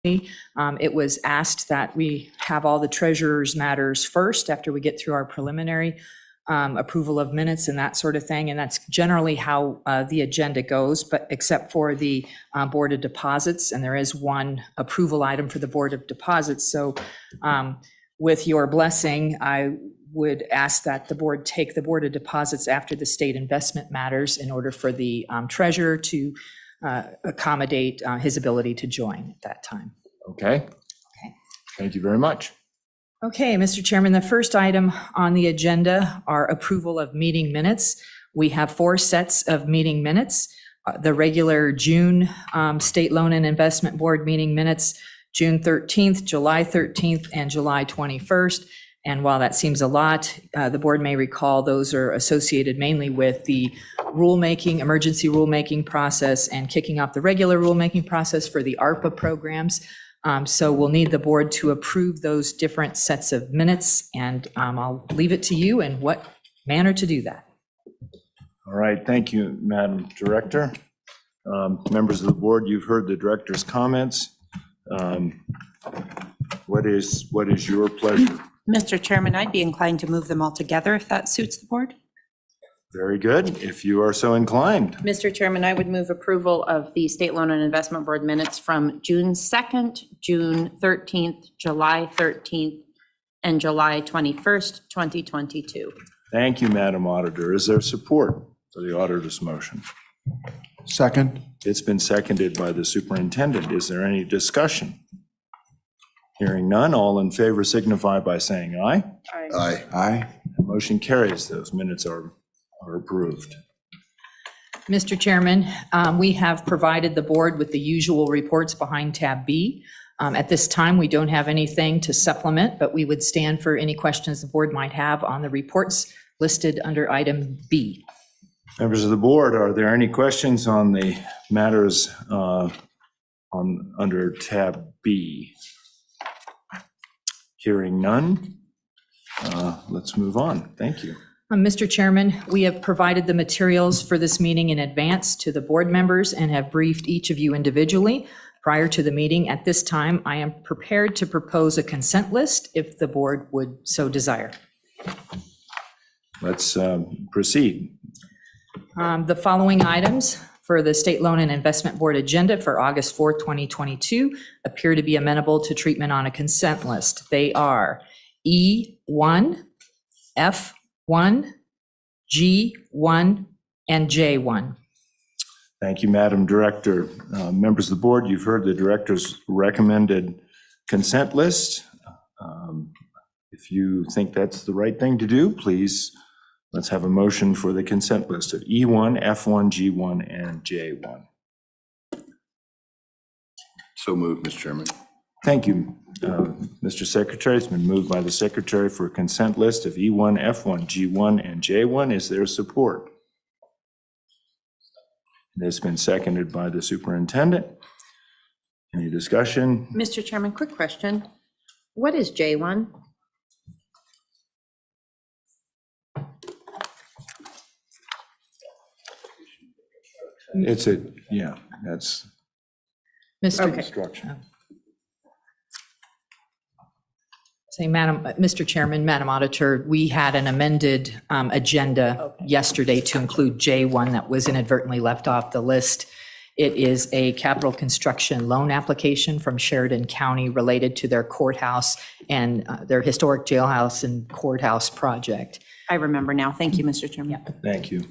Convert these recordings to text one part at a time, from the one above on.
It was asked that we have all the treasurer's matters first after we get through our preliminary approval of minutes and that sort of thing. And that's generally how the agenda goes, but except for the Board of Deposits. And there is one approval item for the Board of Deposits. So with your blessing, I would ask that the board take the Board of Deposits after the state investment matters in order for the treasurer to accommodate his ability to join at that time. Okay. Thank you very much. Okay, Mr. Chairman, the first item on the agenda are approval of meeting minutes. We have 4 sets of meeting minutes. The regular June State Loan and Investment Board meeting minutes, June 13th, July 13th, and July 21st. And while that seems a lot, the board may recall those are associated mainly with the rulemaking, emergency rulemaking process and kicking off the regular rulemaking process for the ARPA programs. So we'll need the board to approve those different sets of minutes, and I'll leave it to you in what manner to do that. All right, thank you, Madam Director. Members of the board, you've heard the director's comments. What is your pleasure? Mr. Chairman, I'd be inclined to move them all together if that suits the board. Very good, if you are so inclined. Mr. Chairman, I would move approval of the State Loan and Investment Board minutes from June 2nd, June 13th, July 13th, and July 21st, 2022. Thank you, Madam Auditor. Is there support for the auditor's motion? Second. It's been seconded by the superintendent. Is there any discussion? Hearing none, all in favor signify by saying aye. Aye. Aye. Motion carries. Those minutes are approved. Mr. Chairman, we have provided the board with the usual reports behind tab B. At this time, we don't have anything to supplement, but we would stand for any questions the board might have on the reports listed under item B. Members of the board, are there any questions on the matters under tab B? Hearing none, let's move on. Thank you. Mr. Chairman, we have provided the materials for this meeting in advance to the board members and have briefed each of you individually prior to the meeting. At this time, I am prepared to propose a consent list if the board would so desire. Let's proceed. The following items for the State Loan and Investment Board agenda for August 4th, 2022 appear to be amenable to treatment on a consent list. They are E1, F1, G1, and J1. Thank you, Madam Director. Members of the board, you've heard the director's recommended consent list. If you think that's the right thing to do, please, let's have a motion for the consent list of E1, F1, G1, and J1. So moved, Mr. Chairman. Thank you, Mr. Secretary. It's been moved by the Secretary for a consent list of E1, F1, G1, and J1. Is there support? It has been seconded by the Superintendent. Any discussion? Mr. Chairman, quick question. What is J1? It's a, yeah, that's Mr. construction. Say, Mr. Chairman, Madam Auditor, we had an amended agenda yesterday to include J1 that was inadvertently left off the list. It is a capital construction loan application from Sheridan County related to their courthouse and their historic jailhouse and courthouse project. I remember now. Thank you, Mr. Chairman. Yeah. Thank you.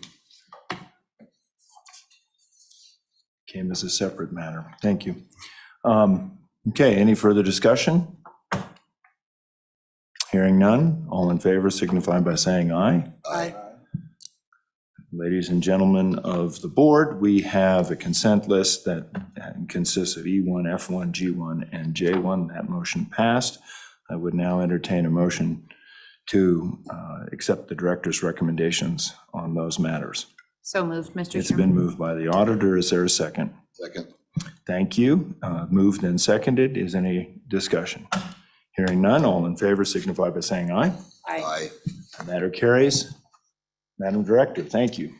Came as a separate matter. Thank you. Okay, any further discussion? Hearing none, all in favor signify by saying aye. Aye. Ladies and gentlemen of the board, we have a consent list that consists of E1, F1, G1, and J1. That motion passed. I would now entertain a motion to accept the director's recommendations on those matters. So moved, Mr. Chairman. It's been moved by the auditor. Is there a second? Second. Thank you. Moved and seconded. Is any discussion? Hearing none, all in favor signify by saying aye. Aye. Aye. Matter carries. Madam Director, thank you.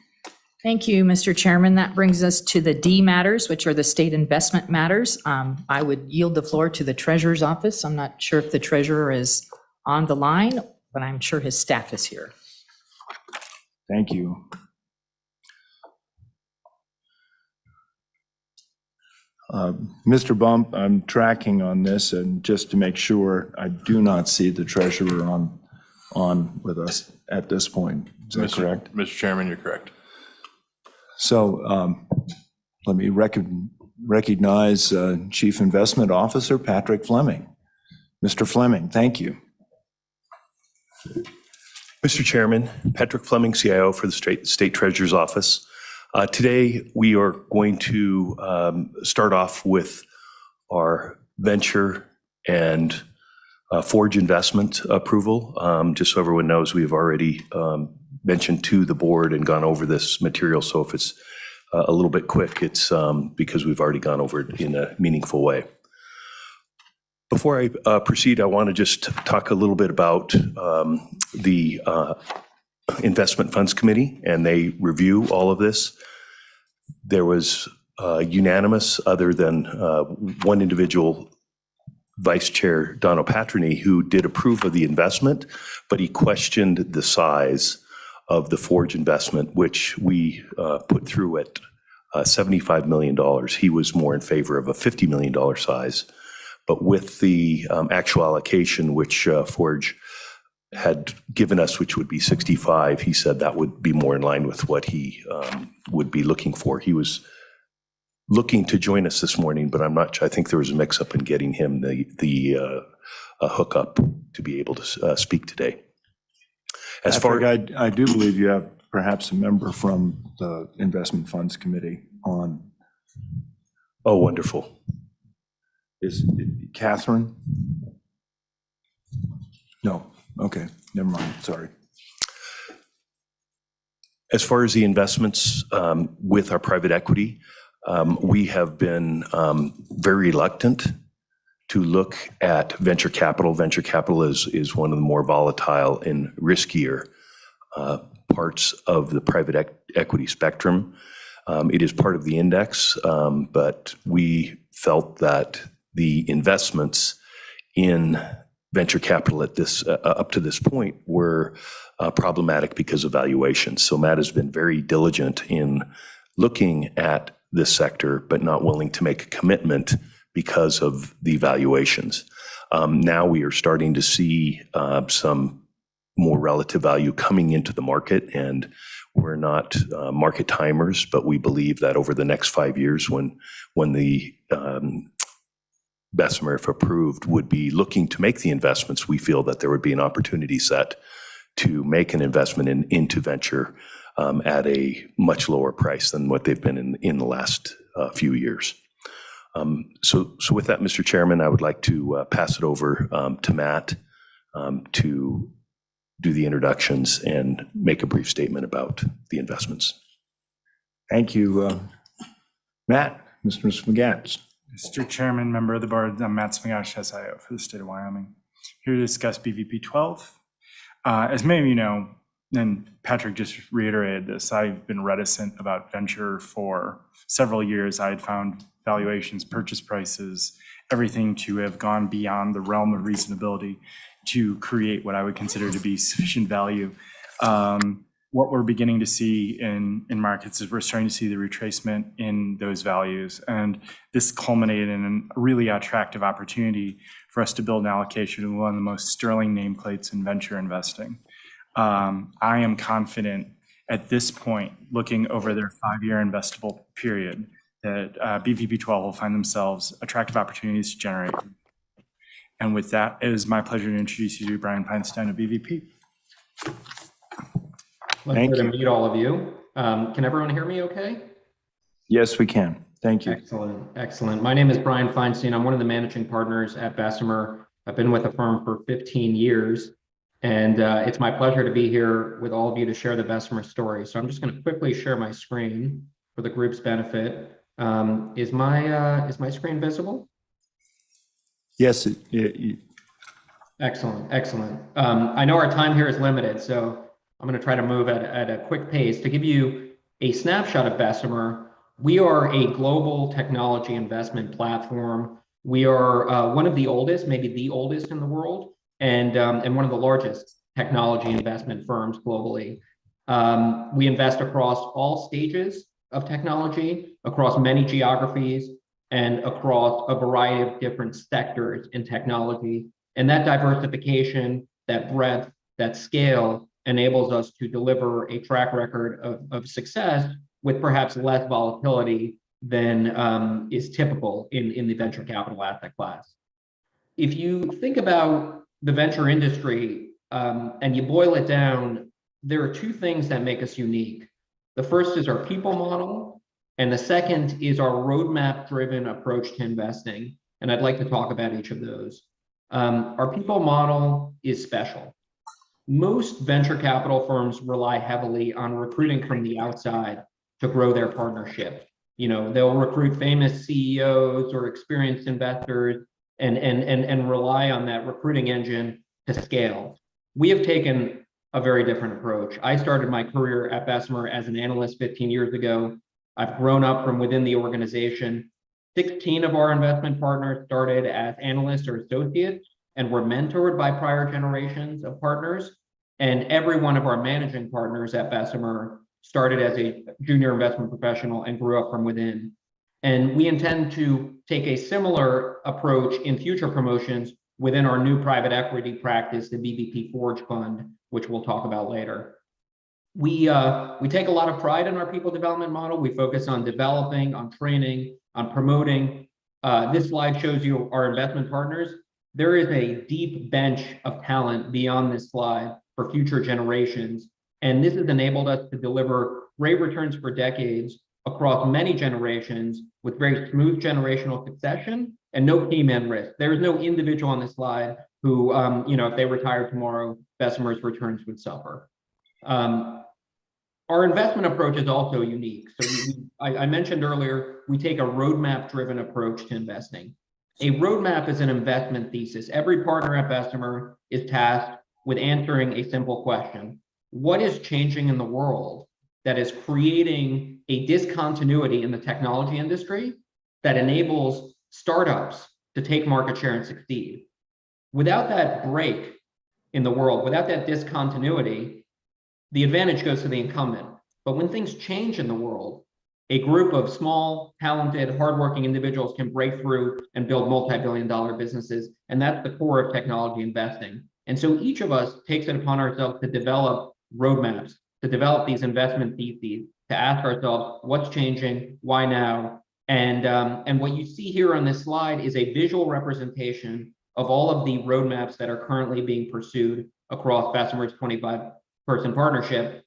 Thank you, Mr. Chairman. That brings us to the D matters, which are the state investment matters. I would yield the floor to the treasurer's office. I'm not sure if the treasurer is on the line, but I'm sure his staff is here. Thank you. Mr. Bump, I'm tracking on this, and just to make sure, I do not see the treasurer on with us at this point. Is that correct? Mr. Chairman, you're correct. So let me recognize Chief Investment Officer Patrick Fleming. Mr. Fleming, thank you. Mr. Chairman, Patrick Fleming, CIO for the State Treasurer's Office. Today, we are going to start off with our venture and Forge investment approval. Just so everyone knows, we've already mentioned to the board and gone over this material. So if it's a little bit quick, it's because we've already gone over it in a meaningful way. Before I proceed, I want to just talk a little bit about the Investment Funds Committee, and they review all of this. There was unanimous, other than one individual, Vice Chair Dono Patroni, who did approve of the investment, but he questioned the size of the Forge investment, which we put through at $75 million. He was more in favor of a $50 million size. But with the actual allocation, which Forge had given us, which would be 65, he said that would be more in line with what he would be looking for. He was looking to join us this morning, but I think there was a mix-up in getting him the hookup to be able to speak today. As far I do believe you have perhaps a member from the Investment Funds Committee on. Oh, wonderful. Is it Catherine? No. Okay. Never mind. Sorry. As far as the investments with our private equity, we have been very reluctant to look at venture capital. Venture capital is one of the more volatile and riskier parts of the private equity spectrum. It is part of the index, but we felt that the investments in venture capital at this up to this point were problematic because of valuations. So Matt has been very diligent in looking at this sector, but not willing to make a commitment because of the valuations. Now we are starting to see some more relative value coming into the market, and we're not market timers, but we believe that over the next 5 years, when the Bessemer, if approved, would be looking to make the investments, we feel that there would be an opportunity set to make an investment into venture at a much lower price than what they've been in the last few years. So with that, Mr. Chairman, I would like to pass it over to Matt to do the introductions and make a brief statement about the investments. Thank you. Matt, Mr. Smagatz. Mr. Chairman, member of the board, I'm Matt Smagash, SIO for the state of Wyoming. Here to discuss BVP 12. As many of you know, and Patrick just reiterated this, I've been reticent about venture for several years. I had found valuations, purchase prices, everything to have gone beyond the realm of reasonability to create what I would consider to be sufficient value. What we're beginning to see in markets is we're starting to see the retracement in those values. And this culminated in a really attractive opportunity for us to build an allocation of one of the most sterling nameplates in venture investing. I am confident at this point, looking over their 5-year investable period, that BVP 12 will find themselves attractive opportunities to generate. And with that, it is my pleasure to introduce you to Brian Feinstein of BVP. Thank Pleasure you. to meet all of you. Can everyone hear me okay? Yes, we can. Thank you. Excellent, excellent. My name is Brian Feinstein. I'm one of the managing partners at Bessemer. I've been with the firm for 15 years, and it's my pleasure to be here with all of you to share the Bessemer story. So I'm just going to quickly share my screen for the group's benefit. Is my screen visible? Yes. Excellent, excellent. I know our time here is limited, so I'm going to try to move at a quick pace to give you A snapshot of Bessemer: we are a global technology investment platform. We are one of the oldest, maybe the oldest in the world, and one of the largest technology investment firms globally. We invest across all stages of technology, across many geographies, and across a variety of different sectors in technology. And that diversification, that breadth, that scale enables us to deliver a track record of success with perhaps less volatility than is typical in the venture capital asset class. If you think about the venture industry and you boil it down, there are two things that make us unique. The first is our people model, and the second is our roadmap-driven approach to investing. And I'd like to talk about each of those. Our people model is special. Most venture capital firms rely heavily on recruiting from the outside to grow their partnership. They'll recruit famous CEOs or experienced investors and rely on that recruiting engine to scale. We have taken a very different approach. I started my career at Bessemer as an analyst 15 years ago. I've grown up from within the organization. 16 of our investment partners started as analysts or associates and were mentored by prior generations of partners. And every one of our managing partners at Bessemer started as a junior investment professional and grew up from within. And we intend to take a similar approach in future promotions within our new private equity practice, the BVP Forge Fund, which we'll talk about later. We take a lot of pride in our people development model. We focus on developing, on training, on promoting. This slide shows you our investment partners. There is a deep bench of talent beyond this slide for future generations. And this has enabled us to deliver great returns for decades across many generations with very smooth generational succession and no key man risk. There is no individual on this slide who, if they retired tomorrow, Bessemer's returns would suffer. Our investment approach is also unique. So I mentioned earlier, we take a roadmap-driven approach to investing. A roadmap is an investment thesis. Every partner at Bessemer is tasked with answering a simple question: what is changing in the world that is creating a discontinuity in the technology industry that enables startups to take market share and succeed? Without that break in the world, without that discontinuity, the advantage goes to the incumbent. But when things change in the world, a group of small, talented, hardworking individuals can break through and build multi-billion-dollar businesses. And that's the core of technology investing. And so each of us takes it upon ourselves to develop roadmaps, to develop these investment theses, to ask ourselves what's changing, why now? And what you see here on this slide is a visual representation of all of the roadmaps that are currently being pursued across Bessemer's 25-person partnership.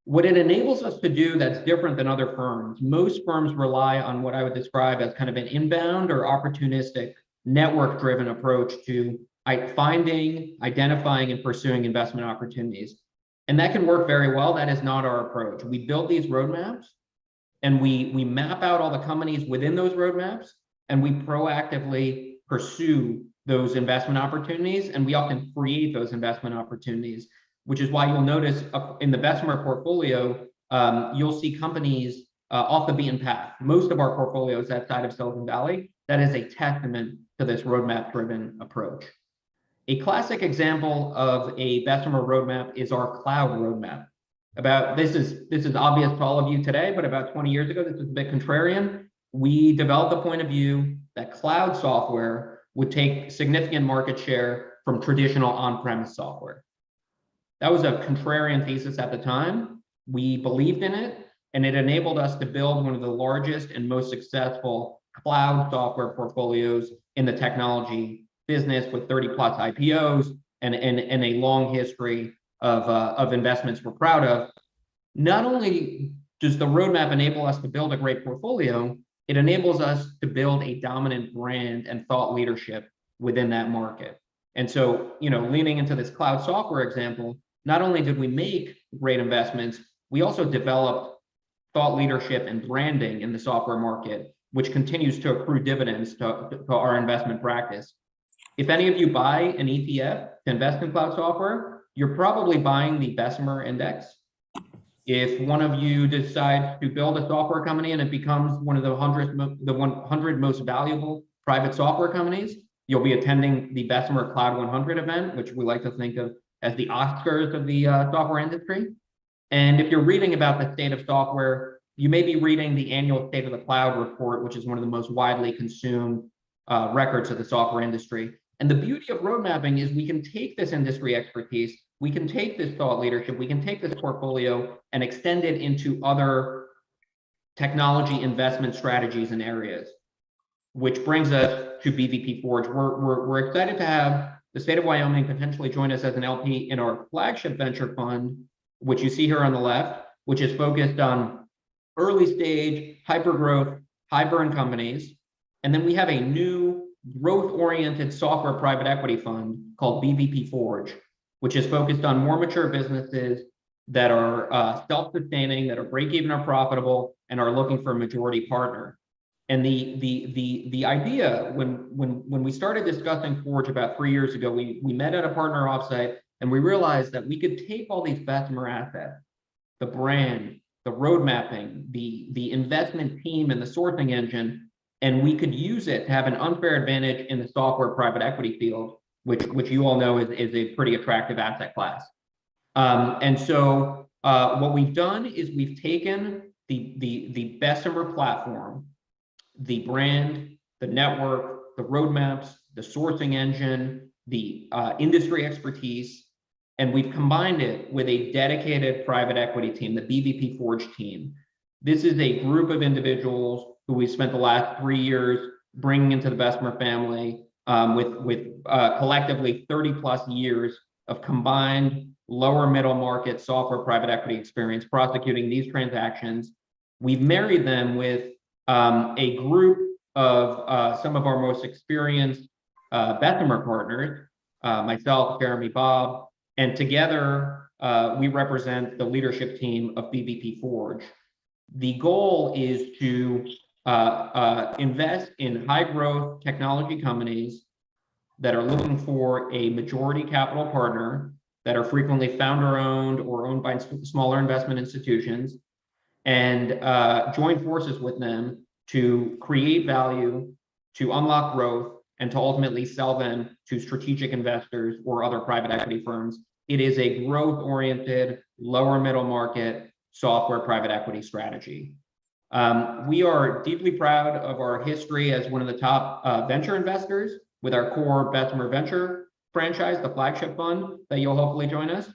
What it enables us to do that's different than other firms: most firms rely on what I would describe as kind of an inbound or opportunistic network-driven approach to finding, identifying, and pursuing investment opportunities. And that can work very well. That is not our approach. We build these roadmaps and we map out all the companies within those roadmaps, and we proactively pursue those investment opportunities, and we often create those investment opportunities, which is why you'll notice in the Bessemer portfolio, you'll see companies off the beaten path. Most of our portfolios outside of Silicon Valley, that is a testament to this roadmap-driven approach. A classic example of a Bessemer roadmap is our cloud roadmap. This is obvious to all of you today, but about 20 years ago, this was a bit contrarian. We developed the point of view that cloud software would take significant market share from traditional on-premise software. That was a contrarian thesis at the time. We believed in it, and it enabled us to build one of the largest and most successful cloud software portfolios in the technology business, with 30+ IPOs and a long history of investments we're proud of. Not only does the roadmap enable us to build a great portfolio, it enables us to build a dominant brand and thought leadership within that market. And so, leaning into this cloud software example, not only did we make great investments, we also developed thought leadership and branding in the software market, which continues to accrue dividends to our investment practice. If any of you buy an ETF to invest in cloud software, you're probably buying the Bessemer index. If one of you decides to build a software company and it becomes one of the 100 most valuable private software companies, you'll be attending the Bessemer Cloud 100 event, which we like to think of as the Oscars of the software industry. And if you're reading about the state of software, you may be reading the annual State of the Cloud report, which is one of the most widely consumed records of the software industry. And the beauty of road mapping is we can take this industry expertise, we can take this thought leadership, we can take this portfolio and extend it into other technology investment strategies and areas, which brings us to BVP Forge. We're excited to have the state of Wyoming potentially join us as an LP in our flagship venture fund, which you see here on the left, which is focused on early stage, hyper growth, high burn companies. And then we have a new growth-oriented software private equity fund called BVP Forge, which is focused on more mature businesses that are self-sustaining, that are break-even or profitable, and are looking for a majority partner. And the idea, when we started discussing Forge about 3 years ago, we met at a partner offsite, and we realized that we could take all these Bessemer assets, the brand, the road mapping, the investment team, and the sourcing engine, and we could use it to have an unfair advantage in the software private equity field, which you all know is a pretty attractive asset class. And so what we've done is we've taken the Bessemer platform, the brand, the network, the roadmaps, the sourcing engine, the industry expertise, and we've combined it with a dedicated private equity team, the BVP Forge team. This is a group of individuals who we spent the last 3 years bringing into the Bessemer family with collectively 30 plus years of combined lower middle market software private equity experience prosecuting these transactions. We've married them with a group of some of our most experienced Bessemer partners, myself, Jeremy, Bob, and together we represent the leadership team of BVP Forge. The goal is to invest in high growth technology companies that are looking for a majority capital partner, that are frequently founder owned or owned by smaller investment institutions, and join forces with them to create value, to unlock growth, and to ultimately sell them to strategic investors or other private equity firms. It is a growth-oriented, lower middle market software private equity strategy. We are deeply proud of our history as one of the top venture investors with our core Bessemer Venture franchise, the flagship fund that you'll hopefully join us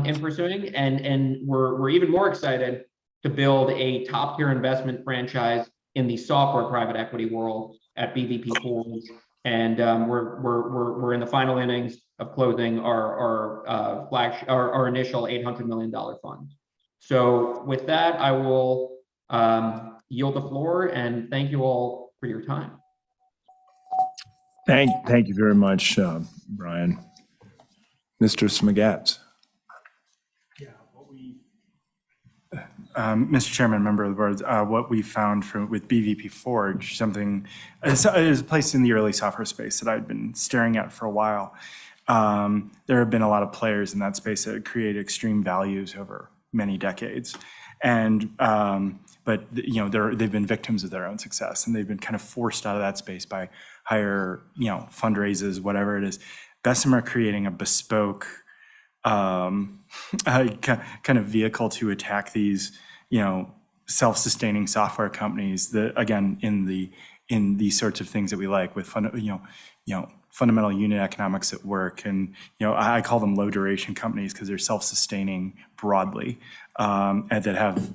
in pursuing. And we're even more excited to build a top-tier investment franchise in the software private equity world at BVP Forge. And we're in the final innings of closing our flagship, our initial $800 million fund. So with that, I will yield the floor and thank you all for your time. Thank you very much, Brian. Mr. Smagatz. Yeah, Mr. Chairman, member of the board, what we found with BVP Forge, something is a place in the early software space that I've been staring at for a while. There have been a lot of players in that space that create extreme values over many decades, and but you know they've been victims of their own success, and they've been kind of forced out of that space by higher fundraisers, whatever it is. Bessemer creating a bespoke kind of vehicle to attack these self-sustaining software companies that, again, in these sorts of things that we like with fundamental unit economics at work. And I call them low duration companies because they're self-sustaining broadly, and that have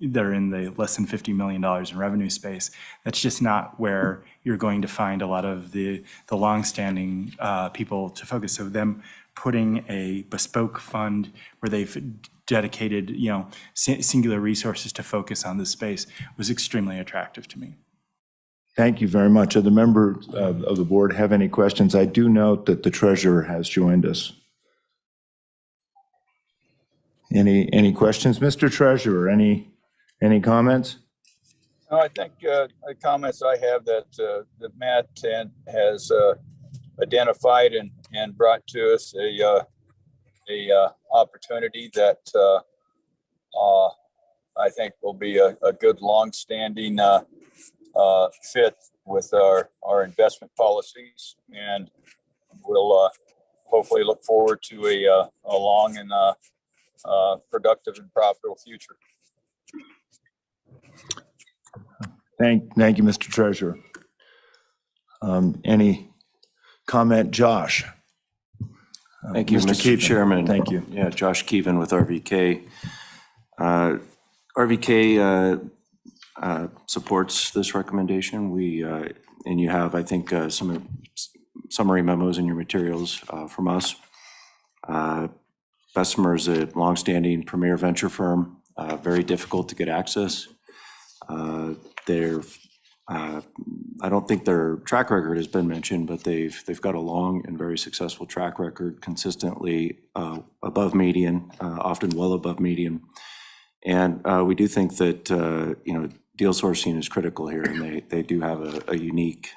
they're in the less than $50 million in revenue space. That's just not where you're going to find a lot of the longstanding people to focus. So them putting a bespoke fund where they've dedicated singular resources to focus on this space was extremely attractive to me. Thank you very much. Do the members of the board have any questions? I do note that the treasurer has joined us. Any questions? Mr. Treasurer, any comments? I think the comments I have that Matt has identified and brought to us a opportunity that I think will be a good long-standing fit with our investment policies, and we'll hopefully look forward to a long and productive and profitable future. Thank you, Mr. Treasurer. Any comment, Josh? Thank you, Mr. Keevan. Chairman. Thank you. Yeah, Josh Keevan with RVK. RVK supports this recommendation. And you have, I think, some summary memos in your materials from us. Bessemer is a longstanding premier venture firm, very difficult to get access. I don't think their track record has been mentioned, but they've got a long and very successful track record, consistently above median, often well above median. And we do think that deal sourcing is critical here, and they do have a unique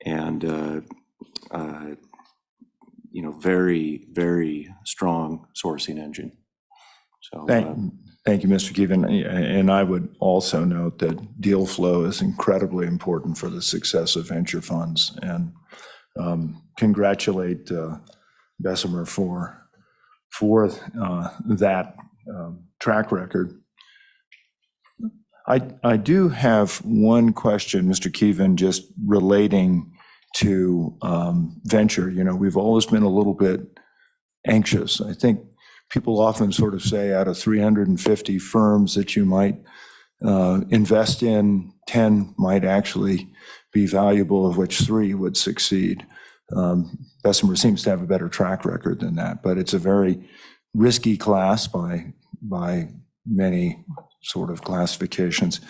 and very, very strong sourcing engine. So Thank you, Mr. Keevan. And I would also note that deal flow is incredibly important for the success of venture funds, and congratulate Bessemer for that track record. I do have one question, Mr. Keevan, just relating to venture. We've always been a little bit anxious. I think people often sort of say out of 350 firms that you might invest in, 10 might actually be valuable, of which 3 would succeed. Bessemer seems to have a better track record than that, but it's a very risky class by many sort of classifications.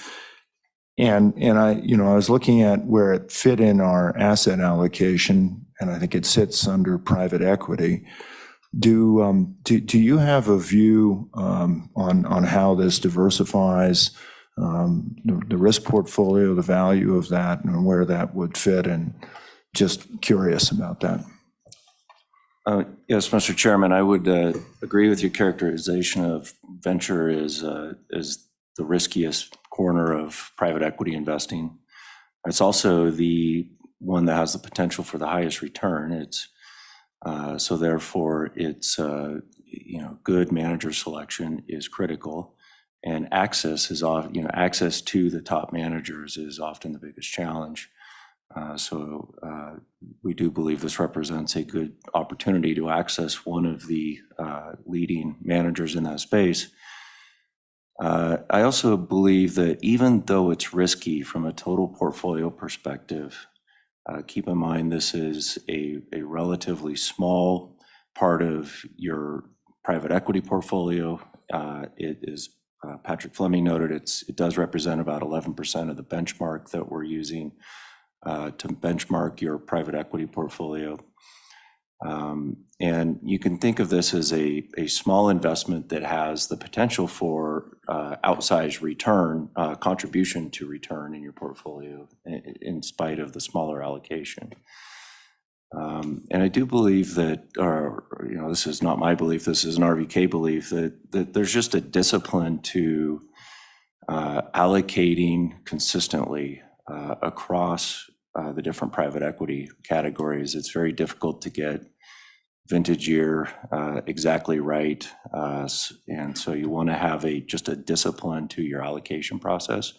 And I was looking at where it fit in our asset allocation, and I think it sits under private equity. Do you have a view on how this diversifies the risk portfolio, the value of that, and where that would fit? And just curious about that. Yes, Mr. Chairman, I would agree with your characterization of venture is the riskiest corner of private equity investing. It's also the one that has the potential for the highest return. So therefore, it's good manager selection is critical, and access to the top managers is often the biggest challenge. So we do believe this represents a good opportunity to access one of the leading managers in that space. I also believe that even though it's risky from a total portfolio perspective, keep in mind this is a relatively small part of your private equity portfolio. It is, Patrick Fleming noted, it does represent about 11% of the benchmark that we're using to benchmark your private equity portfolio. And you can think of this as a small investment that has the potential for outsized return, contribution to return in your portfolio in spite of the smaller allocation. And I do believe that, this is not my belief, this is an RVK belief, that there's just a discipline to allocating consistently across the different private equity categories. It's very difficult to get vintage year exactly right. And so you want to have just a discipline to your allocation process.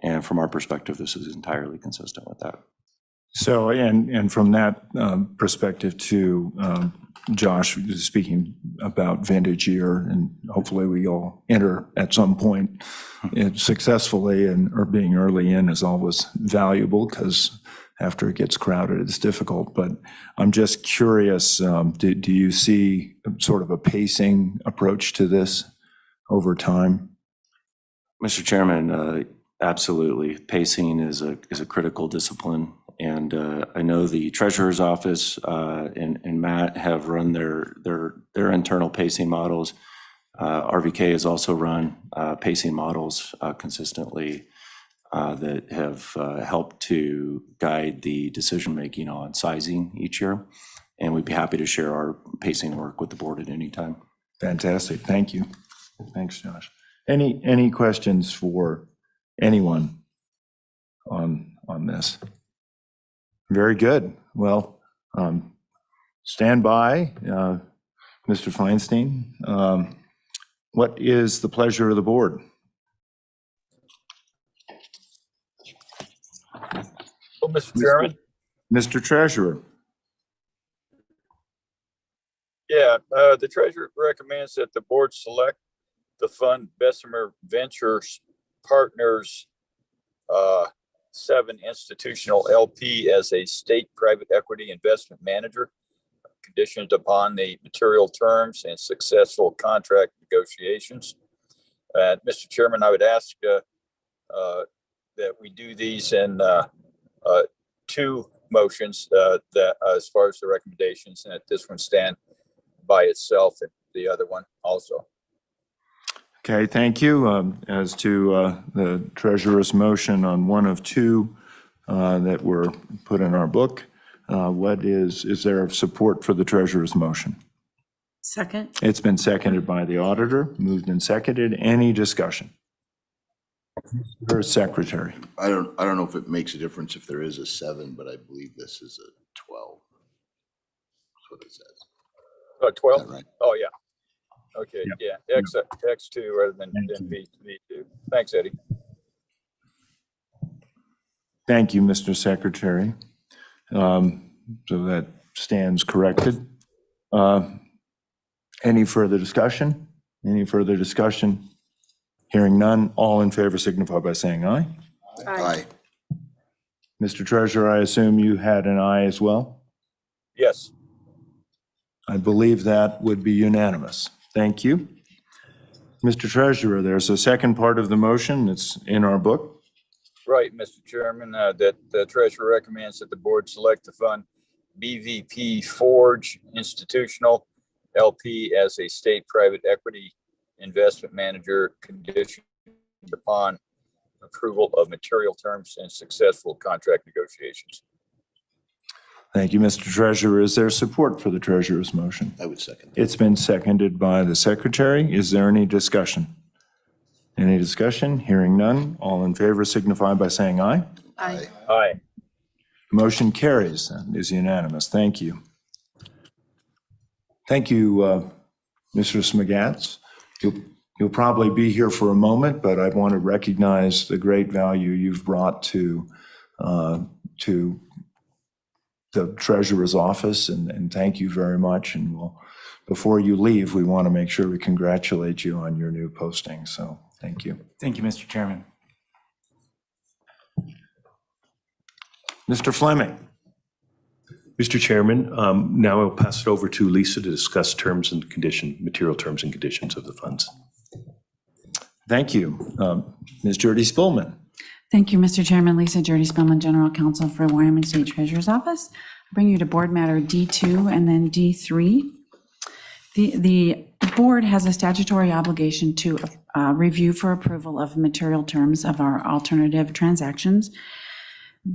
And from our perspective, this is entirely consistent with that. So, and from that perspective too, Josh, speaking about vintage year, and hopefully we all enter at some point successfully, or being early in is always valuable, because after it gets crowded, it's difficult. But I'm just curious, do you see sort of a pacing approach to this over time? Mr. Chairman, absolutely. Pacing is a critical discipline. And I know the Treasurer's Office and Matt have run their internal pacing models. RVK has also run pacing models consistently that have helped to guide the decision-making on sizing each year. And we'd be happy to share our pacing work with the board at any time. Fantastic, thank you. Thanks, Josh. Any questions for anyone on this? Very good. Well, stand by, Mr. Feinstein. What is the pleasure of the board? Well, Mr. Chairman, Mr. Treasurer? yeah, the treasurer recommends that the board select the fund Bessemer Ventures Partners 7 Institutional LP as a state private equity investment manager, conditioned upon the material terms and successful contract negotiations. Mr. Chairman, I would ask that we do these in 2 motions that as far as the recommendations, and that this one stand by itself and the other one also. Okay, thank you. As to the treasurer's motion on one of 2 that were put in our book, is there support for the treasurer's motion? Second. It's been seconded by the auditor, moved and seconded. Any discussion? Mr. Secretary. I don't know if it makes a difference if there is a 7, but I believe this is a 12. That's what it says. 12? Is that right? Oh, yeah. Okay, yeah, X2 rather than V2. Thanks, Eddie. Thank you, Mr. Secretary. So that stands corrected. Any further discussion? Any further discussion? Hearing none, all in favor signify by saying aye. Aye. Mr. Treasurer, I assume you had an aye as well? Yes. I believe that would be unanimous. Thank you. Mr. Treasurer, there's a second part of the motion that's in our book. Right, Mr. Chairman, that the treasurer recommends that the board select the fund BVP Forge Institutional LP as a state private equity investment manager, conditioned upon approval of material terms and successful contract negotiations. Thank you, Mr. Treasurer. Is there support for the treasurer's motion? I would second. It's been seconded by the secretary. Is there any discussion? Any discussion? Hearing none. All in favor signify by saying aye. Aye. Aye. Motion carries and is unanimous. Thank you. Thank you, Mr. Smagatz. You'll probably be here for a moment, but I want to recognize the great value you've brought to the treasurer's office, and thank you very much. And before you leave, we want to make sure we congratulate you on your new posting. So thank you. Thank you, Mr. Chairman. Mr. Fleming. Mr. Chairman, now I'll pass it over to Lisa to discuss terms and material terms and conditions of the funds. Thank you. Ms. Jody Spillman. Thank you, Mr. Chairman. Lisa Jody Spillman, General Counsel for Wyoming State Treasurer's Office. I bring you to board matter D2 and then D3. The board has a statutory obligation to review for approval of material terms of our alternative transactions.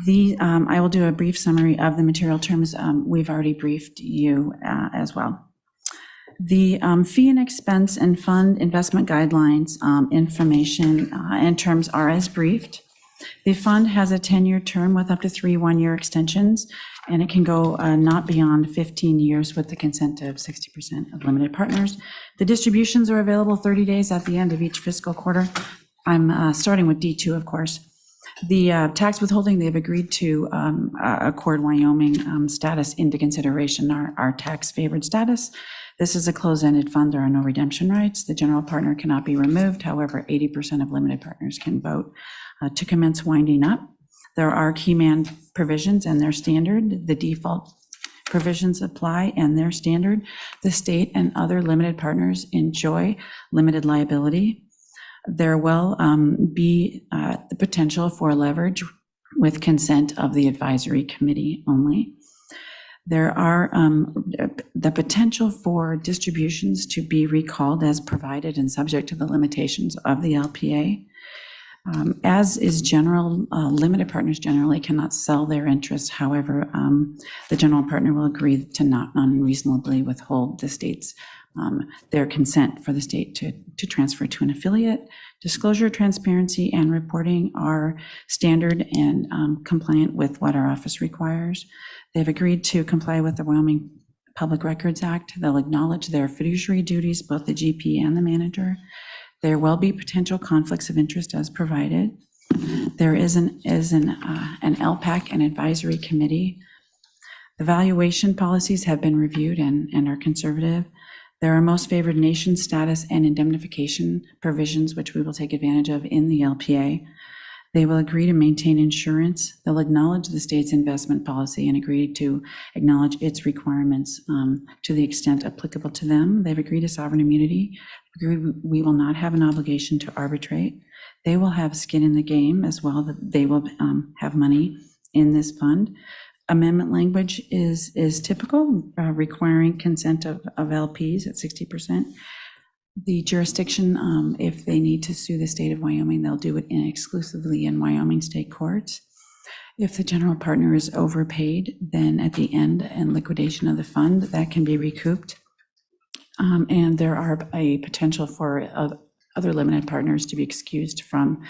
I will do a brief summary of the material terms. We've already briefed you as well. The fee and expense and fund investment guidelines information and terms are as briefed. The fund has a 10-year term with up to 3 one-year extensions, and it can go not beyond 15 years with the consent of 60% of limited partners. The distributions are available 30 days at the end of each fiscal quarter. I'm starting with D2, of course. The tax withholding, they've agreed to accord Wyoming status into consideration, our tax favored status. This is a closed-ended fund. There are no redemption rights. The general partner cannot be removed. However, 80% of limited partners can vote to commence winding up. There are key man provisions and they're standard. The default provisions apply and they're standard. The state and other limited partners enjoy limited liability. There will be the potential for leverage with consent of the advisory committee only. There are the potential for distributions to be recalled as provided and subject to the limitations of the LPA. As is general, limited partners generally cannot sell their interest. However, the general partner will agree to not unreasonably withhold the state's their consent for the state to transfer to an affiliate. Disclosure, transparency, and reporting are standard and compliant with what our office requires. They've agreed to comply with the Wyoming Public Records Act. They'll acknowledge their fiduciary duties, both the GP and the manager. There will be potential conflicts of interest as provided. There is an LPAC, an advisory committee. The valuation policies have been reviewed and are conservative. There are most favored nation status and indemnification provisions, which we will take advantage of in the LPA. They will agree to maintain insurance. They'll acknowledge the state's investment policy and agree to acknowledge its requirements to the extent applicable to them. They've agreed to sovereign immunity. We will not have an obligation to arbitrate. They will have skin in the game as well, that they will have money in this fund. Amendment language is typical, requiring consent of LPs at 60%. The jurisdiction, if they need to sue the state of Wyoming, they'll do it exclusively in Wyoming state courts. If the general partner is overpaid, then at the end and liquidation of the fund, that can be recouped. And there are a potential for other limited partners to be excused from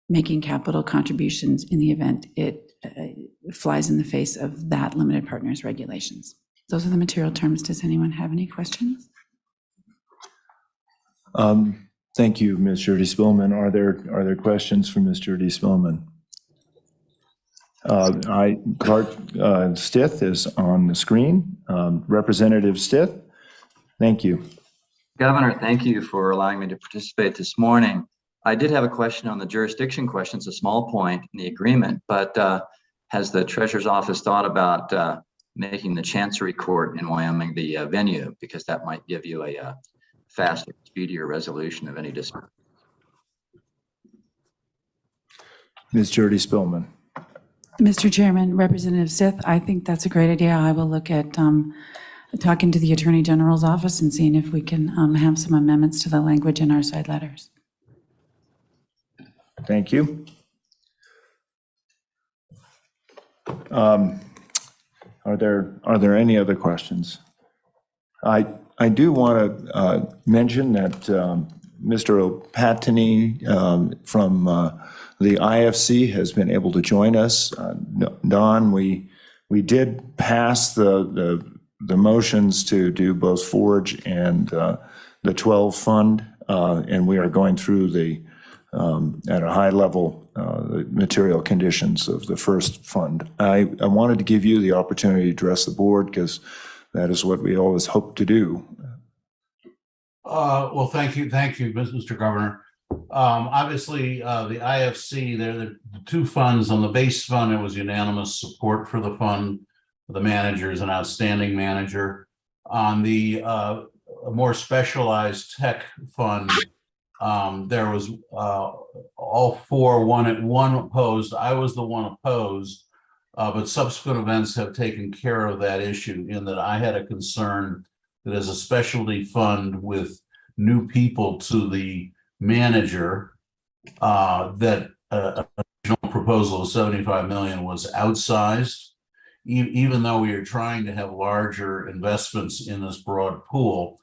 making capital contributions in the event it flies in the face of that limited partner's regulations. Those are the material terms. Does anyone have any questions? Thank you, Ms. Jurdy Spillman. Are there questions for Ms. Jurdy Spillman? Clark Stith is on the screen. Representative Stith, thank you. Governor, thank you for allowing me to participate this morning. I did have a question on the jurisdiction question. It's a small point in the agreement, but has the Treasurer's Office thought about making the Chancery Court in Wyoming the venue? Because that might give you a faster, speedier resolution of any dispute. Ms. Jurdy Spillman. Mr. Chairman, Representative Stith, I think that's a great idea. I will look at talking to the Attorney General's office and seeing if we can have some amendments to the language in our side letters. Thank you. Are there any other questions? I do want to mention that Mr. O'Patney from the IFC has been able to join us. Don, we did pass the motions to do both Forge and the 12 fund, and we are going through the at a high level the material conditions of the first fund. I wanted to give you the opportunity to address the board because that is what we always hope to do. Well, thank you, Mr. Governor. Obviously, the IFC, they're the two funds. On the base fund, there was unanimous support for the fund. The manager is an outstanding manager. On the more specialized tech fund, there was all four, one opposed. I was the one opposed, but subsequent events have taken care of that issue in that I had a concern that as a specialty fund with new people to the manager, that a proposal of 75 million was outsized. Even though we are trying to have larger investments in this broad pool,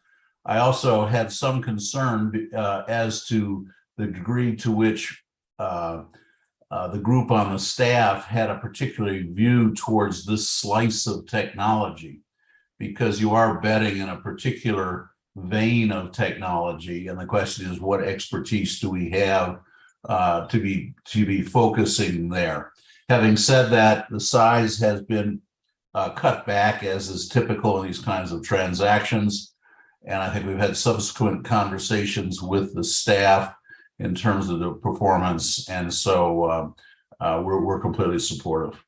I also had some concern as to the degree to which the group on the staff had a particular view towards this slice of technology, because you are betting in a particular vein of technology. And the question is, what expertise do we have to be focusing there? Having said that, the size has been cut back, as is typical in these kinds of transactions. And I think we've had subsequent conversations with the staff in terms of the performance. And so we're completely supportive.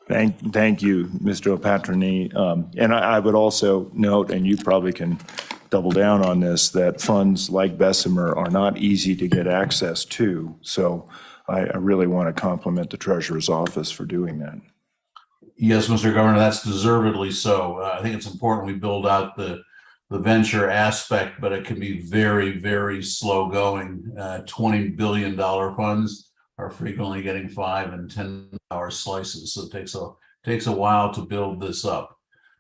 Thank you, Mr. O'Patney. And I would also note, and you probably can double down on this, that funds like Bessemer are not easy to get access to. So I really want to compliment the Treasurer's Office for doing that. Yes, Mr. Governor, that's deservedly so. I think it's important we build out the venture aspect, but it can be very, very slow going. $20 billion funds are frequently getting 5 and 10 hour slices. So it takes a while to build this up.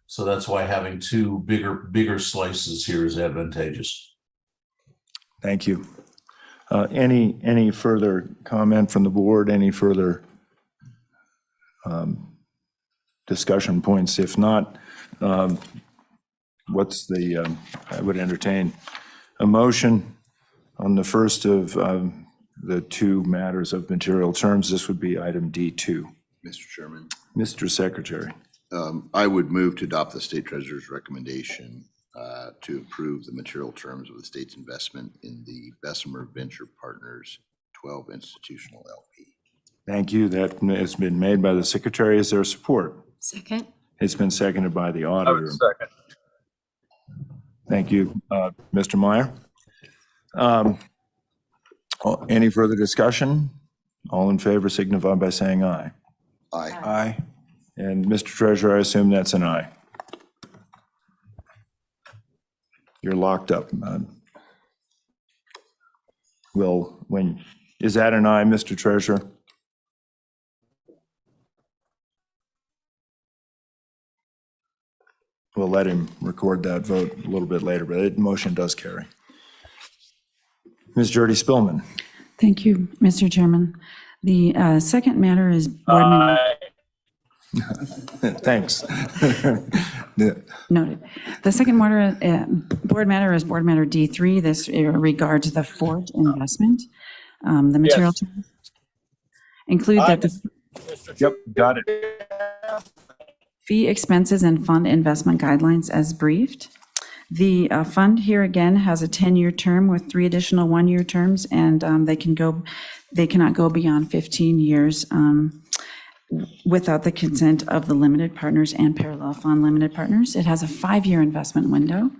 So that's why having two bigger slices here is advantageous. Thank you. Any further comment from the board? Any further discussion points? If not, I would entertain a motion on the first of the two matters of material terms. This would be item D2. Mr. Chairman, Mr. Secretary. I would move to adopt the state treasurer's recommendation to approve the material terms of the state's investment in the Bessemer Venture Partners 12 institutional LP. Thank you. That has been made by the secretary. Is there support? Second. It's been seconded by the I auditor. would second. Thank you, Mr. Meyer. Any further discussion? All in favor signify by saying aye. Aye. Aye. And Mr. Treasurer, I assume that's an aye. You're locked up. Is that an aye, Mr. Treasurer? We'll let him record that vote a little bit later, but the motion does carry. Ms. Jody Spillman. Thank you, Mr. Chairman. The second matter is board member. Thanks. Noted. The second board matter is board matter D3. This regards the Fort investment. The material terms include that the Yep, got it. fee, expenses, and fund investment guidelines as briefed. The fund here again has a 10-year term with 3 additional 1-year terms, and they cannot go beyond 15 years without the consent of the limited partners and parallel fund limited partners. It has a 5-year investment window.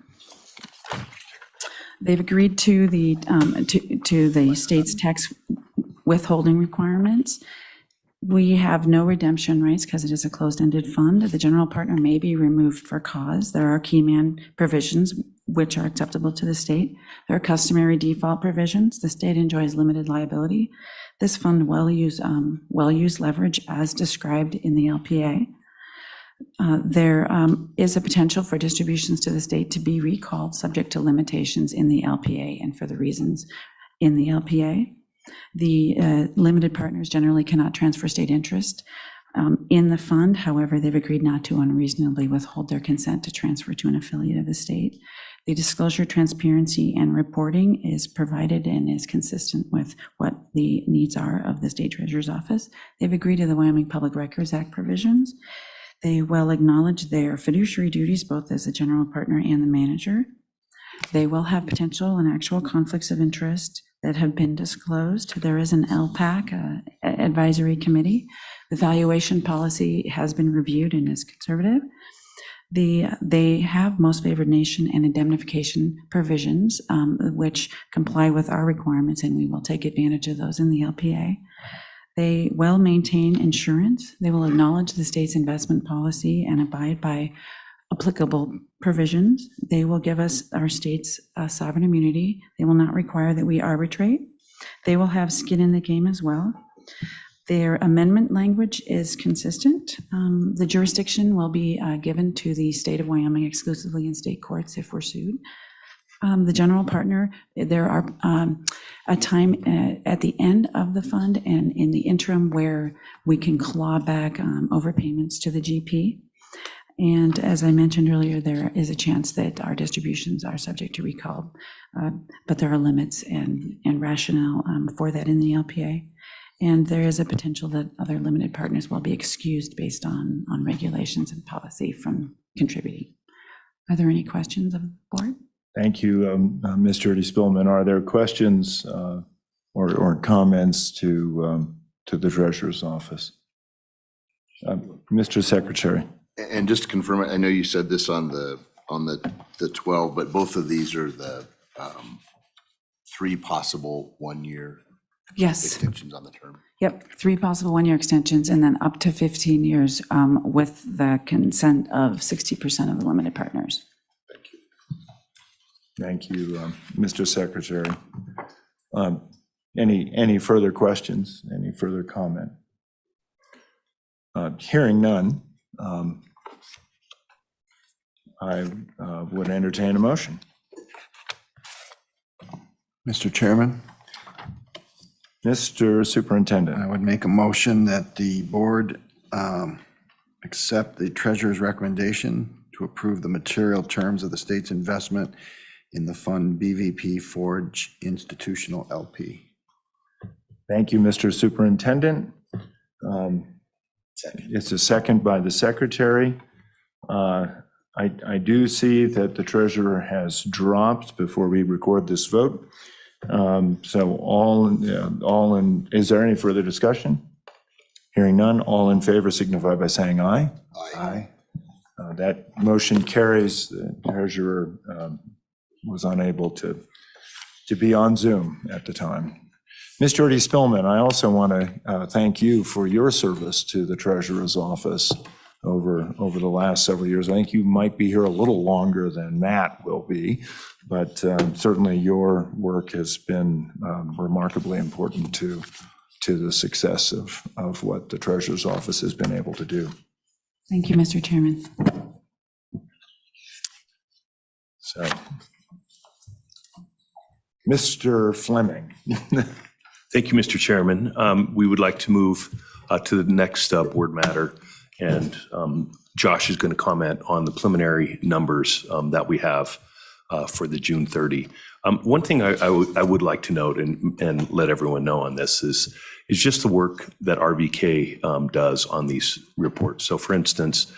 They've agreed to the state's tax withholding requirements. We have no redemption rights because it is a closed-ended fund. The general partner may be removed for cause. There are key man provisions which are acceptable to the state. There are customary default provisions. The state enjoys limited liability. This fund will use leverage as described in the LPA. There is a potential for distributions to the state to be recalled subject to limitations in the LPA and for the reasons in the LPA. The limited partners generally cannot transfer state interest in the fund. However, they've agreed not to unreasonably withhold their consent to transfer to an affiliate of the state. The disclosure, transparency, and reporting is provided and is consistent with what the needs are of the state treasurer's office. They've agreed to the Wyoming Public Records Act provisions. They will acknowledge their fiduciary duties, both as the general partner and the manager. They will have potential and actual conflicts of interest that have been disclosed. There is an LPAC advisory committee. The valuation policy has been reviewed and is conservative. They have most favored nation and indemnification provisions, which comply with our requirements, and we will take advantage of those in the LPA. They will maintain insurance. They will acknowledge the state's investment policy and abide by applicable provisions. They will give us our state's sovereign immunity. They will not require that we arbitrate. They will have skin in the game as well. Their amendment language is consistent. The jurisdiction will be given to the state of Wyoming exclusively in state courts if we're sued. The general partner, there are a time at the end of the fund and in the interim where we can claw back overpayments to the GP. And as I mentioned earlier, there is a chance that our distributions are subject to recall, but there are limits and rationale for that in the LPA. And there is a potential that other limited partners will be excused based on regulations and policy from contributing. Are there any questions of the board? Thank you, Ms. Jody Spillman. Are there questions or comments to the treasurer's office? Mr. Secretary. And just to confirm, I know you said this on the 12, but both of these are the 3 possible 1-year Yes. extensions on the term. Yep, 3 possible 1-year extensions and then up to 15 years with the consent of 60% of the limited partners. Thank you. Thank you, Mr. Secretary. Any further questions? Any further comment? Hearing none. I would entertain a motion. Mr. Chairman, Mr. I Superintendent. would make a motion that the board accept the treasurer's recommendation to approve the material terms of the state's investment in the fund BVP Forge Institutional LP. Thank you, Mr. Superintendent. It's a second by the secretary. I do see that the treasurer has dropped before we record this vote. So all in, is there any further discussion? Hearing none, all in favor signify by saying aye. Aye. That motion carries. The treasurer was unable to be on Zoom at the time. Ms. Jody Spillman, I also want to thank you for your service to the treasurer's office over the last several years. I think you might be here a little longer than Matt will be, but certainly your work has been remarkably important to the success of what the treasurer's office has been able to do. Thank you, Mr. Chairman. So, Mr. Fleming. Thank you, Mr. Chairman. We would like to move to the next board matter, and Josh is going to comment on the preliminary numbers that we have for the June 30. One thing I would like to note and let everyone know on this is just the work that RBK does on these reports. So for instance,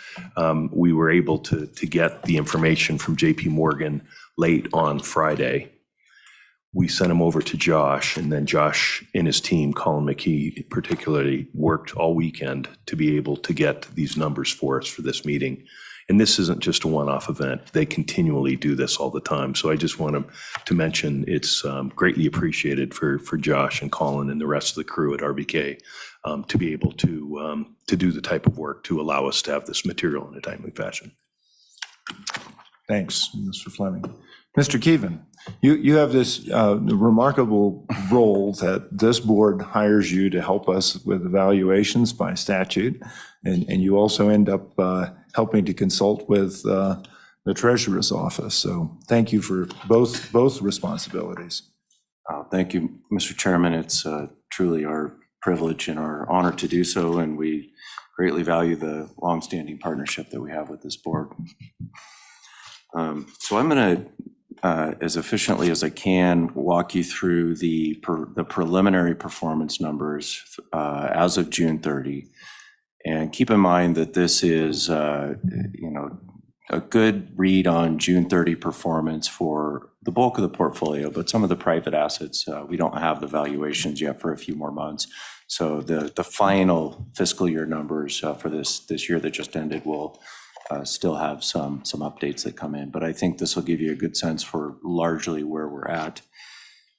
we were able to get the information from JP Morgan late on Friday. We sent them over to Josh, and then Josh and his team, Colin McKee particularly, worked all weekend to be able to get these numbers for us for this meeting. And this isn't just a one-off event. They continually do this all the time. So I just want to mention it's greatly appreciated for Josh and Colin and the rest of the crew at RBK to be able to do the type of work to allow us to have this material in a timely fashion. Thanks, Mr. Fleming. Mr. Keevan, you have this remarkable role that this board hires you to help us with evaluations by statute, and you also end up helping to consult with the treasurer's office. So thank you for both responsibilities. Thank you, Mr. Chairman. It's truly our privilege and our honor to do so, and we greatly value the longstanding partnership that we have with this board. So I'm going to, as efficiently as I can, walk you through the preliminary performance numbers as of June 30. And keep in mind that this is, a good read on June 30 performance for the bulk of the portfolio, but some of the private assets, we don't have the valuations yet for a few more months. So the final fiscal year numbers for this year that just ended will still have some updates that come in, but I think this will give you a good sense for largely where we're at.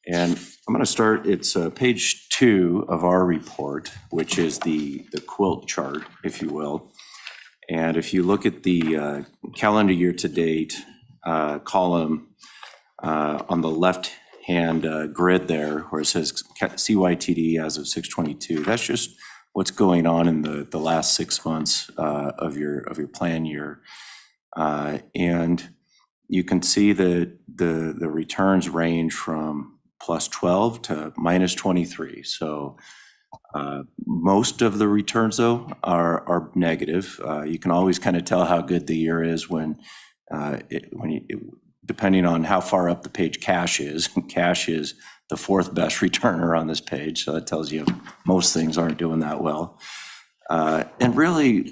And I'm going to start, it's page 2 of our report, which is the quilt chart, if you will. And if you look at the calendar year to date column on the left-hand grid there, where it says CYTD as of 6/22, that's just what's going on in the last 6 months of your plan year. And you can see that the returns range from +12 to -23. So most of the returns, though, are negative. You can always kind of tell how good the year is when depending on how far up the page cash is. Cash is the 4th best returner on this page, so that tells you most things aren't doing that well. And really,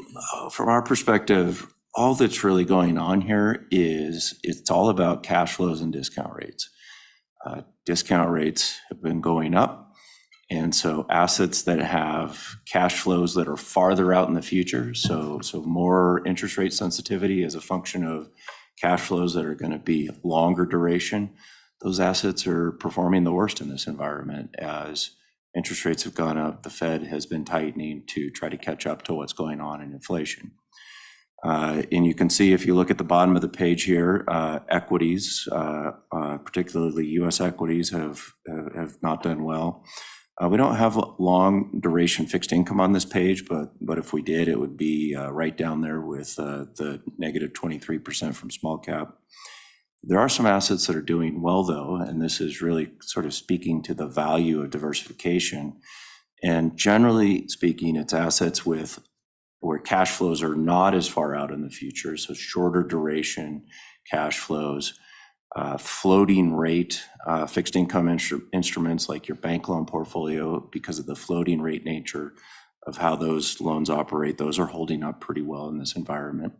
from our perspective, all that's really going on here is it's all about cash flows and discount rates. Discount rates have been going up, and so assets that have cash flows that are farther out in the future, so more interest rate sensitivity as a function of cash flows that are going to be longer duration, those assets are performing the worst in this environment. As interest rates have gone up, the Fed has been tightening to try to catch up to what's going on in inflation. And you can see if you look at the bottom of the page here, equities, particularly US equities, have not done well. We don't have long duration fixed income on this page, but if we did, it would be right down there with the negative 23% from small cap. There are some assets that are doing well, though, and this is really sort of speaking to the value of diversification. And generally speaking, it's assets where cash flows are not as far out in the future, so shorter duration cash flows, floating rate fixed income instruments like your bank loan portfolio, because of the floating rate nature of how those loans operate, those are holding up pretty well in this environment.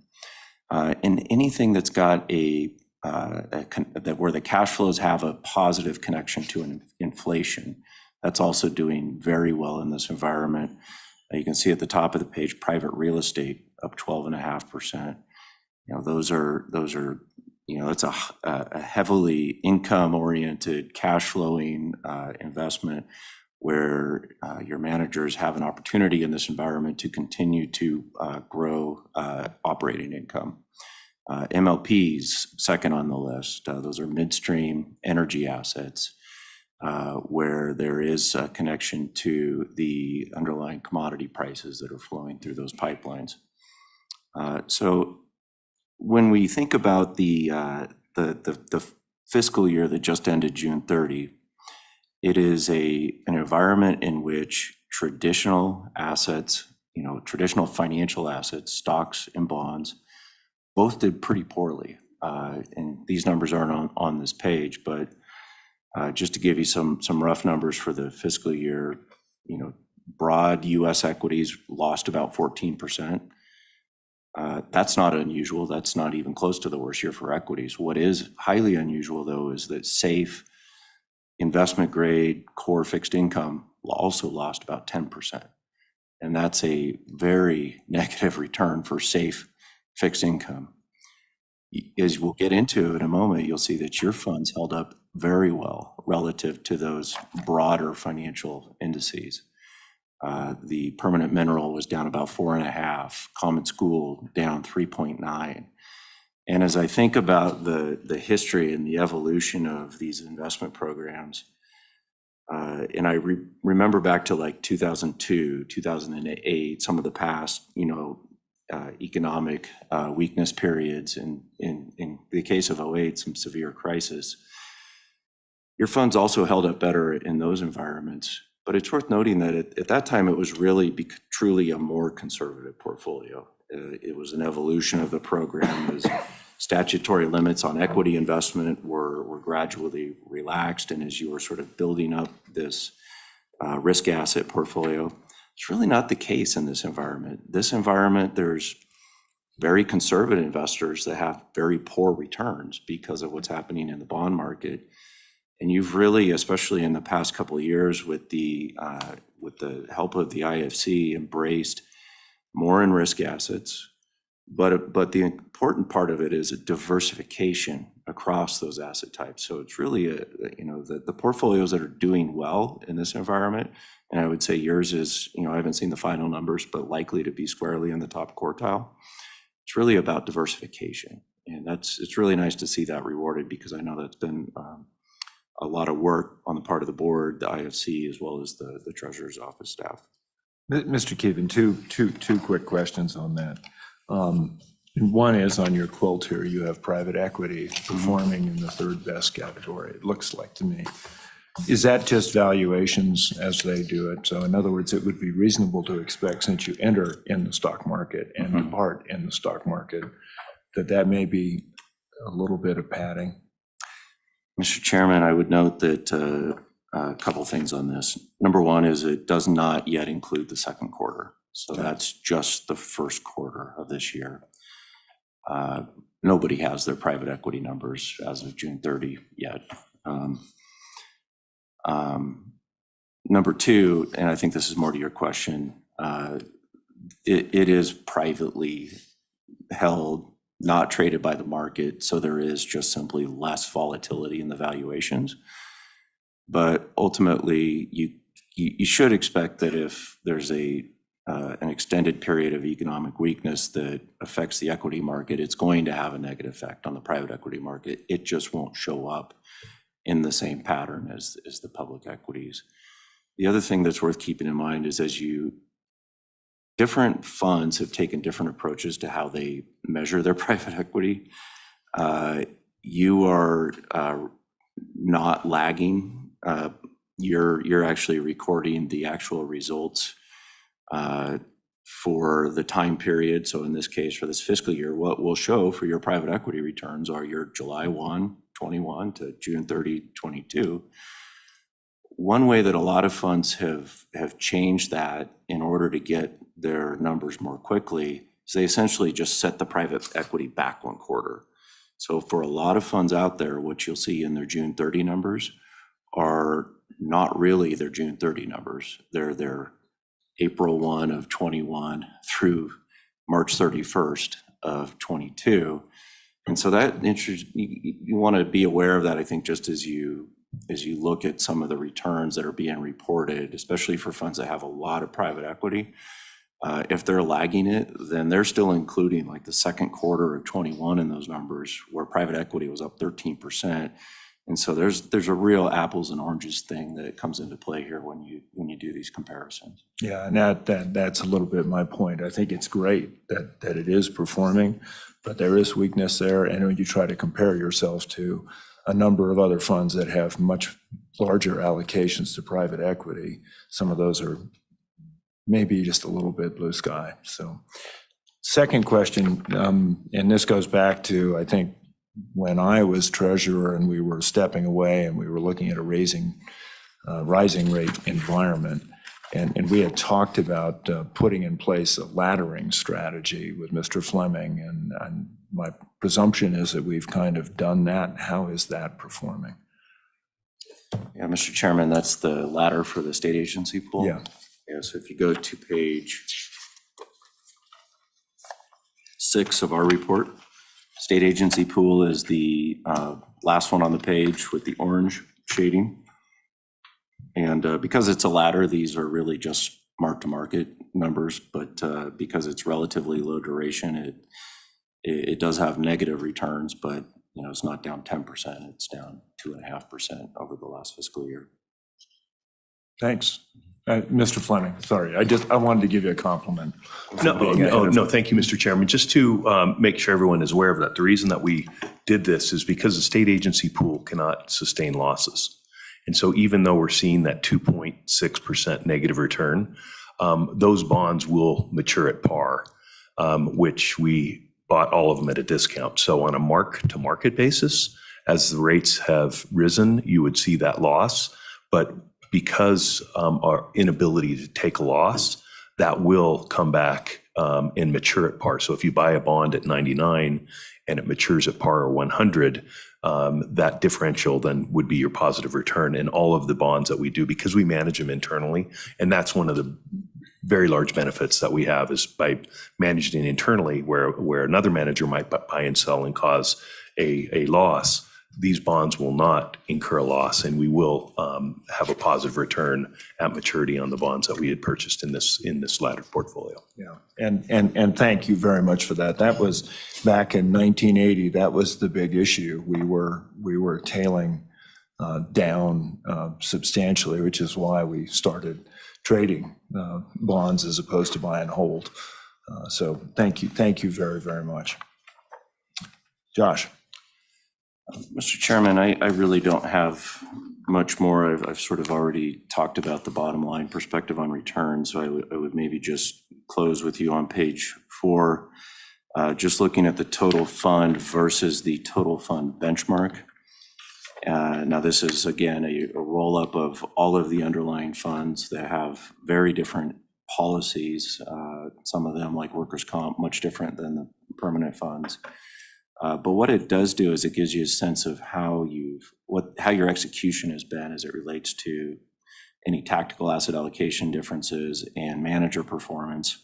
And anything that's got where the cash flows have a positive connection to inflation, that's also doing very well in this environment. You can see at the top of the page, private real estate up 12.5%. Those are it's a heavily income-oriented, cash-flowing investment where your managers have an opportunity in this environment to continue to grow operating income. MLPs, second on the list, those are midstream energy assets where there is a connection to the underlying commodity prices that are flowing through those pipelines. So when we think about the fiscal year that just ended June 30, it is an environment in which traditional assets, traditional financial assets, stocks and bonds, both did pretty poorly. And these numbers aren't on this page, but just to give you some rough numbers for the fiscal year, broad US equities lost about 14%. That's not unusual. That's not even close to the worst year for equities. What is highly unusual, though, is that safe investment grade core fixed income also lost about 10%. And that's a very negative return for safe fixed income. As we'll get into in a moment, you'll see that your funds held up very well relative to those broader financial indices. The permanent mineral was down about 4.5, common school down 3.9. And as I think about the history and the evolution of these investment programs, and I remember back to like 2002, 2008, some of the past, economic weakness periods, and in the case of 08, some severe crisis. Your funds also held up better in those environments. But it's worth noting that at that time, it was really truly a more conservative portfolio. It was an evolution of the program as statutory limits on equity investment were gradually relaxed. And as you were sort of building up this risk asset portfolio, it's really not the case in this environment. This environment, there's very conservative investors that have very poor returns because of what's happening in the bond market. And you've really, especially in the past couple of years with the help of the IFC, embraced more in risk assets. But the important part of it is a diversification across those asset types. So it's really the portfolios that are doing well in this environment. And I would say yours is, I haven't seen the final numbers, but likely to be squarely in the top quartile. It's really about diversification. And it's really nice to see that rewarded, because I know that's been a lot of work on the part of the board, the IFC, as well as the Treasurer's Office staff. Mr. Keevan, two quick questions on that. One is on your quilt here, you have private equity performing in the third best category, it looks like to me. Is that just valuations as they do it? So in other words, it would be reasonable to expect, since you enter in the stock market and depart in the stock market, that may be a little bit of padding? Mr. Chairman, I would note that a couple things on this. Number one is it does not yet include the second quarter. So that's just the first quarter of this year. Nobody has their private equity numbers as of June 30 yet. Number two, and I think this is more to your question, it is privately held, not traded by the market, so there is just simply less volatility in the valuations. But ultimately, you should expect that if there's an extended period of economic weakness that affects the equity market, it's going to have a negative effect on the private equity market. It just won't show up in the same pattern as the public equities. the other thing that's worth keeping in mind is different funds have taken different approaches to how they measure their private equity. You are not lagging. You're actually recording the actual results for the time period. So in this case, for this fiscal year, what we'll show for your private equity returns are your July 1, 21 to June 30, 22. One way that a lot of funds have changed that in order to get their numbers more quickly is they essentially just set the private equity back one quarter. So for a lot of funds out there, what you'll see in their June 30 numbers are not really their June 30 numbers. They're their April 1 of 21 through March 31st of 22. And so that you want to be aware of that, I think, just as you look at some of the returns that are being reported, especially for funds that have a lot of private equity. If they're lagging it, then they're still including like the second quarter of 21 in those numbers where private equity was up 13%. And so there's a real apples and oranges thing that comes into play here when you do these comparisons. Yeah, and that's a little bit my point. I think it's great that it is performing, but there is weakness there. And when you try to compare yourselves to a number of other funds that have much larger allocations to private equity, some of those are maybe just a little bit blue sky. So second question, and this goes back to, I think, when I was treasurer and we were stepping away and we were looking at a rising rate environment, and we had talked about putting in place a laddering strategy with Mr. Fleming, and my presumption is that we've kind of done that. How is that performing? Yeah, Mr. Chairman, that's the ladder for the state agency pool. Yeah. Yeah, so if you go to page 6 of our report, state agency pool is the last one on the page with the orange shading. And because it's a ladder, these are really just mark-to-market numbers, but because it's relatively low duration, it does have negative returns, but it's not down 10%, it's down 2.5% over the last fiscal year. Thanks. Mr. Fleming, sorry, I wanted to give you a compliment. No, thank you, Mr. Chairman. Just to make sure everyone is aware of that, the reason that we did this is because the state agency pool cannot sustain losses. And so even though we're seeing that 2.6% negative return, those bonds will mature at par, which we bought all of them at a discount. So on a mark-to-market basis, as the rates have risen, you would see that loss. But because our inability to take a loss, that will come back and mature at par. So if you buy a bond at 99 and it matures at par or 100, that differential then would be your positive return in all of the bonds that we do, because we manage them internally. And that's one of the very large benefits that we have, is by managing it internally, where another manager might buy and sell and cause a loss. These bonds will not incur a loss, and we will have a positive return at maturity on the bonds that we had purchased in this laddered portfolio. Yeah, and thank you very much for that. That was back in 1980. That was the big issue. We were tailing down substantially, which is why we started trading bonds as opposed to buy and hold. So thank you very, very much. Josh. Mr. Chairman, I really don't have much more. I've sort of already talked about the bottom line perspective on returns, so I would maybe just close with you on page 4, just looking at the total fund versus the total fund benchmark. Now this is, again, a roll-up of all of the underlying funds that have very different policies. Some of them, like workers' comp, much different than the permanent funds. But what it does do is it gives you a sense of how your execution has been as it relates to any tactical asset allocation differences and manager performance.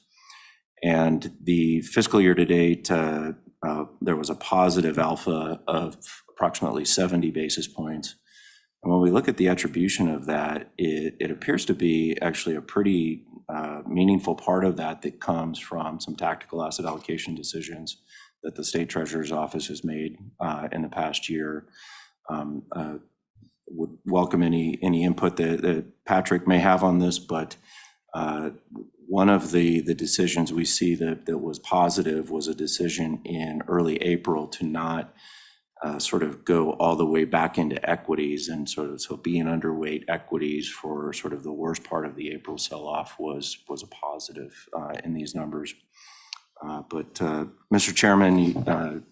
And the fiscal year to date, there was a positive alpha of approximately 70 basis points. And when we look at the attribution of that, it appears to be actually a pretty meaningful part of that comes from some tactical asset allocation decisions that the State Treasurer's Office has made in the past year. would welcome any input that Patrick may have on this, but one of the decisions we see that was positive was a decision in early April to not sort of go all the way back into equities, and so being underweight equities for sort of the worst part of the April sell-off was a positive in these numbers. But Mr. Chairman,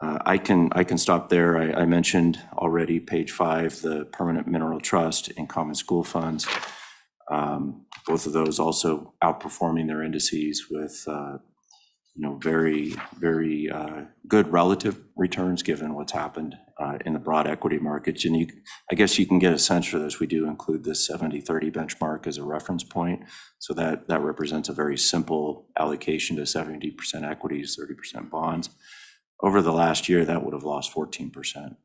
I can stop there. I mentioned already page 5, the permanent mineral trust and common school funds. Both of those also outperforming their indices with very, very good relative returns given what's happened in the broad equity markets. And I guess you can get a sense for this. We do include this 70-30 benchmark as a reference point. So that represents a very simple allocation to 70% equities, 30% bonds. Over the last year, that would have lost 14%.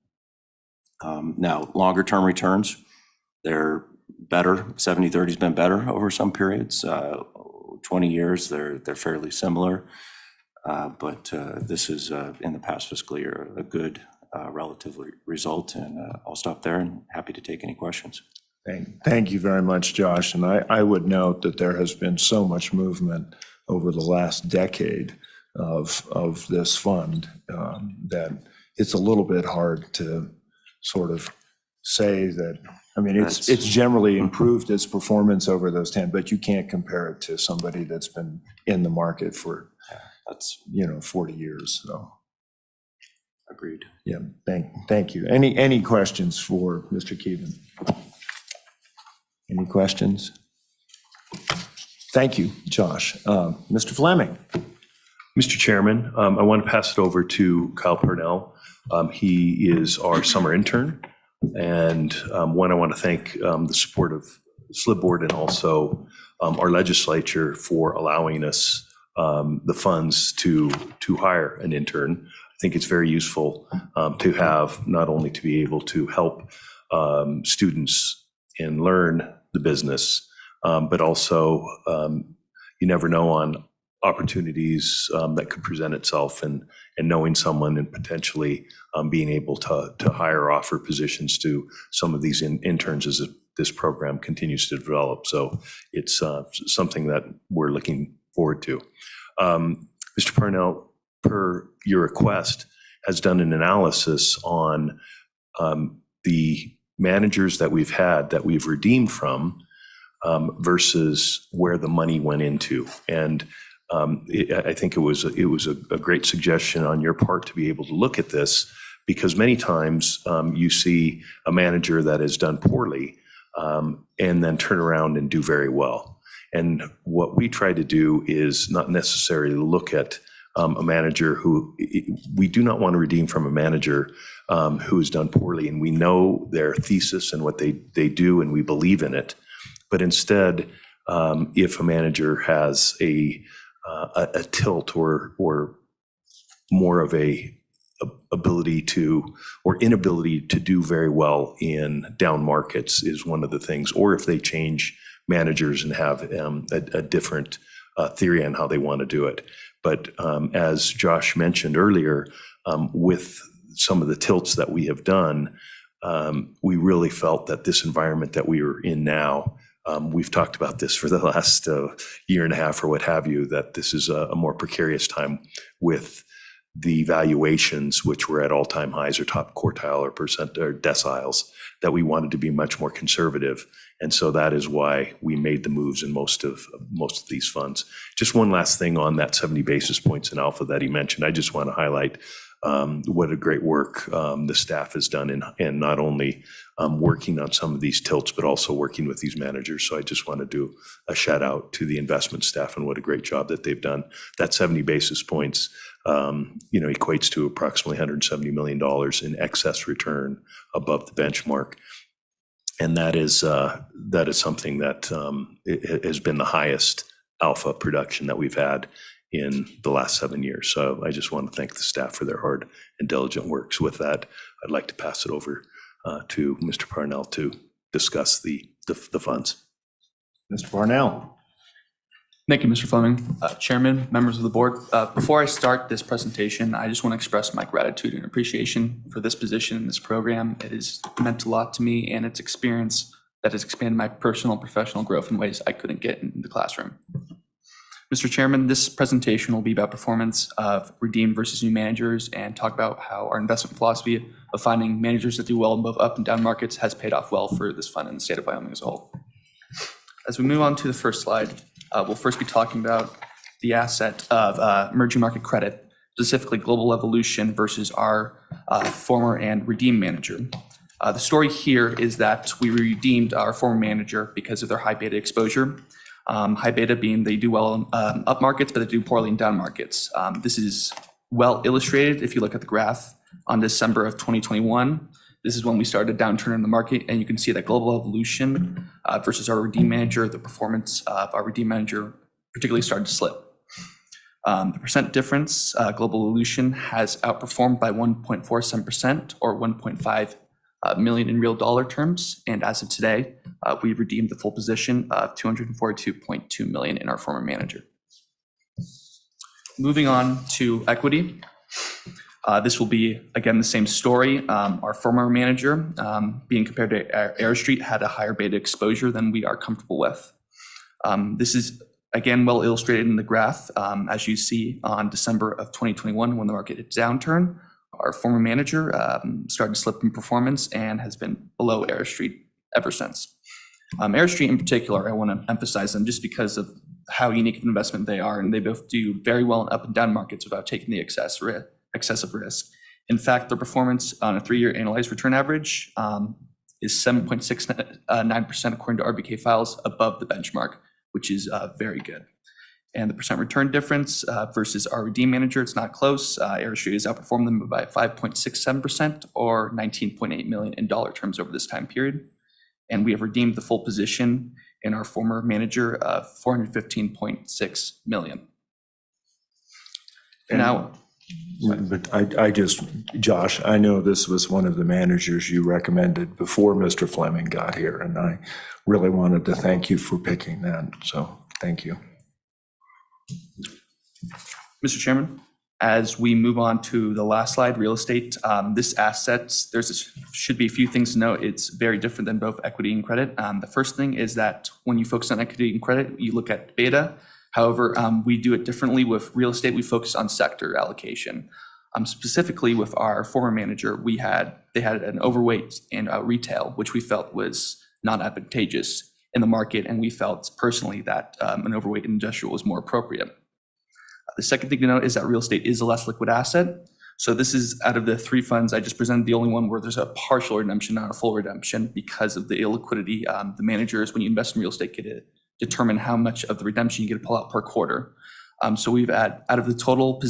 Now, longer term returns, they're better. 70-30 has been better over some periods. 20 years, they're fairly similar. But this is, in the past fiscal year, a good relative result. And I'll stop there and happy to take any questions. Thank you very much, Josh. And I would note that there has been so much movement over the last decade of this fund that it's a little bit hard to sort of say that. I mean, it's generally improved its performance over those 10, but you can't compare it to somebody that's been in the market for 40 years. So agreed. Yeah, thank you. Any questions for Mr. Keevan? Any questions? Thank you, Josh. Mr. Fleming. Mr. Chairman, I want to pass it over to Kyle Purnell. He is our summer intern. And I want to thank the support of Slib board and also our legislature for allowing us the funds to hire an intern. I think it's very useful to have, not only to be able to help students and learn the business, but also you never know on opportunities that could present itself, and knowing someone and potentially being able to hire or offer positions to some of these interns as this program continues to develop. So it's something that we're looking forward to. Mr. Parnell, per your request, has done an analysis on the managers that we've had that we've redeemed from versus where the money went into. And I think it was a great suggestion on your part to be able to look at this, because many times you see a manager that has done poorly and then turn around and do very well. And what we try to do is not necessarily look at a manager who we do not want to redeem from a manager who has done poorly, and we know their thesis and what they do, and we believe in it. But instead, if a manager has a tilt or more of a ability to or inability to do very well in down markets is one of the things, or if they change managers and have a different theory on how they want to do it. But as Josh mentioned earlier, with some of the tilts that we have done, we really felt that this environment that we are in now, we've talked about this for the last year and a half or what have you, that this is a more precarious time with the valuations, which were at all-time highs or top quartile or percent or deciles, that we wanted to be much more conservative. And so that is why we made the moves in most of these funds. Just one last thing on that 70 basis points in alpha that he mentioned. I just want to highlight what a great work the staff has done in not only working on some of these tilts, but also working with these managers. So I just want to do a shout out to the investment staff and what a great job that they've done. That 70 basis points, equates to approximately $170 million in excess return above the benchmark. And that is something that it has been the highest alpha production that we've had in the last 7 years. So I just want to thank the staff for their hard and diligent work. So with that, I'd like to pass it over to Mr. Parnell to discuss the funds. Mr. Parnell. Thank you, Mr. Fleming. Chairman, members of the board, before I start this presentation, I just want to express my gratitude and appreciation for this position in this program. It has meant a lot to me, and its experience that has expanded my personal and professional growth in ways I couldn't get in the classroom. Mr. Chairman, this presentation will be about performance of redeemed versus new managers and talk about how our investment philosophy of finding managers that do well in both up and down markets has paid off well for this fund and the state of Wyoming as a whole. As we move on to the first slide, we'll first be talking about the asset of emerging market credit, specifically Global Evolution versus our former and redeemed manager. The story here is that we redeemed our former manager because of their high beta exposure. High beta being they do well in up markets, but they do poorly in down markets. This is well illustrated if you look at the graph on December of 2021. This is when we started a downturn in the market, and you can see that Global Evolution versus our redeem manager, the performance of our redeem manager particularly started to slip. The percent difference, Global Evolution has outperformed by 1.47% or 1.5 million in real dollar terms. And as of today, we've redeemed the full position of 242.2 million in our former manager. Moving on to equity. This will be, again, the same story. Our former manager, being compared to Air Street, had a higher beta exposure than we are comfortable with. This is, again, well illustrated in the graph. As you see on December of 2021, when the market hit downturn, our former manager started to slip in performance and has been below Air Street ever since. Air Street in particular, I want to emphasize them just because of how unique of an investment they are, and they both do very well in up and down markets without taking the excessive risk. In fact, their performance on a 3-year annualized return average is 7.69% according to RBK files, above the benchmark, which is very good. And the percent return difference versus our redeem manager, it's not close. Air Street has outperformed them by 5.67% or 19.8 million in dollar terms over this time period. And we have redeemed the full position in our former manager of 415.6 million. Now, but I just, Josh, I know this was one of the managers you recommended before Mr. Fleming got here, and I really wanted to thank you for picking that. So thank you. Mr. Chairman, as we move on to the last slide, real estate, this asset, should be a few things to note. It's very different than both equity and credit. The first thing is that when you focus on equity and credit, you look at beta. However, we do it differently with real estate. We focus on sector allocation. Specifically with our former manager, they had an overweight in retail, which we felt was not advantageous in the market, and we felt personally that an overweight in industrial was more appropriate. The second thing to note is that real estate is a less liquid asset. So this is, out of the 3 funds I just presented, the only one where there's a partial redemption, not a full redemption, because of the illiquidity. The managers, when you invest in real estate, get to determine how much of the redemption you get to pull out per quarter. So we've out of the total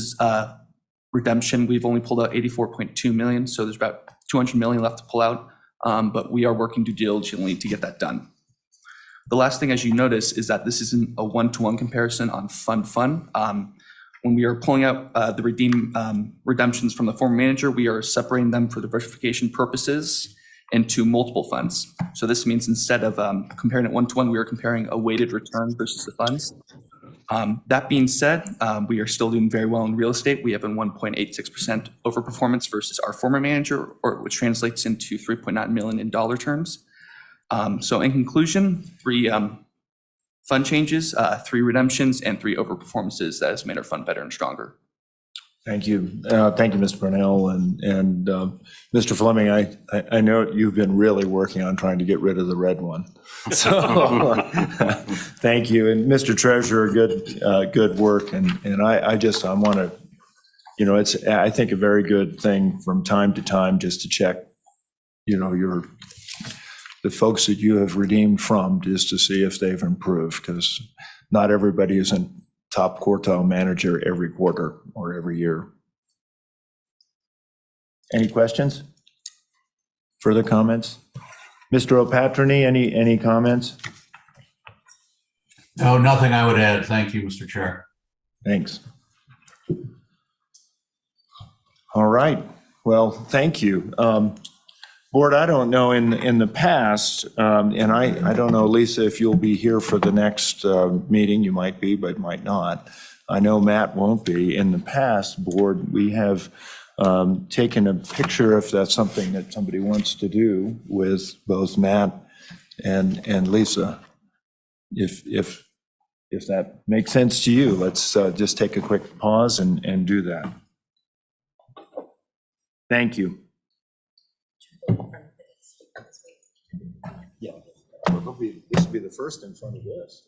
redemption, we've only pulled out 84.2 million. So there's about 200 million left to pull out, but we are working due diligently to get that done. The last thing, as you notice, is that this isn't a one-to-one comparison on fund. When we are pulling out the redemptions from the former manager, we are separating them for diversification purposes into multiple funds. So this means instead of comparing it one-to-one, we are comparing a weighted return versus the funds. That being said, we are still doing very well in real estate. We have a 1.86% overperformance versus our former manager, which translates into 3.9 million in dollar terms. So in conclusion, 3 fund changes, 3 redemptions, and 3 overperformances that has made our fund better and stronger. Thank you. Thank you, Mr. Brunel. And Mr. Fleming, I know you've been really working on trying to get rid of the red one. So thank you. And Mr. Treasurer, good work. And I want to, it's, I think, a very good thing from time to time just to check, the folks that you have redeemed from, just to see if they've improved, because not everybody is a top quartile manager every quarter or every year. Any questions? Further comments? Mr. O'Patroni, any comments? No, nothing I would add. Thank you, Mr. Chair. Thanks. All right. Well, thank you. Board, I don't know, in the past, and I don't know, Lisa, if you'll be here for the next meeting, you might be, but might not. I know Matt won't be. In the past, Board, we have taken a picture, if that's something that somebody wants to do, with both Matt and Lisa. If that makes sense to you, let's just take a quick pause and do that. Thank you. Yeah, this will be the first in front of this.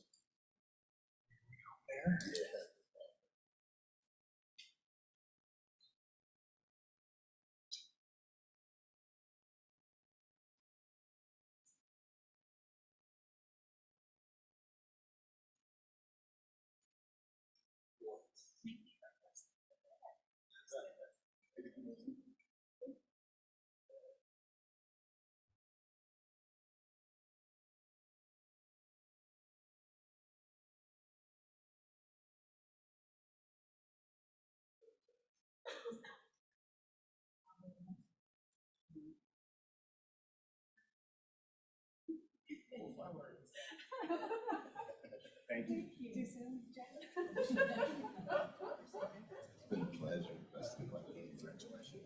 Thank you. It's been a pleasure. Best of luck. Congratulations.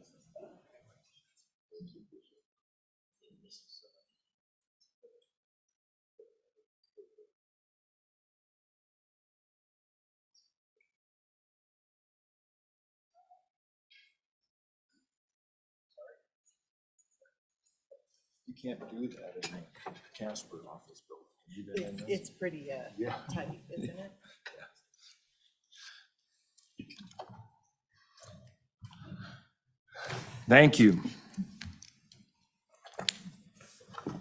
You can't do that in the Casper office building. You do that in this? It's pretty tight, isn't it? Thank you.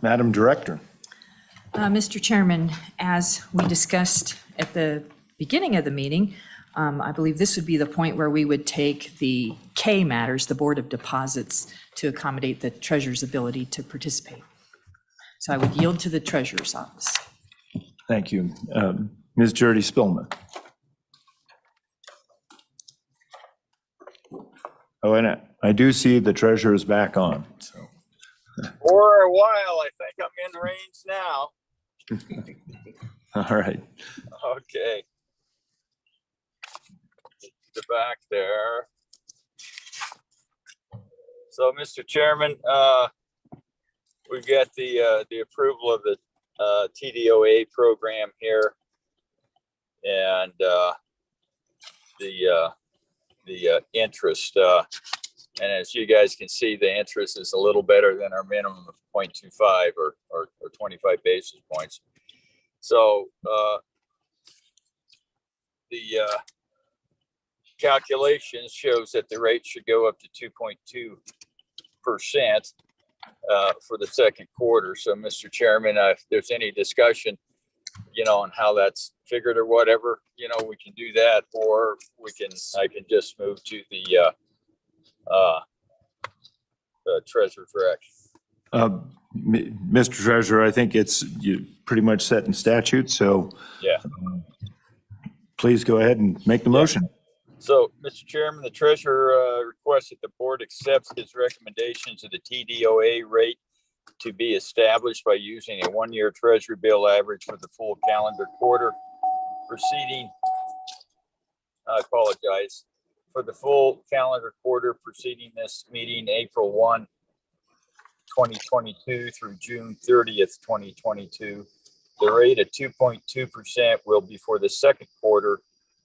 Madam Director. Mr. Chairman, as we discussed at the beginning of the meeting, I believe this would be the point where we would take the K matters, the Board of Deposits, to accommodate the treasurer's ability to participate. So I would yield to the treasurer's office. Thank you. Ms. Jody Spillman. Oh, and I do see the treasurer is back on, so. For a while, I think I'm in range now. All right. Okay. The back there. So, Mr. Chairman, we've got the approval of the TDOA program here, and the interest. And as you guys can see, the interest is a little better than our minimum of 0.25 or 25 basis points. So the calculation shows that the rate should go up to 2.2% for the second quarter. So, Mr. Chairman, if there's any discussion, on how that's figured or whatever, we can do that, or I can just move to the treasurer's direction. Mr. Treasurer, I think you pretty much set in statute, so Yeah. Please go ahead and make the motion. So, Mr. Chairman, the treasurer requests that the board accepts his recommendations of the TDOA rate to be established by using a one-year treasury bill average for the full calendar quarter preceding, I apologize, for the full calendar quarter preceding this meeting, April 1, 2022 through June 30th, 2022. The rate of 2.2% will be for the second quarter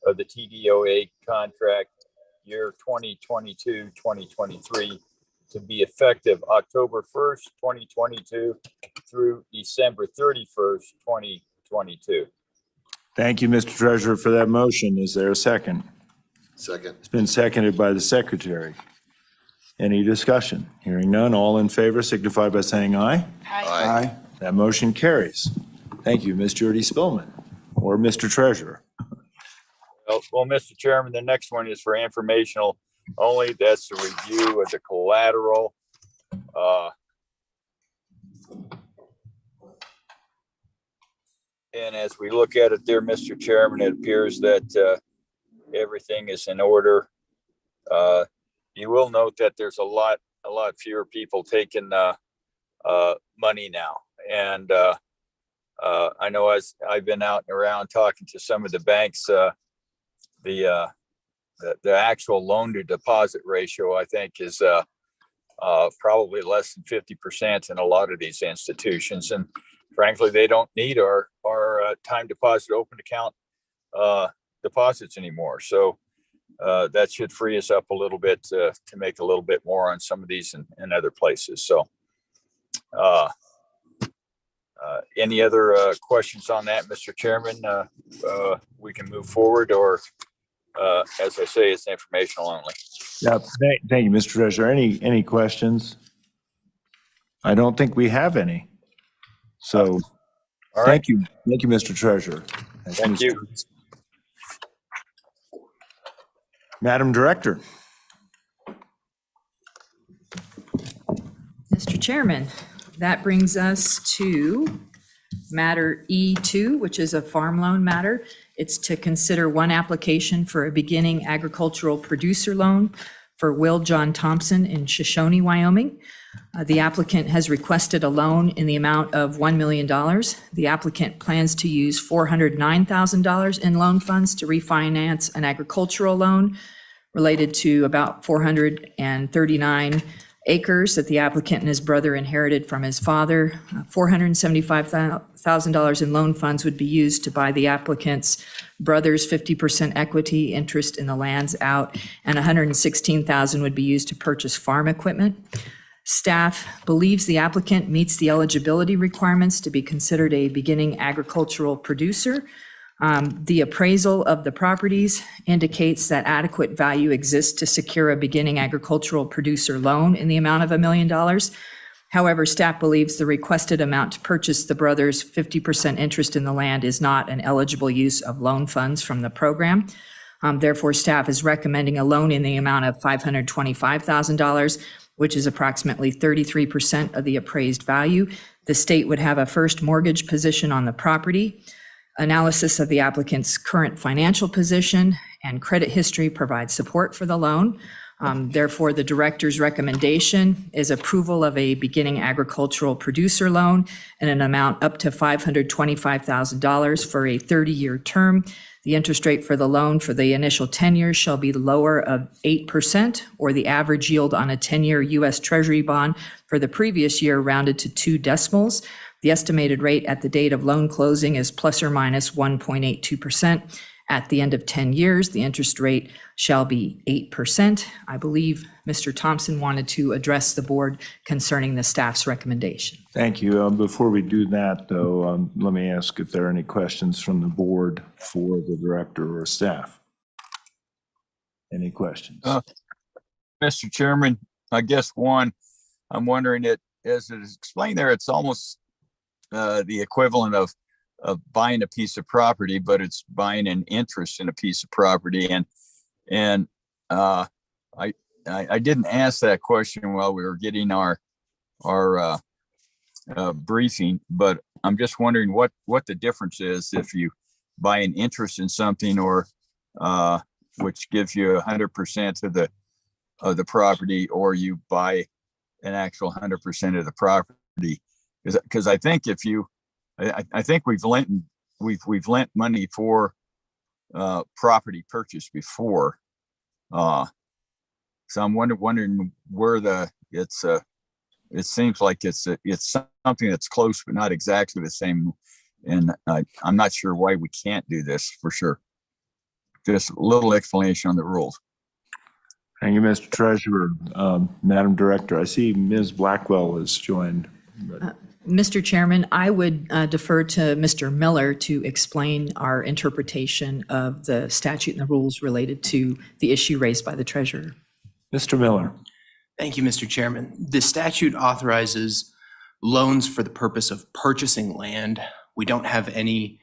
of the TDOA contract year 2022-2023 to be effective October 1st, 2022 through December 31st, 2022. Thank you, Mr. Treasurer, for that motion. Is there a second? Second. It's been seconded by the secretary. Any discussion? Hearing none, all in favor signify by saying aye. Aye. That motion carries. Thank you, Ms. Jody Spillman, or Mr. Treasurer. Well, Mr. Chairman, the next one is for informational only. That's the review of the collateral. And as we look at it there, Mr. Chairman, it appears that everything is in order. You will note that there's a lot fewer people taking money now. And I know as I've been out and around talking to some of the banks, the actual loan to deposit ratio, I think, is probably less than 50% in a lot of these institutions. And frankly, they don't need our time deposit open account deposits anymore. So that should free us up a little bit to make a little bit more on some of these and other places. So any other questions on that, Mr. Chairman? We can move forward, or as I say, it's informational only. Yeah, thank you, Mr. Treasurer. Any questions? I don't think we have any. So, All right. thank you, Mr. Treasurer. Thank you. Madam Director. Mr. Chairman, that brings us to matter E2, which is a farm loan matter. It's to consider one application for a beginning agricultural producer loan for Will John Thompson in Shoshone, Wyoming. The applicant has requested a loan in the amount of $1 million. The applicant plans to use $409,000 in loan funds to refinance an agricultural loan related to about 439 acres that the applicant and his brother inherited from his father. $475,000 in loan funds would be used to buy the applicant's brother's 50% equity interest in the lands out, and $116,000 would be used to purchase farm equipment. Staff believes the applicant meets the eligibility requirements to be considered a beginning agricultural producer. The appraisal of the properties indicates that adequate value exists to secure a beginning agricultural producer loan in the amount of $1 million. However, staff believes the requested amount to purchase the brothers' 50% interest in the land is not an eligible use of loan funds from the program. Therefore, staff is recommending a loan in the amount of $525,000, which is approximately 33% of the appraised value. The state would have a first mortgage position on the property. Analysis of the applicant's current financial position and credit history provides support for the loan. Therefore, the director's recommendation is approval of a beginning agricultural producer loan in an amount up to $525,000 for a 30-year term. The interest rate for the loan for the initial 10 years shall be lower of 8%, or the average yield on a 10-year U.S. Treasury bond for the previous year rounded to 2 decimals. The estimated rate at the date of loan closing is plus or minus 1.82%. At the end of 10 years, the interest rate shall be 8%. I believe Mr. Thompson wanted to address the board concerning the staff's recommendation. Thank you. Before we do that, though, let me ask if there are any questions from the board for the director or staff. Any questions? Mr. Chairman, I guess one, I'm wondering, it as it is explained there, it's almost the equivalent of buying a piece of property, but it's buying an interest in a piece of property. And I didn't ask that question while we were getting our briefing, but I'm just wondering what the difference is if you buy an interest in something, or which gives you 100% of the property, or you buy an actual 100% of the property. Because I think if you, I think we've lent money for property purchase before. So I'm wondering where it seems like it's something that's close, but not exactly the same. And I'm not sure why we can't do this for sure. Just a little explanation on the rules. Thank you, Mr. Treasurer. Madam Director, I see Ms. Blackwell has joined. Mr. Chairman, I would defer to Mr. Miller to explain our interpretation of the statute and the rules related to the issue raised by the treasurer. Mr. Miller. Thank you, Mr. Chairman. The statute authorizes loans for the purpose of purchasing land. We don't have any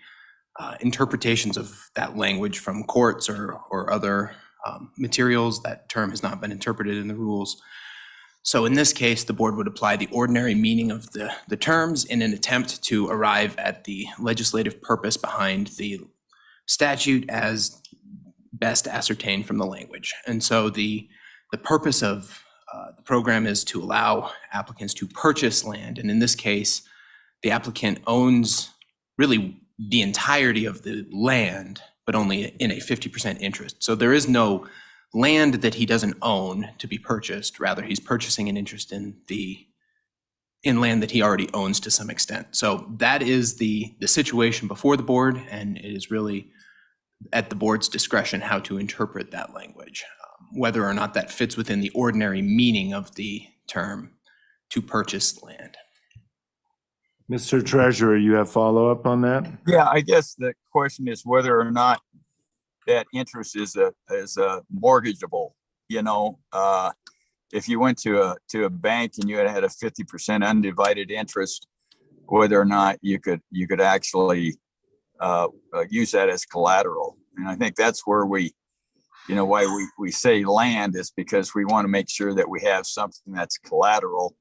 interpretations of that language from courts or other materials. That term has not been interpreted in the rules. So in this case, the board would apply the ordinary meaning of the terms in an attempt to arrive at the legislative purpose behind the statute as best ascertained from the language. And so the purpose of The program is to allow applicants to purchase land, and in this case, the applicant owns really the entirety of the land, but only in a 50% interest. So there is no land that he doesn't own to be purchased. Rather, he's purchasing an interest in land that he already owns to some extent. So that is the situation before the board, and it is really at the board's discretion how to interpret that language, whether or not that fits within the ordinary meaning of the term to purchase land. Mr. Treasurer, you have follow-up on that? Yeah, I guess the question is whether or not that interest is mortgageable. You know, if you went to a bank and you had a 50% undivided interest, whether or not you could actually use that as collateral. And I think that's where why we say land is because we want to make sure that we have something that's collateral.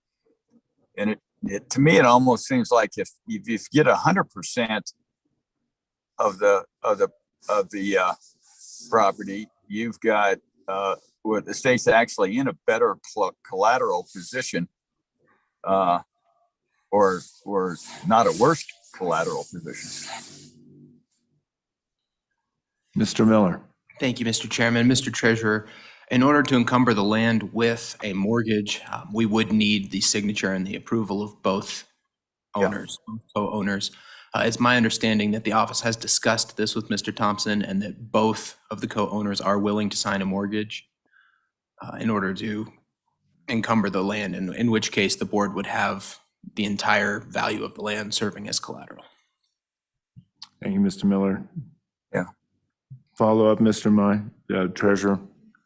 And it to me, it almost seems like if you get 100% of the property, you've got where the state's actually in a better collateral position, or not a worse collateral position. Mr. Miller. Thank you, Mr. Chairman. Mr. Treasurer, in order to encumber the land with a mortgage, we would need the signature and the approval of both owners, co-owners. It's my understanding that the office has discussed this with Mr. Thompson and that both of the co-owners are willing to sign a mortgage in order to encumber the land, in which case the board would have the entire value of the land serving as collateral. Thank you, Mr. Miller. Yeah. Follow up, Mr. Treasurer.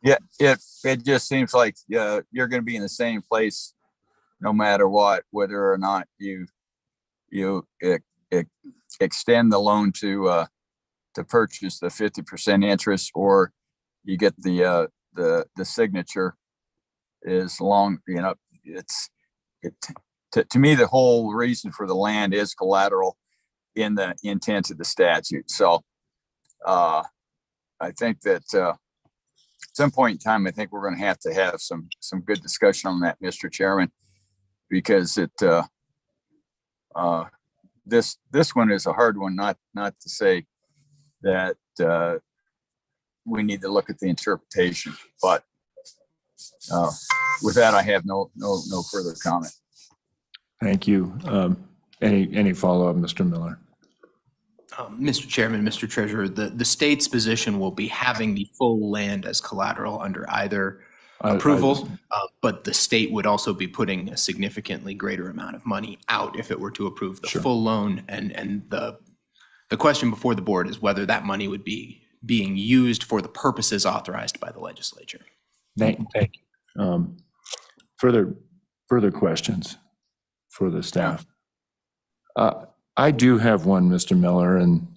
Yeah, it just seems like you're going to be in the same place no matter what, whether or not you extend the loan to purchase the 50% interest, or you get the signature. Is long, to me, the whole reason for the land is collateral in the intent of the statute. So I think that at some point in time, I think we're going to have some good discussion on that, Mr. Chairman, because this one is a hard one, not to say that we need to look at the interpretation, but with that, I have no further comment. Thank you. Any follow-up, Mr. Miller? Mr. Chairman, Mr. Treasurer, the state's position will be having the full land as collateral under either approval, but the state would also be putting a significantly greater amount of money out if it were to approve the full loan. And the question before the board is whether that money would be being used for the purposes authorized by the legislature. Thank you. Further questions for the staff? I do have one, Mr. Miller, and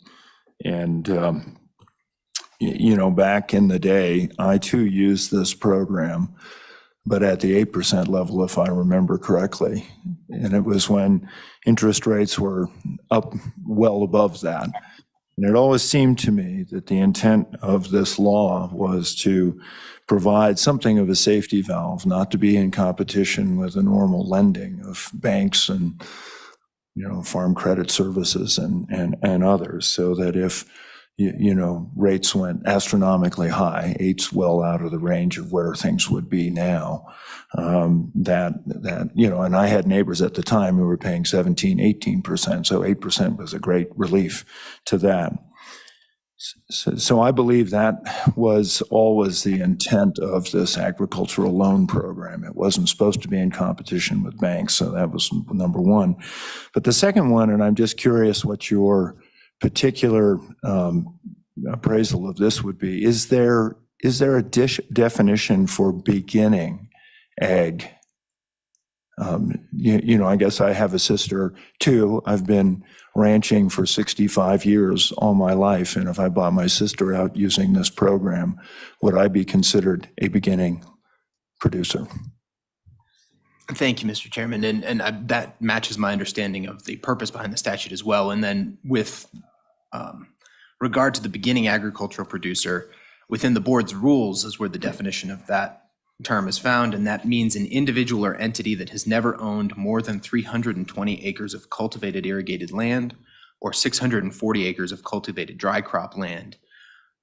back in the day, I too used this program, but at the 8% level, if I remember correctly. And it was when interest rates were up well above that. And it always seemed to me that the intent of this law was to provide something of a safety valve, not to be in competition with the normal lending of banks and farm credit services and others, so that if rates went astronomically high, 8's well out of the range of where things would be now, and I had neighbors at the time who were paying 17, 18%, so 8% was a great relief to that. So I believe that was always the intent of this agricultural loan program. It wasn't supposed to be in competition with banks, so that was number one. But the second one, and I'm just curious what your particular appraisal of this would be, is there a definition for beginning ag? I guess I have a sister too. I've been ranching for 65 years, all my life. And if I bought my sister out using this program, would I be considered a beginning producer? Thank you, Mr. Chairman. And that matches my understanding of the purpose behind the statute as well. And then with regard to the beginning agricultural producer, within the board's rules is where the definition of that term is found, and that means an individual or entity that has never owned more than 320 acres of cultivated irrigated land or 640 acres of cultivated dry crop land,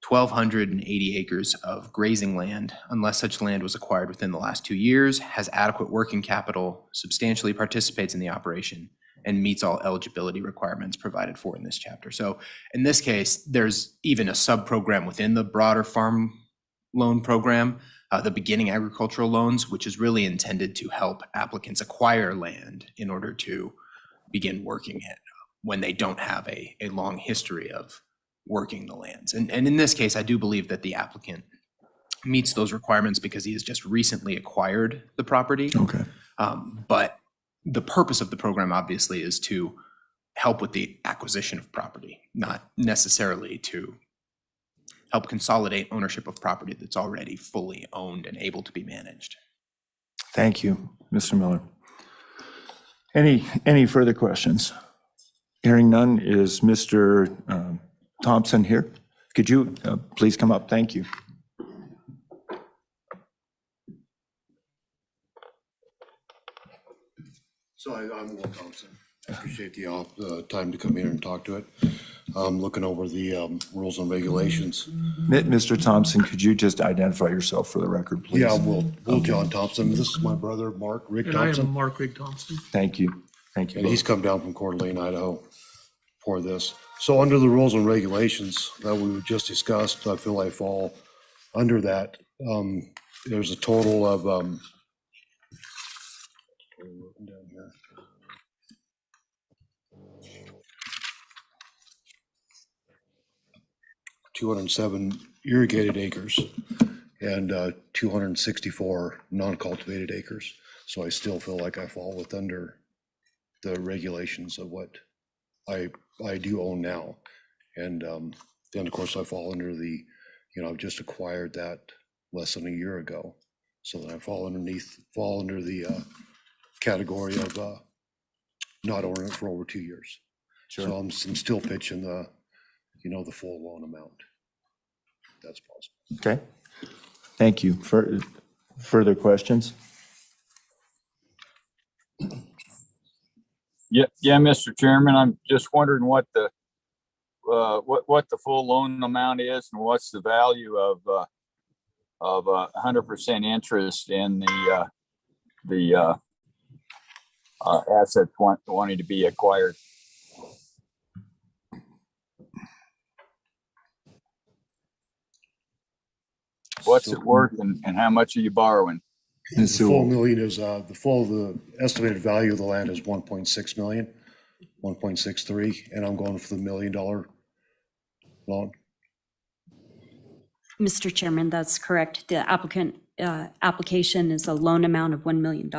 1,280 acres of grazing land, unless such land was acquired within the last 2 years, has adequate working capital, substantially participates in the operation, and meets all eligibility requirements provided for in this chapter. So in this case, there's even a sub-program within the broader farm loan program, the beginning agricultural loans, which is really intended to help applicants acquire land in order to begin working it when they don't have a long history of working the lands. And in this case, I do believe that the applicant meets those requirements because he has just recently acquired the property. Okay. But the purpose of the program obviously is to help with the acquisition of property, not necessarily to help consolidate ownership of property that's already fully owned and able to be managed. Thank you, Mr. Miller. Any further questions? Hearing none, is Mr. Thompson here? Could you please come up? Thank you. So I'm Will Thompson. I appreciate the time to come here and talk to it. Looking over the rules and regulations. Mr. Thompson, could you just identify yourself for the record, please? Yeah, Will John Thompson. This is my brother, Rick And I Thompson. am Mark Rick Thompson. Thank you. Thank you. And he's come down from Coeur d'Alene, Idaho for this. So under the rules and regulations that we just discussed, I feel I fall under that. There's a total of, down here. 207 irrigated acres and 264 non-cultivated acres. So I still feel like I fall with under the regulations of what I do own now. And then of course I fall under the, I've just acquired that less than a year ago. So then I fall under the category of not owning it for over 2 years. Sure. So I'm still pitching the, the full loan amount. That's possible. Okay. Thank you. Further questions? Yeah, Mr. Chairman, I'm just wondering what the full loan amount is and what's the value of 100% interest in the assets wanting to be acquired. What's it worth and how much are you borrowing? The full million is, the estimated value of the land is 1.6 million, 1.63, and I'm going for the $1 million loan. Mr. Chairman, that's correct. The application is a loan amount of $1 million.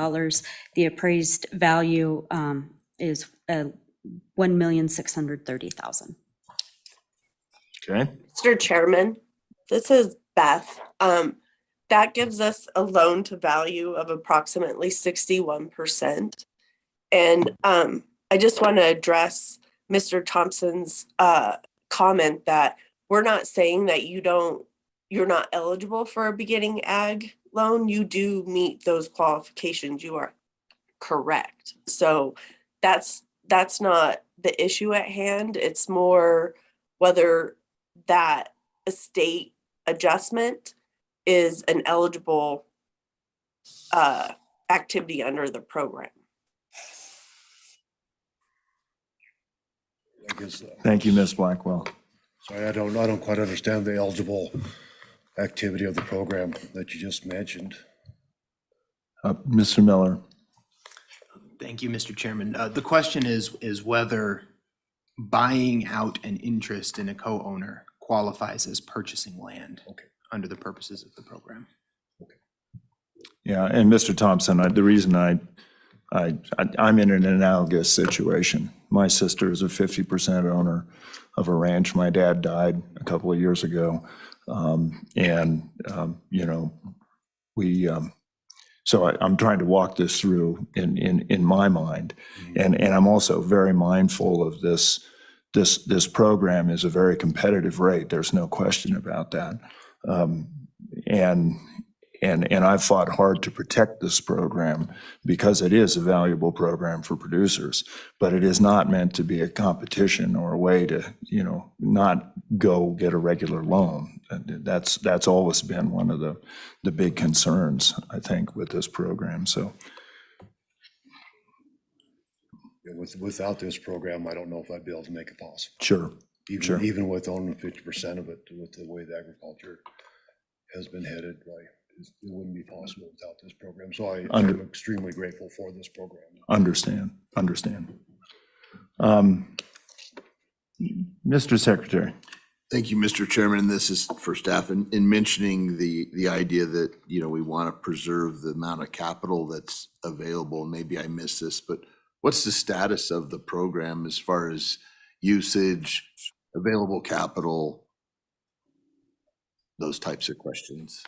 The appraised value is $1,630,000. Okay. Mr. Chairman, this is Beth. That gives us a loan to value of approximately 61%. And I just want to address Mr. Thompson's comment that we're not saying that you're not eligible for a beginning ag loan. You do meet those qualifications. You are correct. So that's not the issue at hand. It's more whether that estate adjustment is an eligible activity under the program. I guess, Thank you, Ms. Blackwell. sorry, I don't quite understand the eligible activity of the program that you just mentioned. Mr. Miller. Thank you, Mr. Chairman. The question is whether buying out an interest in a co-owner qualifies as purchasing land under the purposes of the program. Yeah, and Mr. Thompson, the reason I'm in an analogous situation. My sister is a 50% owner of a ranch. My dad died a couple of years ago. So I'm trying to walk this through in my mind. And I'm also very mindful of this program is a very competitive rate. There's no question about that. And And I've fought hard to protect this program because it is a valuable program for producers, but it is not meant to be a competition or a way to, not go get a regular loan. And that's always been one of the big concerns, I think, with this program. So Without this program, I don't know if I'd be able to make it possible. sure. Even with owning 50% of it, with the way the agriculture has been headed, it wouldn't be possible without this program. So I'm extremely grateful for this program. Understand. Mr. Secretary. Thank you, Mr. Chairman. This is for staff. In mentioning the idea that, we want to preserve the amount of capital that's available. Maybe I missed this, but what's the status of the program as far as usage, available capital, those types of questions?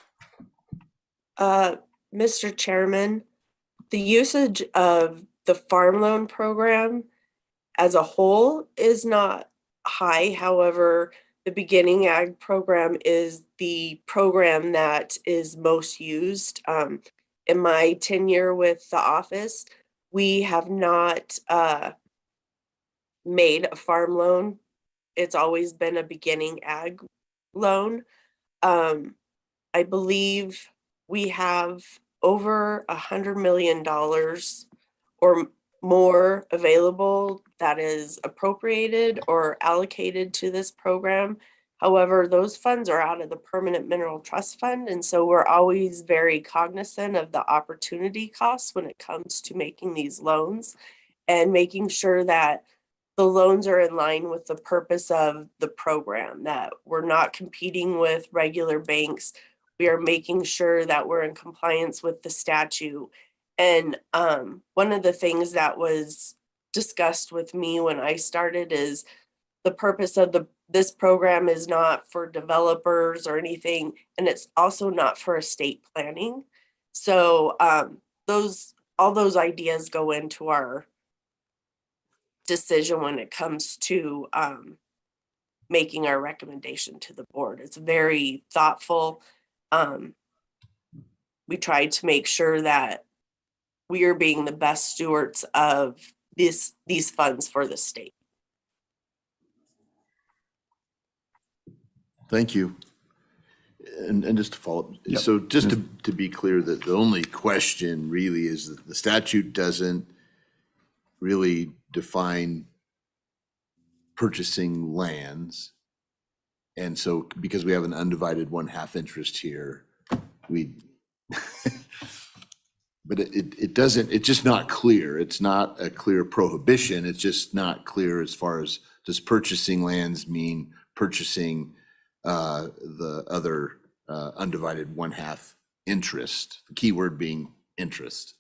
Mr. Chairman, the usage of the farm loan program as a whole is not high. However, the beginning ag program is the program that is most used. In my tenure with the office, we have not made a farm loan. It's always been a beginning ag loan. I believe we have over $100 million or more available that is appropriated or allocated to this program. However, those funds are out of the Permanent Mineral Trust Fund, and so we're always very cognizant of the opportunity costs when it comes to making these loans and making sure that the loans are in line with the purpose of the program, that we're not competing with regular banks. We are making sure that we're in compliance with the statute. And one of the things that was discussed with me when I started is the purpose of this program is not for developers or anything, and it's also not for estate planning. So all those ideas go into our decision when it comes to making our recommendation to the board. It's very thoughtful. We try to make sure that we are being the best stewards of these funds for the state. Thank you. And just to follow up, Yep. so just to be clear, that the only question really is that the statute doesn't really define purchasing lands. And so because we have an undivided 1/2 interest here, but it doesn't, it's just not clear. It's not a clear prohibition. It's just not clear as far as, does purchasing lands mean purchasing the other undivided 1/2 interest, the key word being interest.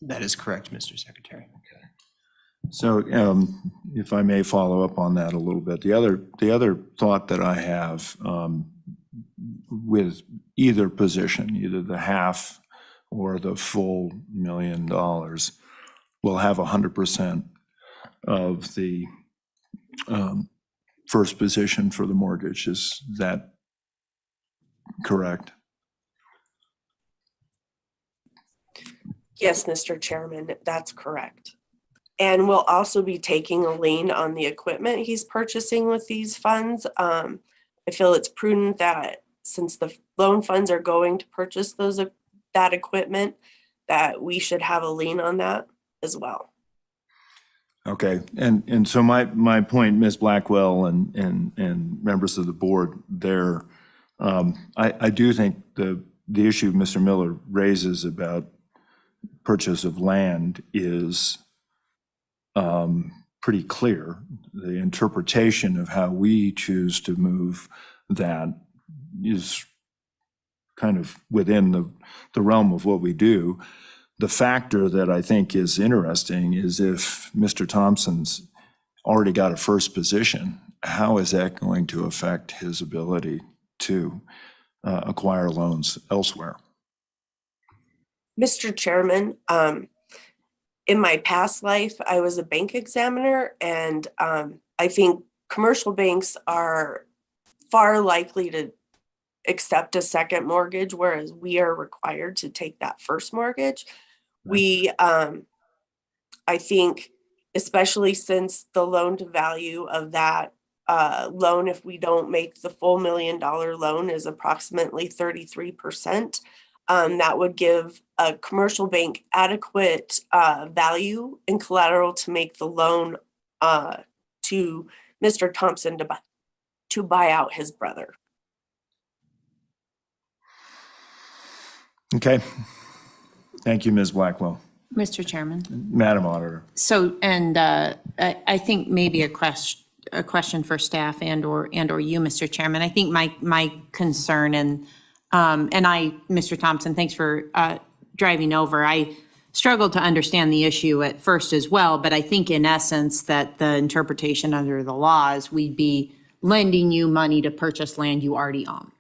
That is correct, Mr. Secretary. Okay. So if I may follow up on that a little bit, the other thought that I have with either position, either the half or the full $1 million, will have 100% of the first position for the mortgage. Is that correct? Yes, Mr. Chairman, that's correct. And we'll also be taking a lien on the equipment he's purchasing with these funds. I feel it's prudent that since the loan funds are going to purchase that equipment, that we should have a lien on that as well. Okay, and so my point, Ms. Blackwell and members of the board there, I do think the issue Mr. Miller raises about purchase of land is pretty clear. The interpretation of how we choose to move that is kind of within the realm of what we do. The factor that I think is interesting is if Mr. Thompson's already got a first position, how is that going to affect his ability to acquire loans elsewhere? Mr. Chairman, in my past life, I was a bank examiner, and I think commercial banks are far likely to accept a second mortgage, whereas we are required to take that first mortgage. We, I think, especially since the loan to value of that loan, if we don't make the full $1 million loan, is approximately 33%. That would give a commercial bank adequate value and collateral to make the loan to Mr. Thompson to buy out his brother. Okay. Thank you, Ms. Blackwell. Mr. Chairman. Madam Auditor. So, and I think maybe a question for staff and or you, Mr. Chairman. I think my concern and Mr. Thompson, thanks for driving over. I struggled to understand the issue at first as well, but I think in essence that the interpretation under the law is we'd be lending you money to purchase land you already own.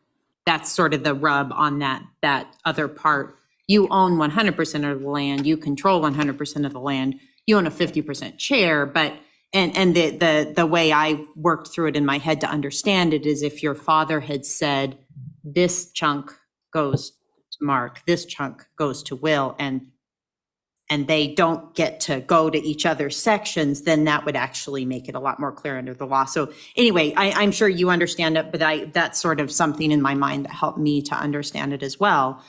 That's sort of the rub on that other part. You own 100% of the land, you control 100% of the land, you own a 50% share, but, and the way I worked through it in my head to understand it is if your father had said, this chunk goes to Mark, this chunk goes to Will, and they don't get to go to each other's sections, then that would actually make it a lot more clear under the law. So anyway, I'm sure you understand it, but that's sort of something in my mind that helped me to understand it as well.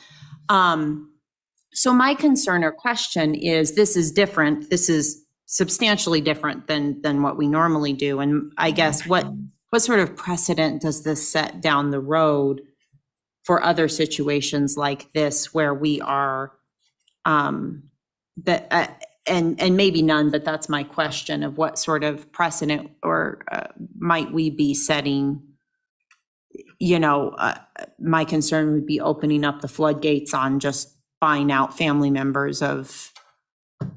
So my concern or question is, this is different. This is substantially different than what we normally do. And I guess what sort of precedent does this set down the road for other situations like this where we are, and maybe none, but that's my question of what sort of precedent or might we be setting. My concern would be opening up the floodgates on just buying out family members of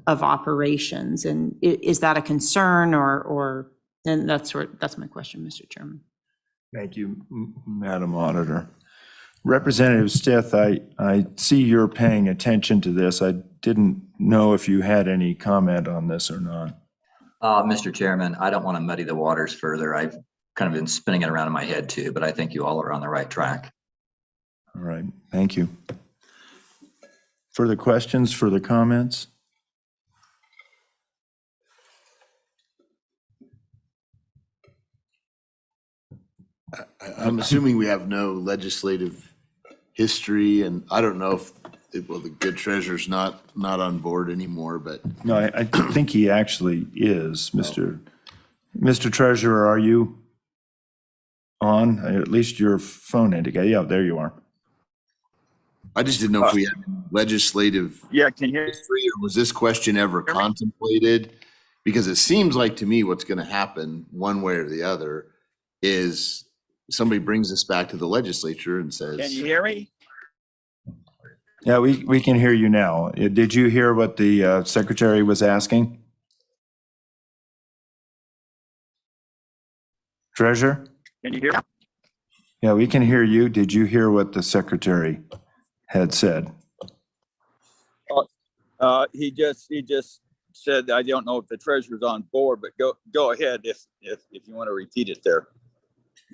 operations. And is that a concern or and that's my question, Mr. Chairman. Thank you, Madam Auditor. Representative Stith, I see you're paying attention to this. I didn't know if you had any comment on this or not. Mr. Chairman, I don't want to muddy the waters further. I've kind of been spinning it around in my head too, but I think you all are on the right track. All right, thank you. Further questions, further comments? I'm assuming we have no legislative history, and I don't know if, well, the good treasurer's not on board anymore, but. No, I think he actually is, Mr. Treasurer, are you on? At least your phone indicated. Yeah, there you are. I just didn't know if we had legislative. Yeah, can you hear? History, or was this question ever contemplated? Because it seems like to me what's going to happen one way or the other is somebody brings this back to the legislature and says. Can you hear me? Yeah, we can hear you now. Did you hear what the secretary was asking? Treasurer? Can you hear? Yeah, we can hear you. Did you hear what the secretary had said? He just said, I don't know if the treasurer's on board, but go ahead if you want to repeat it there.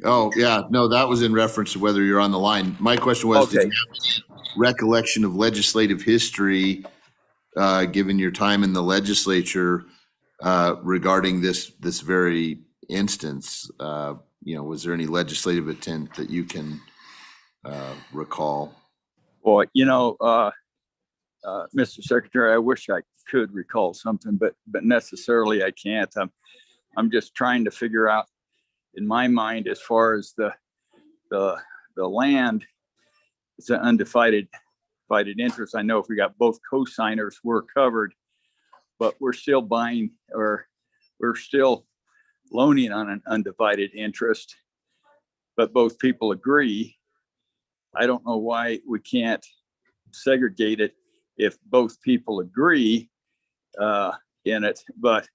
Oh, yeah, no, that was in reference to whether you're on the line. My question was, Okay. did you have any recollection of legislative history, given your time in the legislature, regarding this very instance? Was there any legislative intent that you can recall? Well, Mr. Secretary, I wish I could recall something, but necessarily I can't. I'm just trying to figure out in my mind, as far as the land, it's an undivided interest. I know if we got both co-signers, we're covered, but we're still buying, or we're still loaning on an undivided interest, but both people agree. I don't know why we can't segregate it if both people agree in it, but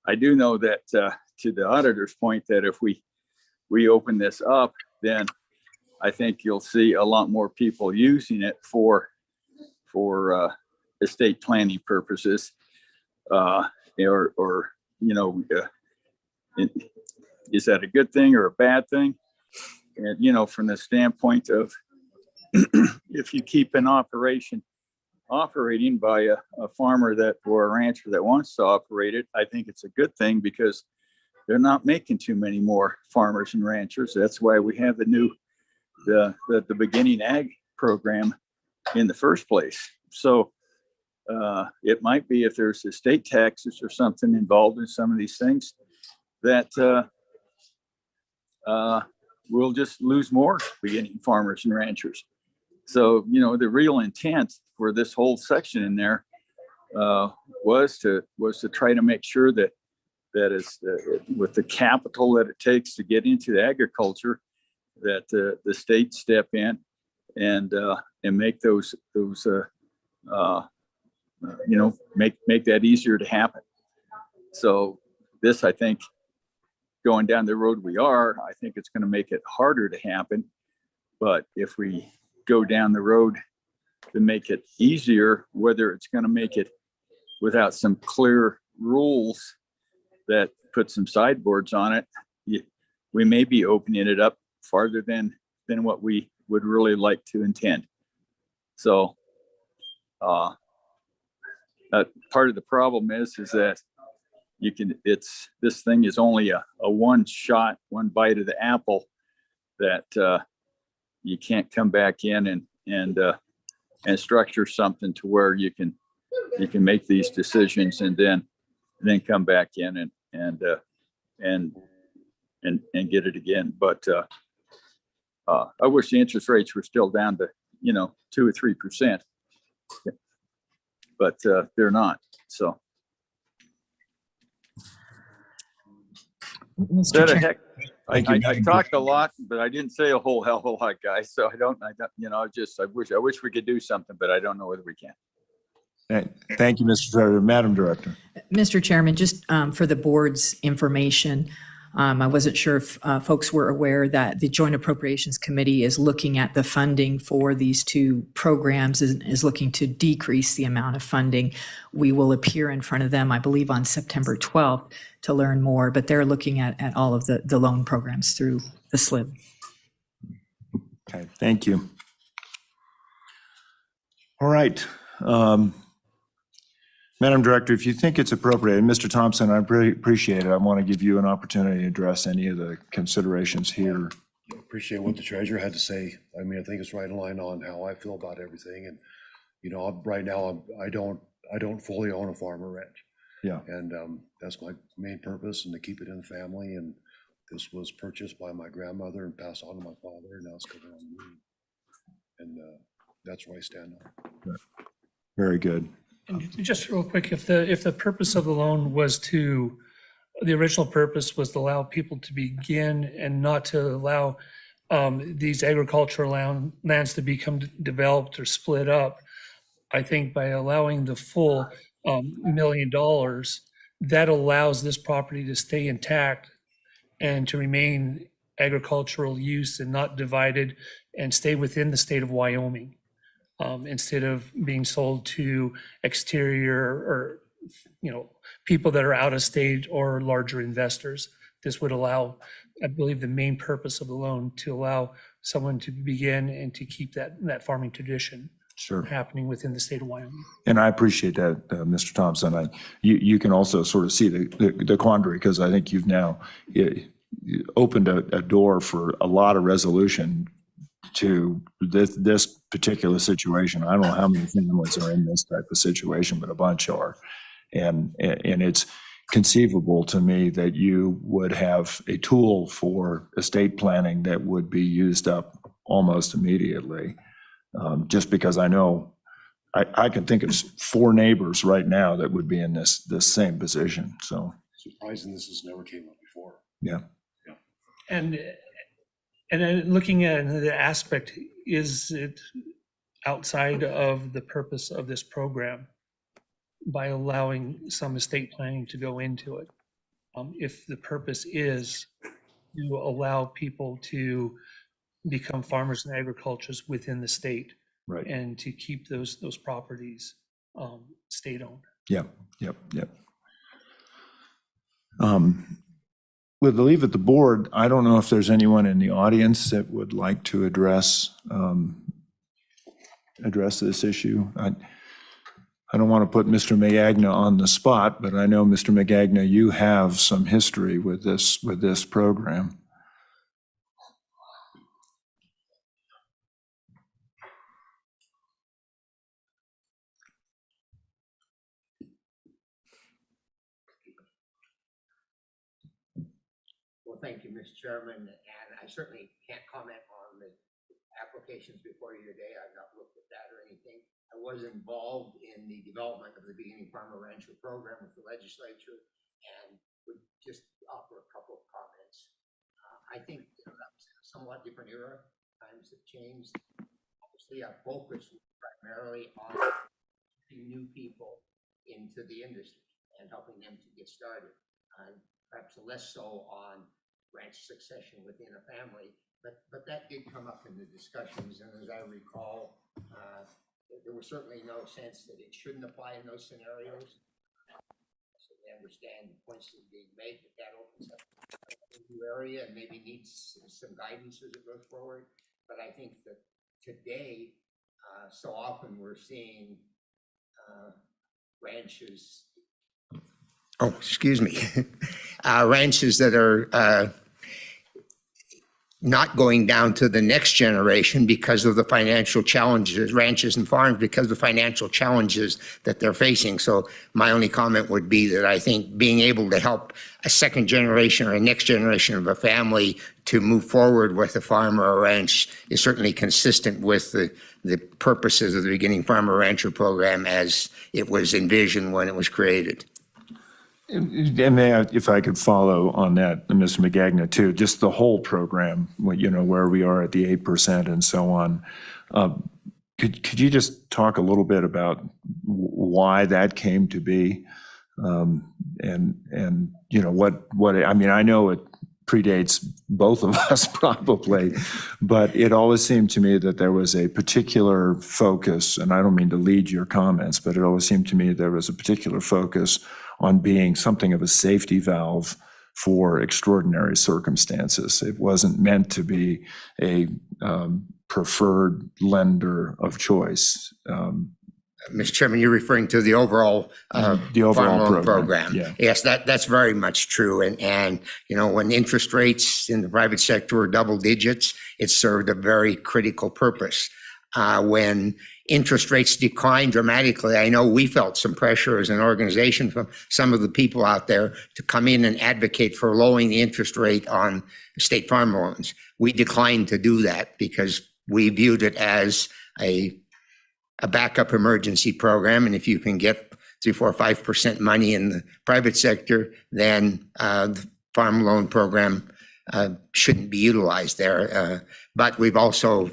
I do know that to the auditor's point, that if we open this up, then I think you'll see a lot more people using it for estate planning purposes, is that a good thing or a bad thing? and, from the standpoint of if you keep an operation operating by a farmer or a rancher that wants to operate it, I think it's a good thing because they're not making too many more farmers and ranchers. That's why we have the beginning ag program in the first place. So it might be if there's estate taxes or something involved in some of these things that we'll just lose more beginning farmers and ranchers. So, the real intent for this whole section in there was to try to make sure that is with the capital that it takes to get into agriculture, that the state step in and make those make that easier to happen. So this, I think, going down the road I think it's going to make it harder to happen. But if we go down the road to make it easier, whether it's going to make it without some clear rules that put some sideboards on it, we may be opening it up farther than what we would really like to intend. So part of the problem is that this thing is only a one bite of the apple, that you can't come back in and structure something to where you can make these decisions and then come back in and get it again. But I wish the interest rates were still down to 2 or 3%, but they're not. So Mr. Chair. I talked a lot, but I didn't say a whole hell of a lot, guys. So I wish we could do something, but I don't know whether we can. Thank you, Mr. Treasurer. Madam Director. Mr. Chairman, just for the board's information, I wasn't sure if folks were aware that the Joint Appropriations Committee is looking at the funding for these two programs, is looking to decrease the amount of funding. We will appear in front of them, I believe, on September 12th to learn more, but they're looking at all of the loan programs through the Slib. Okay, thank you. All right. Madam Director, if you think it's appropriate, and Mr. Thompson, I appreciate it. I want to give you an opportunity to address any of the considerations here. Appreciate what the treasurer had to say. I mean, I think it's right in line on how I feel about everything. And, right now, I don't fully own a farm or ranch. Yeah. And that's my main purpose, and to keep it in the family. And this was purchased by my grandmother and passed on to my father, and now it's coming on me. And that's where I stand on. Very good. And just real quick, if the purpose of the loan was the original purpose was to allow people to begin and not to allow these agricultural lands to become developed or split up, I think by allowing the full $1 million, that allows this property to stay intact and to remain agricultural use and not divided and stay within the state of Wyoming. Instead of being sold to exterior or, people that are out of state or larger investors. This would allow, I believe, the main purpose of the loan to allow someone to begin and to keep that farming tradition happening within the state of Wyoming. And I appreciate that, Mr. Thompson. You can also sort of see the quandary, because I think you've now opened a door for a lot of resolution to this particular situation. I don't know how many families are in this type of situation, but a bunch are. And it's conceivable to me that you would have a tool for estate planning that would be used up almost immediately. Just because I know I can think of 4 neighbors right now that would be in this same position. So surprising this has never came up before. Yeah. And then looking at the aspect, is it outside of the purpose of this program by allowing some estate planning to go into it? If the purpose is to allow people to become farmers and agriculturists within the state, right, and to keep those properties state owned. Yep. with the leave at the board, I don't know if there's anyone in the audience that would like to address this issue. I don't want to put Mr. Magagna on the spot, but I know, Mr. Magagna, you have some history with this program. Well, thank you, Mr. Chairman, and I certainly can't comment on the applications before you today. I've not looked at that or anything. I was involved in the development of the Beginning Farmer Rancher program with the legislature and would just offer a couple of comments. I think that was a somewhat different era. Times have changed. Obviously, our focus was primarily on getting new people into the industry and helping them to get started. Perhaps less so on ranch succession within a family, but that did come up in the discussions, and as I recall, there was certainly no sense that it shouldn't apply in those scenarios. So we understand the points that are being made, but that opens up a new area and maybe needs some guidance as it goes forward. But I think that today, so often we're seeing ranches. Oh, excuse me. Ranches that are not going down to the next generation because of the financial challenges, ranches and farms, because of the financial challenges that they're facing. So my only comment would be that I think being able to help a second generation or a next generation of a family to move forward with a farm or a ranch is certainly consistent with the purposes of the Beginning Farmer Rancher program as it was envisioned when it was created. And if I could follow on that, Mr. Magagna, too, just the whole program, where we are at the 8% and so on. Could you just talk a little bit about why that came to be? And what I mean, I know it predates both of us probably, but it always seemed to me that there was a particular focus, and I don't mean to lead your comments, but it always seemed to me there was a particular focus on being something of a safety valve for extraordinary circumstances. It wasn't meant to be a preferred lender of choice. Mr. Chairman, you're referring to the overall farm loan program. Yeah. Yes, that's very much true. And when interest rates in the private sector are double digits, it served a very critical purpose. When interest rates declined dramatically, I know we felt some pressure as an organization from some of the people out there to come in and advocate for lowering the interest rate on state farm loans. We declined to do that because we viewed it as a backup emergency program. And if you can get 3, 4, 5% money in the private sector, then the farm loan program shouldn't be utilized there. But we've also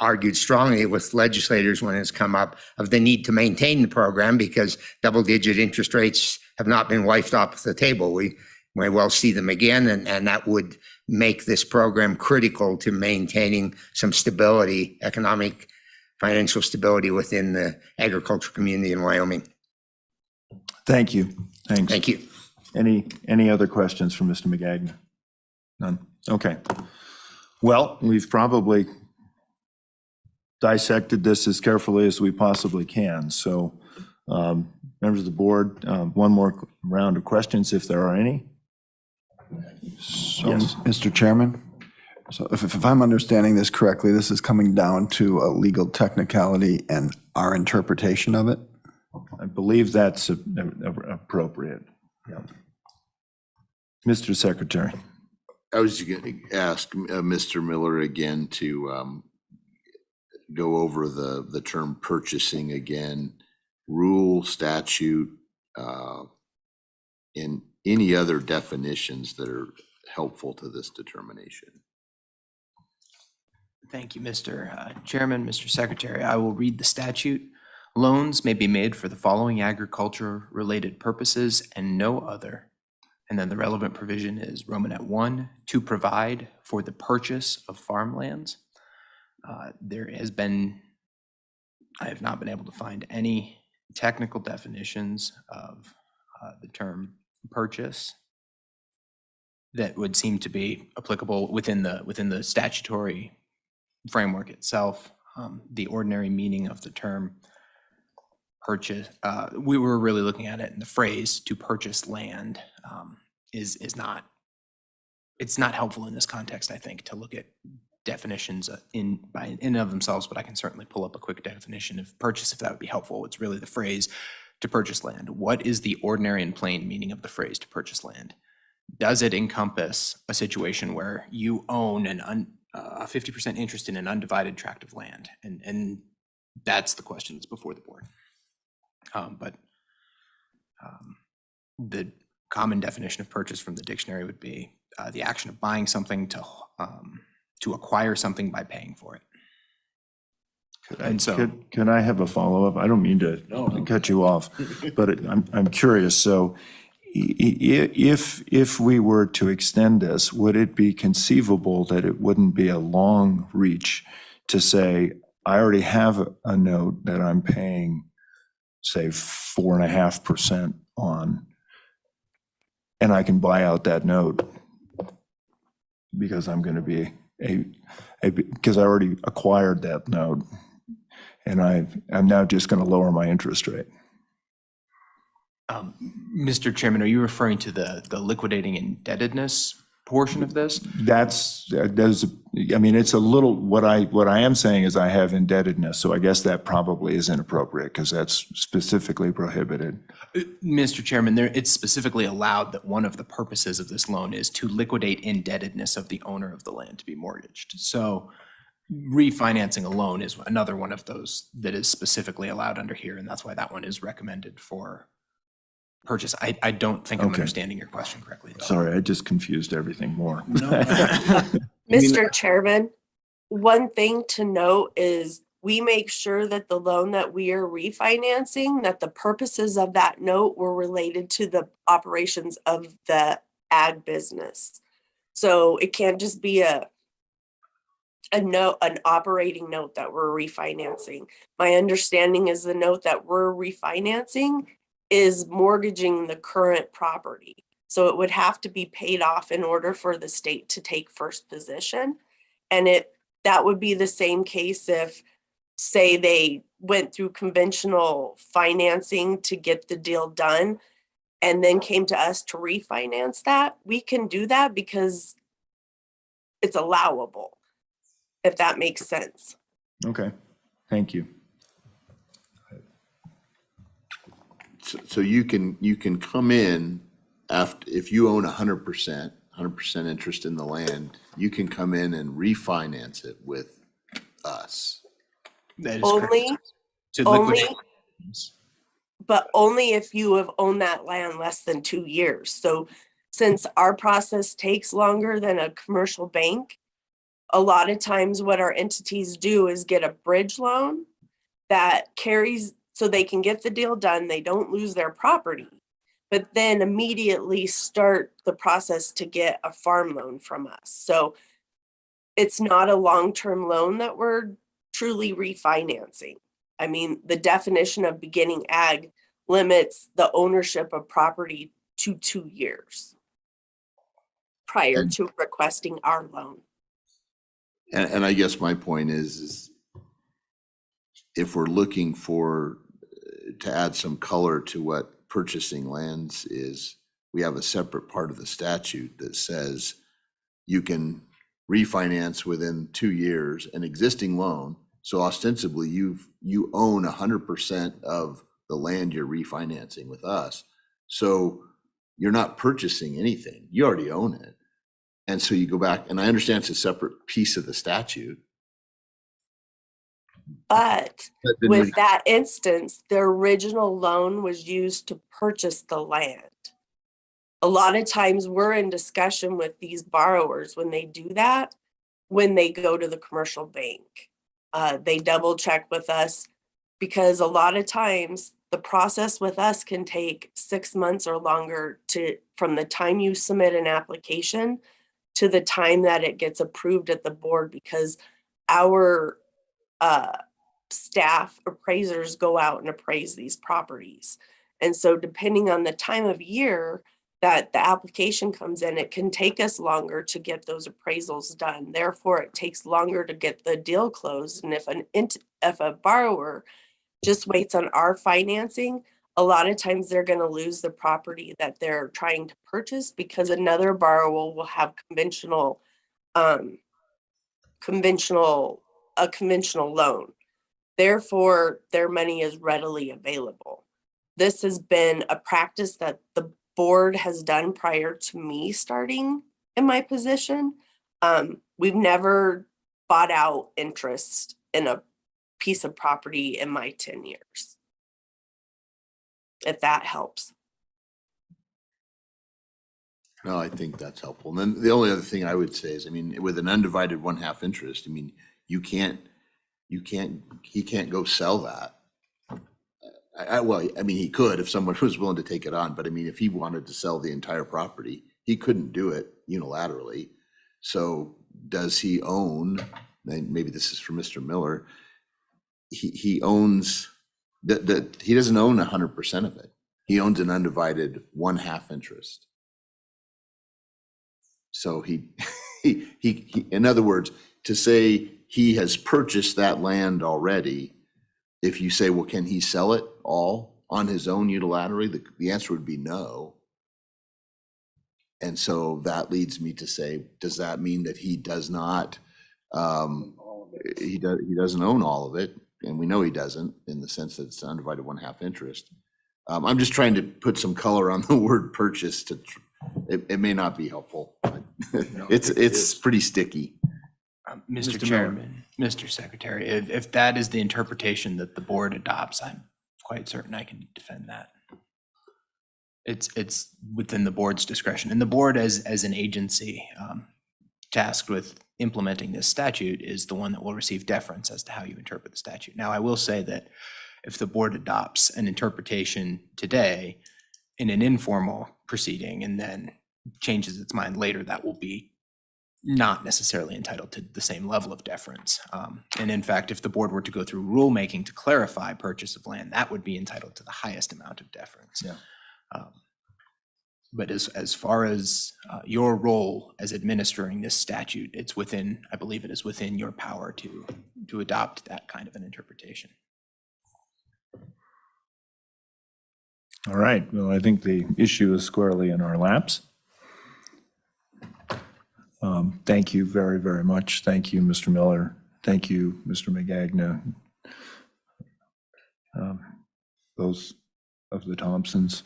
argued strongly with legislators when it's come up of the need to maintain the program because double-digit interest rates have not been wiped off the table. We may well see them again, and that would make this program critical to maintaining some stability, economic, financial stability within the agricultural community in Wyoming. Thank you. Thanks. Thank you. Any other questions for Mr. Magagna? None? Okay. Well, we've probably dissected this as carefully as we possibly can. So members of the board, one more round of questions if there are any. So, Yes. Mr. Chairman, so if I'm understanding this correctly, this is coming down to a legal technicality and our interpretation of it? I believe that's appropriate. Yeah. Mr. Secretary. I was going to ask Mr. Miller again to go over the term purchasing again, rule, statute, and any other definitions that are helpful to this determination. Thank you, Mr. Chairman, Mr. Secretary. I will read the statute. Loans may be made for the following agriculture-related purposes and no other. And then the relevant provision is Romanet 1, to provide for the purchase of farmlands. I have not been able to find any technical definitions of the term purchase. that would seem to be applicable within the statutory framework itself. The ordinary meaning of the term purchase, we were really looking at it in the phrase "to purchase land" is not. It's not helpful in this context, I think, to look at definitions in and of themselves, but I can certainly pull up a quick definition of purchase if that would be helpful. It's really the phrase "to purchase land." What is the ordinary and plain meaning of the phrase "to purchase land"? Does it encompass a situation where you own a 50% interest in an undivided tract of land? And that's the question that's before the board. But the common definition of purchase from the dictionary would be the action of buying something to acquire something by paying for it. And so, Can I have a follow-up? I don't mean to cut you off, but I'm curious. So if we were to extend this, would it be conceivable that it wouldn't be a long reach to say, I already have a note that I'm paying, say, 4.5% on, and I can buy out that note because I'm going to be because I already acquired that note, and I'm now just going to lower my interest rate. Mr. Chairman, are you referring to the liquidating indebtedness portion of this? I mean, it's a little, what I am saying is I have indebtedness, so I guess that probably is inappropriate because that's specifically prohibited. Mr. Chairman, it's specifically allowed that one of the purposes of this loan is to liquidate indebtedness of the owner of the land to be mortgaged. So refinancing a loan is another one of those that is specifically allowed under here, and that's why that one is recommended for purchase. I don't think I'm understanding your question correctly, though. Sorry, I just confused everything more. Mr. Chairman, one thing to note is we make sure that the loan that we are refinancing, that the purposes of that note were related to the operations of the ag business. So it can't just be an operating note that we're refinancing. My understanding is the note that we're refinancing is mortgaging the current property. So it would have to be paid off in order for the state to take first position. And that would be the same case if, say, they went through conventional financing to get the deal done and then came to us to refinance that. We can do that because it's allowable, if that makes sense. Okay, thank you. So you can come in after, if you own 100% interest in the land, you can come in and refinance it with us. That is Only, correct. To liquidate. but only if you have owned that land less than 2 years. So since our process takes longer than a commercial bank, a lot of times what our entities do is get a bridge loan that carries, so they can get the deal done, they don't lose their property, but then immediately start the process to get a farm loan from us. So it's not a long-term loan that we're truly refinancing. I mean, the definition of beginning ag limits the ownership of property to 2 years prior to requesting our loan. And I guess my point is if we're looking to add some color to what purchasing lands is, we have a separate part of the statute that says you can refinance within 2 years an existing loan. So ostensibly you own 100% of the land you're refinancing with us. So you're not purchasing anything. You already own it. And so you go back, and I understand it's a separate piece of the statute. But with that instance, the original loan was used to purchase the land. A lot of times we're in discussion with these borrowers when they do that, when they go to the commercial bank. They double check with us because a lot of times the process with us can take 6 months or longer from the time you submit an application to the time that it gets approved at the board, because our staff appraisers go out and appraise these properties. And so depending on the time of year that the application comes in, it can take us longer to get those appraisals done. Therefore, it takes longer to get the deal closed. And if a borrower just waits on our financing, a lot of times they're going to lose the property that they're trying to purchase because another borrower will have a conventional loan. Therefore, their money is readily available. This has been a practice that the board has done prior to me starting in my position. We've never bought out interest in a piece of property in my 10 years. If that helps. No, I think that's helpful. And then the only other thing I would say is, I mean, with an undivided 1/2 interest, I mean, he can't go sell that. Well, I mean, he could if someone was willing to take it on, but I mean, if he wanted to sell the entire property, he couldn't do it unilaterally. So does he own, and maybe this is for Mr. Miller, he owns, he doesn't own 100% of it. He owns an undivided 1/2 interest. So he, in other words, to say he has purchased that land already, if you say, well, can he sell it all on his own unilaterally? The answer would be no. And so that leads me to say, does that mean that he does not, he doesn't own all of it? And we know he doesn't, in the sense that it's an undivided 1/2 interest. I'm just trying to put some color on the word purchase to, it may not be helpful. It's pretty sticky. Mr. Chairman, Mr. Secretary, if that is the interpretation that the board adopts, I'm quite certain I can defend that. It's within the board's discretion, and the board as an agency tasked with implementing this statute is the one that will receive deference as to how you interpret the statute. Now, I will say that if the board adopts an interpretation today in an informal proceeding and then changes its mind later, that will be not necessarily entitled to the same level of deference. And in fact, if the board were to go through rulemaking to clarify purchase of land, that would be entitled to the highest amount of deference. Yeah. But as far as your role as administering this statute, it's within, I believe it is within your power to adopt that kind of an interpretation. All right, well, I think the issue is squarely in our laps. Thank you very, very much. Thank you, Mr. Miller. Thank you, Mr. McGagna. Those of the Thompsons.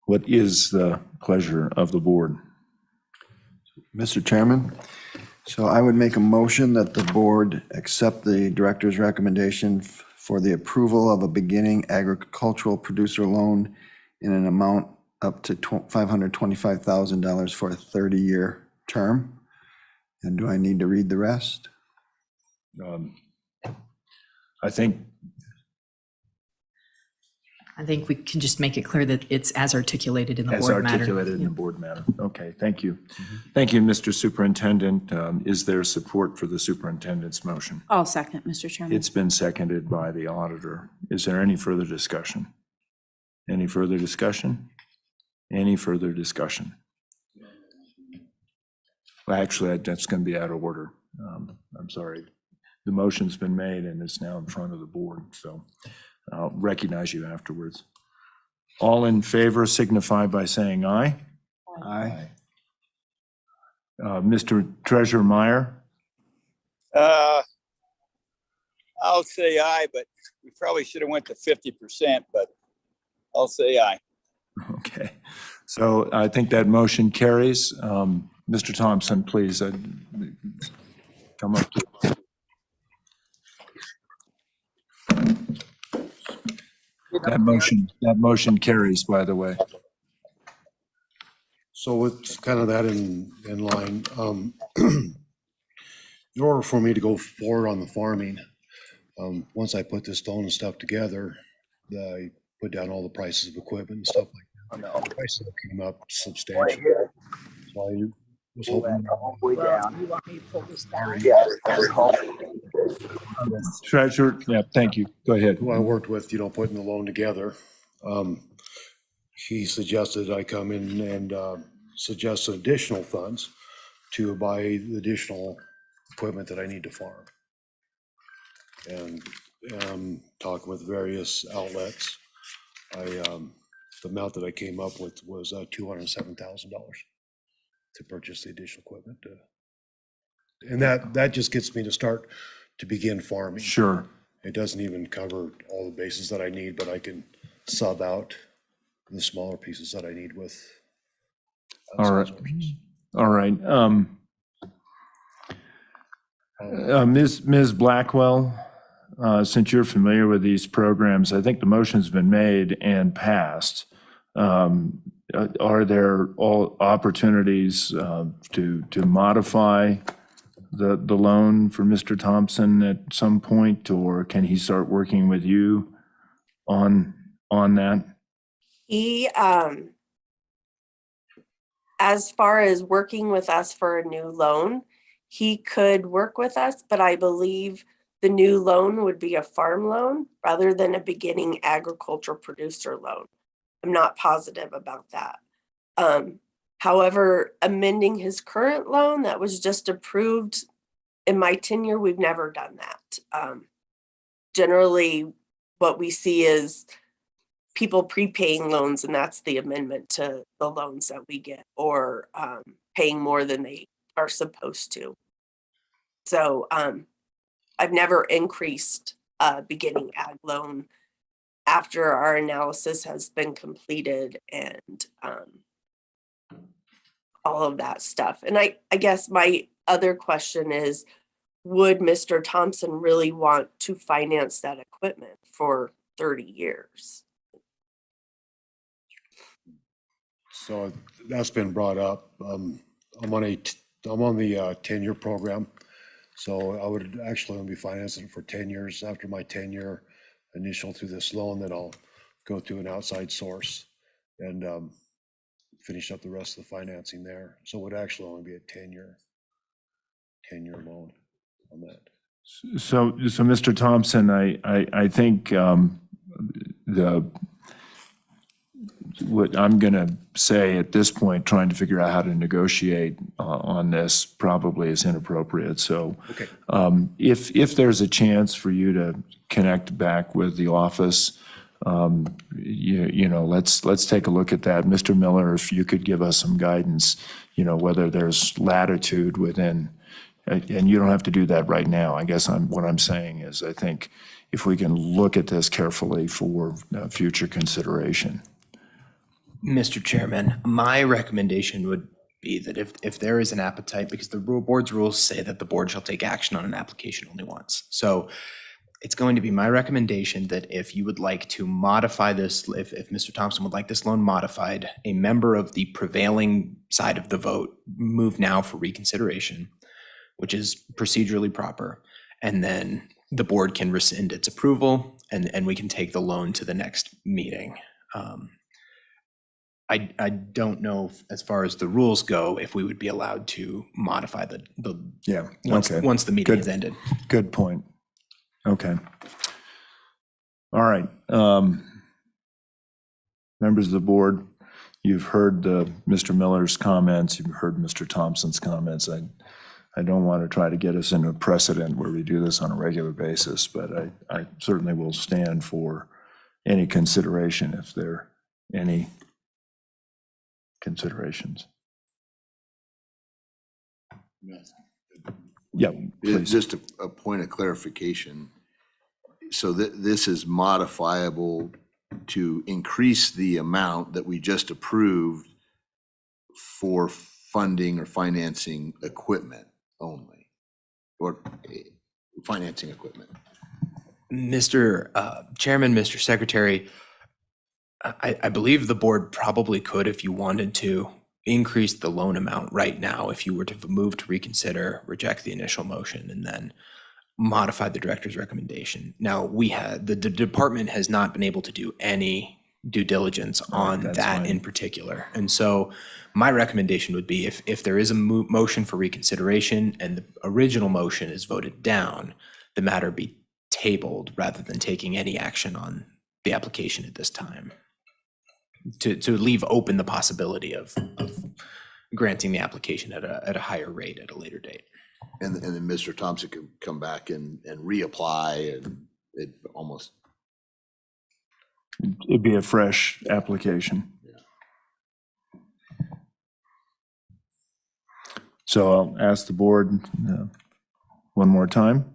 What is the pleasure of the board? Mr. Chairman, so I would make a motion that the board accept the director's recommendation for the approval of a beginning agricultural producer loan in an amount up to $525,000 for a 30-year term. And do I need to read the rest? I think we can just make it clear that it's as articulated in the as board matter. articulated in the board matter. Okay, thank you. Thank you, Mr. Superintendent. Is there support for the superintendent's motion? I'll second, Mr. Chairman. It's been seconded by the auditor. Is there any further discussion? Any further discussion? Any further discussion? Well, actually, that's going to be out of order. I'm sorry. The motion's been made and it's now in front of the board, so I'll recognize you afterwards. All in favor signify by saying aye. Aye. Mr. Treasurer Meyer? I'll say aye, but we probably should have went to 50%, but I'll say aye. Okay, so I think that motion carries. Mr. Thompson, please come up to. That motion carries, by the way. So with kind of that in line, in order for me to go forward on the farming, once I put this loan and stuff together, I put down all the prices of equipment and stuff like that. The prices came up substantially. So I was hoping. Treasurer, yeah, thank you. Go ahead. Who I worked with, putting the loan together. he suggested I come in and suggest additional funds to buy the additional equipment that I need to farm. And talking with various outlets, the amount that I came up with was $207,000 to purchase the additional equipment. And that just gets me to start to begin farming. Sure. It doesn't even cover all the bases that I need, but I can sub out the smaller pieces that I need with All right. sources. All right. Ms. Blackwell, since you're familiar with these programs, I think the motion's been made and passed. Are there all opportunities to modify the loan for Mr. Thompson at some point, or can he start working with you on that? He, as far as working with us for a new loan, he could work with us, but I believe the new loan would be a farm loan rather than a beginning agriculture producer loan. I'm not positive about that. However, amending his current loan that was just approved in my tenure, we've never done that. Generally, what we see is people prepaying loans, and that's the amendment to the loans that we get, or paying more than they are supposed to. So I've never increased a beginning ag loan after our analysis has been completed and all of that stuff. And I guess my other question is, would Mr. Thompson really want to finance that equipment for 30 years? So that's been brought up. I'm on the 10-year program. So I would actually only be financing for 10 years. After my 10-year initial through this loan, then I'll go to an outside source and finish up the rest of the financing there. So it would actually only be a 10-year loan on that. So Mr. Thompson, I think what I'm going to say at this point, trying to figure out how to negotiate on this probably is inappropriate. So okay. If there's a chance for you to connect back with the office, let's take a look at that. Mr. Miller, if you could give us some guidance, whether there's latitude within, and you don't have to do that right now. I guess what I'm saying is I think if we can look at this carefully for future consideration. Mr. Chairman, my recommendation would be that if there is an appetite, because the board's rules say that the board shall take action on an application only once. So it's going to be my recommendation that if you would like to modify this, if Mr. Thompson would like this loan modified, a member of the prevailing side of the vote move now for reconsideration, which is procedurally proper. And then the board can rescind its approval and we can take the loan to the next meeting. I don't know as far as the rules go, if we would be allowed to modify once the meeting has ended. Good point. Okay. All right. Members of the board, you've heard Mr. Miller's comments, you've heard Mr. Thompson's comments. I don't want to try to get us into a precedent where we do this on a regular basis, but I certainly will stand for any consideration if there are any considerations. Yeah, please. Just a point of clarification. So this is modifiable to increase the amount that we just approved for funding or financing equipment only, or financing equipment. Mr. Chairman, Mr. Secretary, I believe the board probably could, if you wanted to, increase the loan amount right now if you were to move to reconsider, reject the initial motion, and then modify the director's recommendation. Now, the department has not been able to do any due diligence on that in particular. And so my recommendation would be if there is a motion for reconsideration and the original motion is voted down, the matter be tabled rather than taking any action on the application at this time. to leave open the possibility of granting the application at a higher rate at a later date. And then Mr. Thompson could come back and reapply, and it almost. It'd be a fresh application. So I'll ask the board one more time.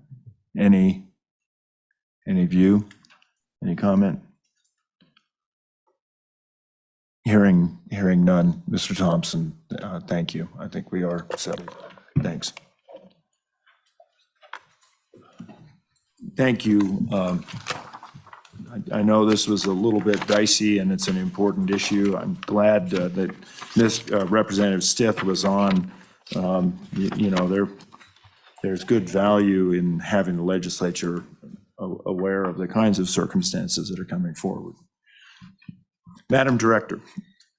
Any view, any comment? Hearing none. Mr. Thompson, thank you. I think we are settled. Thanks. Thank you. I know this was a little bit dicey and it's an important issue. I'm glad that this Representative Stith was on. You know, there's good value in having the legislature aware of the kinds of circumstances that are coming forward. Madam Director.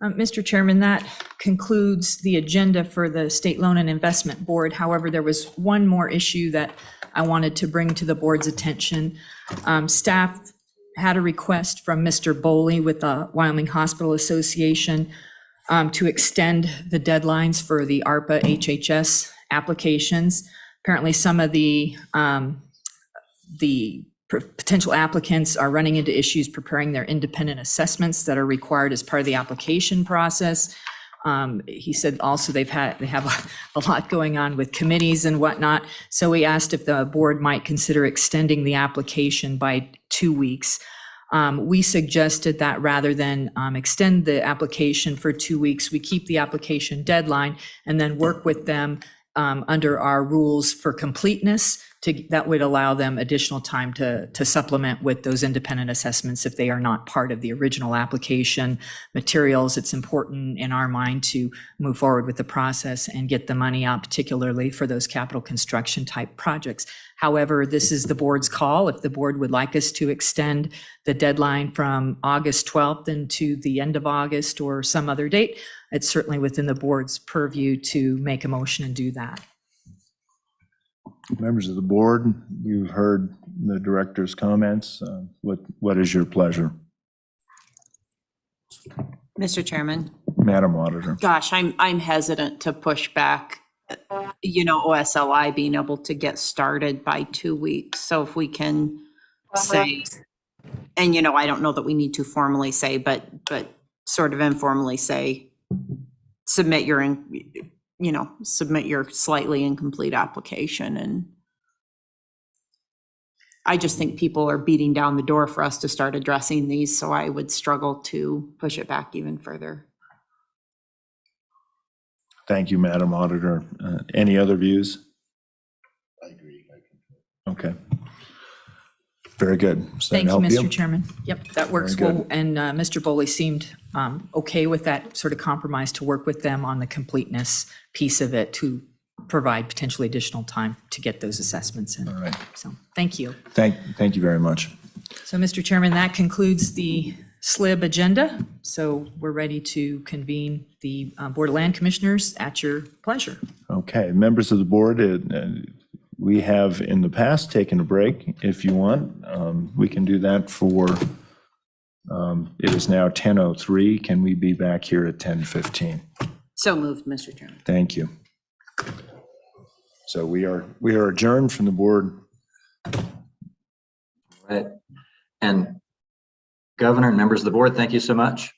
Mr. Chairman, that concludes the agenda for the State Loan and Investment Board. However, there was one more issue that I wanted to bring to the board's attention. Staff had a request from Mr. Boley with the Wyoming Hospital Association to extend the deadlines for the ARPA HHS applications. Apparently, some of the potential applicants are running into issues preparing their independent assessments that are required as part of the application process. He said also they have a lot going on with committees and whatnot. So we asked if the board might consider extending the application by 2 weeks. We suggested that rather than extend the application for 2 weeks, we keep the application deadline and then work with them under our rules for completeness that would allow them additional time to supplement with those independent assessments if they are not part of the original application materials. It's important in our mind to move forward with the process and get the money out, particularly for those capital construction type projects. However, this is the board's call. If the board would like us to extend the deadline from August 12th into the end of August or some other date, it's certainly within the board's purview to make a motion and do that. Members of the board, you've heard the director's comments. What is your pleasure? Mr. Chairman. Madam Auditor. Gosh, I'm hesitant to push back, you know, OSLI being able to get started by 2 weeks. So if we can say, and you know, I don't know that we need to formally say, but sort of informally say, submit your slightly incomplete application. And I just think people are beating down the door for us to start addressing these, so I would struggle to push it back even further. Thank you, Madam Auditor. Any other views? I agree. Okay. Very good. Does that Thank you, help Mr. Chairman. Yep, that works Very well. good. And Mr. Boley seemed okay with that sort of compromise to work with them on the completeness piece of it to provide potentially additional time to get those assessments in. All right. So thank you. Thank you very much. So, Mr. Chairman, that concludes the Slib agenda. So we're ready to convene the Board of Land Commissioners at your pleasure. Okay, members of the board, we have in the past taken a break. If you want, we can do that for, it is now 10:03. Can we be back here at 10:15? So moved, Mr. Chairman. Thank you. So we are adjourned from the board. Right. And Governor and members of the board, thank you so much.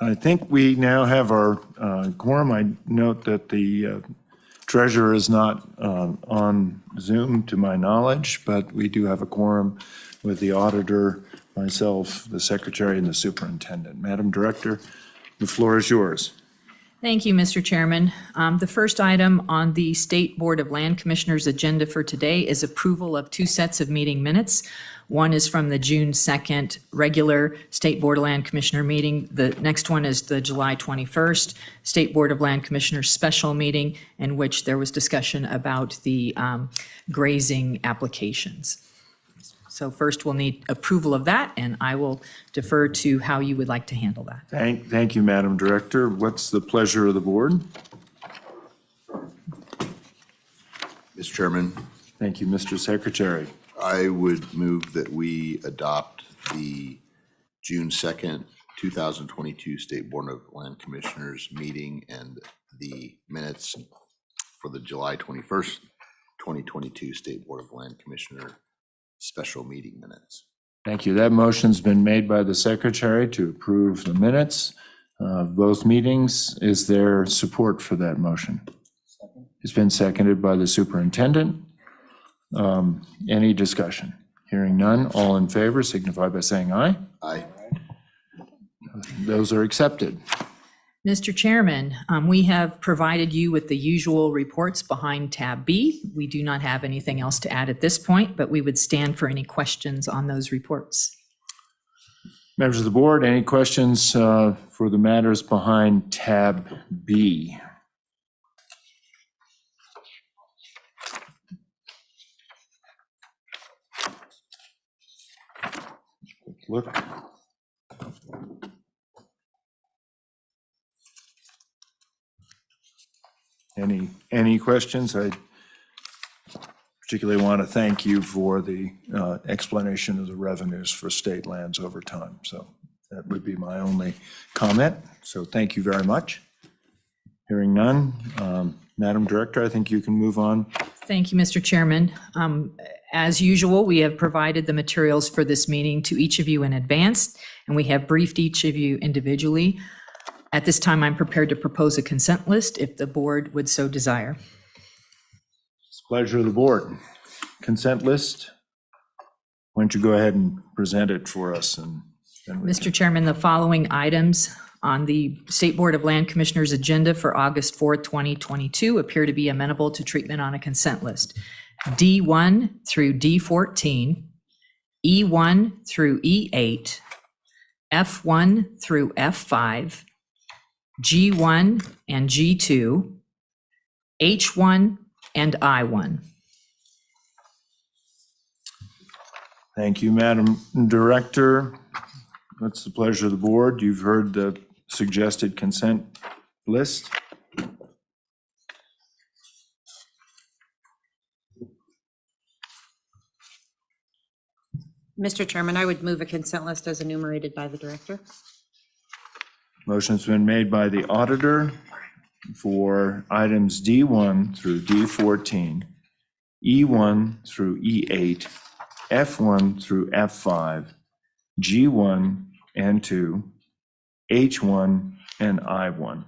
I think we now have our quorum. I note that the treasurer is not on Zoom to my knowledge, but we do have a quorum with the auditor, myself, the secretary, and the superintendent. Madam Director, the floor is yours. Thank you, Mr. Chairman. The first item on the State Board of Land Commissioners agenda for today is approval of 2 sets of meeting minutes. One is from the June 2nd regular State Board of Land Commissioner meeting. The next one is the July 21st State Board of Land Commissioners special meeting, in which there was discussion about the grazing applications. So first, we'll need approval of that, and I will defer to how you would like to handle that. Thank you, Madam Director. What's the pleasure of the board? Mr. Chairman, Thank you, Mr. Secretary. I would move that we adopt the June 2nd, 2022 State Board of Land Commissioners meeting and the minutes for the July 21st, 2022 State Board of Land Commissioner special meeting minutes. Thank you. That motion's been made by the secretary to approve the minutes of both meetings. Is there support for that motion? It's been seconded by the superintendent. Any discussion? Hearing none, all in favor signify by saying aye. Aye. Those are accepted. Mr. Chairman, we have provided you with the usual reports behind tab B. We do not have anything else to add at this point, but we would stand for any questions on those reports. Members of the board, any questions for the matters behind tab B? Look. Any questions? I particularly want to thank you for the explanation of the revenues for state lands over time. So that would be my only comment. So thank you very much. Hearing none, Madam Director, I think you can move on. Thank you, Mr. Chairman. As usual, we have provided the materials for this meeting to each of you in advance, and we have briefed each of you individually. At this time, I'm prepared to propose a consent list if the board would so desire. It's the pleasure of the board. Consent list. Why don't you go ahead and present it for us? And Mr. Chairman, the following items on the State Board of Land Commissioners agenda for August 4th, 2022 appear to be amenable to treatment on a consent list. D1 through D14, E1 through E8, F1 through F5, G1 and G2, H1 and I1. Thank you, Madam Director. What's the pleasure of the board? You've heard the suggested consent list. Mr. Chairman, I would move a consent list as enumerated by the director. Motion's been made by the auditor for items D1 through D14, E1 through E8, F1 through F5, G1 and 2, H1 and I1.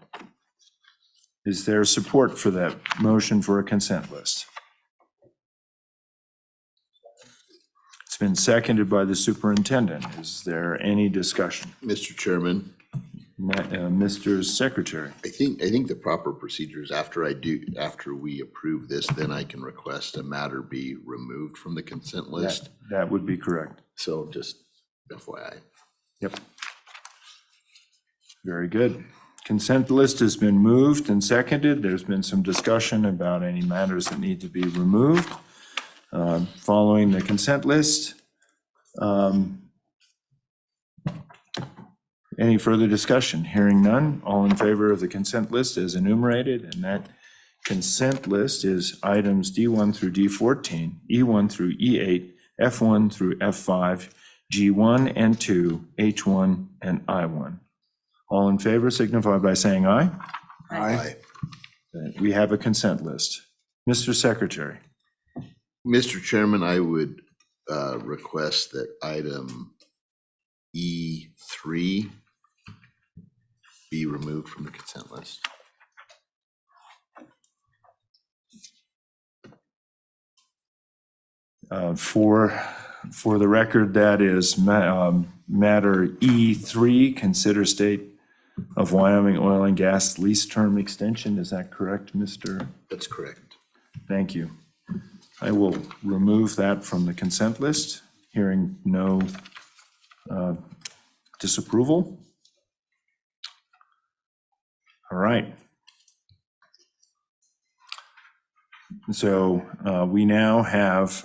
Is there support for that motion for a consent list? It's been seconded by the superintendent. Is there any discussion? Mr. Chairman, Mr. Secretary. I think the proper procedure is after we approve this, then I can request a matter be removed from the consent list. That would be correct. So just FYI. Yep. Very good. Consent list has been moved and seconded. There's been some discussion about any matters that need to be removed. Following the consent list, any further discussion? Hearing none, all in favor of the consent list as enumerated, and that consent list is items D1 through D14, E1 through E8, F1 through F5, G1 and 2, H1 and I1. All in favor signify by saying aye. Aye. We have a consent list. Mr. Secretary. Mr. Chairman, I would request that item E3 be removed from the consent list. For the record, that is matter E3, consider State of Wyoming oil and gas lease term extension. Is that correct, Mr.? That's correct. Thank you. I will remove that from the consent list, hearing no disapproval. All right. So we now have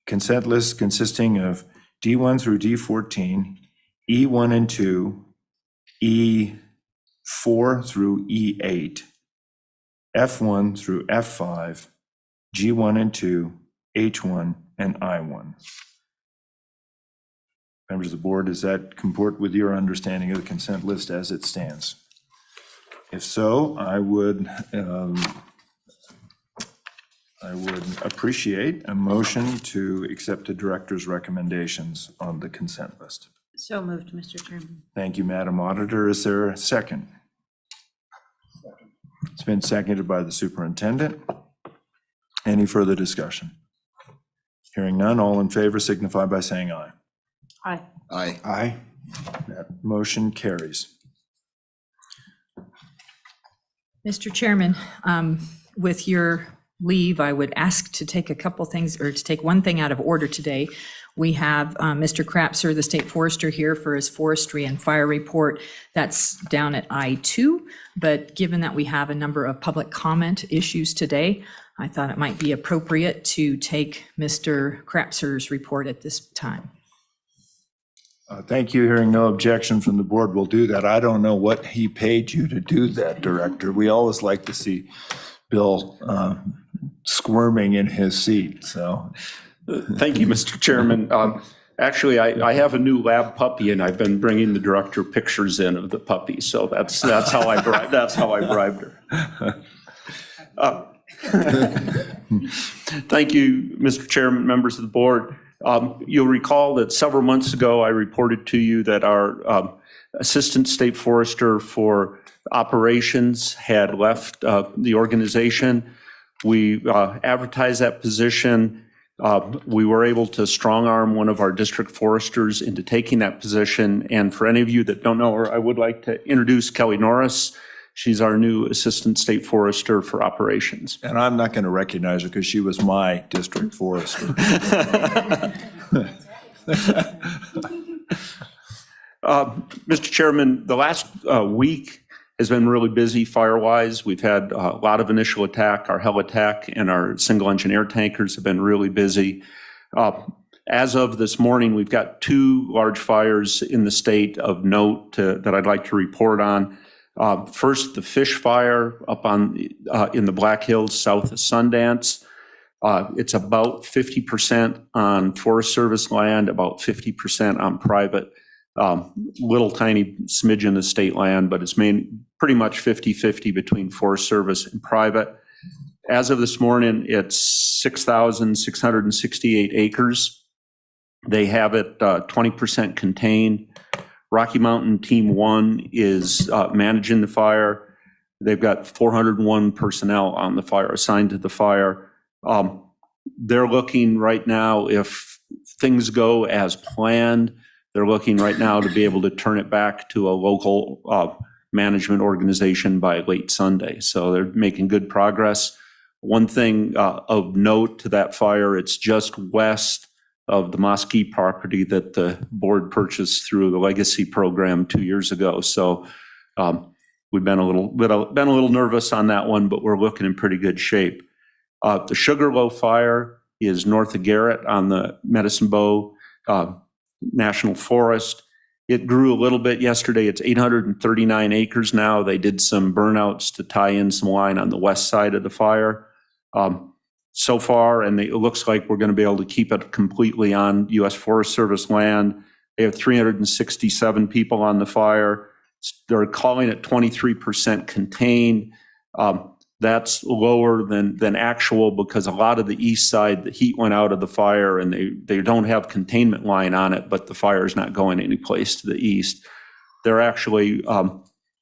consent list consisting of D1 through D14, E1 and 2, E4 through E8, F1 through F5, G1 and 2, H1 and I1. Members of the board, does that comport with your understanding of the consent list as it stands? If so, I would appreciate a motion to accept the director's recommendations on the consent list. So moved, Mr. Chairman. Thank you, Madam Auditor. Is there a second? It's been seconded by the superintendent. Any further discussion? Hearing none, all in favor signify by saying aye. Aye. Aye. Aye. That motion carries. Mr. Chairman, with your leave, I would ask to take a couple things, or to take one thing out of order today. We have Mr. Krapser, the state forester, here for his forestry and fire report. That's down at I2, but given that we have a number of public comment issues today, I thought it might be appropriate to take Mr. Krapser's report at this time. Thank you. Hearing no objection from the board, we'll do that. I don't know what he paid you to do that, Director. We always like to see Bill squirming in his seat, so. Thank you, Mr. Chairman. Actually, I have a new lab puppy, and I've been bringing the director pictures in of the puppy, so that's how I bribed her. Thank you, Mr. Chairman, members of the board. You'll recall that several months ago, I reported to you that our Assistant State Forester for Operations had left the organization. We advertised that position. We were able to strong arm one of our district foresters into taking that position. And for any of you that don't know her, I would like to introduce Kelly Norris. She's our new Assistant State Forester for Operations. And I'm not going to recognize her because she was my district forester. Mr. Chairman, the last week has been really busy fire-wise. We've had a lot of initial attack. Our hell attack and our single engine air tankers have been really busy. As of this morning, we've got 2 large fires in the state of note that I'd like to report on. First, the fish fire up in the Black Hills south of Sundance. It's about 50% on Forest Service land, about 50% on private. Little tiny smidgen of state land, but it's pretty much 50-50 between Forest Service and private. As of this morning, it's 6,668 acres. They have it 20% contained. Rocky Mountain Team 1 is managing the fire. They've got 401 personnel on the fire, assigned to the fire. They're looking right now, if things go as planned, they're looking right now to be able to turn it back to a local management organization by late Sunday. So they're making good progress. One thing of note to that fire, it's just west of the Mosque property that the board purchased through the Legacy program 2 years ago. So we've been a little nervous on that one, but we're looking in pretty good shape. The Sugarloaf fire is north of Garrett on the Medicine Bow National Forest. It grew a little bit yesterday. It's 839 acres now. They did some burnouts to tie in some line on the west side of the fire. So far, and it looks like we're going to be able to keep it completely on U.S. Forest Service land. They have 367 people on the fire. They're calling it 23% contained. That's lower than actual because a lot of the east side, the heat went out of the fire and they don't have containment line on it, but the fire is not going any place to the east. they're actually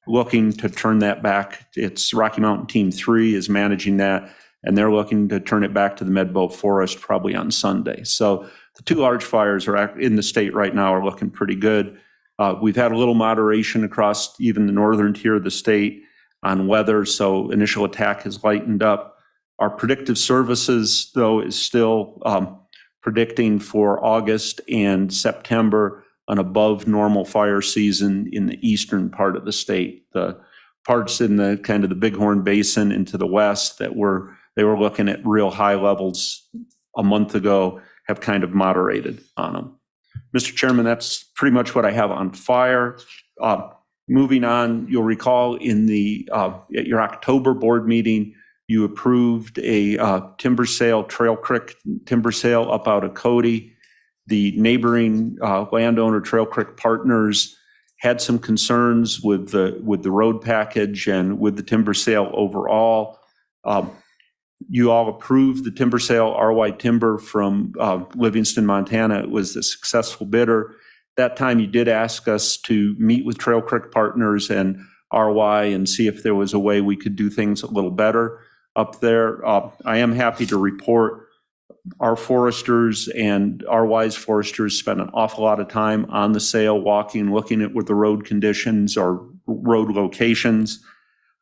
looking to turn that back. It's Rocky Mountain Team 3 is managing that, and they're looking to turn it back to the Medbo Forest probably on Sunday. So the two large fires are in the state right now are looking pretty good. We've had a little moderation across even the northern tier of the state on weather, so initial attack has lightened up. Our predictive services, though, is still predicting for August and September an above normal fire season in the eastern part of the state. The parts in the kind of the Bighorn Basin into the west they were looking at real high levels a month ago have kind of moderated on them. Mr. Chairman, that's pretty much what I have on fire. Moving on, you'll recall in the at your October board meeting, you approved a timber sale, Trail Creek timber sale up out of Cody. The neighboring landowner, Trail Creek Partners, had some concerns with the road package and with the timber sale overall. You all approved the timber sale, RY Timber from Livingston, Montana. It was the successful bidder. That time you did ask us to meet with Trail Creek Partners and RY and see if there was a way we could do things a little better up there. I am happy to report our foresters and RY's foresters spent an awful lot of time on the sale, walking, looking at what the road conditions or road locations.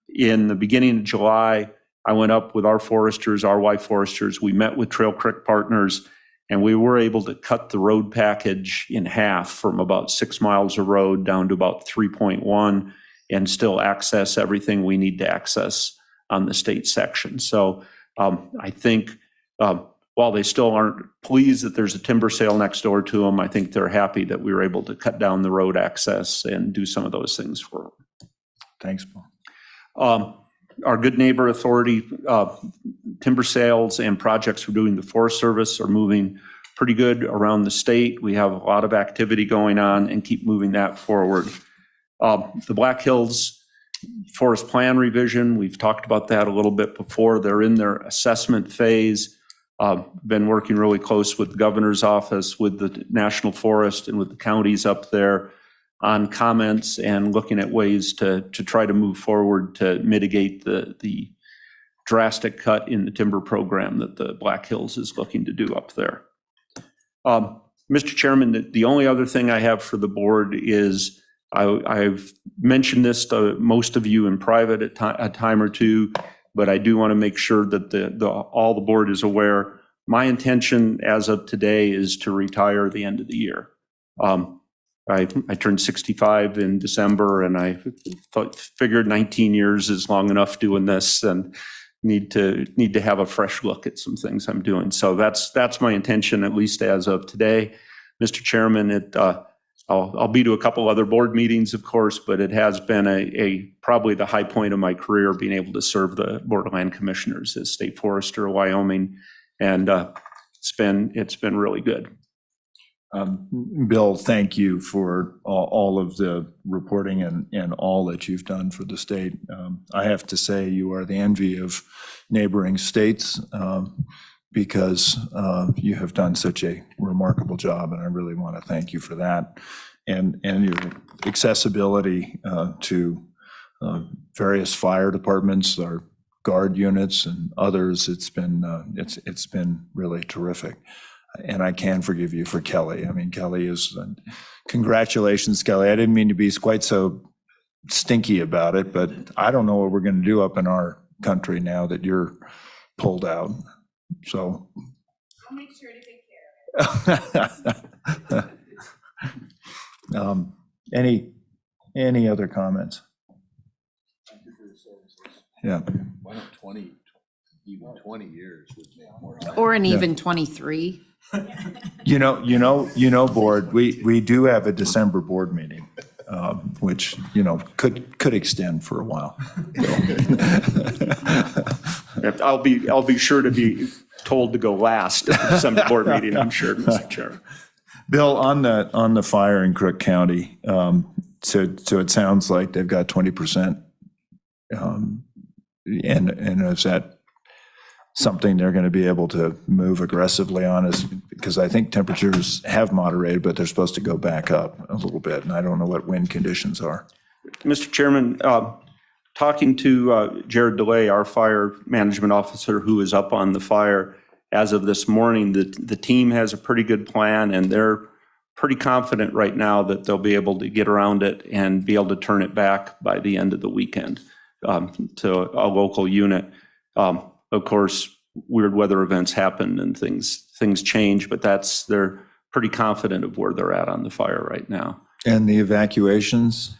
In the beginning of July, I went up with our foresters, RY foresters. We met with Trail Creek Partners, and we were able to cut the road package in half from about 6 miles of road down to about 3.1 and still access everything we need to access on the state section. So I think while they still aren't pleased that there's a timber sale next door to them, I think they're happy that we were able to cut down the road access and do some of those things for them. Thanks, Paul. Our Good Neighbor Authority timber sales and projects we're doing the Forest Service are moving pretty good around the state. We have a lot of activity going on and keep moving that forward. The Black Hills Forest Plan revision, we've talked about that a little bit before. They're in their assessment phase. Been working really close with the governor's office, with the National Forest and with the counties up there on comments and looking at ways to try to move forward to mitigate the drastic cut in the timber program that the Black Hills is looking to do up there. Mr. Chairman, the only other thing I have for the board is I've mentioned this to most of you in private a time or two, but I do want to make sure that all the board is aware. My intention as of today is to retire at the end of the year. I turned 65 in December, and I figured 19 years is long enough doing this, and need to have a fresh look at some things I'm doing. So that's my intention, at least as of today. Mr. Chairman, I'll be to a couple other board meetings, of course, but it has been probably the high point of my career, being able to serve the Board of Land Commissioners as State Forester of Wyoming, and it's been really good. Bill, thank you for all of the reporting and all that you've done for the state. I have to say you are the envy of neighboring states because you have done such a remarkable job, and I really want to thank you for that. And your accessibility to various fire departments, our guard units and others, it's been really terrific. And I can forgive you for Kelly. I mean, Kelly is, congratulations, Kelly. I didn't mean to be quite so stinky about it, but I don't know what we're going to do up in our country now that you're pulled out. So I'll make sure to take care of it. Any other comments? Yeah. Why not 20 years? Or an even 23. You know, board, we do have a December board meeting, which, could extend for a while. I'll be sure to be told to go last at some board meeting, I'm sure, Mr. Chair. Bill, on the fire in Crook County, so it sounds like they've got 20%, and is that something they're going to be able to move aggressively on is, because I think temperatures have moderated, but they're supposed to go back up a little bit, and I don't know what wind conditions are. Mr. Chairman, talking to Jared DeLay, our fire management officer who is up on the fire as of this morning, the team has a pretty good plan, and they're pretty confident right now that they'll be able to get around it and be able to turn it back by the end of the weekend to a local unit. Of course, weird weather events happen and things change, but they're pretty confident of where they're at on the fire right now. And the evacuations?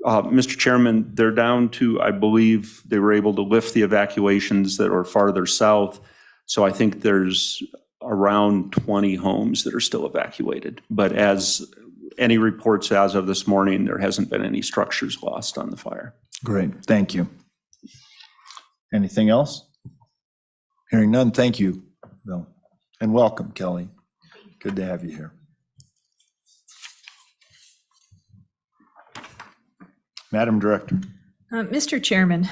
Mr. Chairman, they're down to, I believe, they were able to lift the evacuations that are farther south. So I think there's around 20 homes that are still evacuated. But as any reports as of this morning, there hasn't been any structures lost on the fire. Great, thank you. Anything else? Hearing none, thank you, Bill. And welcome, Kelly. Good to have you here. Madam Director. Mr. Chairman,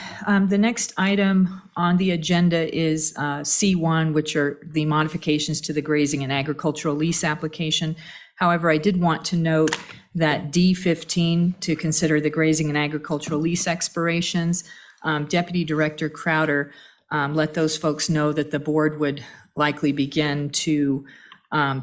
the next item on the agenda is C1, which are the modifications to the grazing and agricultural lease application. However, I did want to note that D15, to consider the grazing and agricultural lease expirations, Deputy Director Crowder let those folks know that the board would likely begin to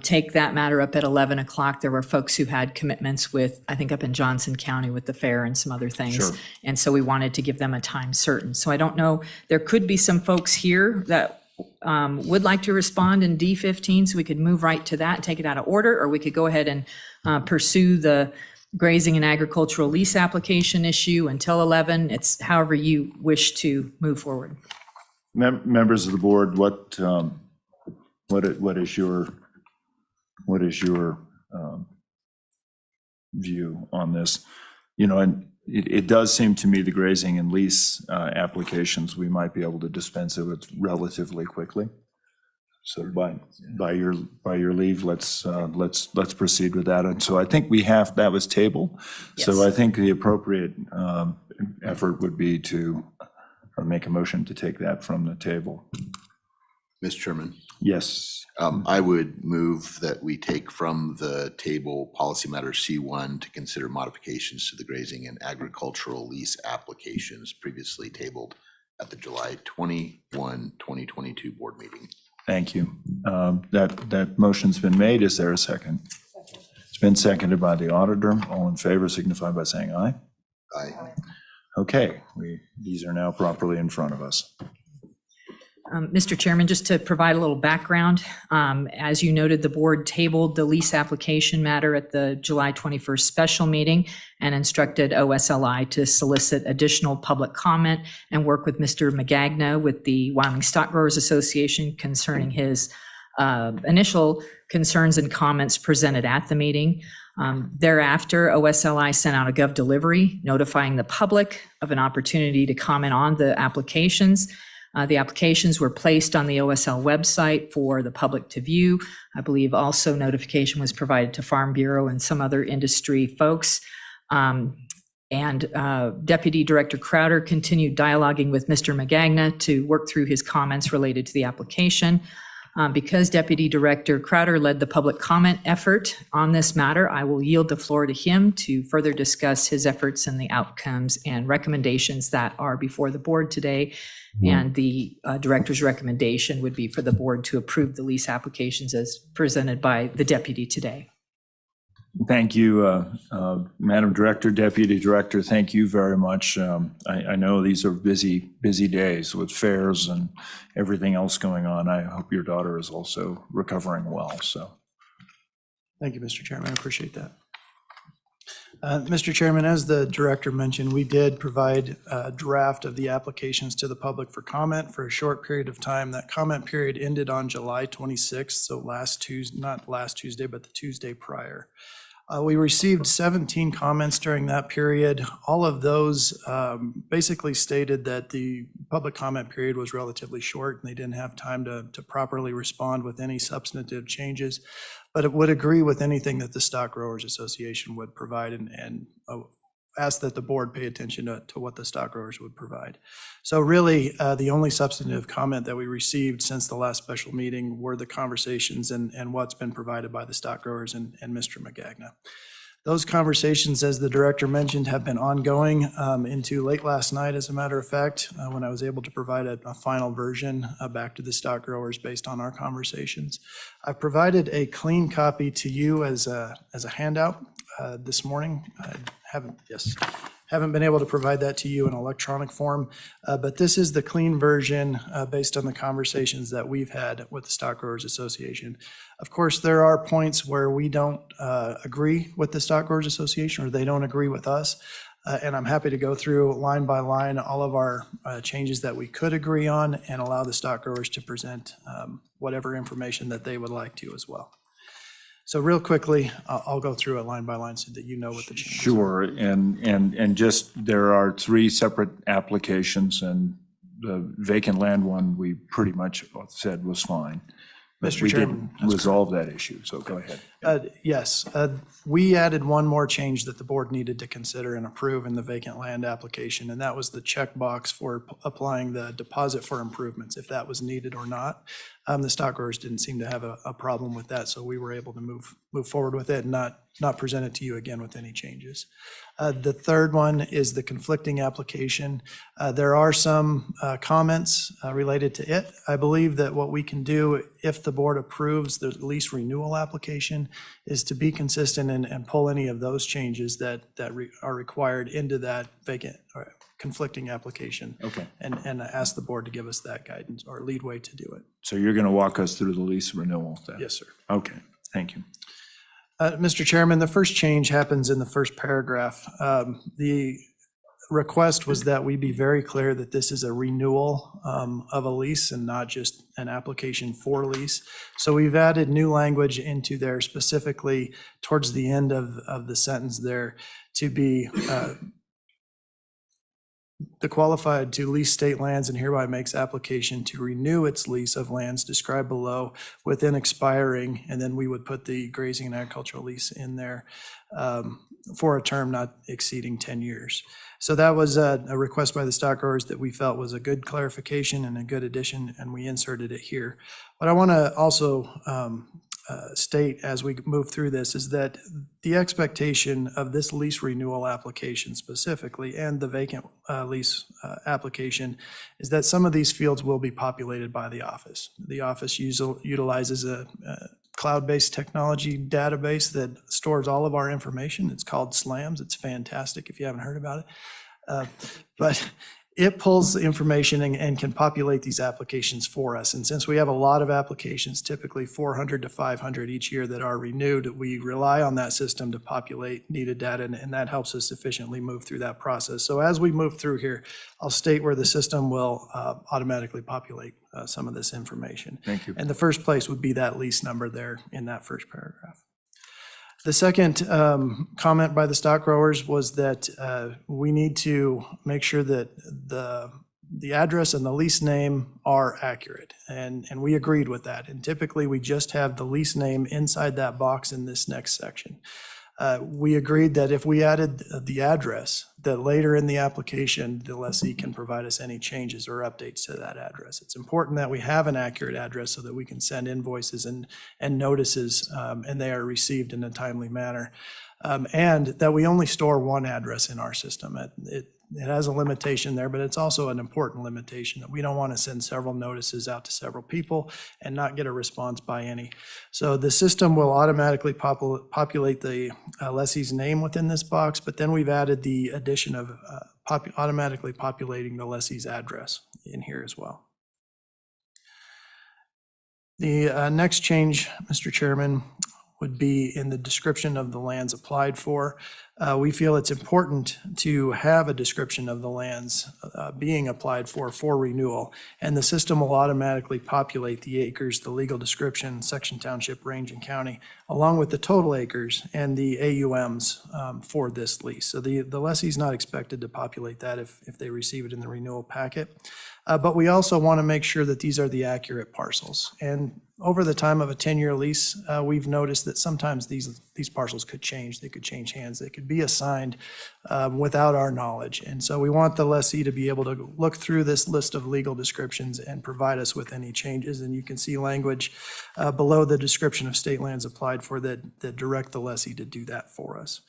take that matter up at 11 o'clock. There were folks who had commitments with, I think up in Johnson County with the fair and some other things. Sure. And so we wanted to give them a time certain. So I don't know, there could be some folks here that would like to respond in D15, so we could move right to that and take it out of order, or we could go ahead and pursue the grazing and agricultural lease application issue until 11. It's however you wish to move forward. Members of the board, what is your view on this? You know, and it does seem to me the grazing and lease applications, we might be able to dispense it with relatively quickly. So by your leave, let's proceed with that. And so I think that was tabled. Yes. So I think the appropriate effort would be to make a motion to take that from the table. Mr. Chairman, Yes. I would move that we take from the table policy matter C1 to consider modifications to the grazing and agricultural lease applications previously tabled at the July 21, 2022 board meeting. Thank you. That motion's been made. Is there a second? It's been seconded by the auditor. All in favor signify by saying aye. Aye. Okay, these are now properly in front of us. Mr. Chairman, just to provide a little background, as you noted, the board tabled the lease application matter at the July 21st special meeting and instructed OSLI to solicit additional public comment and work with Mr. Magagna with the Wyoming Stock Growers Association concerning his initial concerns and comments presented at the meeting. Thereafter, OSLI sent out a gov delivery notifying the public of an opportunity to comment on the applications. The applications were placed on the OSL website for the public to view. I believe also notification was provided to Farm Bureau and some other industry folks. Deputy Director Crowder continued dialoguing with Mr. Magagna to work through his comments related to the application. Because Deputy Director Crowder led the public comment effort on this matter, I will yield the floor to him to further discuss his efforts and the outcomes and recommendations that are before the board today. And the director's recommendation would be for the board to approve the lease applications as presented by the deputy today. Thank you, Madam Director, Deputy Director, thank you very much. I know these are busy days with fairs and everything else going on. I hope your daughter is also recovering well, so. Thank you, Mr. Chairman, I appreciate that. Mr. Chairman, as the director mentioned, we did provide a draft of the applications to the public for comment for a short period of time. That comment period ended on July 26th, so not last Tuesday, but the Tuesday prior. We received 17 comments during that period. All of those basically stated that the public comment period was relatively short and they didn't have time to properly respond with any substantive changes, but it would agree with anything that the Stock Growers Association would provide and ask that the board pay attention to what the stock growers would provide. So really, the only substantive comment that we received since the last special meeting were the conversations and what's been provided by the stock growers and Mr. Magagna. Those conversations, as the director mentioned, have been ongoing into late last night, as a matter of fact, when I was able to provide a final version back to the stock growers based on our conversations. I've provided a clean copy to you as a handout this morning. I haven't been able to provide that to you in electronic form, but this is the clean version based on the conversations that we've had with the Stock Growers Association. Of course, there are points where we don't agree with the Stock Growers Association, or they don't agree with us. And I'm happy to go through line by line all of our changes that we could agree on and allow the stock growers to present whatever information that they would like to as well. So real quickly, I'll go through it line by line so that you know what the changes are. Sure, and just, there are 3 separate applications, and the vacant land one, we pretty much said was fine. But Mr. we Chairman, didn't resolve that issue, so go ahead. Yes, we added one more change that the board needed to consider and approve in the vacant land application, and that was the checkbox for applying the deposit for improvements, if that was needed or not. The stock growers didn't seem to have a problem with that, so we were able to move forward with it and not present it to you again with any changes. The third one is the conflicting application. There are some comments related to it. I believe that what we can do, if the board approves the lease renewal application, is to be consistent and pull any of those changes that are required into that vacant or conflicting application. Okay. And ask the board to give us that guidance or leadway to do it. So you're going to walk us through the lease renewal then? Yes, sir. Okay, thank you. Mr. Chairman, the first change happens in the first paragraph. The request was that we be very clear that this is a renewal of a lease and not just an application for lease. So we've added new language into there, specifically towards the end of the sentence there, to be the qualified to lease state lands and hereby makes application to renew its lease of lands described below within expiring, and then we would put the grazing and agricultural lease in there for a term not exceeding 10 years. So that was a request by the stock growers that we felt was a good clarification and a good addition, and we inserted it here. What I want to also state as we move through this is that the expectation of this lease renewal application specifically and the vacant lease application is that some of these fields will be populated by the office. The office utilizes a cloud-based technology database that stores all of our information. It's called SLAMS. It's fantastic if you haven't heard about it. But it pulls information and can populate these applications for us. And since we have a lot of applications, typically 400 to 500 each year that are renewed, we rely on that system to populate needed data, and that helps us efficiently move through that process. So as we move through here, I'll state where the system will automatically populate some of this information. Thank you. And the first place would be that lease number there in that first paragraph. The second comment by the stock growers was that we need to make sure that the address and the lease name are accurate, and we agreed with that. And typically, we just have the lease name inside that box in this next section. We agreed that if we added the address, that later in the application, the lessee can provide us any changes or updates to that address. It's important that we have an accurate address so that we can send invoices and notices, and they are received in a timely manner. And that we only store one address in our system. It has a limitation there, but it's also an important limitation that we don't want to send several notices out to several people and not get a response by any. So the system will automatically populate the lessee's name within this box, but then we've added the addition of automatically populating the lessee's address in here as well. The next change, Mr. Chairman, would be in the description of the lands applied for. We feel it's important to have a description of the lands being applied for renewal, and the system will automatically populate the acres, the legal description, section, township, range, and county, along with the total acres and the AUMs for this lease. So the lessee is not expected to populate that if they receive it in the renewal packet. But we also want to make sure that these are the accurate parcels. And over the time of a 10-year lease, we've noticed that sometimes these parcels could change. They could change hands. They could be assigned without our knowledge. And so we want the lessee to be able to look through this list of legal descriptions and provide us with any changes. And you can see language below the description of state lands applied for that direct the lessee to do that for us.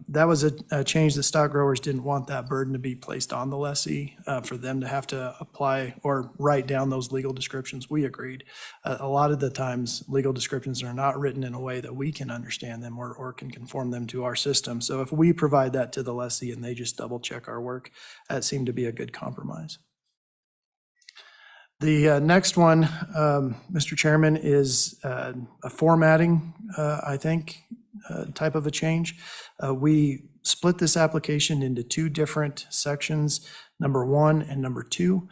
That was a change that stock growers didn't want that burden to be placed on the lessee, for them to have to apply or write down those legal descriptions. We agreed. A lot of the times, legal descriptions are not written in a way that we can understand them or can conform them to our system. So if we provide that to the lessee and they just double check our work, that seemed to be a good compromise. The next one, Mr. Chairman, is a formatting, I think, type of a change. We split this application into two different sections, number 1 and number 2,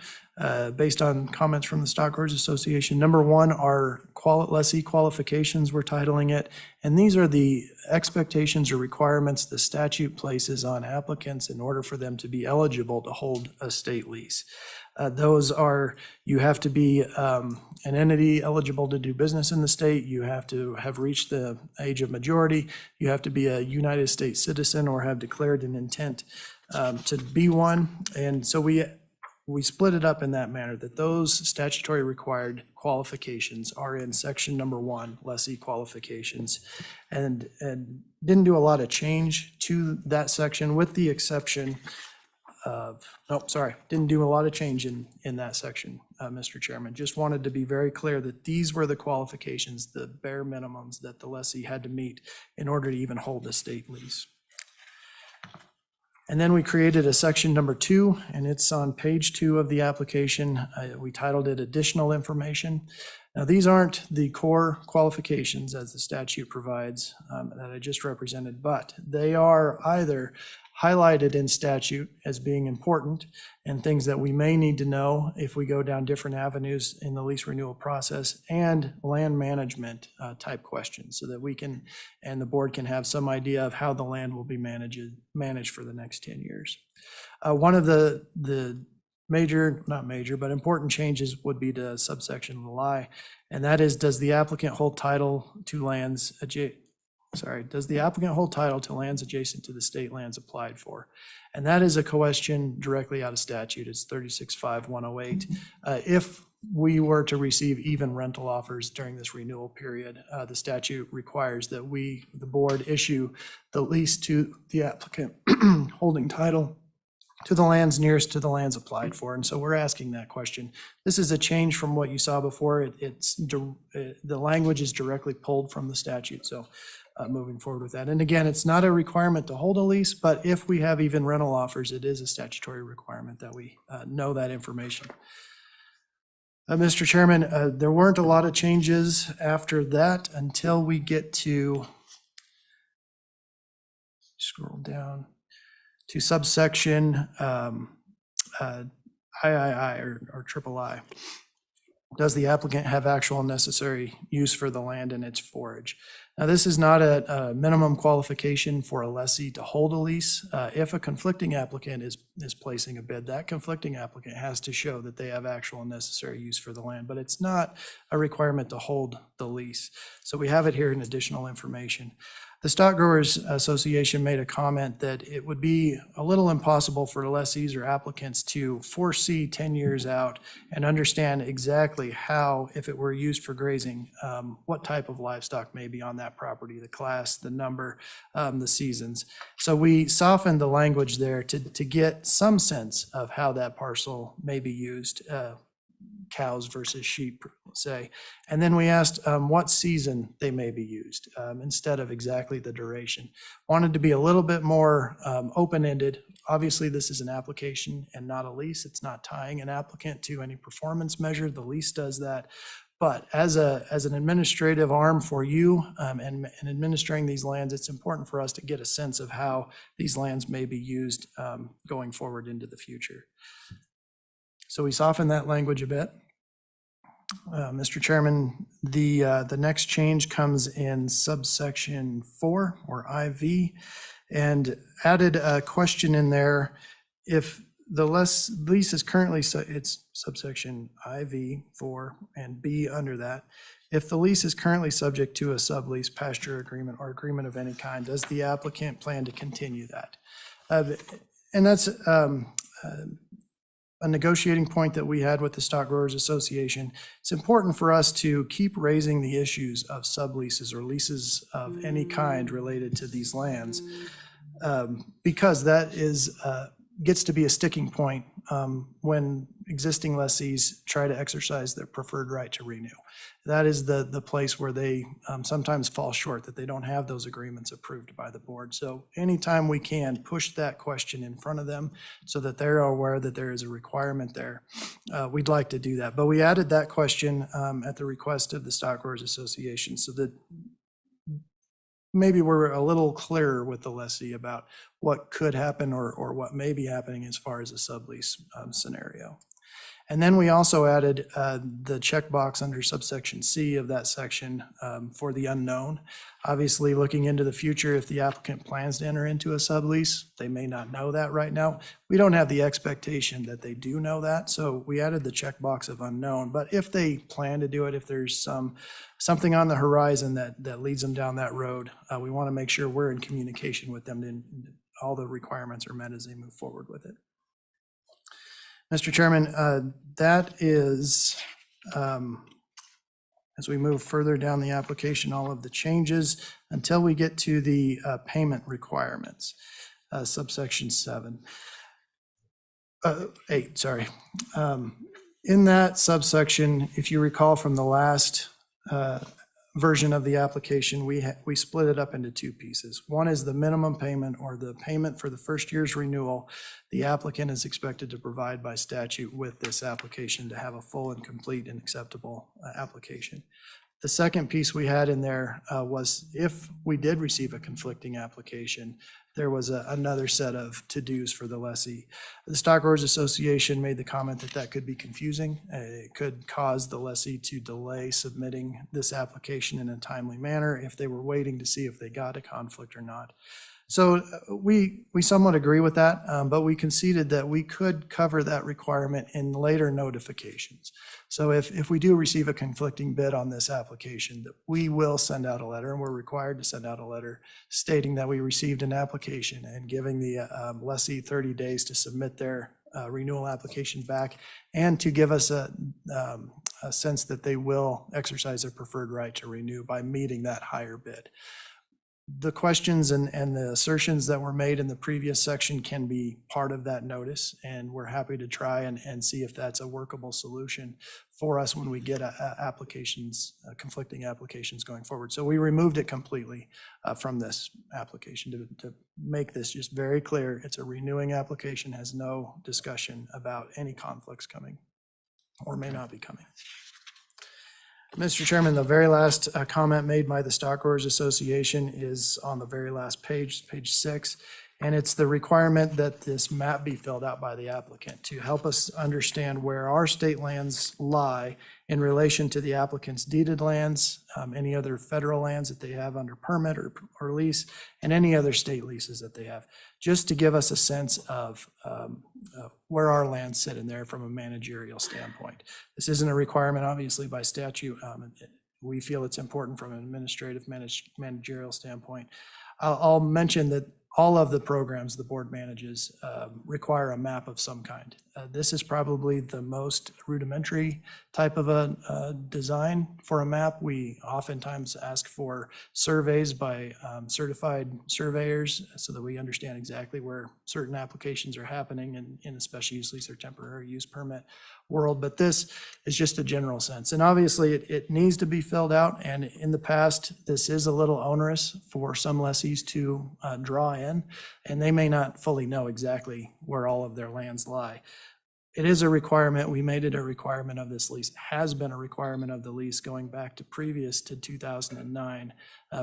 based on comments from the Stock Growers Association. Number 1 are lessee qualifications, we're titling it, and these are the expectations or requirements the statute places on applicants in order for them to be eligible to hold a state lease. Those are, you have to be an entity eligible to do business in the state, you have to have reached the age of majority, you have to be a United States citizen or have declared an intent to be one. And so we split it up in that manner, that those statutory required qualifications are in section number 1, lessee qualifications, and didn't do a lot of change to that section with the exception of, didn't do a lot of change in that section, Mr. Chairman. Just wanted to be very clear that these were the qualifications, the bare minimums that the lessee had to meet in order to even hold a state lease. And then we created a section number 2, and it's on page 2 of the application. We titled it Additional Information. Now, these aren't the core qualifications as the statute provides that I just represented, but they are either highlighted in statute as being important and things that we may need to know if we go down different avenues in the lease renewal process, and land management type questions, so that we can, and the board can have some idea of how the land will be managed for the next 10 years. One of the not major, but important changes would be to subsection Li, and that is, does the applicant hold title to lands does the applicant hold title to lands adjacent to the state lands applied for? And that is a question directly out of statute. It's 36.5.108. If we were to receive even rental offers during this renewal period, the statute requires that the board, issue the lease to the applicant holding title to the lands nearest to the lands applied for. And so we're asking that question. This is a change from what you saw before. The language is directly pulled from the statute. So moving forward with that. And again, it's not a requirement to hold a lease, but if we have even rental offers, it is a statutory requirement that we know that information. Mr. Chairman, there weren't a lot of changes after that until we get to, scroll down to subsection III or triple I. Does the applicant have actual necessary use for the land and its forage? Now, this is not a minimum qualification for a lessee to hold a lease. If a conflicting applicant is placing a bid, that conflicting applicant has to show that they have actual and necessary use for the land, but it's not a requirement to hold the lease. So we have it here in additional information. The Stock Growers Association made a comment that it would be a little impossible for lessees or applicants to foresee 10 years out and understand exactly how, if it were used for grazing, what type of livestock may be on that property, the class, the number, the seasons. So we softened the language there to get some sense of how that parcel may be used, cows versus sheep, say. And then we asked what season they may be used instead of exactly the duration. Wanted to be a little bit more open-ended. Obviously, this is an application and not a lease. It's not tying an applicant to any performance measure. The lease does that. But as an administrative arm for you and administering these lands, it's important for us to get a sense of how these lands may be used going forward into the future. So we softened that language a bit. Mr. Chairman, the next change comes in subsection 4 or IV, and added a question in there. If the lease is currently, it's subsection IV 4 and B under that. If the lease is currently subject to a sublease, pasture agreement, or agreement of any kind, does the applicant plan to continue that? And that's a negotiating point that we had with the Stock Growers Association. It's important for us to keep raising the issues of subleases or leases of any kind related to these lands, because that is gets to be a sticking point when existing lessees try to exercise their preferred right to renew. That is the place where they sometimes fall short, that they don't have those agreements approved by the board. So anytime we can push that question in front of them so that they're aware that there is a requirement there, we'd like to do that. But we added that question at the request of the Stock Growers Association so that maybe we're a little clearer with the lessee about what could happen or what may be happening as far as a sublease scenario. And then we also added the checkbox under subsection C of that section for the unknown. Obviously, looking into the future, if the applicant plans to enter into a sublease, they may not know that right now. We don't have the expectation that they do know that, so we added the checkbox of unknown. But if they plan to do it, if there's something on the horizon that leads them down that road, we want to make sure we're in communication with them and all the requirements are met as they move forward with it. Mr. Chairman, that is, as we move further down the application, all of the changes until we get to the payment requirements, subsection 8, sorry. In that subsection, if you recall from the last version of the application, we split it up into two pieces. One is the minimum payment, or the payment for the first year's renewal the applicant is expected to provide by statute with this application to have a full and complete and acceptable application. The second piece we had in there was if we did receive a conflicting application, there was another set of to-dos for the lessee. The Stock Growers Association made the comment that that could be confusing. It could cause the lessee to delay submitting this application in a timely manner if they were waiting to see if they got a conflict or not. So we somewhat agree with that, but we conceded that we could cover that requirement in later notifications. So if we do receive a conflicting bid on this application, that we will send out a letter, and we're required to send out a letter stating that we received an application and giving the lessee 30 days to submit their renewal application back and to give us a sense that they will exercise their preferred right to renew by meeting that higher bid. The questions and the assertions that were made in the previous section can be part of that notice, and we're happy to try and see if that's a workable solution for us when we get applications, conflicting applications going forward. So we removed it completely from this application to make this just very clear. It's a renewing application, has no discussion about any conflicts coming or may not be coming. Mr. Chairman, the very last comment made by the Stock Growers Association is on the very last page, page 6, and it's the requirement that this map be filled out by the applicant to help us understand where our state lands lie in relation to the applicant's deeded lands, any other federal lands that they have under permit or lease, and any other state leases that they have, just to give us a sense of where our lands sit in there from a managerial standpoint. This isn't a requirement, obviously, by statute. We feel it's important from an administrative managerial standpoint. I'll mention that all of the programs the board manages require a map of some kind. This is probably the most rudimentary type of a design for a map. We oftentimes ask for surveys by certified surveyors so that we understand exactly where certain applications are happening in a special use lease or temporary use permit world. But this is just a general sense. And obviously it needs to be filled out. And in the past, this is a little onerous for some lessees to draw in, and they may not fully know exactly where all of their lands lie. It is a requirement. We made it a requirement of this lease. It has been a requirement of the lease going back to previous to 2009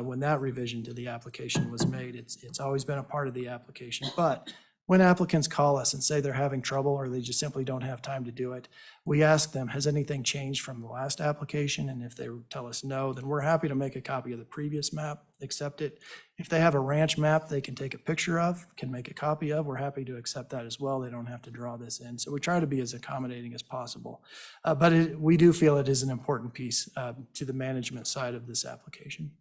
when that revision to the application was made. It's always been a part of the application, but When applicants call us and say they're having trouble or they just simply don't have time to do it, we ask them, has anything changed from the last application? And if they tell us no, then we're happy to make a copy of the previous map, accept it. If they have a ranch map they can take a picture of, can make a copy of, we're happy to accept that as well. They don't have to draw this in. So we try to be as accommodating as possible. But we do feel it is an important piece to the management side of this application.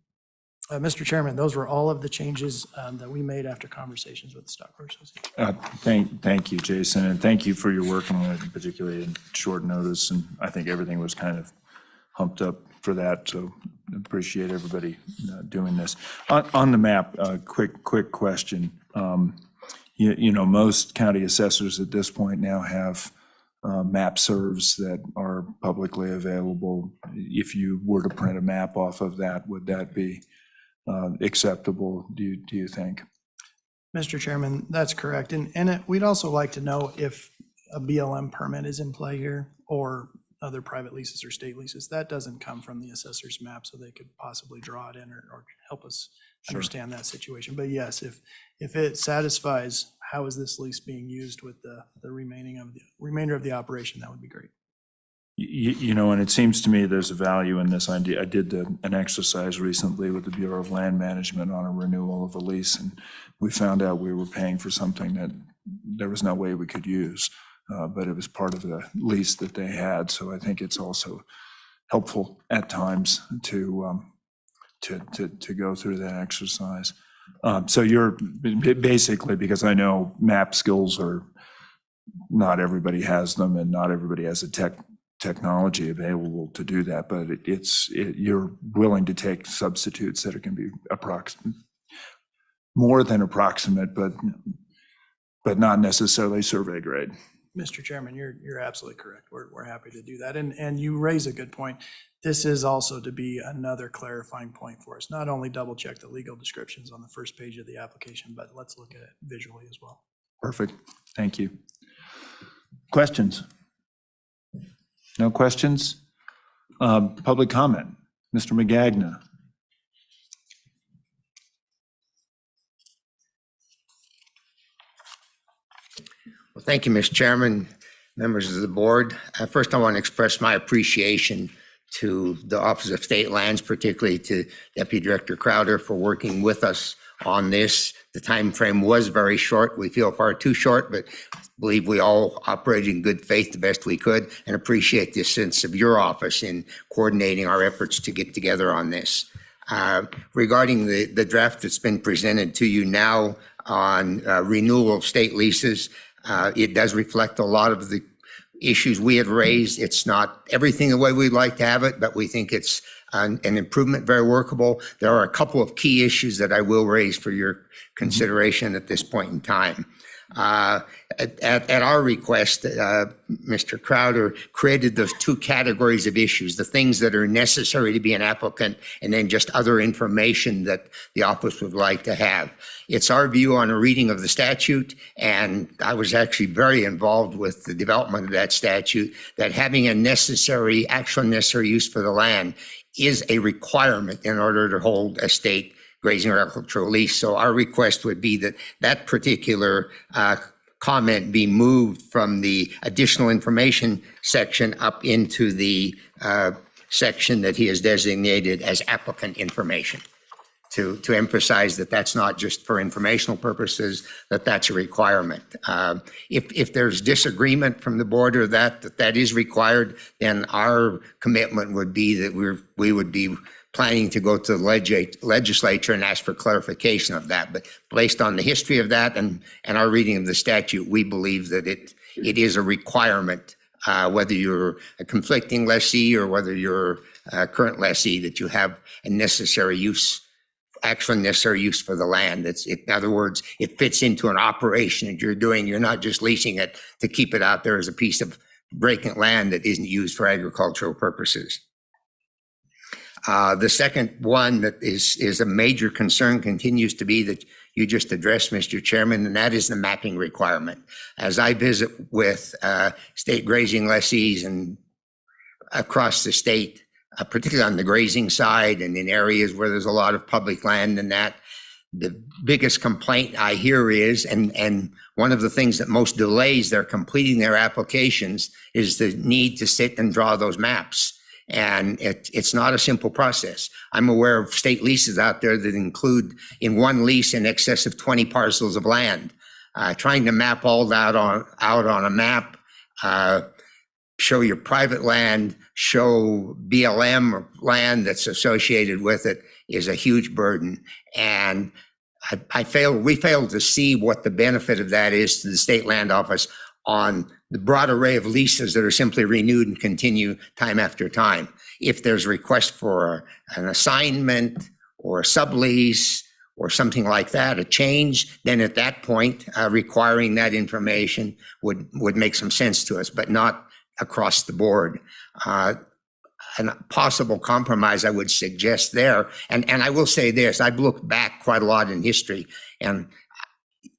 Mr. Chairman, those were all of the changes that we made after conversations with the Stockbroker Association. Thank you, Jason, and thank you for your work on it, particularly in short notice. And I think everything was kind of humped up for that, so appreciate everybody doing this. On the map, quick question. You know, most county assessors at this point now have map serves that are publicly available. If you were to print a map off of that, would that be acceptable, do you think? Mr. Chairman, that's correct. And we'd also like to know if a BLM permit is in play here or other private leases or state leases. That doesn't come from the assessor's map, so they could possibly draw it in or help us understand that situation. But yes, if it satisfies how is this lease being used with the remainder of the operation, that would be great. You know, and it seems to me there's a value in this idea. I did an exercise recently with the Bureau of Land Management on a renewal of a lease, and we found out we were paying for something that there was no way we could use, but it was part of the lease that they had. So I think it's also helpful at times to go through that exercise. So you're basically, because I know map skills are, not everybody has them, and not everybody has a technology available to do that, but you're willing to take substitutes that can be more than approximate, but not necessarily survey grade. Mr. Chairman, you're absolutely correct. We're happy to do that. And you raise a good point. This is also to be another clarifying point for us. Not only double check the legal descriptions on the first page of the application, but let's look at it visually as well. Perfect. Thank you. Questions? No questions? Public comment. Mr. Magagna. Well, thank you, Mr. Chairman, members of the board. First, I want to express my appreciation to the Office of State Lands, particularly to Deputy Director Crowder for working with us on this. The time frame was very short. We feel far too short, but I believe we all operated in good faith the best we could, and appreciate the sense of your office in coordinating our efforts to get together on this. Regarding the draft that's been presented to you now on renewal of state leases, it does reflect a lot of the issues we had raised. It's not everything the way we'd like to have it, but we think it's an improvement, very workable. There are a couple of key issues that I will raise for your consideration at this point in time. At our request, Mr. Crowder created those two categories of issues, the things that are necessary to be an applicant, and then just other information that the office would like to have. It's our view on a reading of the statute, and I was actually very involved with the development of that statute, that having actual necessary use for the land is a requirement in order to hold a state grazing or agricultural lease. So our request would be that that particular comment be moved from the additional information section up into the section that he has designated as applicant information, to emphasize that that's not just for informational purposes, that that's a requirement. If there's disagreement from the board or that is required, then our commitment would be that we would be planning to go to the legislature and ask for clarification of that. But based on the history of that and our reading of the statute, we believe that it is a requirement, whether you're a conflicting lessee or whether you're a current lessee, that you have a necessary use, actual necessary use for the land. In other words, it fits into an operation that you're doing. You're not just leasing it to keep it out there as a piece of vacant land that isn't used for agricultural purposes. The second one that is a major concern continues to be that you just addressed, Mr. Chairman, and that is the mapping requirement. As I visit with state grazing lessees and across the state, particularly on the grazing side and in areas where there's a lot of public land and that, the biggest complaint I hear is, and one of the things that most delays their completing their applications is the need to sit and draw those maps. And it's not a simple process. I'm aware of state leases out there that include in one lease in excess of 20 parcels of land. Trying to map all that out on a map, show your private land, show BLM or land that's associated with it is a huge burden. And we failed to see what the benefit of that is to the state land office on the broad array of leases that are simply renewed and continue time after time. If there's a request for an assignment or a sublease or something like that, a change, then at that point, requiring that information would make some sense to us, but not across the board. A possible compromise I would suggest there, and I will say this, I've looked back quite a lot in history, and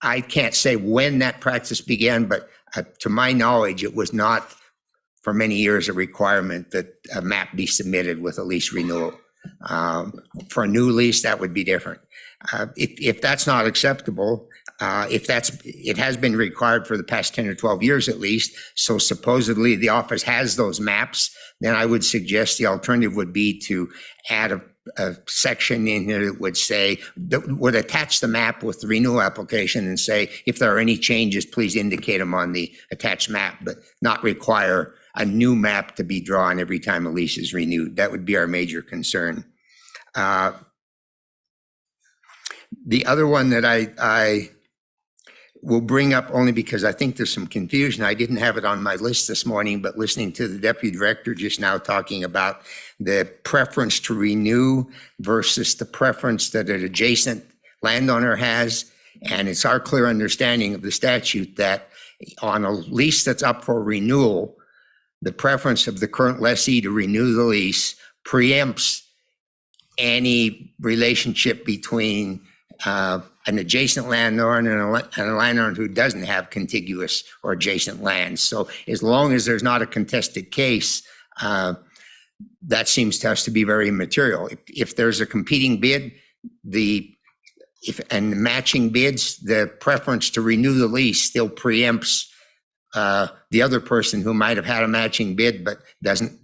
I can't say when that practice began, but to my knowledge, it was not for many years a requirement that a map be submitted with a lease renewal. For a new lease, that would be different. If that's not acceptable, it has been required for the past 10 or 12 years at least, so supposedly the office has those maps, then I would suggest the alternative would be to add a section in here that would say, that would attach the map with the renewal application and say, if there are any changes, please indicate them on the attached map, but not require a new map to be drawn every time a lease is renewed. That would be our major concern. The other one that I will bring up only because I think there's some confusion. I didn't have it on my list this morning, but listening to the deputy director just now talking about the preference to renew versus the preference that an adjacent landowner has. And it's our clear understanding of the statute that on a lease that's up for renewal, the preference of the current lessee to renew the lease preempts any relationship between an adjacent landowner and a landowner who doesn't have contiguous or adjacent lands. So as long as there's not a contested case, that seems to us to be very immaterial. If there's a competing bid, and matching bids, the preference to renew the lease still preempts the other person who might have had a matching bid but doesn't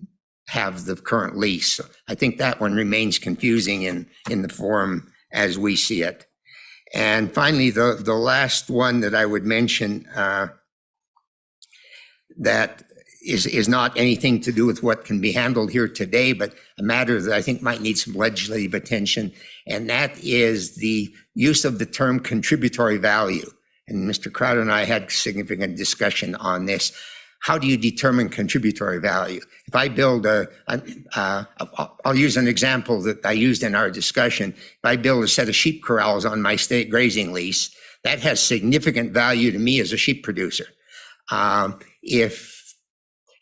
have the current lease. So I think that one remains confusing in the form as we see it. And finally, the last one that I would mention that is not anything to do with what can be handled here today, but a matter that I think might need some legislative attention, and that is the use of the term contributory value. And Mr. Crowder and I had significant discussion on this. How do you determine contributory value? If I build I'll use an example that I used in our discussion. If I build a set of sheep corrals on my state grazing lease, that has significant value to me as a sheep producer. If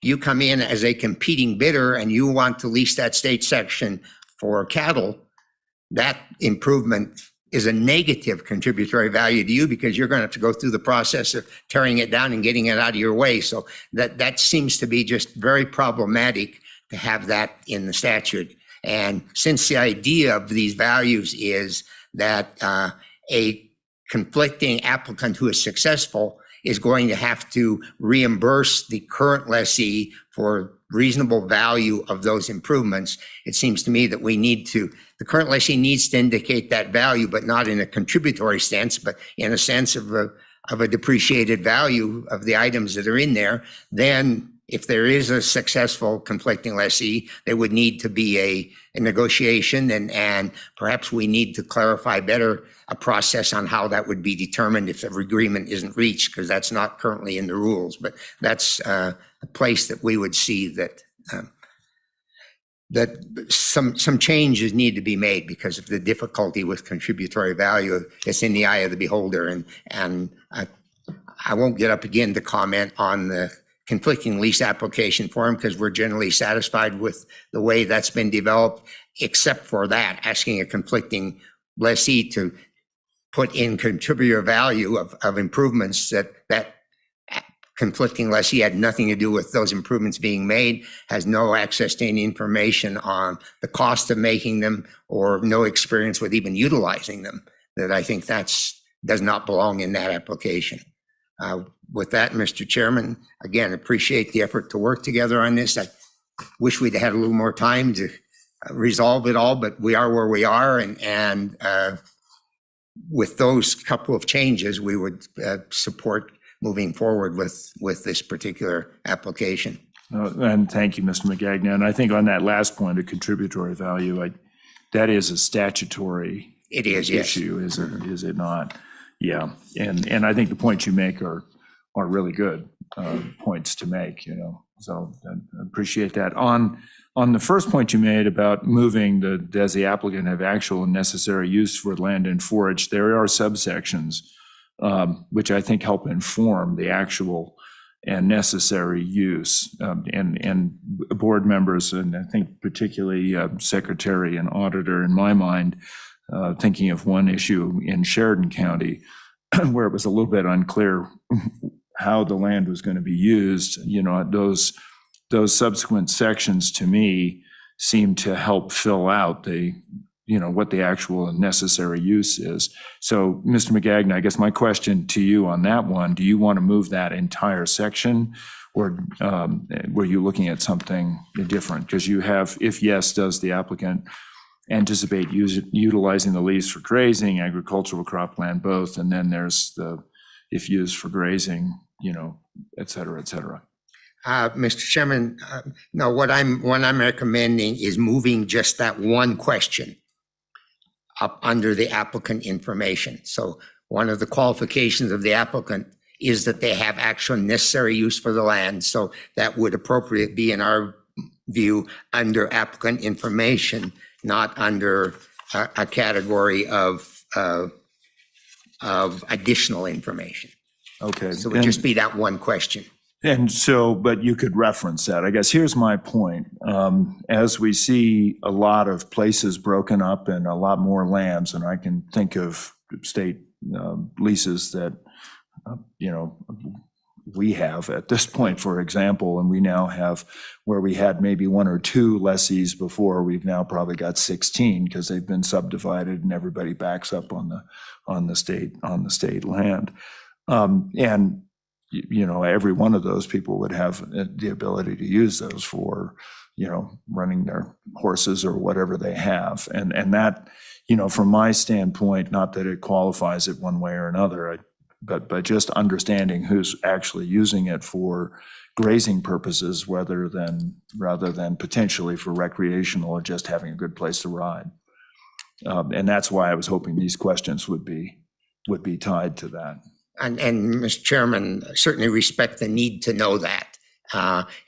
you come in as a competing bidder and you want to lease that state section for cattle, that improvement is a negative contributory value to you because you're going to have to go through the process of tearing it down and getting it out of your way. So that seems to be just very problematic to have that in the statute. And since the idea of these values is that a conflicting applicant who is successful is going to have to reimburse the current lessee for reasonable value of those improvements, it seems to me that the current lessee needs to indicate that value, but not in a contributory sense, but in a sense of a depreciated value of the items that are in there. Then if there is a successful conflicting lessee, there would need to be a negotiation, and perhaps we need to clarify better a process on how that would be determined if the agreement isn't reached, because that's not currently in the rules. But that's a place that we would see that some changes need to be made because of the difficulty with contributory value. It's in the eye of the beholder, and I won't get up again to comment on the conflicting lease application form because we're generally satisfied with the way that's been developed, except for that, asking a conflicting lessee to put in contributor value of improvements that conflicting lessee had nothing to do with those improvements being made, has no access to any information on the cost of making them or no experience with even utilizing them. that I think does not belong in that application. With that, Mr. Chairman, again, appreciate the effort to work together on this. I wish we'd had a little more time to resolve it all, but we are where we are, and with those couple of changes, we would support moving forward with this particular application. And thank you, Mr. McGagnon. And I think on that last point, a contributory value, that is a statutory It is, yes. issue, is it not? Yeah, and I think the points you make are really good points to make, so I appreciate that. On the first point you made about moving does the applicant have actual and necessary use for land and forage, there are subsections which I think help inform the actual and necessary use. And board members, and I think particularly secretary and auditor in my mind, thinking of one issue in Sheridan County where it was a little bit unclear how the land was going to be used, those subsequent sections to me seem to help fill out what the actual and necessary use is. So, Mr. McGagnon, I guess my question to you on that one, do you want to move that entire section, or were you looking at something different? Because you have, if yes, does the applicant anticipate utilizing the lease for grazing, agricultural, cropland, both, and then there's the if used for grazing, et cetera, et cetera. Mr. Chairman, no, what I'm recommending is moving just that one question up under the applicant information. So one of the qualifications of the applicant is that they have actual necessary use for the land. So that would appropriate be, in our view, under applicant information, not under a category of additional information. Okay. So it would just be that one question. And so, but you could reference that. I guess here's my point. As we see a lot of places broken up and a lot more lands, and I can think of state leases that, we have at this point, for example, and we now have where we had maybe one or two lessees before, we've now probably got 16 because they've been subdivided and everybody backs up on the state land. And every one of those people would have the ability to use those for, running their horses or whatever they have. And that, from my standpoint, not that it qualifies it one way or another, but just understanding who's actually using it for grazing purposes rather than potentially for recreational or just having a good place to ride. And that's why I was hoping these questions would be tied to that. And Mr. Chairman, I certainly respect the need to know that.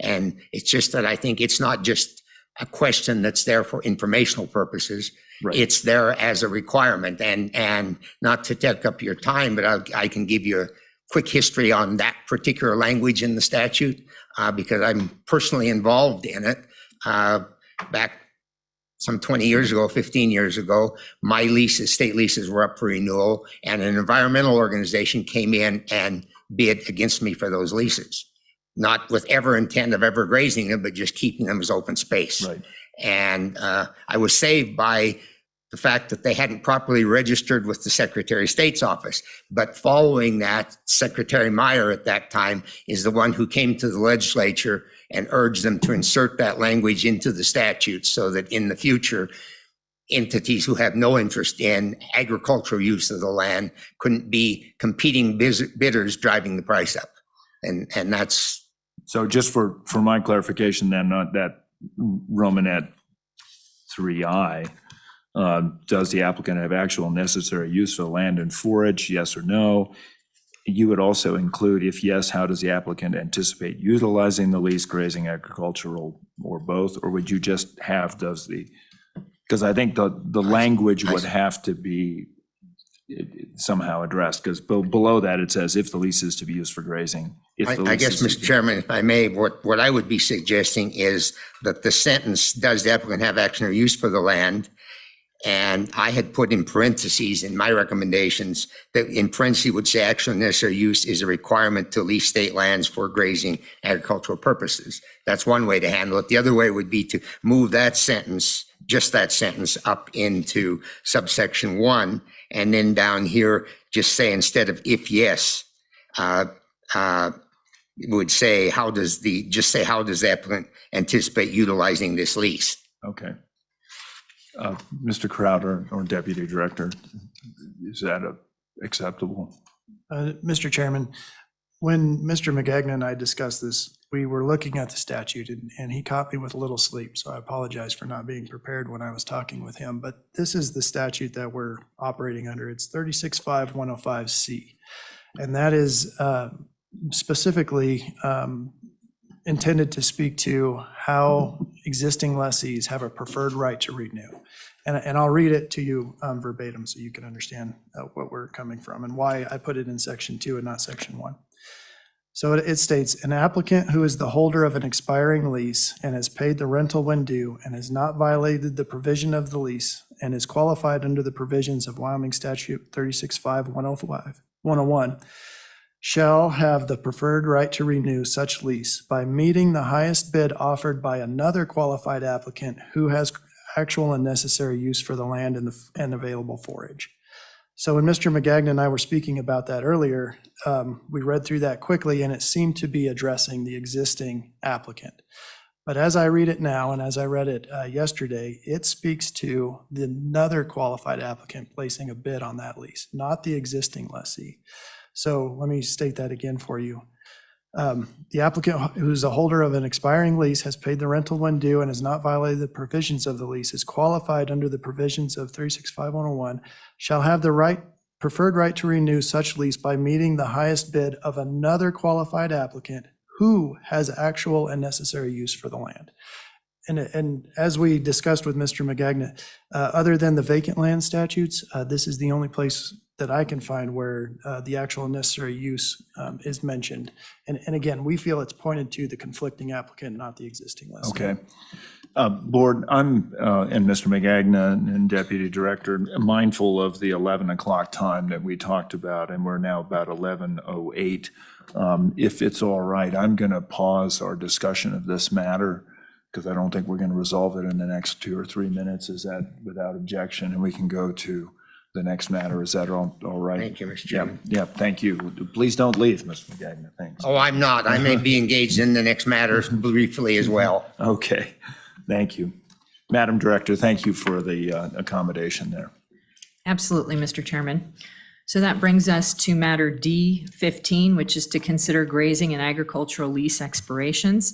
And it's just that I think it's not just a question that's there for informational purposes. Right. It's there as a requirement, and not to take up your time, but I can give you a quick history on that particular language in the statute because I'm personally involved in it. Back some 20 years ago, 15 years ago, my leases, state leases were up for renewal, and an environmental organization came in and bid against me for those leases, not with ever intent of ever grazing them, but just keeping them as open space. Right. And I was saved by the fact that they hadn't properly registered with the Secretary of State's office. But following that, Secretary Meyer at that time is the one who came to the legislature and urged them to insert that language into the statute so that in the future, entities who have no interest in agricultural use of the land couldn't be competing bidders driving the price up. And that's. So just for my clarification then, that Romanet 3I, does the applicant have actual necessary use for land and forage, yes or no? You would also include, if yes, how does the applicant anticipate utilizing the lease, grazing, agricultural, or both? Or would you just have because I think the language would have to be somehow addressed, because below that it says if the lease is to be used for grazing. I guess, Mr. Chairman, if I may, what I would be suggesting is that the sentence, does the applicant have action or use for the land? And I had put in parentheses in my recommendations that in parentheses would say actual necessary use is a requirement to lease state lands for grazing agricultural purposes. That's one way to handle it. The other way would be to move that sentence, just that sentence, up into subsection 1 And then down here, just say instead of if yes, would say, how does the applicant anticipate utilizing this lease? Okay. Mr. Crowder or Deputy Director, is that acceptable? Mr. Chairman, when Mr. McGagnon and I discussed this, we were looking at the statute and he caught me with a little sleep. So I apologize for not being prepared when I was talking with him. But this is the statute that we're operating under. It's 365105C. And that is specifically intended to speak to how existing lessees have a preferred right to renew. And I'll read it to you verbatim so you can understand what we're coming from and why I put it in section 2 and not section 1. So it states, an applicant who is the holder of an expiring lease and has paid the rental when due and has not violated the provision of the lease and is qualified under the provisions of Wyoming Statute 365101 shall have the preferred right to renew such lease by meeting the highest bid offered by another qualified applicant who has actual and necessary use for the land and available forage. So when Mr. McGagnon and I were speaking about that earlier, we read through that quickly and it seemed to be addressing the existing applicant. But as I read it now, and as I read it yesterday, it speaks to another qualified applicant placing a bid on that lease, not the existing lessee. So let me state that again for you. The applicant who's a holder of an expiring lease has paid the rental when due and has not violated the provisions of the lease is qualified under the provisions of 365101 shall have the preferred right to renew such lease by meeting the highest bid of another qualified applicant who has actual and necessary use for the land. And as we discussed with Mr. McGagnon, other than the vacant land statutes, this is the only place that I can find where the actual and necessary use is mentioned. And again, we feel it's pointed to the conflicting applicant, not the existing lessee. Okay. Board, I'm, and Mr. McGagnon and Deputy Director, mindful of the 11 o'clock time that we talked about, and we're now about 11:08. If it's all right, I'm going to pause our discussion of this matter because I don't think we're going to resolve it in the next 2 or 3 minutes. Is that without objection? And we can go to the next matter. Is that all right? Thank you, Mr. Chairman. Yeah, thank you. Please don't leave, Mr. McGagnon. Thanks. Oh, I'm not. I may be engaged in the next matter briefly as well. Okay, thank you. Madam Director, thank you for the accommodation there. Absolutely, Mr. Chairman. So that brings us to matter D15, which is to consider grazing and agricultural lease expirations.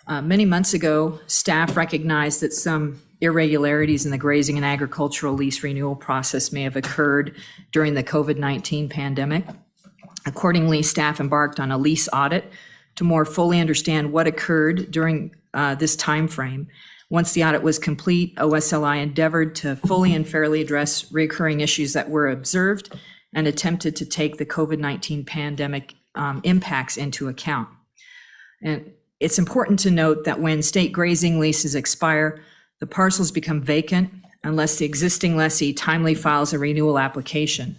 Many months ago, staff recognized that some irregularities in the grazing and agricultural lease renewal process may have occurred during the COVID-19 pandemic. Accordingly, staff embarked on a lease audit to more fully understand what occurred during this timeframe. Once the audit was complete, OSLI endeavored to fully and fairly address recurring issues that were observed and attempted to take the COVID-19 pandemic impacts into account. And it's important to note that when state grazing leases expire, the parcels become vacant unless the existing lessee timely files a renewal application.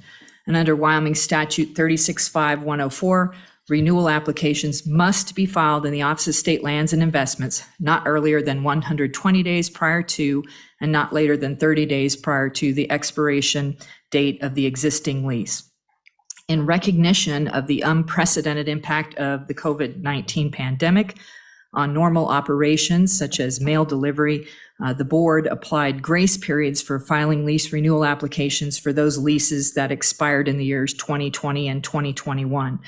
And under Wyoming Statute 365104, renewal applications must be filed in the Office of State Lands and Investments not earlier than 120 days prior to and not later than 30 days prior to the expiration date of the existing lease. In recognition of the unprecedented impact of the COVID-19 pandemic on normal operations such as mail delivery, the board applied grace periods for filing lease renewal applications for those leases that expired in the years 2020 and 2021.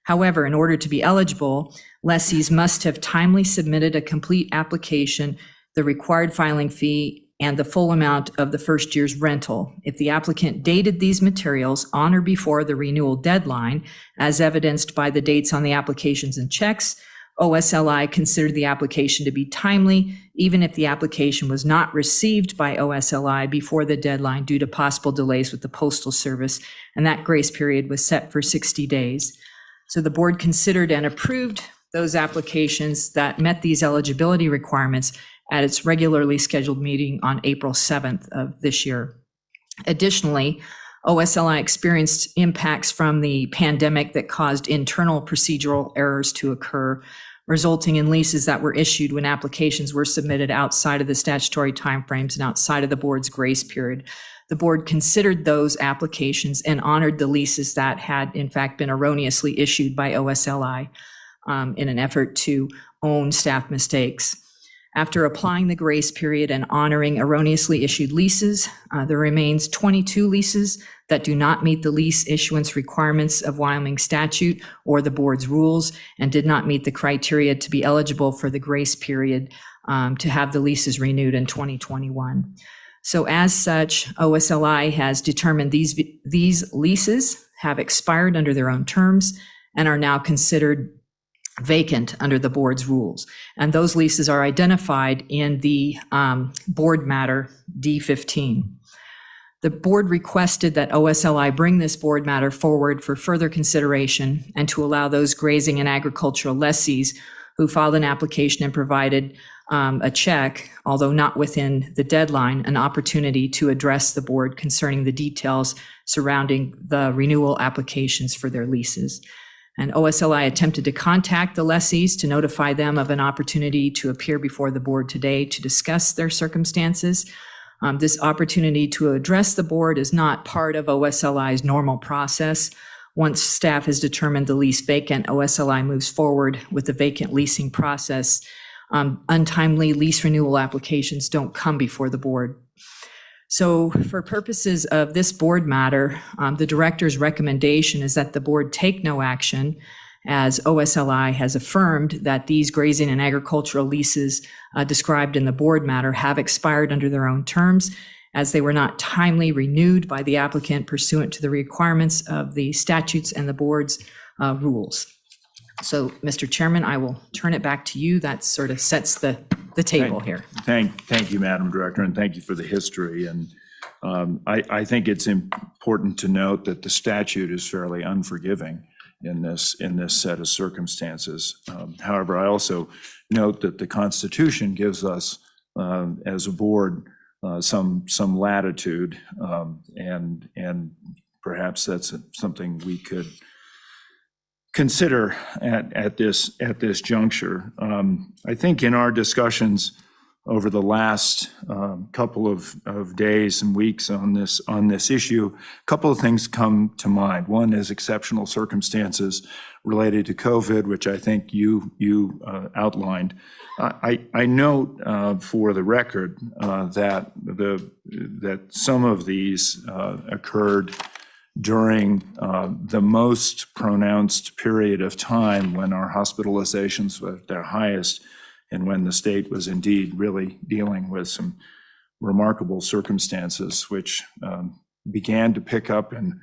However, in order to be eligible, lessees must have timely submitted a complete application, the required filing fee, and the full amount of the first year's rental. If the applicant dated these materials on or before the renewal deadline, as evidenced by the dates on the applications and checks, OSLI considered the application to be timely, even if the application was not received by OSLI before the deadline due to possible delays with the Postal Service, and that grace period was set for 60 days. So the board considered and approved those applications that met these eligibility requirements at its regularly scheduled meeting on April 7th of this year. Additionally, OSLI experienced impacts from the pandemic that caused internal procedural errors to occur. resulting in leases that were issued when applications were submitted outside of the statutory timeframes and outside of the board's grace period. The board considered those applications and honored the leases that had in fact been erroneously issued by OSLI in an effort to own staff mistakes. After applying the grace period and honoring erroneously issued leases, there remains 22 leases that do not meet the lease issuance requirements of Wyoming statute or the board's rules and did not meet the criteria to be eligible for the grace period to have the leases renewed in 2021. So as such, OSLI has determined these leases have expired under their own terms and are now considered vacant under the board's rules. And those leases are identified in the board matter D15. The board requested that OSLI bring this board matter forward for further consideration and to allow those grazing and agricultural lessees who filed an application and provided a check, although not within the deadline, an opportunity to address the board concerning the details surrounding the renewal applications for their leases. And OSLI attempted to contact the lessees to notify them of an opportunity to appear before the board today to discuss their circumstances. This opportunity to address the board is not part of OSLI's normal process. Once staff has determined the lease vacant, OSLI moves forward with the vacant leasing process. Untimely lease renewal applications don't come before the board. So for purposes of this board matter, the director's recommendation is that the board take no action, as OSLI has affirmed that these grazing and agricultural leases described in the board matter have expired under their own terms, as they were not timely renewed by the applicant pursuant to the requirements of the statutes and the board's rules. So, Mr. Chairman, I will turn it back to you. That sort of sets the table here. Thank you, Madam Director, and thank you for the history. And I think it's important to note that the statute is fairly unforgiving in this set of circumstances. However, I also note that the Constitution gives us, as a board, some latitude, and perhaps that's something we could consider at this juncture. I think in our discussions over the last couple of days and weeks on this issue, a couple of things come to mind. One is exceptional circumstances related to COVID, which I think you outlined. I note for the record that some of these occurred during the most pronounced period of time when our hospitalizations were at their highest and when the state was indeed really dealing with some remarkable circumstances, which began to pick up in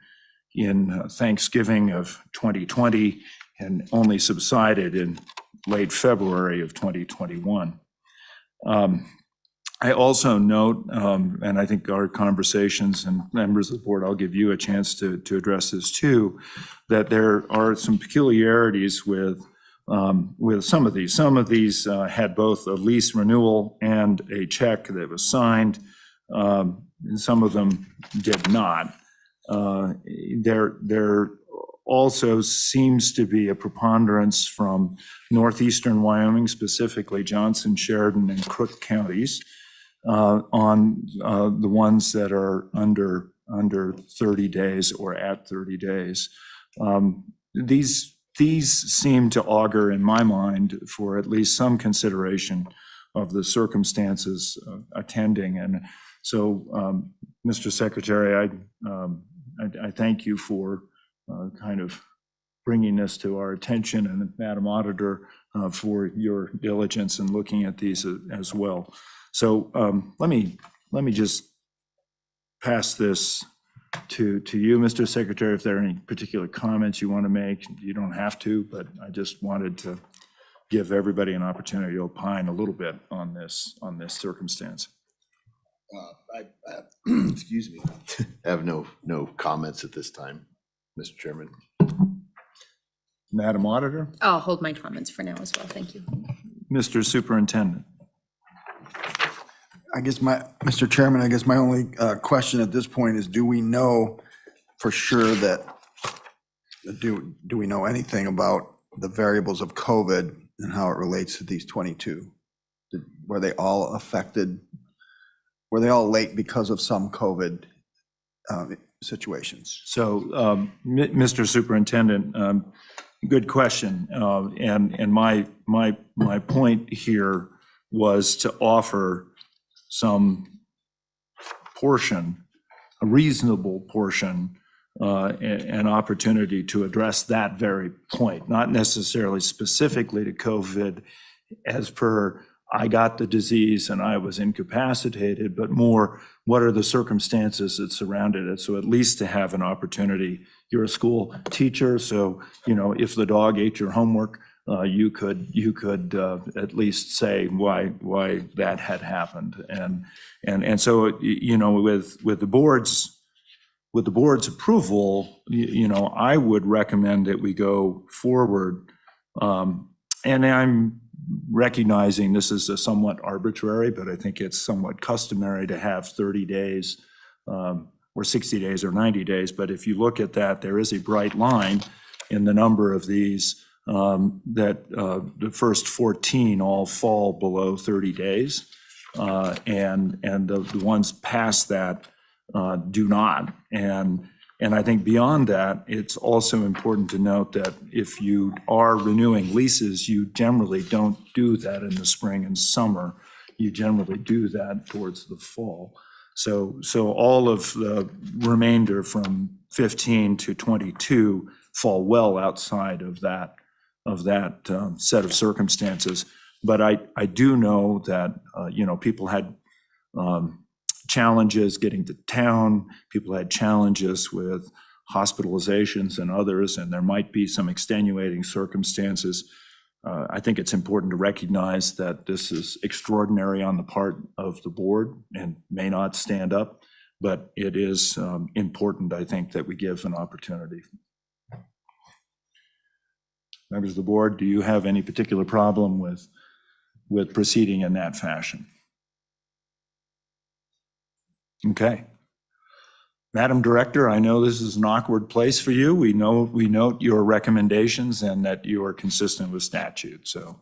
Thanksgiving of 2020 and only subsided in late February of 2021. I also note, and I think our conversations and members of the board, I'll give you a chance to address this too, that there are some peculiarities with some of these. Some of these had both a lease renewal and a check that was signed, and some of them did not. There also seems to be a preponderance from northeastern Wyoming, specifically Johnson, Sheridan, and Crook counties, on the ones that are under 30 days or at 30 days. These seem to augur, in my mind, for at least some consideration of the circumstances attending. And so, Mr. Secretary, I thank you for kind of bringing this to our attention, and Madam Auditor for your diligence in looking at these as well. So let me just pass this to you, Mr. Secretary, if there are any particular comments you want to make. You don't have to, but I just wanted to give everybody an opportunity to opine a little bit on this circumstance. Excuse me. I have no comments at this time, Mr. Chairman. Madam Auditor? I'll hold my comments for now as well. Thank you. Mr. Superintendent? Mr. Chairman, I guess my only question at this point is, do we know for sure that, do we know anything about the variables of COVID and how it relates to these 22. Were they all affected? Were they all late because of some COVID situations? So, Mr. Superintendent, good question. And my point here was to offer some portion, a reasonable portion, an opportunity to address that very point, not necessarily specifically to COVID as per I got the disease and I was incapacitated, but more what are the circumstances that surrounded it? So at least to have an opportunity, you're a school teacher, so if the dog ate your homework, you could at least say why that had happened, and so with the board's approval, I would recommend that we go forward, and I'm recognizing this is a somewhat arbitrary, but I think it's somewhat customary to have 30 days or 60 days or 90 days. But if you look at that, there is a bright line in the number of these that the first 14 all fall below 30 days. And the ones past that do not. And I think beyond that, it's also important to note that if you are renewing leases, you generally don't do that in the spring and summer. You generally do that towards the fall. So all of the remainder from 15 to 22 fall well outside of that set of circumstances. But I do know that people had challenges getting to town. People had challenges with hospitalizations and others, and there might be some extenuating circumstances. I think it's important to recognize that this is extraordinary on the part of the board and may not stand up, but it is important, I think, that we give an opportunity. Members of the board, do you have any particular problem with proceeding in that fashion? Okay. Madam Director, I know this is an awkward place for you. We note your recommendations and that you are consistent with statute, so.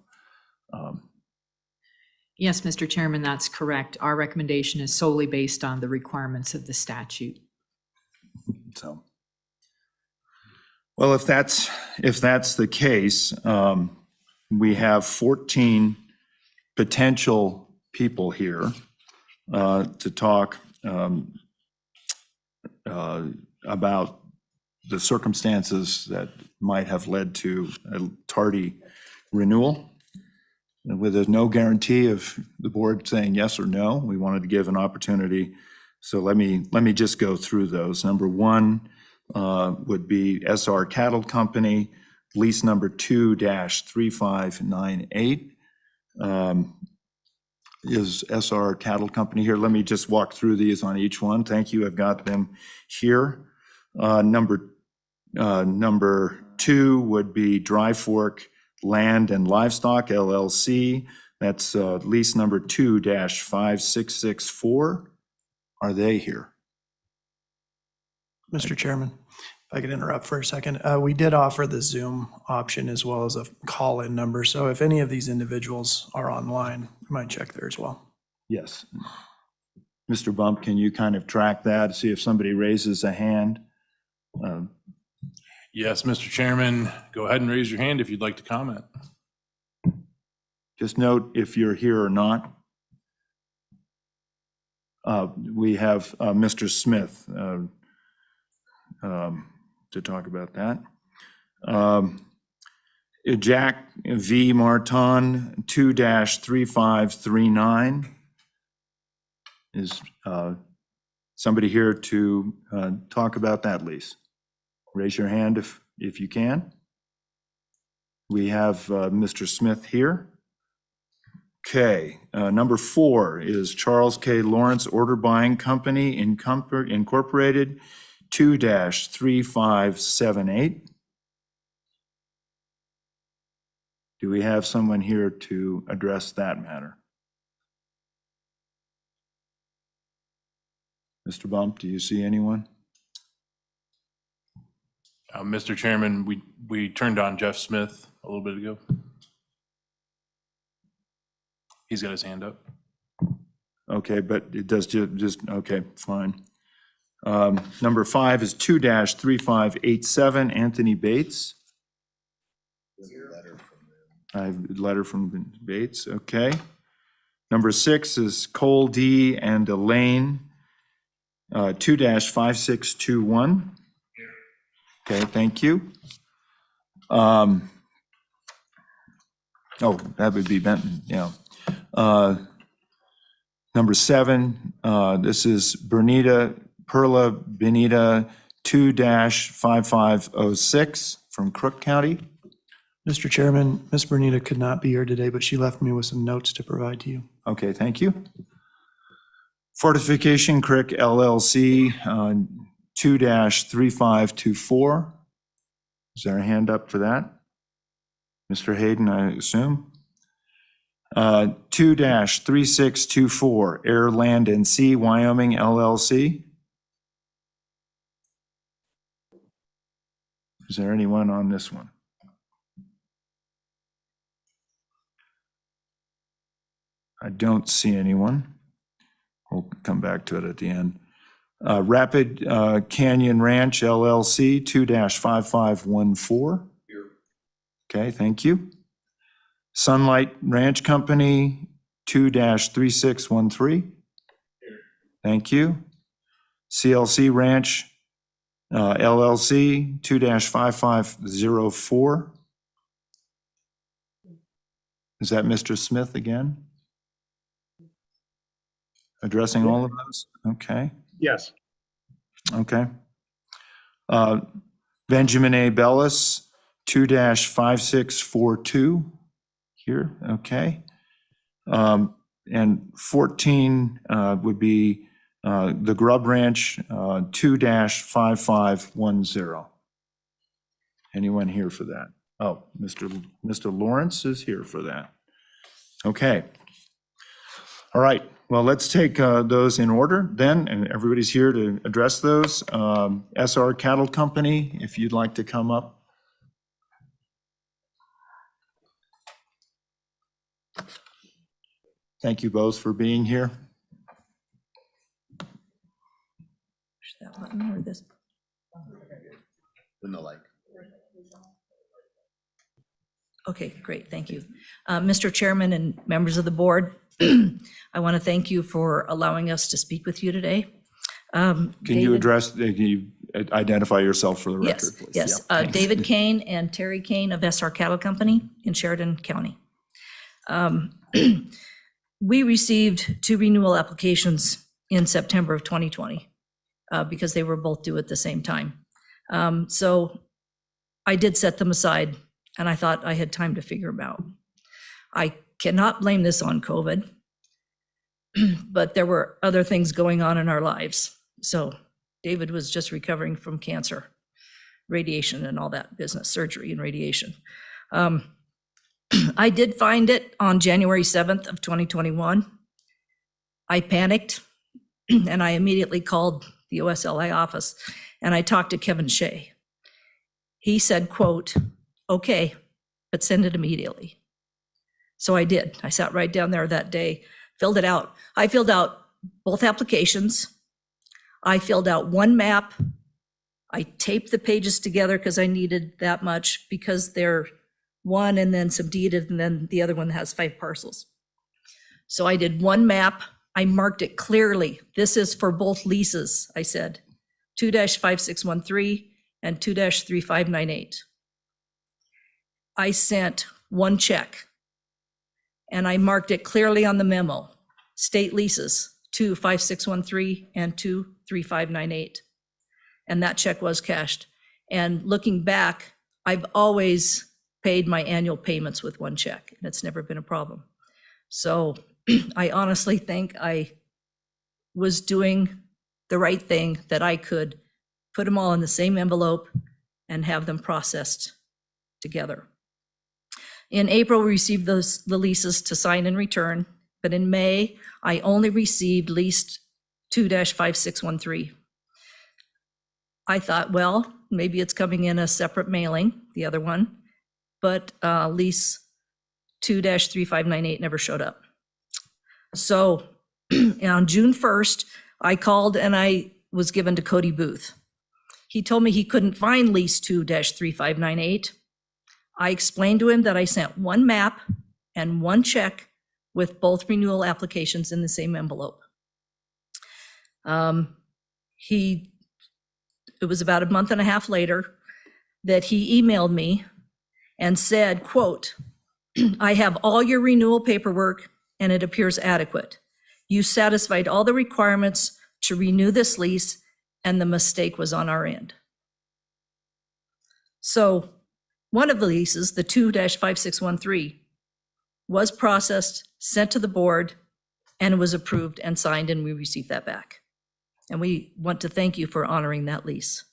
Yes, Mr. Chairman, that's correct. Our recommendation is solely based on the requirements of the statute. So, well, if that's the case, we have 14 potential people here to talk about the circumstances that might have led to a tardy renewal. And where there's no guarantee of the board saying yes or no, we wanted to give an opportunity. So let me just go through those. Number one would be SR Cattle Company, lease number 2-3598. Is SR Cattle Company here? Let me just walk through these on each one. Thank you. I've got them here. Number two would be Dry Fork Land and Livestock LLC. That's lease number 2-5664. Are they here? Mr. Chairman, if I could interrupt for a second. We did offer the Zoom option as well as a call-in number. So if any of these individuals are online, we might check there as well. Yes. Mr. Bump, can you kind of track that, see if somebody raises a hand? Yes, Mr. Chairman, go ahead and raise your hand if you'd like to comment. Just note if you're here or not. We have Mr. Smith to talk about that. Jack V. Martin, 2-3539. Is somebody here to talk about that lease? Raise your hand if you can. We have Mr. Smith here. Okay, number 4 is Charles K. Lawrence Order Buying Company Incorporated, 2-3578. Do we have someone here to address that matter? Mr. Bump, do you see anyone? Mr. Chairman, we turned on Jeff Smith a little bit ago. He's got his hand up. Okay, but it does just, okay, fine. Number 5 is 2-3587, Anthony Bates. I have a letter from Bates, okay. Number 6 is Cole D. and Elaine, 2-5621. Okay, thank you. Oh, that would be Benton, yeah. Number 7, this is Perla Benita, 2-5506 from Crook County. Mr. Chairman, Ms. Bernita could not be here today, but she left me with some notes to provide to you. Okay, thank you. Fortification Creek LLC, 2-3524. Is there a hand up for that? Mr. Hayden, I assume. 2-3624, Air, Land, and Sea, Wyoming LLC. Is there anyone on this one? I don't see anyone. We'll come back to it at the end. Rapid Canyon Ranch LLC, 2-5514. Okay, thank you. Sunlight Ranch Company, 2-3613. Thank you. CLC Ranch LLC, 2-5504. Is that Mr. Smith again? Addressing all of those? Okay. Yes. Okay. Benjamin A. Bellis, 2-5642 here, okay. And 14 would be the Grub Ranch, 2-5510. Anyone here for that? Oh, Mr. Lawrence is here for that. Okay. All right. Well, let's take those in order then, and everybody's here to address those. SR Cattle Company, if you'd like to come up. Thank you both for being here. That button or this? With the light. Okay, great, thank you. Mr. Chairman and members of the board, I want to thank you for allowing us to speak with you today. Can you identify yourself for the record, Yes, please? yes. Yeah. David Kane and Terry Kane of SR Cattle Company in Sheridan County. We received 2 renewal applications in September of 2020 because they were both due at the same time. So I did set them aside and I thought I had time to figure them out. I cannot blame this on COVID, but there were other things going on in our lives. So David was just recovering from cancer, radiation and all that business, surgery and radiation. I did find it on January 7th of 2021. I panicked and I immediately called the OSLI office and I talked to Kevin Shea. He said, quote, "Okay, but send it immediately." So I did. I sat right down there that day, filled it out. I filled out both applications. I filled out one map. I taped the pages together because I needed that much because they're one and then some deeded and then the other one has 5 parcels. So I did one map. I marked it clearly. This is for both leases, I said, 2-5613 and 2-3598. I sent one check and I marked it clearly on the memo, state leases, 2-5613 and 2-3598. And that check was cashed. And looking back, I've always paid my annual payments with one check and it's never been a problem. So I honestly think I was doing the right thing, that I could put them all in the same envelope and have them processed together. In April, we received the leases to sign and return, but in May, I only received lease 2-5613. I thought, well, maybe it's coming in a separate mailing, the other one, but lease 2-3598 never showed up. So on June 1st, I called and I was given to Cody Booth. He told me he couldn't find lease 2-3598. I explained to him that I sent one map and one check with both renewal applications in the same envelope. It was about a month and a half later that he emailed me and said, quote, "I have all your renewal paperwork and it appears adequate. You satisfied all the requirements to renew this lease and the mistake was on our end." So one of the leases, the 2-5613, was processed, sent to the board, and it was approved and signed, and we received that back. And we want to thank you for honoring that lease.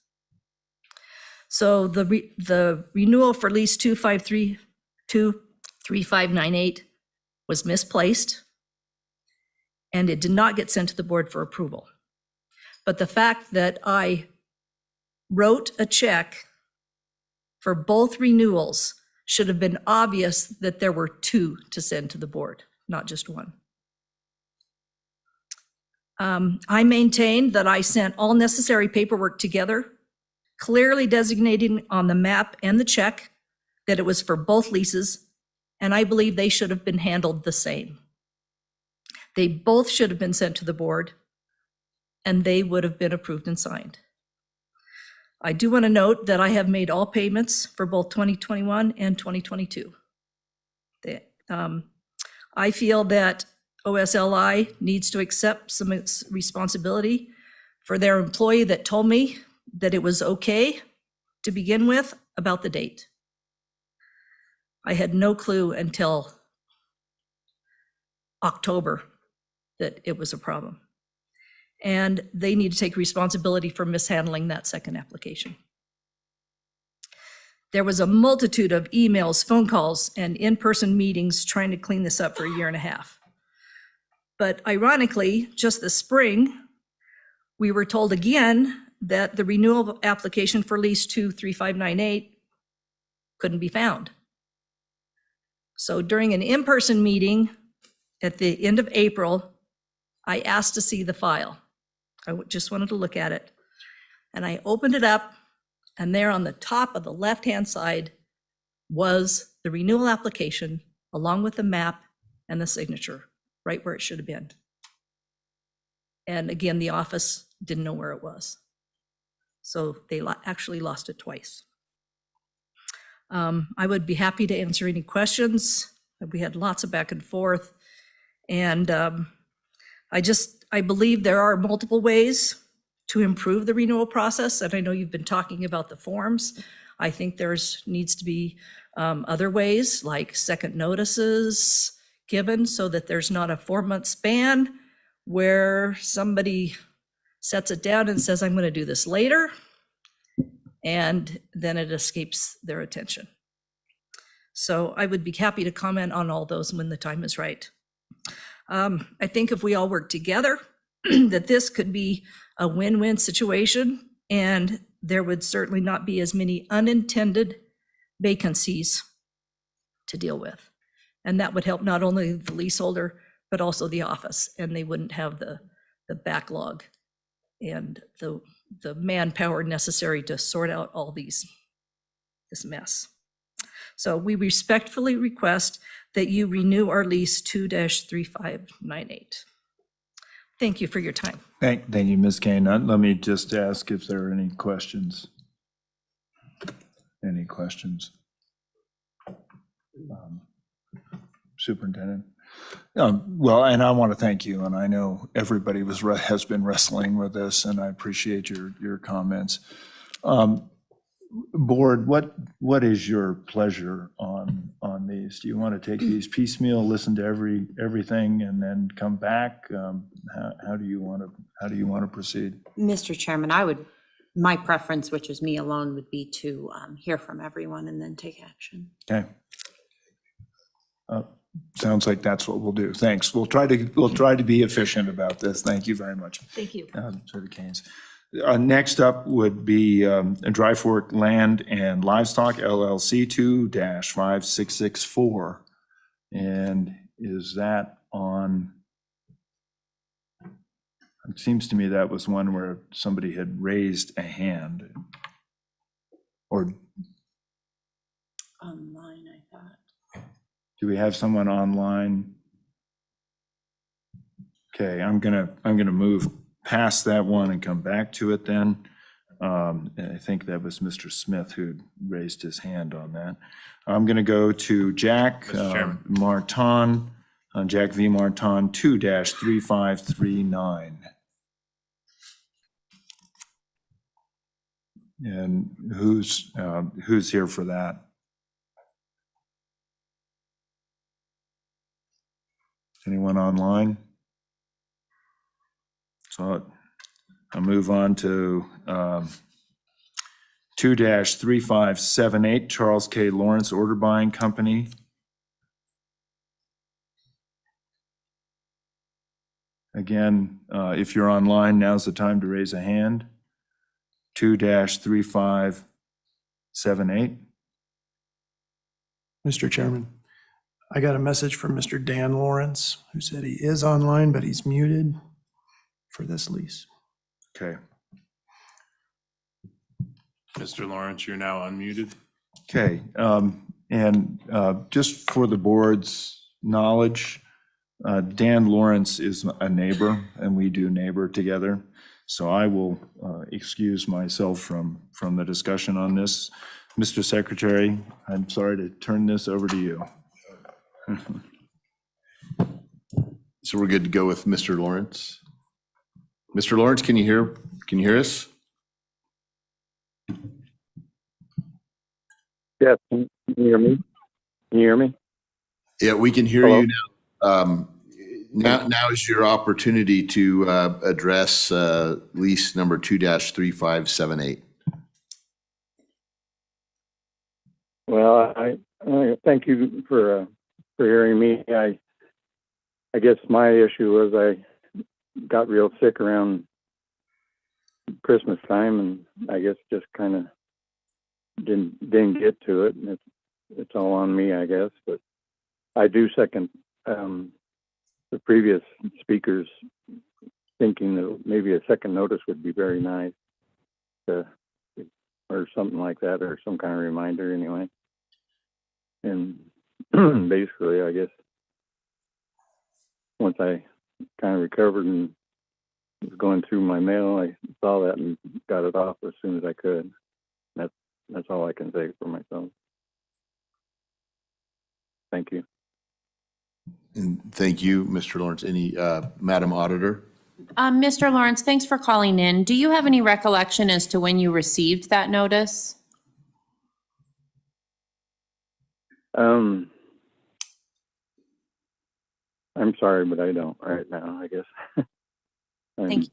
So the renewal for lease 2-3598 was misplaced, and it did not get sent to the board for approval. But the fact that I wrote a check for both renewals should have been obvious that there were two to send to the board, not just one. I maintained that I sent all necessary paperwork together, clearly designating on the map and the check that it was for both leases, and I believe they should have been handled the same. They both should have been sent to the board, and they would have been approved and signed. I do want to note that I have made all payments for both 2021 and 2022. I feel that OSLI needs to accept some responsibility for their employee that told me that it was okay to begin with about the date. I had no clue until October that it was a problem. And they need to take responsibility for mishandling that second application. There was a multitude of emails, phone calls, and in-person meetings trying to clean this up for a year and a half. But ironically, just this spring, we were told again that the renewal application for lease 2-3598 couldn't be found. So during an in-person meeting at the end of April, I asked to see the file. I just wanted to look at it. And I opened it up, and there on the top of the left-hand side was the renewal application along with the map and the signature, right where it should have been. And again, the office didn't know where it was. So they actually lost it twice. I would be happy to answer any questions. We had lots of back and forth. And I believe there are multiple ways to improve the renewal process. And I know you've been talking about the forms. I think needs to be other ways, like second notices given so that there's not a 4-month span where somebody sets it down and says, I'm going to do this later, and then it escapes their attention. So I would be happy to comment on all those when the time is right. I think if we all work together, that this could be a win-win situation, and there would certainly not be as many unintended vacancies to deal with. And that would help not only the leaseholder, but also the office, and they wouldn't have the backlog and the manpower necessary to sort out all this mess. So we respectfully request that you renew our lease 2-3598. Thank you for your time. Thank you, Ms. Kane. Let me just ask if there are any questions. Any questions? Superintendent? Well, and I want to thank you, and I know everybody has been wrestling with this, and I appreciate your comments. Board, what is your pleasure on these? Do you want to take these piecemeal, listen to everything, and then come back? How do you want to proceed? Mr. Chairman, my preference, which is me alone, would be to hear from everyone and then take action. Okay. Sounds like that's what we'll do. Thanks. We'll try to be efficient about this. Thank you very much. Thank you. To the Canes. Next up would be Dry Fork Land and Livestock LLC 2-5664. And is that on It seems to me that was one where somebody had raised a hand. Or Online, I thought. do we have someone online? Okay, I'm gonna move past that one and come back to it then. And I think that was Mr. Smith who raised his hand on that. I'm gonna go to Jack Mr. Chairman. Martin, Jack V. Martin, 2-3539. And who's here for that? Anyone online? So I'll move on to 2-3578, Charles K. Lawrence Order Buying Company. Again, if you're online, now's the time to raise a hand. 2-3578. Mr. Chairman, I got a message from Mr. Dan Lawrence, who said he is online, but he's muted for this lease. Okay. Mr. Lawrence, you're now unmuted. Okay, and just for the board's knowledge, Dan Lawrence is a neighbor, and we do neighbor together. So I will excuse myself from the discussion on this. Mr. Secretary, I'm sorry to turn this over to you. So we're good to go with Mr. Lawrence. Mr. Lawrence, can you hear us? Yes, can you hear me? Can you hear me? Yeah, we can hear Hello? you now. Now is your opportunity to address lease number 2-3578. Well, I thank you for hearing me. I guess my issue was I got real sick around Christmas time, and I guess just kind of didn't get to it, and it's all on me, I guess. But I do second the previous speakers thinking that maybe a second notice would be very nice, or something like that, or some kind of reminder anyway. And basically, I guess once I kind of recovered and was going through my mail, I saw that and got it off as soon as I could. That's all I can say for myself. Thank you. And thank you, Mr. Lawrence. Any, Madam Auditor? Mr. Lawrence, thanks for calling in. Do you have any recollection as to when you received that notice? I'm sorry, but I don't right now, I guess. Thank you.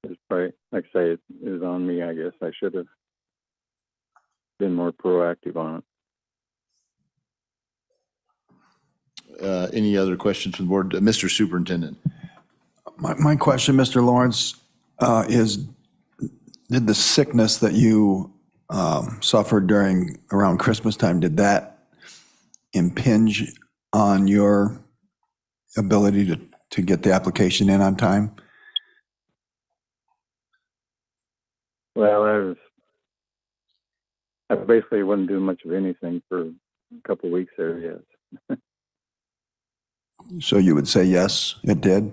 It's probably, like I say, it was on me, I guess. I should have been more proactive on it. Any other questions from the board? Mr. Superintendent? My question, Mr. Lawrence, is did the sickness that you suffered around Christmas time, did that impinge on your ability to get the application in on time? Well, I basically wasn't doing much of anything for a couple of weeks there, yes. So you would say yes, it did?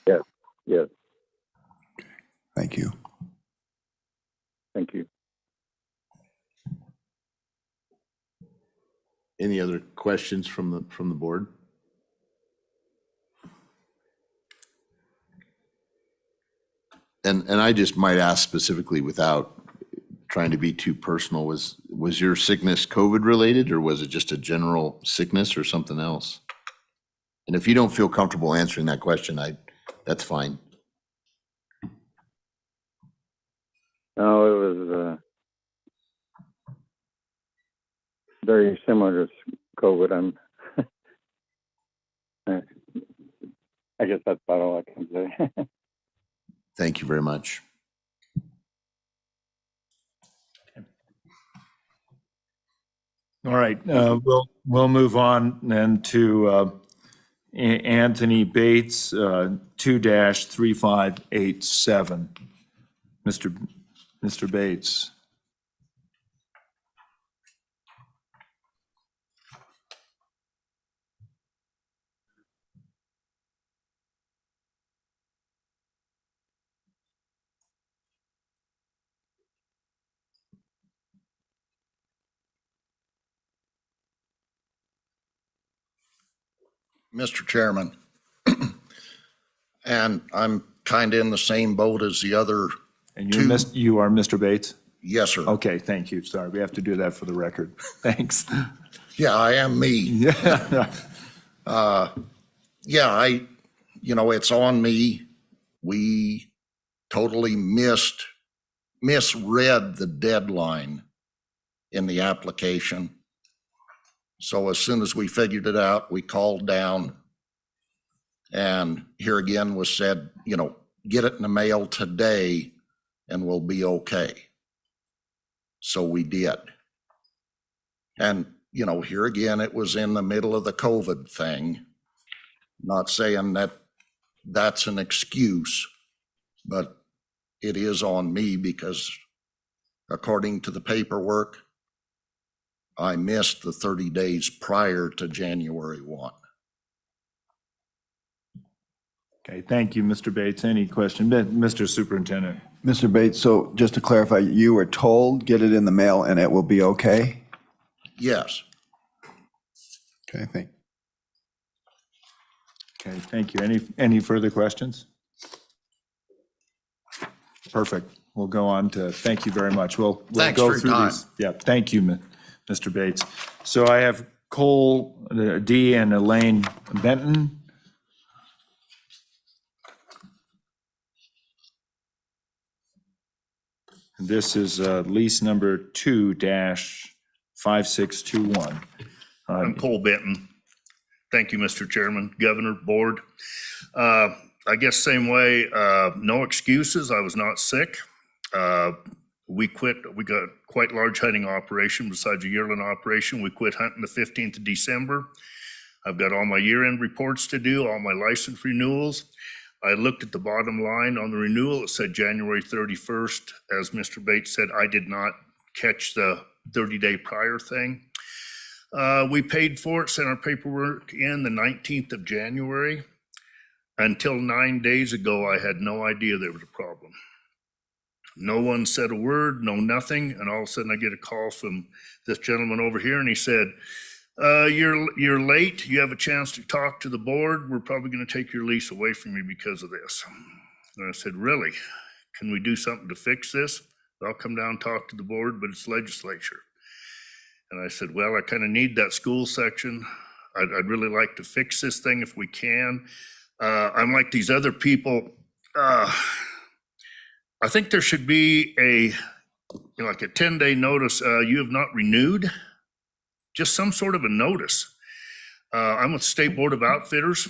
Yes, yes. Thank you. Thank you. Any other questions from the board? And I just might ask specifically, without trying to be too personal, was your sickness COVID related, or was it just a general sickness or something else? And if you don't feel comfortable answering that question, that's fine. No, it was very similar to COVID. I guess that's about all I can say. Thank you very much. All right, we'll move on then to Anthony Bates, 2-3587. Mr. Bates. Mr. Chairman, and I'm kind of in the same boat as the other And two. you are Mr. Bates? Yes, sir. Okay, thank you. Sorry, we have to do that for the record. Thanks. Yeah, I am me. Yeah. Yeah, it's on me. We totally misread the deadline in the application. So as soon as we figured it out, we called down. And here again was said, get it in the mail today and we'll be okay. So we did. And, here again, it was in the middle of the COVID thing. Not saying that that's an excuse, but it is on me because according to the paperwork, I missed the 30 days prior to January 1. Okay, thank you, Mr. Bates. Any question? Mr. Superintendent? Mr. Bates, so just to clarify, you were told get it in the mail and it will be okay? Yes. Okay, Okay, thank you. Any further questions? Perfect. We'll go on to, thank you very much. We'll Thanks go for your through time. these. Yeah, thank you, Mr. Bates. So I have Cole D. and Elaine Benton. This is lease number 2-5621. I'm Cole Benton. Thank you, Mr. Chairman, Governor, Board. I guess same way, no excuses. I was not sick. We quit. We got quite large hunting operation besides a yearling operation. We quit hunting the 15th of December. I've got all my year-end reports to do, all my license renewals. I looked at the bottom line on the renewal. It said January 31st. As Mr. Bates said, I did not catch the 30-day prior thing. We paid for it, sent our paperwork in the 19th of January. Until 9 days ago, I had no idea there was a problem. No one said a word, no nothing, and all of a sudden I get a call from this gentleman over here, and he said, you're late. You have a chance to talk to the board. We're probably going to take your lease away from you because of this. And I said, really? Can we do something to fix this? I'll come down and talk to the board, but it's legislature. And I said, well, I kind of need that school section. I'd really like to fix this thing if we can. I'm like these other people. I think there should be like a 10-day notice. You have not renewed. Just some sort of a notice. I'm with the State Board of Outfitters.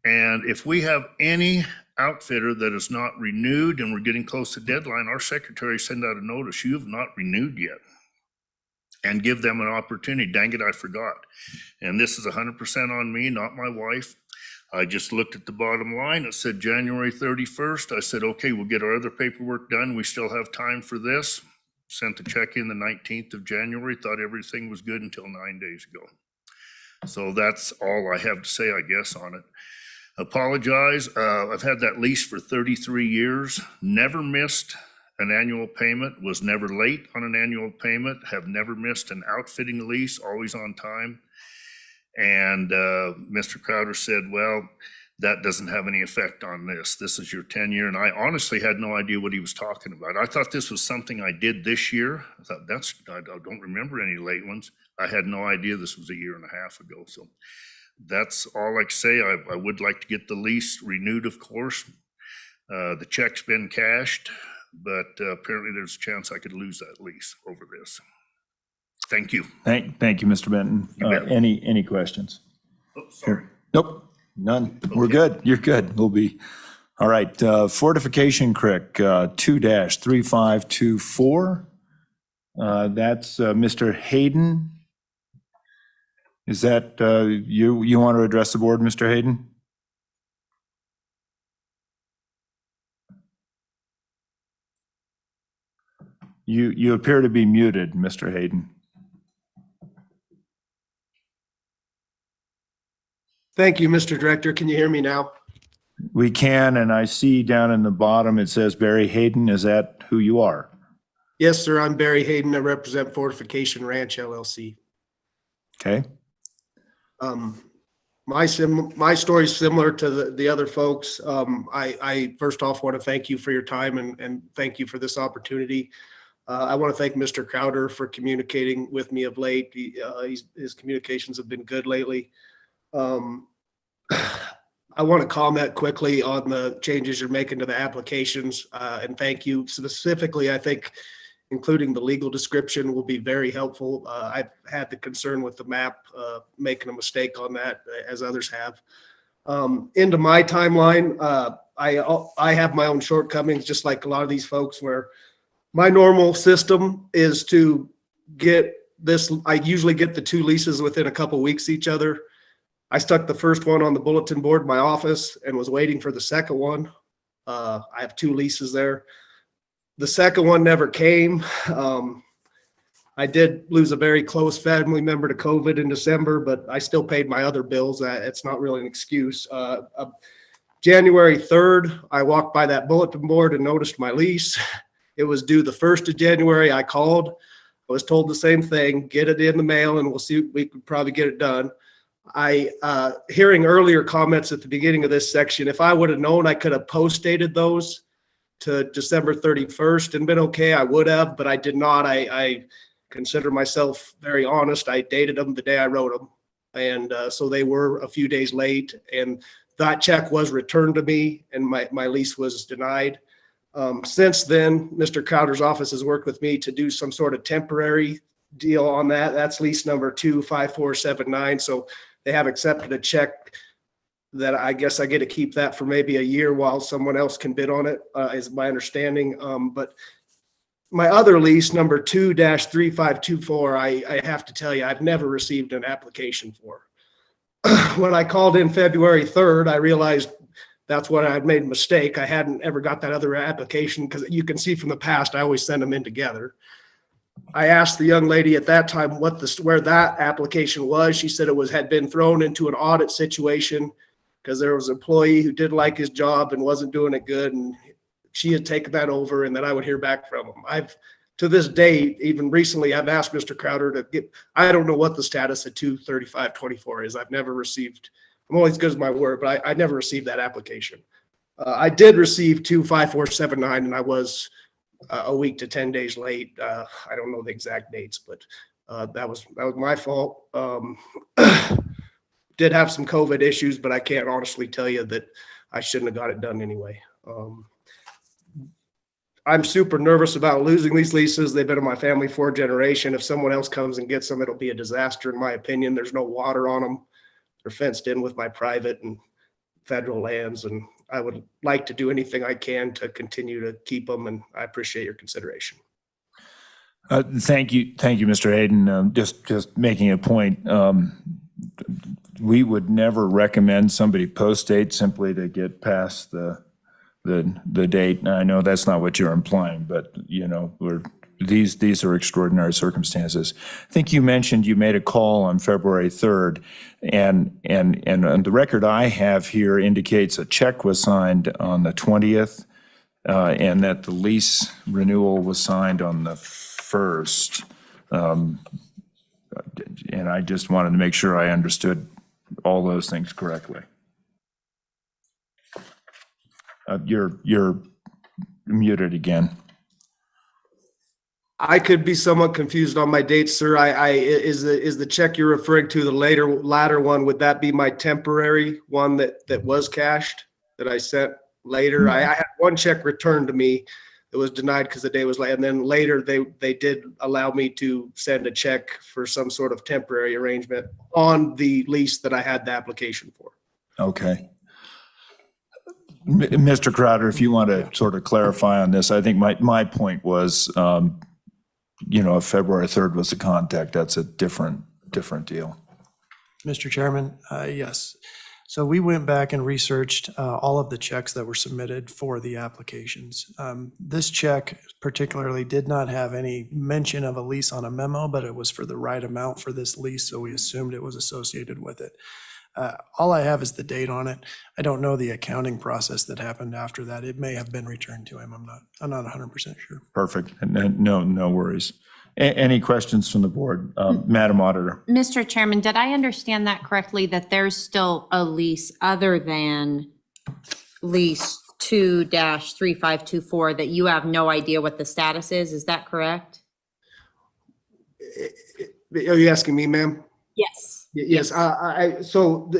And if we have any outfitter that is not renewed and we're getting close to deadline, our secretary send out a notice, you have not renewed yet. And give them an opportunity. Dang it, I forgot. And this is 100% on me, not my wife. I just looked at the bottom line. It said January 31st. I said, okay, we'll get our other paperwork done. We still have time for this. Sent the check in the 19th of January, thought everything was good until 9 days ago. So that's all I have to say, I guess, on it. Apologize. I've had that lease for 33 years, never missed an annual payment, was never late on an annual payment, have never missed an outfitting lease, always on time. And Mr. Crowder said, well, that doesn't have any effect on this. This is your 10-year. And I honestly had no idea what he was talking about. I thought this was something I did this year. I thought I don't remember any late ones. I had no idea this was a year and a half ago. So that's all I can say. I would like to get the lease renewed, of course. The check's been cashed, but apparently there's a chance I could lose that lease over this. Thank you. Thank you, Mr. Benton. Any questions? Oh, sorry. Nope. None. We're good. You're good. We'll be. All right. Fortification Creek, 2-3524. That's Mr. Hayden. Is that, you want to address the board, Mr. Hayden? You appear to be muted, Mr. Hayden. Thank you, Mr. Director. Can you hear me now? We can, and I see down in the bottom, it says Barry Hayden. Is that who you are? Yes, sir. I'm Barry Hayden. I represent Fortification Ranch LLC. Okay. My story is similar to the other folks. I first off want to thank you for your time and thank you for this opportunity. I want to thank Mr. Crowder for communicating with me of late. His communications have been good lately. I want to comment quickly on the changes you're making to the applications, and thank you. Specifically, I think including the legal description will be very helpful. I've had the concern with the map, making a mistake on that, as others have. Into my timeline, I have my own shortcomings, just like a lot of these folks, where my normal system is to get this. I usually get the 2 leases within a couple weeks each other. I stuck the first one on the bulletin board in my office and was waiting for the second one. I have 2 leases there. The second one never came. I did lose a very close family member to COVID in December, but I still paid my other bills. It's not really an excuse. January 3rd, I walked by that bulletin board and noticed my lease. It was due the 1st of January. I called. I was told the same thing, get it in the mail and we'll see, we could probably get it done. Hearing earlier comments at the beginning of this section, if I would have known I could have post-dated those to December 31st and been okay, I would have, but I did not. I consider myself very honest. I dated them the day I wrote them. And so they were a few days late, and that check was returned to me and my lease was denied. Since then, Mr. Crowder's office has worked with me to do some sort of temporary deal on that. That's lease number 25479. So they have accepted a check that I guess I get to keep that for maybe a year while someone else can bid on it, is my understanding. But my other lease, number 2-3524, I have to tell you, I've never received an application for. When I called in February 3rd, I realized that's when I had made a mistake. I hadn't ever got that other application, because you can see from the past, I always send them in together. I asked the young lady at that time where that application was. She said it had been thrown into an audit situation because there was an employee who didn't like his job and wasn't doing it good, and she had taken that over, and that I would hear back from him. To this day, even recently, I've asked Mr. Crowder to get, I don't know what the status of 23524 is. I've never received, I'm always good as my word, but I never received that application. I did receive 25479, and I was a week to 10 days late. I don't know the exact dates, but that was my fault. Did have some COVID issues, but I can't honestly tell you that I shouldn't have got it done anyway. I'm super nervous about losing these leases. They've been in my family for a generation. If someone else comes and gets them, it'll be a disaster in my opinion. There's no water on them. They're fenced in with my private and federal lands, and I would like to do anything I can to continue to keep them, and I appreciate your consideration. Thank you, Mr. Hayden. Just making a point. We would never recommend somebody post date simply to get past the date. And I know that's not what you're implying, but you know, these are extraordinary circumstances. I think you mentioned you made a call on February 3rd, and the record I have here indicates a check was signed on the 20th, and that the lease renewal was signed on the 1st. And I just wanted to make sure I understood all those things correctly. You're muted again. I could be somewhat confused on my dates, sir. Is the check you're referring to the latter one? Would that be my temporary one that was cashed that I sent later? I had one check returned to me that was denied because the day was late, and then later they did allow me to send a check for some sort of temporary arrangement on the lease that I had the application for. Okay. Mr. Crowder, if you want to sort of clarify on this, I think my point was, you know, if February 3rd was the contact, that's a different deal. Mr. Chairman, yes. So we went back and researched all of the checks that were submitted for the applications. This check particularly did not have any mention of a lease on a memo, but it was for the right amount for this lease, so we assumed it was associated with it. All I have is the date on it. I don't know the accounting process that happened after that. It may have been returned to him. I'm not 100% sure. Perfect. And no worries. Any questions from the board? Madam Auditor? Mr. Chairman, did I understand that correctly, that there's still a lease other than lease 2-3524 that you have no idea what the status is? Is that correct? Are you asking me, ma'am? Yes. Yes, so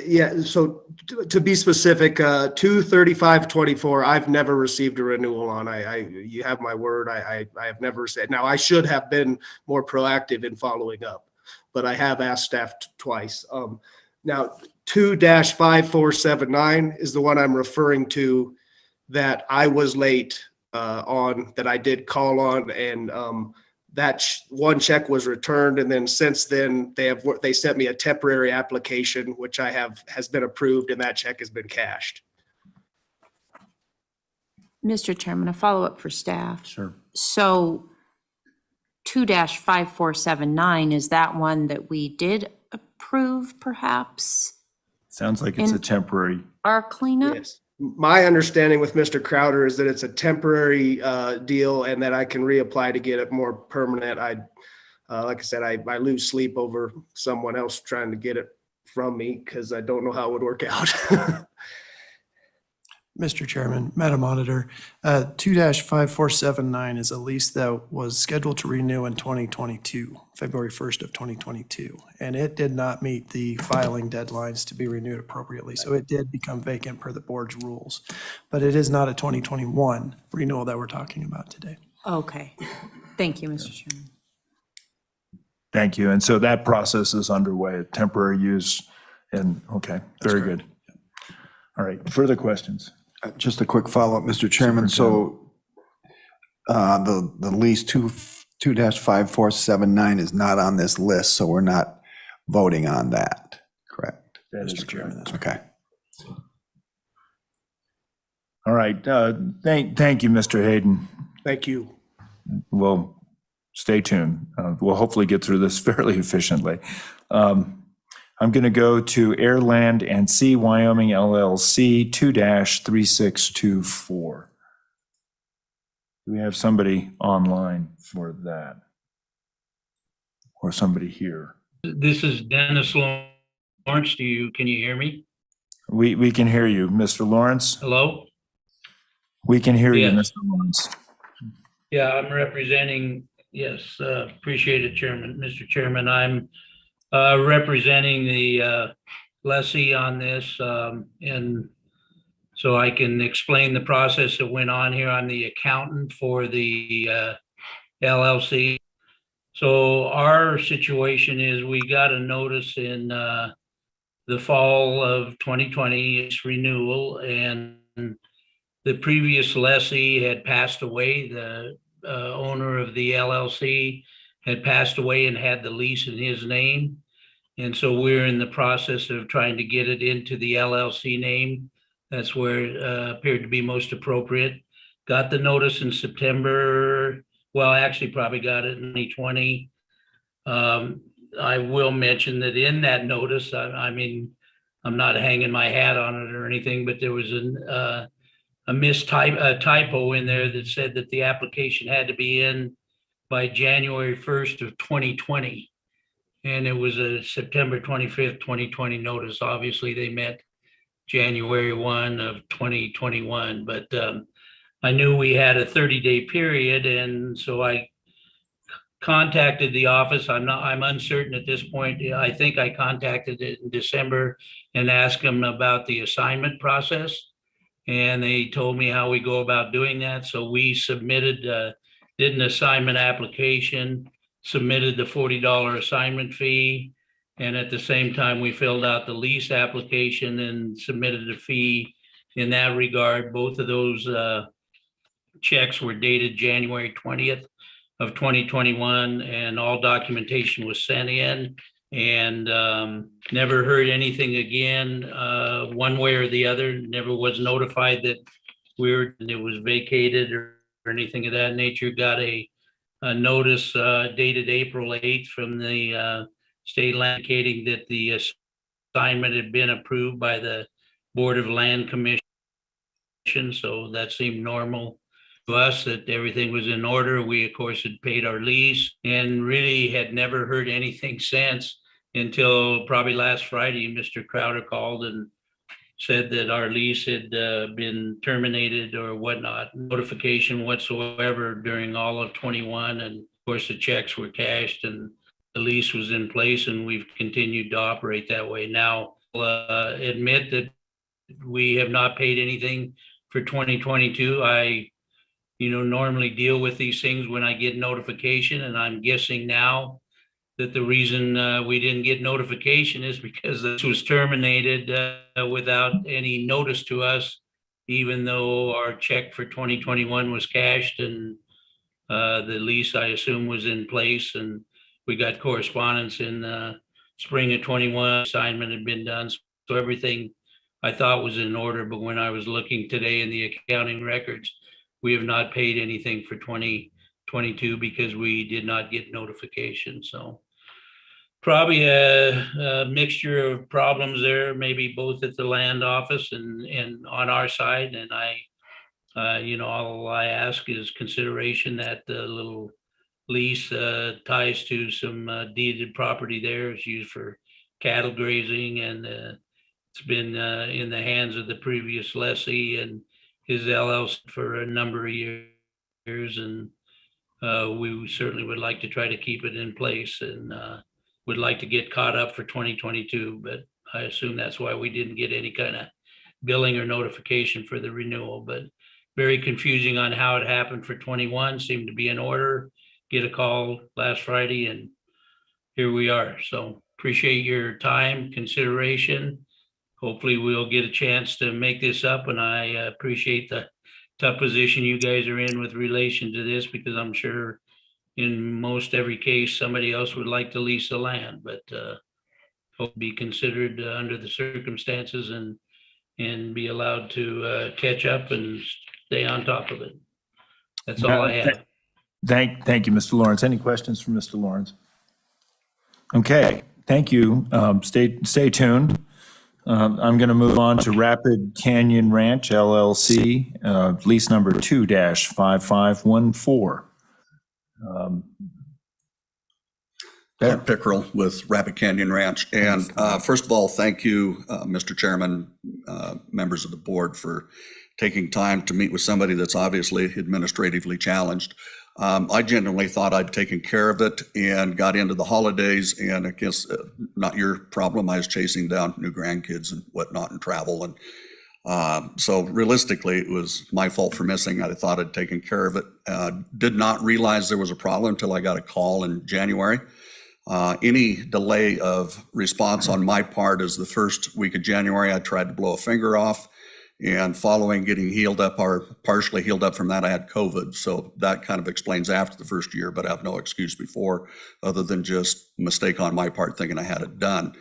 to be specific, 2-3524, I've never received a renewal on. You have my word, I have never said. Now, I should have been more proactive in following up, but I have asked staff twice. Now, 2-5479 is the one I'm referring to that I was late on, that I did call on, and that one check was returned, and then since then they sent me a temporary application, which has been approved, and that check has been cashed. Mr. Chairman, a follow-up for staff. Sure. So 2-5479, is that one that we did approve perhaps? Sounds like it's a temporary. Our cleanup? Yes. My understanding with Mr. Crowder is that it's a temporary deal and that I can reapply to get it more permanent. Like I said, I lose sleep over someone else trying to get it from me because I don't know how it would work out. Mr. Chairman, Madam Auditor, 2-5479 is a lease that was scheduled to renew in 2022, February 1st of 2022, and it did not meet the filing deadlines to be renewed appropriately, so it did become vacant per the board's rules. But it is not a 2021 renewal that we're talking about today. Okay. Thank you, Mr. Chairman. Thank you. And so that process is underway, temporary use, and okay, very good. All right, further questions? Just a quick follow-up, Mr. Chairman. So the lease 2-5479 is not on this list, so we're not voting on that, correct? That is Mr. Chairman, that's Okay. All right, thank you, Mr. Hayden. Thank you. Well, stay tuned. We'll hopefully get through this fairly efficiently. I'm going to go to Air, Land, and Sea Wyoming LLC 2-3624. Do we have somebody online for that? Or somebody here? This is Dennis Lawrence. Can you hear me? We can hear you, Mr. Lawrence. Hello? We can hear you, Yes. Mr. Lawrence. Yeah, I'm representing, yes, appreciate it, Chairman. Mr. Chairman, I'm representing the lessee on this, and so I can explain the process that went on here. I'm the accountant for the LLC. So our situation is we got a notice in the fall of 2020, it's renewal, and the previous lessee had passed away. The owner of the LLC had passed away and had the lease in his name. And so we're in the process of trying to get it into the LLC name. That's where it appeared to be most appropriate. Got the notice in September. Well, I actually probably got it in 2020. I will mention that in that notice, I mean, I'm not hanging my hat on it or anything, but there was a typo in there that said that the application had to be in by January 1st of 2020. And it was a September 25th, 2020 notice. Obviously, they meant January 1 of 2021, but I knew we had a 30-day period, and so I contacted the office. I'm uncertain at this point. I think I contacted it in December and asked them about the assignment process, and they told me how we go about doing that. So we submitted, did an assignment application, submitted the $40 assignment fee, and at the same time, we filled out the lease application and submitted a fee in that regard. Both of those checks were dated January 20th of 2021, and all documentation was sent in, And never heard anything again, one way or the other. Never was notified that it was vacated or anything of that nature. Got a notice dated April 8th from the state land indicating that the assignment had been approved by the Board of Land Commission. So that seemed normal to us, that everything was in order. We, of course, had paid our lease and really had never heard anything since until probably last Friday. Mr. Crowder called and said that our lease had been terminated or whatnot, notification whatsoever during all of 21. And of course, the checks were cashed and the lease was in place, and we've continued to operate that way. Now, admit that we have not paid anything for 2022. I normally deal with these things when I get notification, and I'm guessing now that the reason we didn't get notification is because this was terminated without any notice to us, even though our check for 2021 was cashed and the lease, I assume, was in place. And we got correspondence in spring of 21, assignment had been done. So everything I thought was in order, but when I was looking today in the accounting records, we have not paid anything for 2022 because we did not get notification. So probably a mixture of problems there, maybe both at the land office and on our side. And all I ask is consideration that the little lease ties to some deeded property there. It's used for cattle grazing, and it's been in the hands of the previous lessee and his LLC for a number of years. And we certainly would like to try to keep it in place, and would like to get caught up for 2022, but I assume that's why we didn't get any kind of billing or notification for the renewal. But very confusing on how it happened for 21, seemed to be in order. Get a call last Friday, and here we are. So appreciate your time, consideration. Hopefully we'll get a chance to make this up, and I appreciate the tough position you guys are in with relation to this, because I'm sure in most every case, somebody else would like to lease the land, but hope be considered under the circumstances and be allowed to catch up and stay on top of it. That's all I have. Thank you, Mr. Lawrence. Any questions for Mr. Lawrence? Okay, thank you. Stay tuned. I'm going to move on to Rapid Canyon Ranch LLC, lease number 2-5514. Clint Pickerel with Rapid Canyon Ranch. And first of all, thank you, Mr. Chairman, members of the board, for taking time to meet with somebody that's obviously administratively challenged. I genuinely thought I'd taken care of it and got into the holidays, and I guess not your problem. I was chasing down new grandkids and whatnot and travel. And so realistically, it was my fault for missing. I thought I'd taken care of it. Did not realize there was a problem until I got a call in January. Any delay of response on my part is the first week of January. I tried to blow a finger off, and following getting healed up or partially healed up from that, I had COVID. So that kind of explains after the first year, but I have no excuse before other than just mistake on my part thinking I had it done.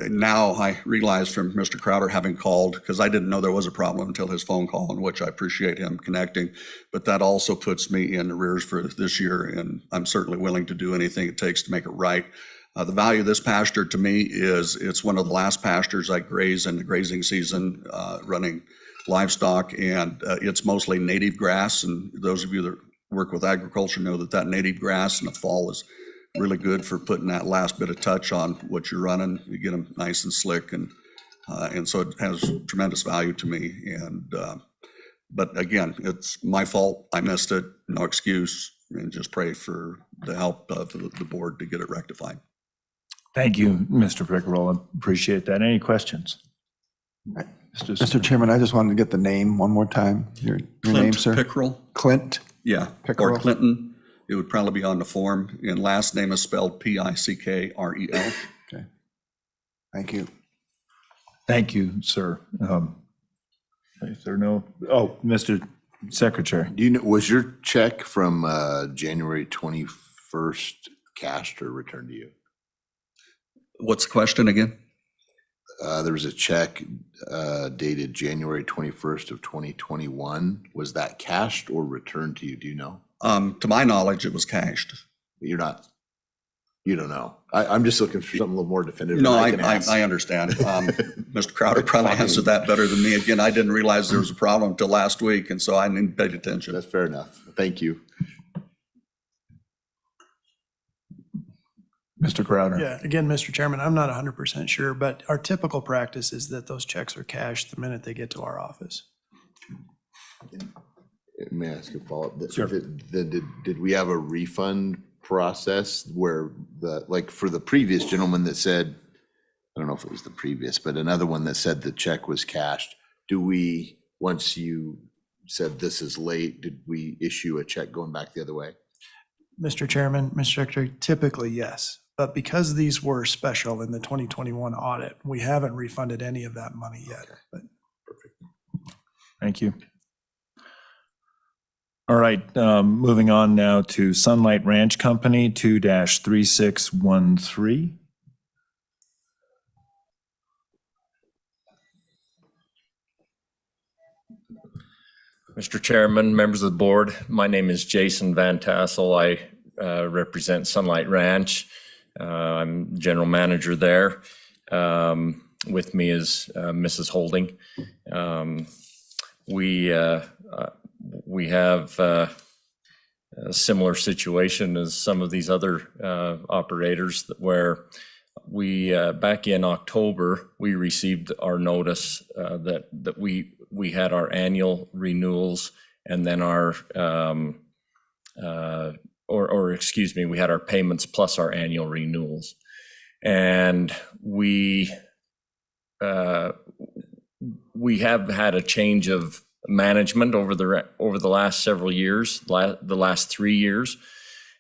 Now I realize from Mr. Crowder having called, because I didn't know there was a problem until his phone call, in which I appreciate him connecting, but that also puts me in arrears for this year, and I'm certainly willing to do anything it takes to make it right. The value of this pasture to me is it's one of the last pastures I graze in the grazing season, running livestock, and it's mostly native grass. And those of you that work with agriculture know that that native grass in the fall is really good for putting that last bit of touch on what you're running. You get them nice and slick, and so it has tremendous value to me. And but again, it's my fault. I missed it. No excuse, and just pray for the help of the board to get it rectified. Thank you, Mr. Pickerel. I appreciate that. Any questions? Mr. Chairman, I just wanted to get the name one more time. Your name, sir? Pickerel. Clint? Yeah, Pickerel. or Clinton. It would probably be on the form. And last name is spelled Pickrel. Okay. Thank you. Thank you, sir. Is there no, Mr. Secretary. Do you know, was your check from January 21st cashed or returned to you? What's the question again? There was a check dated January 21st of 2021. Was that cashed or returned to you? Do you know? To my knowledge, it was cashed. You don't know. I'm just looking for something a little more definitive. No, than I can ask. understand. Mr. Crowder probably answered that better than me. Again, I didn't realize there was a problem until last week, and so I didn't pay attention. That's fair enough. Thank you. Mr. Crowder. Yeah, again, Mr. Chairman, I'm not 100% sure, but our typical practice is that those checks are cashed the minute they get to our office. May I ask a follow-up? Sure. Did we have a refund process where like for the previous gentleman that said, I don't know if it was the previous, but another one that said the check was cashed, once you said this is late, did we issue a check going back the other way? Mr. Chairman, Mr. Secretary, typically, yes. But because these were special in the 2021 audit, we haven't refunded any of that money yet. But Thank you. All right, moving on now to Sunlight Ranch Company, 2-3613. Mr. Chairman, members of the board, my name is Jason Van Tassel. I represent Sunlight Ranch. I'm general manager there. With me is Mrs. Holding. We have a similar situation as some of these other operators where we, back in October, we received our notice that we had our annual renewals and then our, excuse me, we had our payments plus our annual renewals. And we have had a change of management over the last several years, the last 3 years.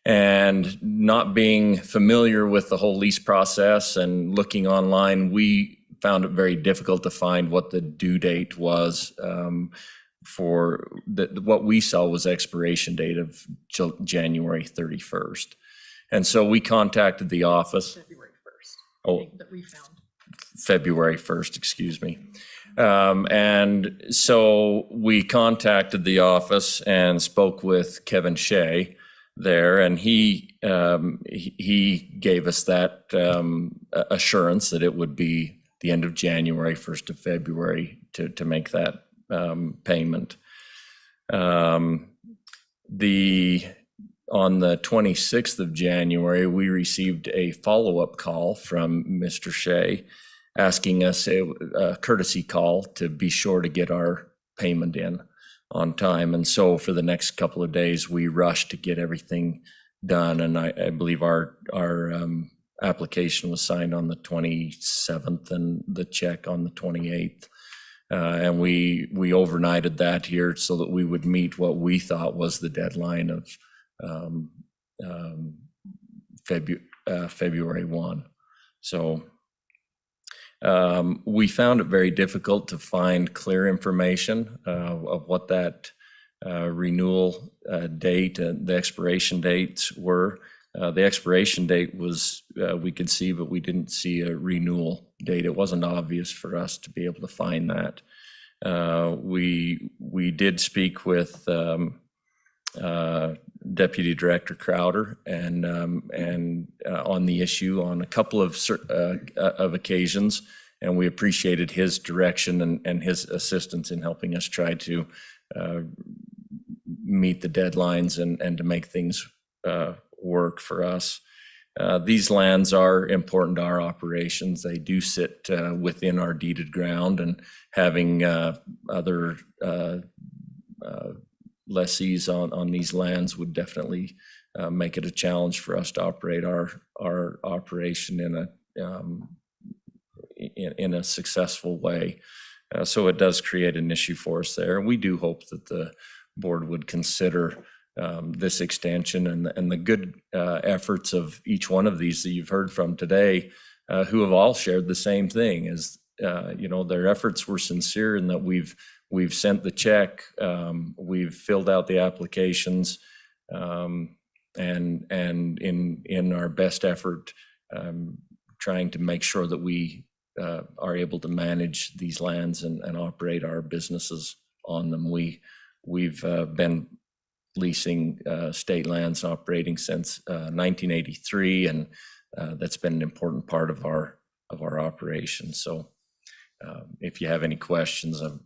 And not being familiar with the whole lease process and looking online, we found it very difficult to find what the due date was for what we saw was expiration date of January 31st. And so we contacted the office. February 1st. Oh, That we found. February 1st, excuse me. And so we contacted the office and spoke with Kevin Shea there, and he gave us that assurance that it would be the end of January, 1st of February to make that payment. On the 26th of January, we received a follow-up call from Mr. Shea asking us a courtesy call to be sure to get our payment in on time. And so for the next couple of days, we rushed to get everything done. And I believe our application was signed on the 27th and the check on the 28th. And we overnighted that here so that we would meet what we thought was the deadline of February 1. So we found it very difficult to find clear information of what that renewal date, the expiration dates were. The expiration date was, we could see, but we didn't see a renewal date. It wasn't obvious for us to be able to find that. We did speak with Deputy Director Crowder and on the issue on a couple of occasions, and we appreciated his direction and his assistance in helping us try to meet the deadlines and to make things work for us. These lands are important to our operations. They do sit within our deeded ground, and having other lessees on these lands would definitely make it a challenge for us to operate our operation in a successful way. So it does create an issue for us there. We do hope that the board would consider this extension and the good efforts of each one of these that you've heard from today, who have all shared the same thing. Is their efforts were sincere in that we've sent the check, we've filled out the applications, and in our best effort, trying to make sure that we are able to manage these lands and operate our businesses on them. We've been leasing state lands operating since 1983, and that's been an important part of our operation. So if you have any questions, I'm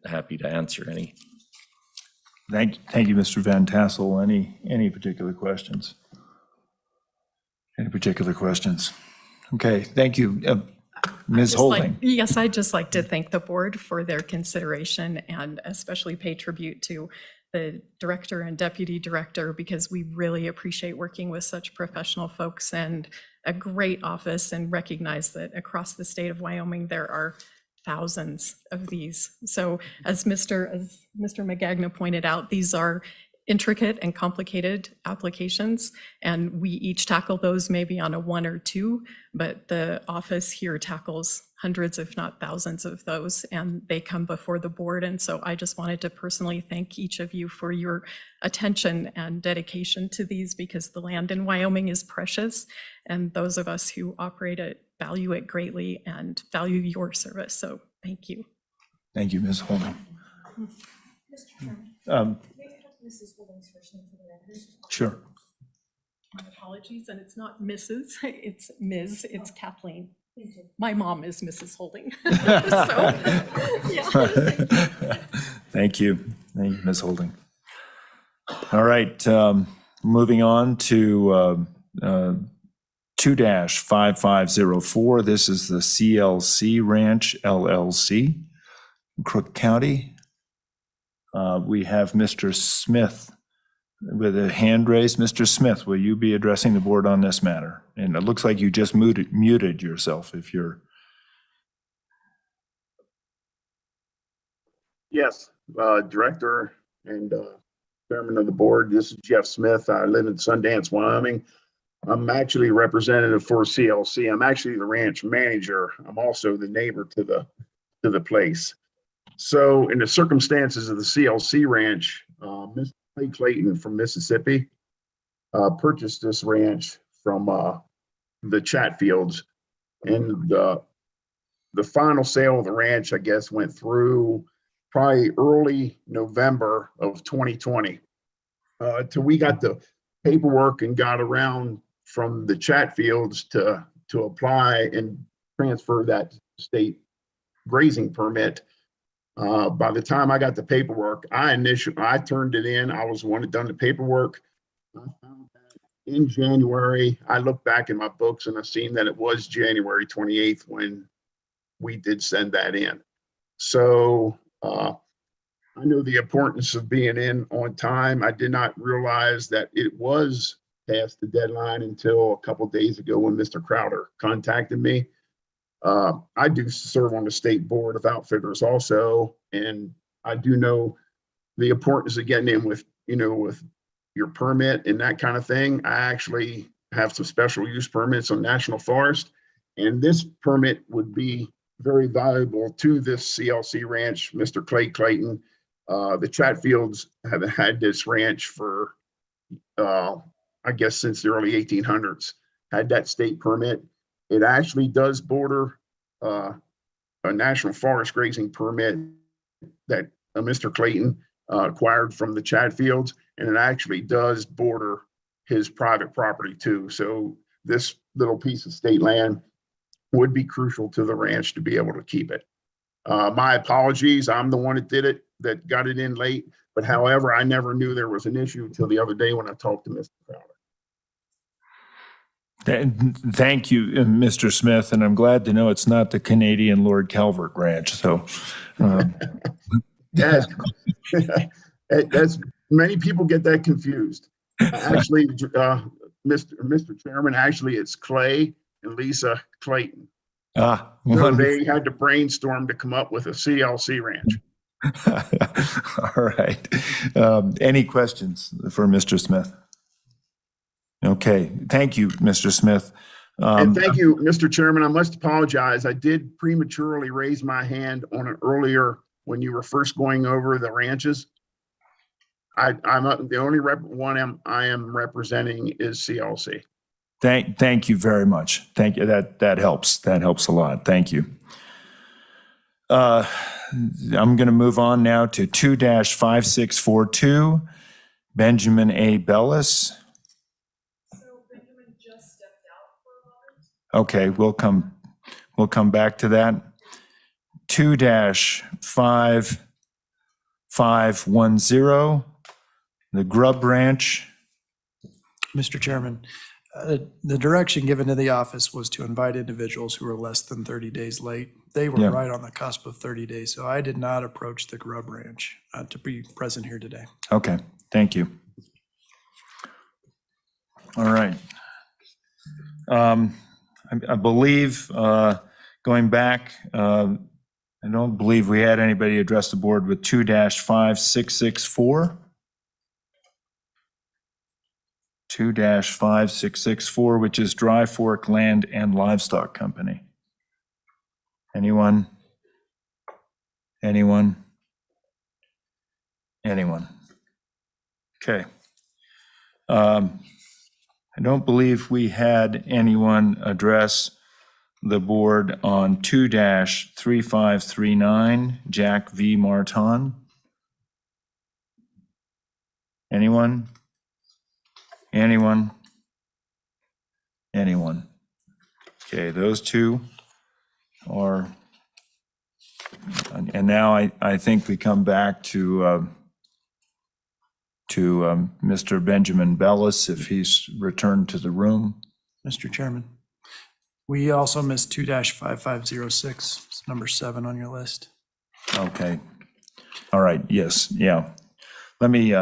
happy to answer any. Thank you, Mr. Van Tassel. Any particular questions? Any particular questions? Okay, thank you. Ms. Holding. Yes, I'd just like to thank the board for their consideration and especially pay tribute to the director and deputy director, because we really appreciate working with such professional folks and a great office, and recognize that across the state of Wyoming, there are thousands of these. So as Mr. Magagna pointed out, these are intricate and complicated applications, and we each tackle those maybe on a 1 or 2, but the office here tackles hundreds, if not thousands of those, and they come before the board. And so I just wanted to personally thank each of you for your attention and dedication to these, because the land in Wyoming is precious, and those of us who operate it value it greatly and value your service. So thank you. Thank you, Ms. Holding. Mrs. Holding's first name for the record. Sure. My apologies, and it's not Mrs., it's Ms., it's Kathleen. My mom is Mrs. Holding. So, yeah. Thank you, Ms. Holding. All right, moving on to 2-5504. This is the CLC Ranch LLC, Crook County. We have Mr. Smith with a hand raised. Mr. Smith, will you be addressing the board on this matter? And it looks like you just muted yourself if you're. Yes, Director and Chairman of the board, this is Jeff Smith. I live in Sundance, Wyoming. I'm actually representative for CLC. I'm actually the ranch manager. I'm also the neighbor to the place. So in the circumstances of the CLC ranch, Mr. Clay Clayton from Mississippi purchased this ranch from the Chatfields, and the final sale of the ranch, I guess, went through probably early November of 2020. Till we got the paperwork and got around from the Chatfields to apply and transfer that state grazing permit. By the time I got the paperwork, I turned it in. I was the one that done the paperwork. I found that in January, I looked back in my books and I seen that it was January 28th when we did send that in. So I know the importance of being in on time. I did not realize that it was past the deadline until a couple of days ago when Mr. Crowder contacted me. I do serve on the state board of outfitters also, and I do know the importance of getting in with your permit and that kind of thing. I actually have some special use permits on National Forest, and this permit would be very valuable to this CLC ranch, Mr. Clay Clayton. The Chatfields have had this ranch for, I guess, since the early 1800s, had that state permit. It actually does border a National Forest grazing permit that Mr. Clayton acquired from the Chatfields, and it actually does border his private property too. So this little piece of state land would be crucial to the ranch to be able to keep it. My apologies, I'm the one that did it, that got it in late, but however, I never knew there was an issue until the other day when I talked to Mr. Crowder. Thank you, Mr. Smith, and I'm glad to know it's not the Canadian Lord Calvert Ranch. So, that's many people get that confused. Actually, Mr. Chairman, actually, it's Clay and Lisa Clayton. So they had to brainstorm to come up with a CLC ranch. All right. Any questions for Mr. Smith? Okay, thank you, Mr. Smith. And thank you, Mr. Chairman. I must apologize. I did prematurely raise my hand on it earlier when you were first going over the ranches. I'm the only one I am representing is CLC. Thank you very much. Thank you. That helps. That helps a lot. Thank you. I'm going to move on now to 2-5642, Benjamin A. Bellis. Okay, we'll come back to that. 2-5510, the Grub Ranch. Mr. Chairman, the direction given to the office was to invite individuals who were less than 30 days late. They were Yeah. right on the cusp of 30 days, so I did not approach the Grub Ranch to be present here today. Okay, thank you. All right. I believe, going back, I don't believe we had anybody address the board with 2-5664. 2-5664, which is Dry Fork Land and Livestock Company. Anyone? Anyone? Anyone? Okay. I don't believe we had anyone address the board on 2-3539, Jack V. Martin. Anyone? Anyone? Anyone? Okay, those two are, and now I think we come back to Mr. Benjamin Bellis, if he's returned to the room. Mr. Chairman, we also missed 2-5506, it's number 7 on your list. Okay. All right, yes, yeah. Let me,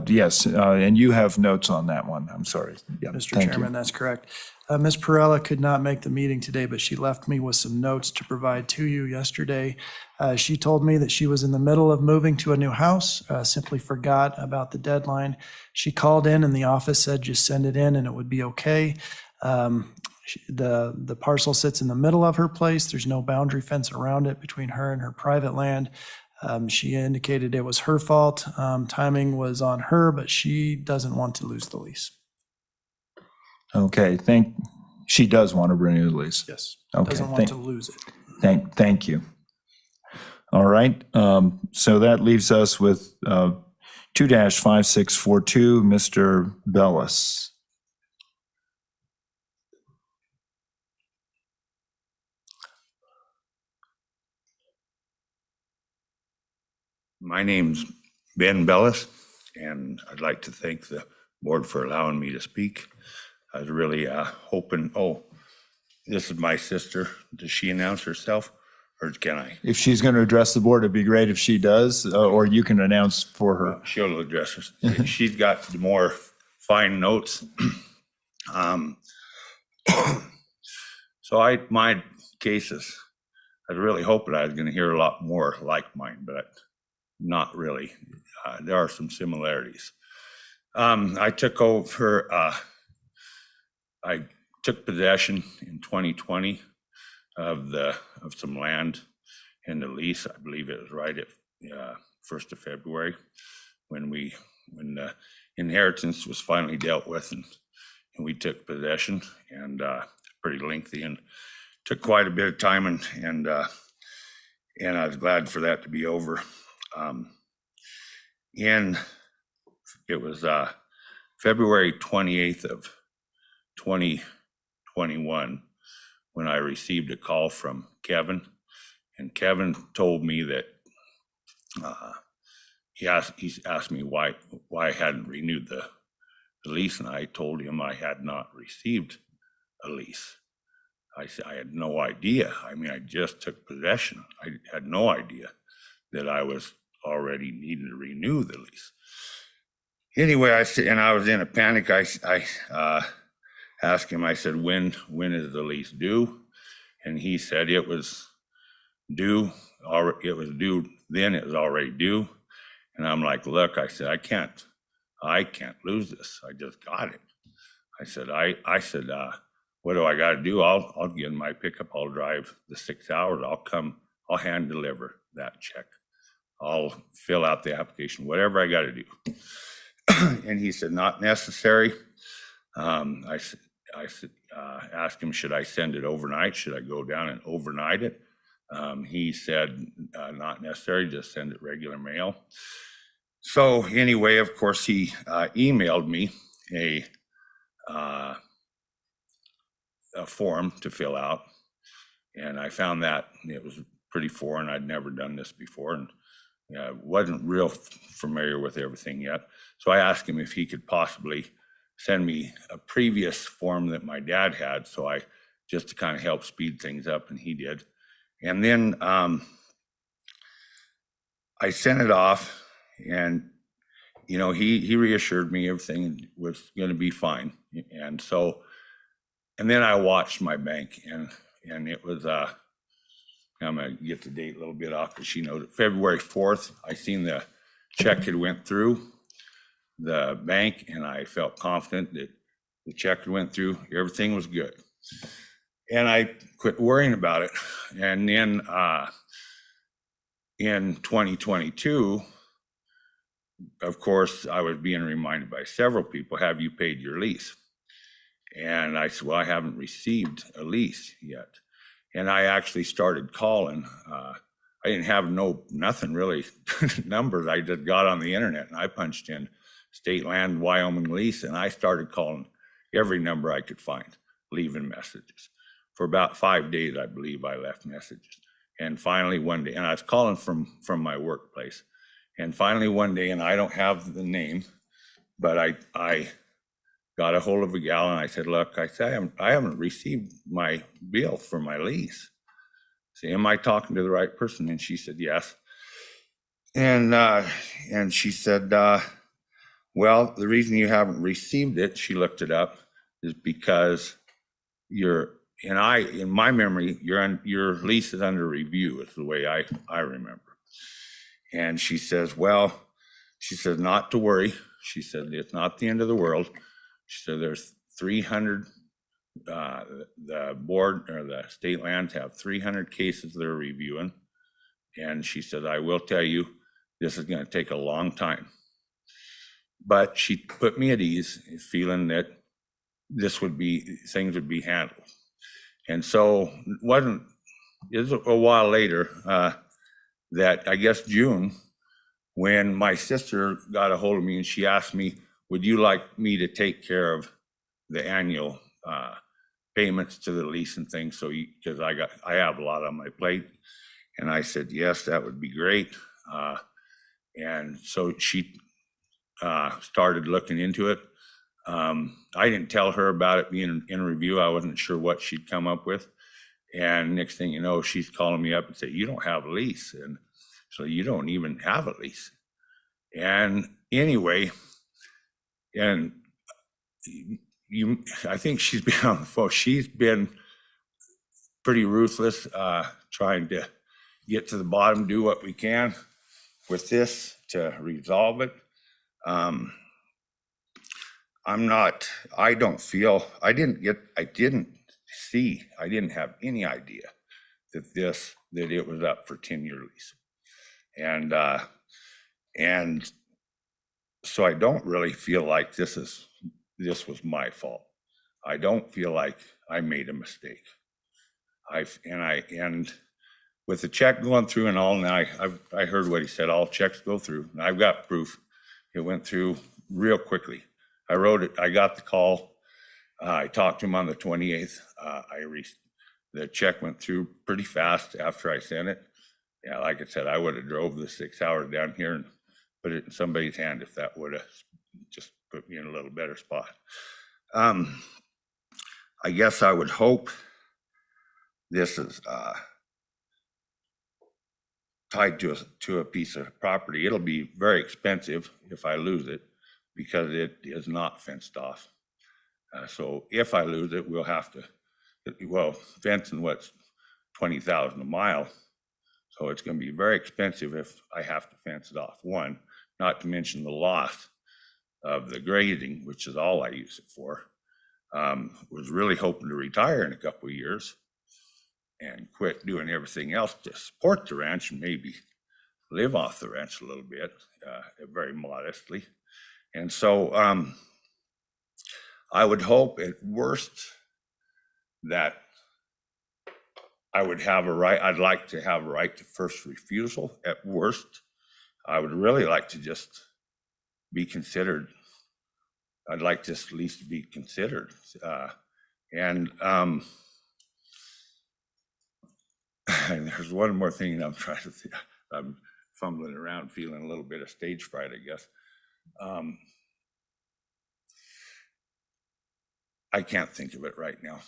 yes, and you have notes on that one, I'm sorry. Yeah, Mr. thank you. Chairman, that's correct. Ms. Perella could not make the meeting today, but she left me with some notes to provide to you yesterday. She told me that she was in the middle of moving to a new house, simply forgot about the deadline. She called in and the office said, just send it in and it would be okay. The parcel sits in the middle of her place. There's no boundary fence around it between her and her private land. She indicated it was her fault. Timing was on her, but she doesn't want to lose the lease. Okay, she does want to renew the lease. Yes, Okay, doesn't want to lose it. Thank you. All right, so that leaves us with 2-5642, Mr. Bellis. My name's Ben Bellis, and I'd like to thank the board for allowing me to speak. I was really hoping, this is my sister. Does she announce herself, or can I? If she's going to address the board, it'd be great if she does, or you can announce for her. She'll address her. She's got the more fine notes. So my cases, I was really hoping I was going to hear a lot more like mine, but not really. There are some similarities. I took over, I took possession in 2020 of some land in the lease. I believe it was right at 1st of February when the inheritance was finally dealt with, and we took possession, and pretty lengthy and took quite a bit of time, and I was glad for that to be over. It was February 28th of 2021 when I received a call from Kevin, and Kevin told me that he asked me why I hadn't renewed the lease, and I told him I had not received a lease. I said I had no idea. I mean, I just took possession. I had no idea that I was already needing to renew the lease. Anyway, I said, and I was in a panic. I asked him, I said, when is the lease due? And he said it was due, it was due then, it was already due. And I'm like, look, I said, I can't lose this. I just got it. I said, what do I got to do? I'll get in my pickup. I'll drive the 6 hours. I'll hand deliver that check. I'll fill out the application, whatever I got to do. And he said, not necessary. I asked him, should I send it overnight? Should I go down and overnight it? He said, not necessary, just send it regular mail. So anyway, of course, he emailed me a form to fill out. And I found that it was pretty foreign. I'd never done this before and wasn't real familiar with everything yet. So I asked him if he could possibly send me a previous form that my dad had, so I just to kind of help speed things up, and he did. And then I sent it off, and he reassured me everything was going to be fine. And so, and then I watched my bank, and it was I'm gonna get the date a little bit off because she knows it. February 4th, I seen the check had went through the bank, and I felt confident that the check had went through, everything was good. And I quit worrying about it. And then in 2022, of course, I was being reminded by several people, have you paid your lease? And I said, well, I haven't received a lease yet. And I actually started calling. I didn't have nothing really numbers. I just got on the internet and I punched in state land, Wyoming lease, and I started calling every number I could find, leaving messages. For about 5 days, I believe I left messages. And finally one day, and I was calling from my workplace. And finally one day, and I don't have the name, but I got a hold of a gal and I said, look, I haven't received my bill for my lease. I said, am I talking to the right person? And she said, yes. And she said, well, the reason you haven't received it, she looked it up, is because in my memory, your lease is under review, is the way I remember. And she says, well, she said, not to worry. She said, it's not the end of the world. She said, there's 300, the board or the state lands have 300 cases they're reviewing. And she said, I will tell you, this is going to take a long time. But she put me at ease, feeling that things would be handled. And so it was a while later that I guess June, when my sister got a hold of me and she asked me, would you like me to take care of the annual payments to the lease and things? So because I have a lot on my plate. And I said, yes, that would be great. And so she started looking into it. I didn't tell her about it being in review. I wasn't sure what she'd come up with. And next thing you know, she's calling me up and saying, you don't have a lease. And so you don't even have a lease. And anyway, and I think she's been on the phone. She's been pretty ruthless, trying to get to the bottom, do what we can with this to resolve it. I didn't have any idea that it was up for 10-year lease. And so I don't really feel like this was my fault. I don't feel like I made a mistake. And with the check going through and all, and I heard what he said, all checks go through. And I've got proof. It went through real quickly. I wrote it, I got the call. I talked to him on the 28th. The check went through pretty fast after I sent it. Yeah, like I said, I would have drove the 6 hours down here and put it in somebody's hand if that would have just put me in a little better spot. I guess I would hope this is tied to a piece of property. It'll be very expensive if I lose it because it is not fenced off. So if I lose it, we'll have to, fencing what's $20,000 a mile. So it's going to be very expensive if I have to fence it off. One, not to mention the loss of the grazing, which is all I use it for. Was really hoping to retire in a couple of years and quit doing everything else to support the ranch and maybe live off the ranch a little bit, very modestly. And so I would hope at worst that I would have a right, I'd like to have a right to first refusal at worst. I would really like to just be considered. I'd like to at least be considered. And there's one more thing I'm trying to think. I'm fumbling around, feeling a little bit of stage fright, I guess. I can't think of it right now.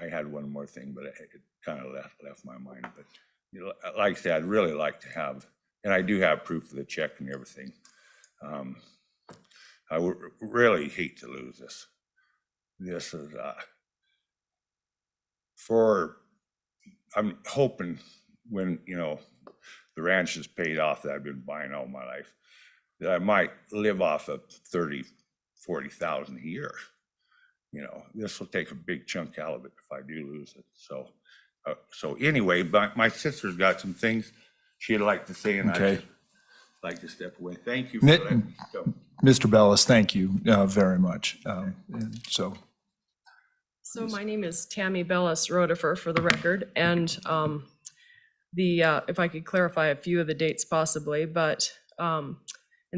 I had one more thing, but it kind of left my mind. But you know, like I said, I'd really like to have, and I do have proof of the check and everything. I would really hate to lose this. This is I'm hoping when, you know, the ranch is paid off that I've been buying all my life, that I might live off of 30, 40,000 a year. You know, this will take a big chunk out of it if I do lose it. So anyway, but my sister's got some things she'd like to say, and Okay. I'd like to step away. Thank you for letting me go. Mr. Bellis, thank you very much. So So my name is Tammy Bellis Rotifer for the record, and if I could clarify a few of the dates possibly, but, and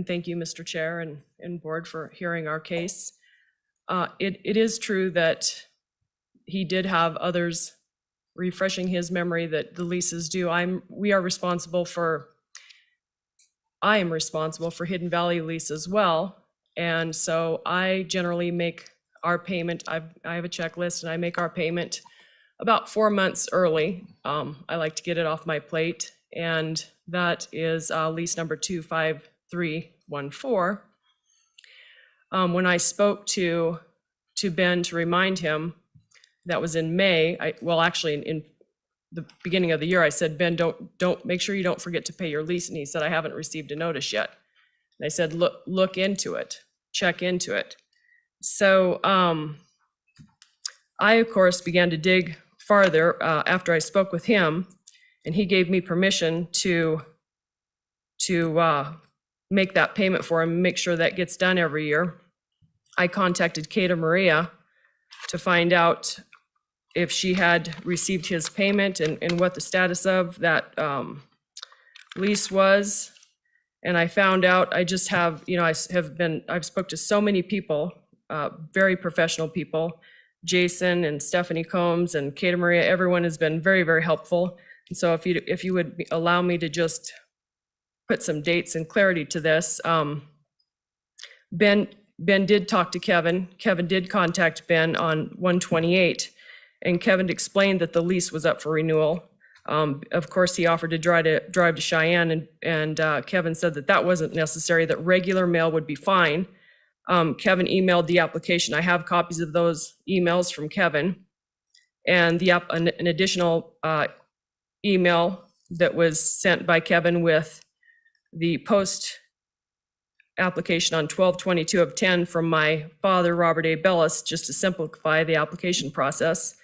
thank you, Mr. Chair and board for hearing our case. It is true that he did have others refreshing his memory that the lease is due. I am responsible for Hidden Valley lease as well. And so I generally make our payment. I have a checklist and I make our payment about 4 months early. I like to get it off my plate, and that is lease number 25314. When I spoke to Ben to remind him, that was in May. Actually in the beginning of the year, I said, Ben, don't make sure you don't forget to pay your lease. And he said, I haven't received a notice yet. And I said, look into it, check into it. So I, of course, began to dig farther after I spoke with him, and he gave me permission to make that payment for him, make sure that gets done every year. I contacted Kata Maria to find out if she had received his payment and what the status of that lease was. And I found out, I just have, you know, I've spoke to so many people, very professional people, Jason and Stephanie Combs and Kata Maria, everyone has been very, very helpful. And so if you would allow me to just put some dates and clarity to this. Ben did talk to Kevin. Kevin did contact Ben on 1/28, and Kevin explained that the lease was up for renewal. Of course, he offered to drive to Cheyenne, and Kevin said that wasn't necessary, that regular mail would be fine. Kevin emailed the application. I have copies of those emails from Kevin, and an additional email that was sent by Kevin with the post application on 12/22/10 from my father, Robert A. Bellis, just to simplify the application process.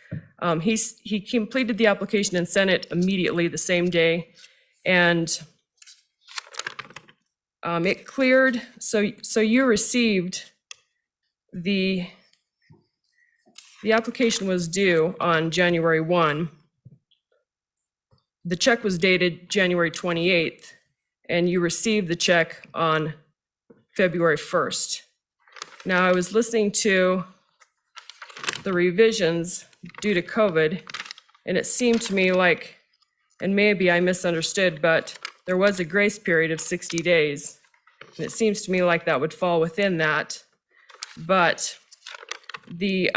He completed the application and sent it immediately the same day, and it cleared. So you received the application was due on January 1. The check was dated January 28th, and you received the check on February 1st. Now, I was listening to the revisions due to COVID, and it seemed to me like, and maybe I misunderstood, but there was a grace period of 60 days. And it seems to me like that would fall within that. But the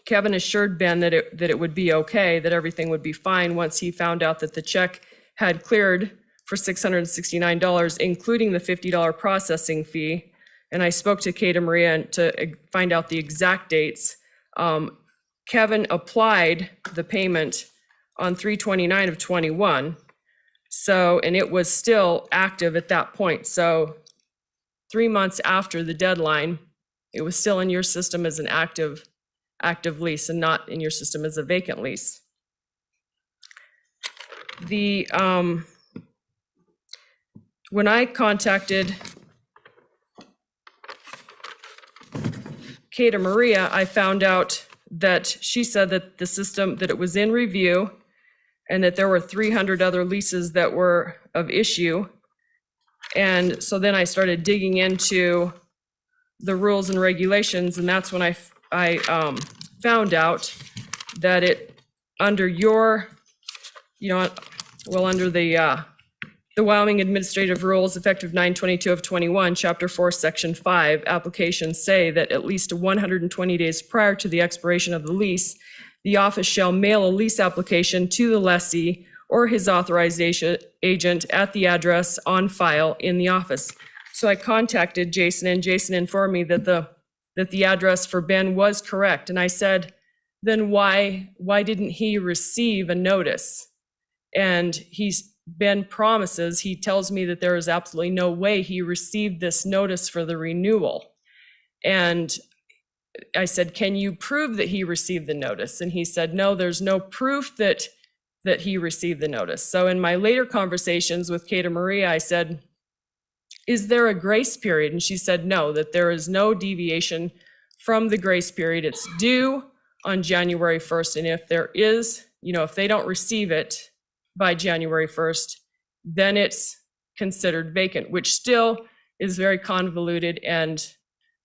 Kevin assured Ben that it would be okay, that everything would be fine once he found out that the check had cleared for $669, including the $50 processing fee. And I spoke to Kata Maria to find out the exact dates. Kevin applied the payment on 3/29/21. So, and it was still active at that point. So 3 months after the deadline, it was still in your system as an active lease and not in your system as a vacant lease. When I contacted Kata Maria, I found out that she said that the system, that it was in review and that there were 300 other leases that were of issue. And so then I started digging into the rules and regulations, and that's when I found out that it, under your, under the Wyoming Administrative Rules, effective 9/22 of 21, Chapter 4, Section 5, applications say that at least 120 days prior to the expiration of the lease, the office shall mail a lease application to the lessee or his authorized agent at the address on file in the office. So I contacted Jason, and Jason informed me that the address for Ben was correct. And I said, then why didn't he receive a notice? And Ben promises, he tells me that there is absolutely no way he received this notice for the renewal. And I said, can you prove that he received the notice? And he said, no, there's no proof that he received the notice. So in my later conversations with Kata Maria, I said, is there a grace period? And she said, no, that there is no deviation from the grace period. It's due on January 1st. And if there is, if they don't receive it by January 1st, then it's considered vacant, which still is very convoluted and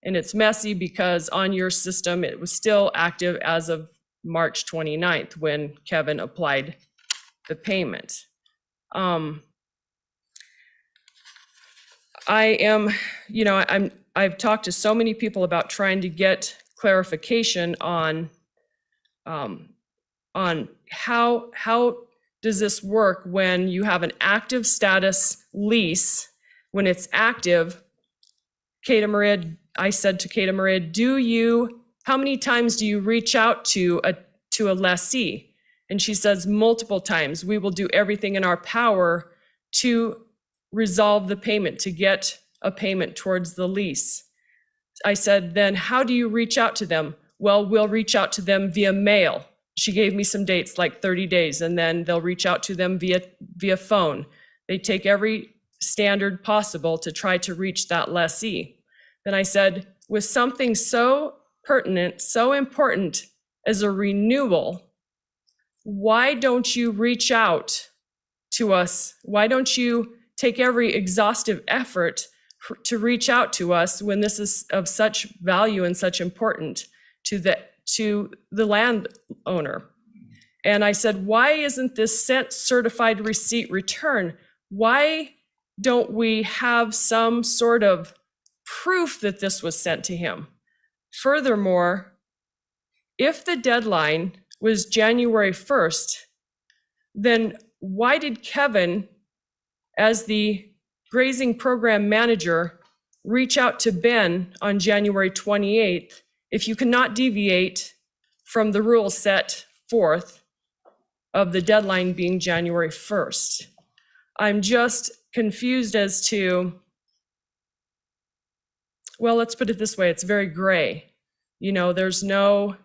it's messy because on your system, it was still active as of March 29th when Kevin applied the payment. I've talked to so many people about trying to get clarification on how does this work when you have an active status lease? When it's active, Kata Maria, I said to Kata Maria, how many times do you reach out to a lessee? And she says multiple times. We will do everything in our power to resolve the payment, to get a payment towards the lease. I said, then how do you reach out to them? Well, we'll reach out to them via mail. She gave me some dates, like 30 days, and then they'll reach out to them via phone. They take every standard possible to try to reach that lessee. Then I said, with something so pertinent, so important as a renewal, why don't you reach out to us? Why don't you take every exhaustive effort to reach out to us when this is of such value and such important to the landowner? And I said, why isn't this sent certified receipt return? Why don't we have some sort of proof that this was sent to him? Furthermore, if the deadline was January 1st, then why did Kevin, as the grazing program manager, reach out to Ben on January 28th if you cannot deviate from the rules set forth of the deadline being January 1st? I'm just confused as to, well, let's put it this way, it's very gray. There's no,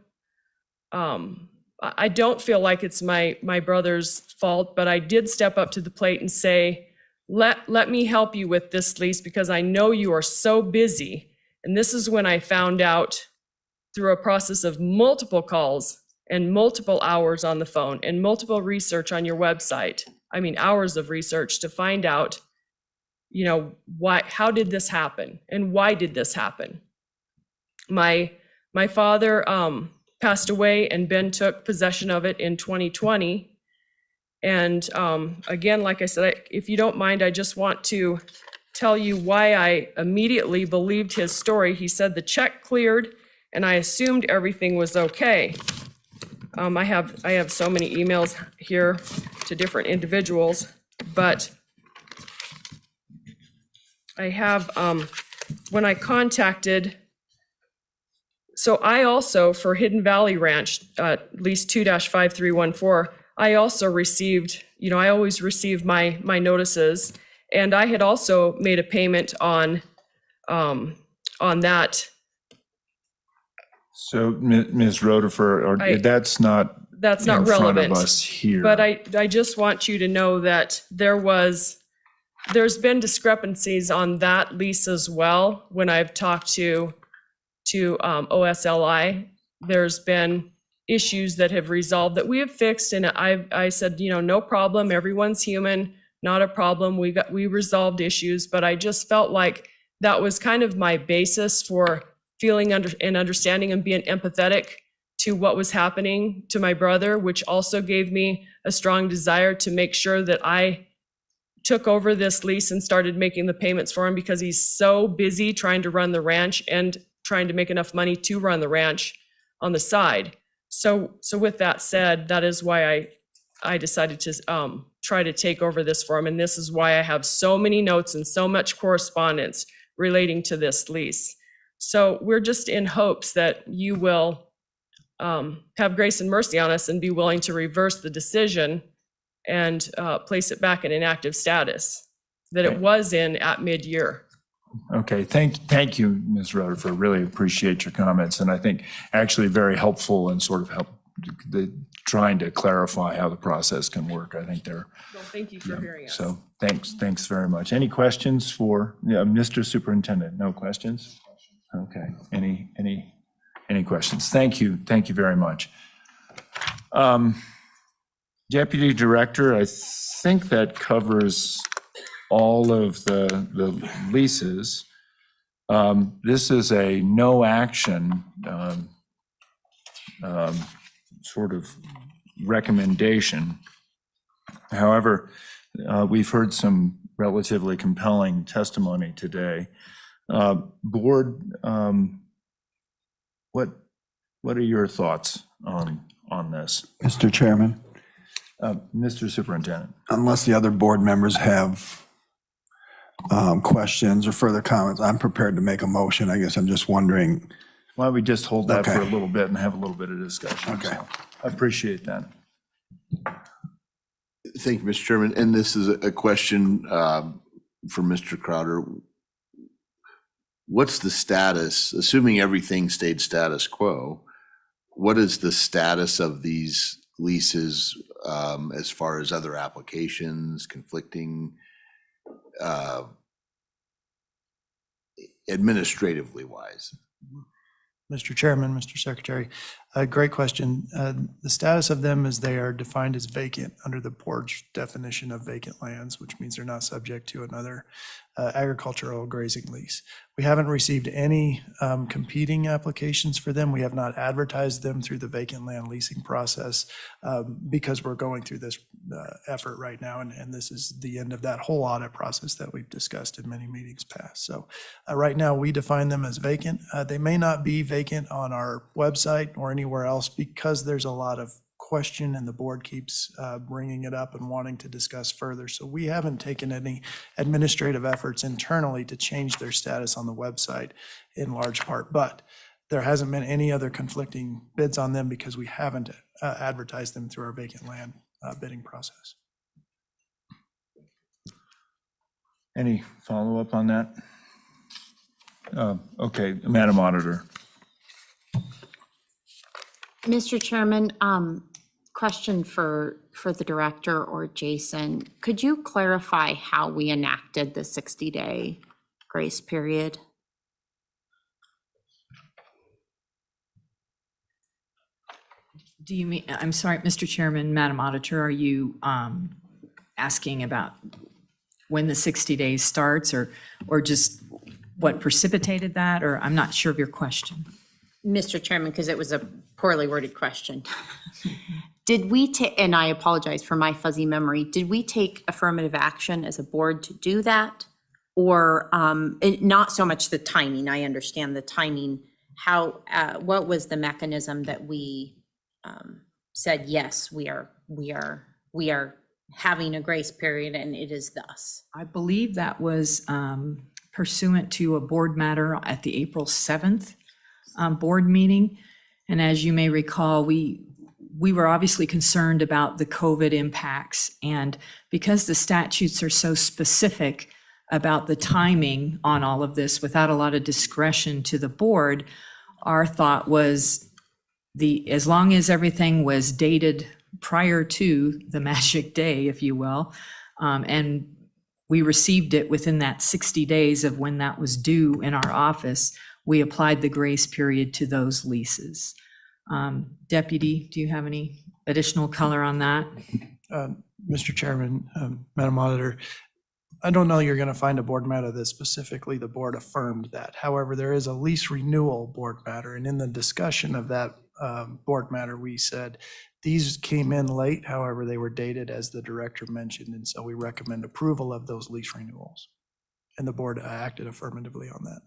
I don't feel like it's my brother's fault, but I did step up to the plate and say, let me help you with this lease because I know you are so busy. And this is when I found out, through a process of multiple calls and multiple hours on the phone and multiple research on your website, hours of research to find out, how did this happen and why did this happen? My father passed away and Ben took possession of it in 2020. And again, like I said, if you don't mind, I just want to tell you why I immediately believed his story. He said the check cleared and I assumed everything was okay. I have so many emails here to different individuals, but I have, when I contacted, so I also, for Hidden Valley Ranch, lease 2-5314, I also received, I always receive my notices, and I had also made a payment on that. So, Ms. Rodefer, that's not That's not in front relevant. of us here. But I just want you to know that there's been discrepancies on that lease as well when I've talked to to OSLI. There's been issues that have resolved that we have fixed, and I said, no problem, everyone's human, not a problem. We resolved issues, but I just felt like that was kind of my basis for feeling and understanding and being empathetic to what was happening to my brother, which also gave me a strong desire to make sure that I took over this lease and started making the payments for him, because he's so busy trying to run the ranch and trying to make enough money to run the ranch on the side. So with that said, that is why I decided to try to take over this for him. And this is why I have so many notes and so much correspondence relating to this lease. So we're just in hopes that you will have grace and mercy on us and be willing to reverse the decision and place it back in an active status that it was in at mid-year. Okay, thank you, Ms. Rutherford. Really appreciate your comments, and I think actually very helpful and sort of trying to clarify how the process can work. I think they're. Well, thank you for hearing us. So thanks very much. Any questions for Mr. Superintendent? No questions? Okay. Any questions? Thank you very much. Deputy Director, I think that covers all of the leases. This is a no action sort of recommendation. However, we've heard some relatively compelling testimony today. Board, what are your thoughts on this? Mr. Chairman, Mr. Superintendent. unless the other board members have questions or further comments, I'm prepared to make a motion. I guess I'm just wondering. Why don't we just hold that for Okay. a little bit and have a little bit of discussion? Okay. So, I appreciate that. Thank you, Mr. Chairman. And this is a question for Mr. Crowder. What's the status, assuming everything stayed status quo, what is the status of these leases as far as other applications, conflicting, administratively wise? Mr. Chairman, Mr. Secretary, great question. The status of them is they are defined as vacant under the board's definition of vacant lands, which means they're not subject to another agricultural grazing lease. We haven't received any competing applications for them. We have not advertised them through the vacant land leasing process because we're going through this effort right now, and this is the end of that whole audit process that we've discussed in many meetings past. So right now, we define them as vacant. They may not be vacant on our website or anywhere else because there's a lot of question and the board keeps bringing it up and wanting to discuss further. So we haven't taken any administrative efforts internally to change their status on the website in large part, but there hasn't been any other conflicting bids on them because we haven't advertised them through our vacant land bidding process. Any follow-up on that? Okay, Madam Auditor. Mr. Chairman, question for the director or Jason. Could you clarify how we enacted the 60-day grace period? Do you mean, I'm sorry, Mr. Chairman, Madam Auditor, are you asking about when the 60 days starts or just what precipitated that? Or I'm not sure of your question. Mr. Chairman, because it was a poorly worded question. Did we take, and I apologize for my fuzzy memory, did we take affirmative action as a board to do that? Or not so much the timing, I understand the timing, how, what was the mechanism that we said, yes, we are having a grace period and it is thus? I believe that was pursuant to a board matter at the April 7th board meeting. And as you may recall, we were obviously concerned about the COVID impacts. And because the statutes are so specific about the timing on all of this without a lot of discretion to the board, our thought was as long as everything was dated prior to the magic day, if you will, and we received it within that 60 days of when that was due in our office, we applied the grace period to those leases. Deputy, do you have any additional color on that? Mr. Chairman, Madam Auditor, I don't know you're going to find a board matter that specifically the board affirmed that. However, there is a lease renewal board matter, and in the discussion of that board matter, we said these came in late, however, they were dated as the director mentioned, and so we recommend approval of those lease renewals. And the board acted affirmatively on that.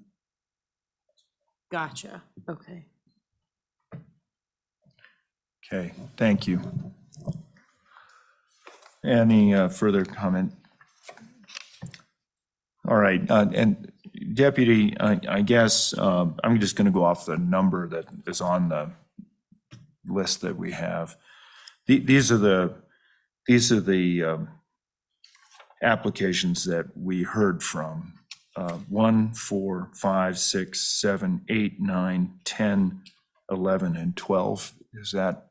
Gotcha. Okay. Okay, thank you. Any further comment? All right, and Deputy, I guess I'm just going to go off the number that is on the list that we have. These are the applications that we heard from. 1, 4, 5, 6, 7, 8, 9, 10, 11, and 12. Is that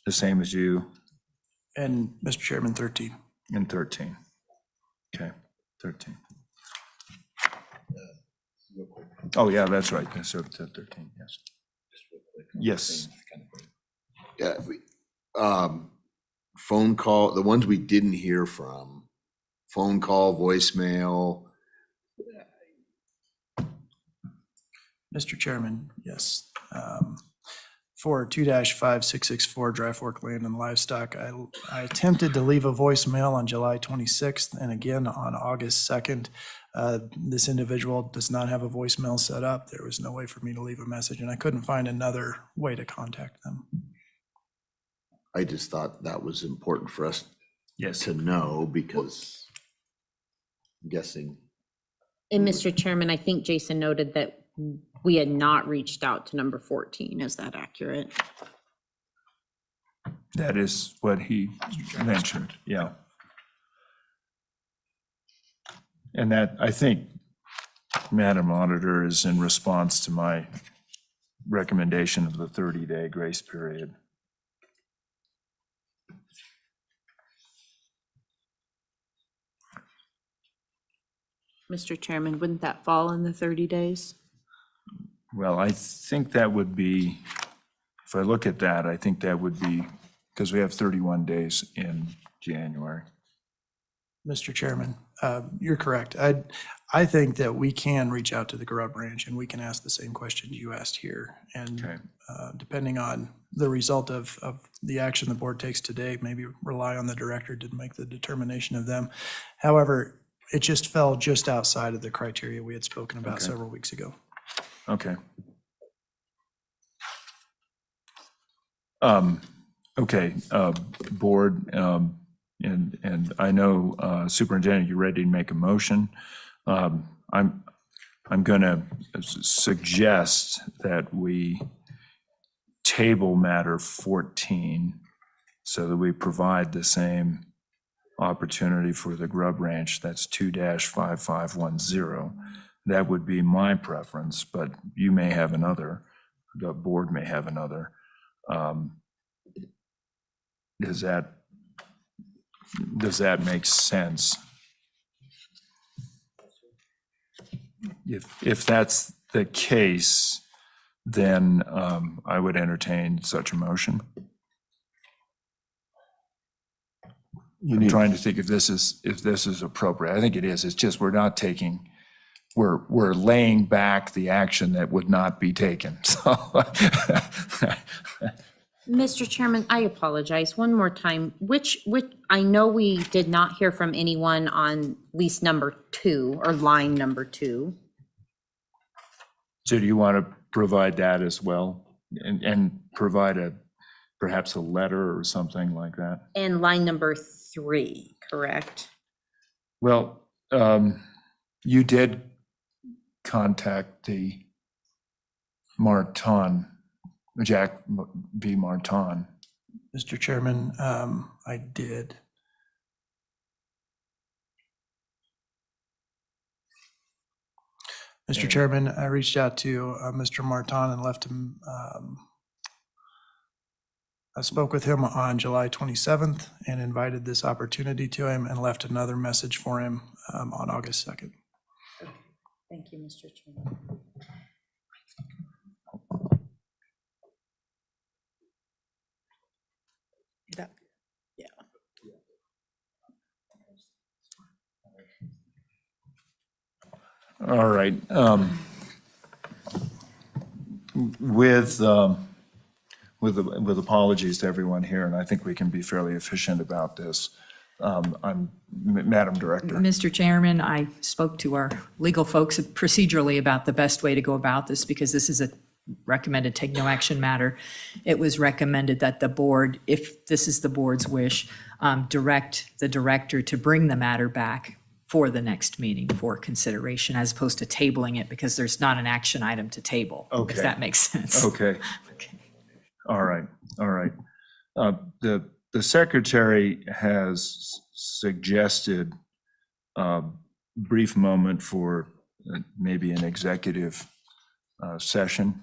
the same as you? And Mr. Chairman, 13. And 13. Okay, 13. Oh, yeah, that's right. That's 13, yes. Yes. Yeah, phone call, the ones we didn't hear from, phone call, voicemail. Mr. Chairman, yes. For 2-5664 Dry Fork Land and Livestock, I attempted to leave a voicemail on July 26th and again on August 2nd. This individual does not have a voicemail set up. There was no way for me to leave a message, and I couldn't find another way to contact them. I just thought that was important for us yes, to know because I'm guessing. And Mr. Chairman, I think Jason noted that we had not reached out to number 14. Is that accurate? that is what he mentioned, yeah. And that, I think, Madam Auditor, is in response to my recommendation of the 30-day grace period. Mr. Chairman, wouldn't that fall in the 30 days? Well, I think that would be, if I look at that, I think that would be, because we have 31 days in January. Mr. Chairman, you're correct. I think that we can reach out to the Grub Ranch and we can ask the same question you asked here. And Okay. Depending on the result of the action the board takes today, maybe rely on the director to make the determination of them. However, it just fell just outside of the criteria we had spoken about Okay. several weeks ago. Okay. Okay, board, and I know Superintendent, you're ready to make a motion. I'm going to suggest that we table matter 14 so that we provide the same opportunity for the Grub Ranch. That's 2-5510. That would be my preference, but you may have another, the board may have another. Does that make sense? If that's the case, then I would entertain such a motion. I'm trying to think if this is appropriate. I think it is. It's just we're not taking, we're laying back the action that would not be taken. So Mr. Chairman, I apologize. One more time. Which I know we did not hear from anyone on lease number 2 or line number 2. So do you want to provide that as well and provide perhaps a letter or something like that? And line number 3, correct? Well, you did contact the Martin, Jack V. Martin. Mr. Chairman, I did. Mr. Chairman, I reached out to Mr. Martin and left him, I spoke with him on July 27th and invited this opportunity to him and left another message for him on August 2nd. Thank you, Mr. Chairman. All right. With apologies to everyone here, and I think we can be fairly efficient about this. Madam Director. Mr. Chairman, I spoke to our legal folks procedurally about the best way to go about this because this is a recommended take no action matter. It was recommended that the board, if this is the board's wish, direct the director to bring the matter back for the next meeting for consideration as opposed to tabling it because there's not an action item to table, Okay. if that makes sense. Okay. All right. All right. The secretary has suggested a brief moment for maybe an executive session.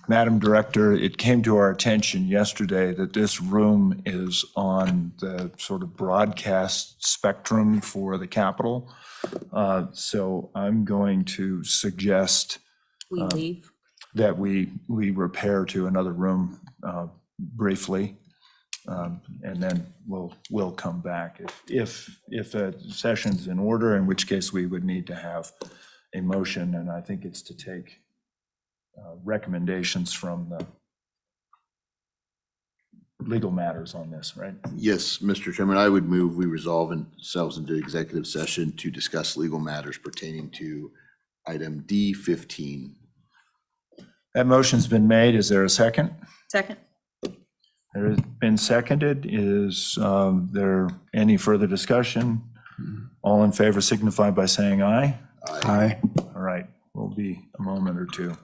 Madam Director, it came to our attention yesterday that this room is on the sort of broadcast spectrum for the Capitol. So I'm going to suggest We leave. that we repair to another room briefly, and then we'll come back. If a session's in order, in which case we would need to have a motion, and I think it's to take recommendations from the legal matters on this, right? Yes, Mr. Chairman, I would move we resolve ourselves into executive session to discuss legal matters pertaining to item D15. That motion's been made. Is there a second? Second. There has been seconded. Is there any further discussion? All in favor signify by saying aye. Aye. All right, we'll be a moment or two.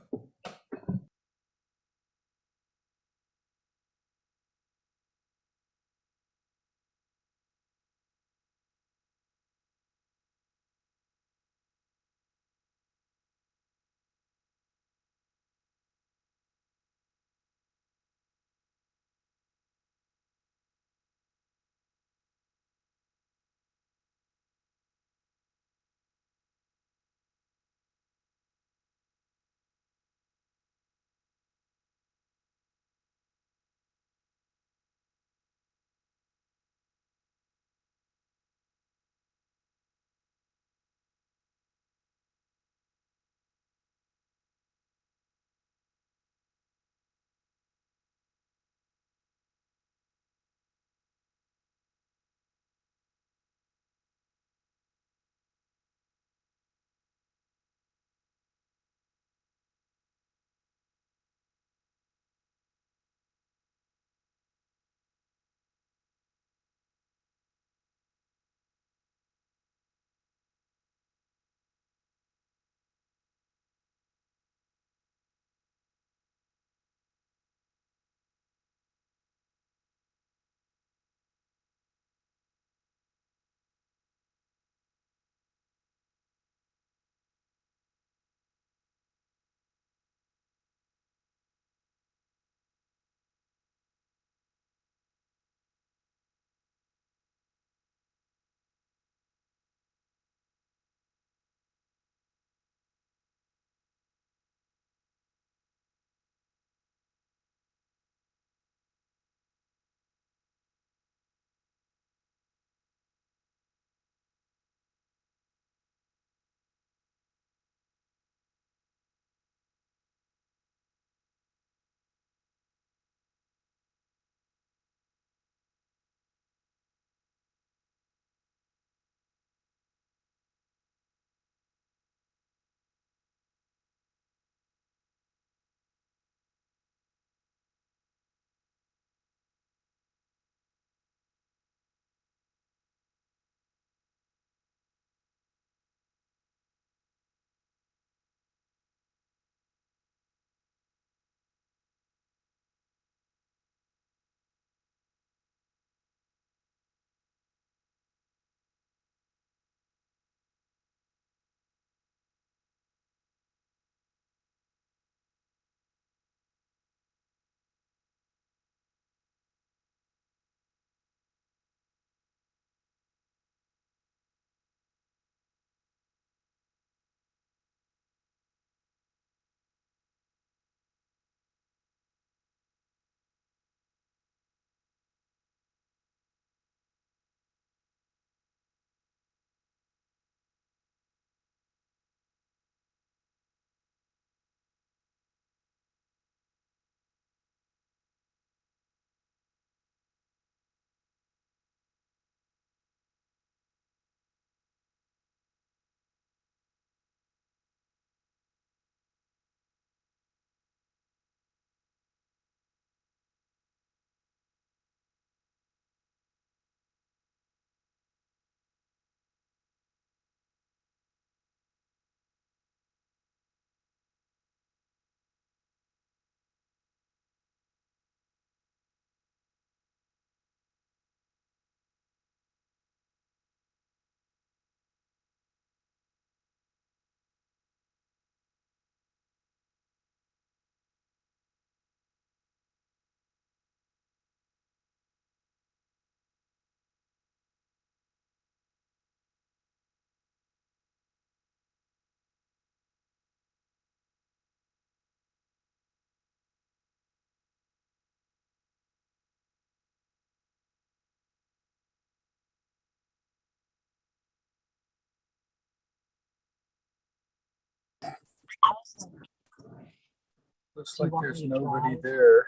Looks like there's nobody there.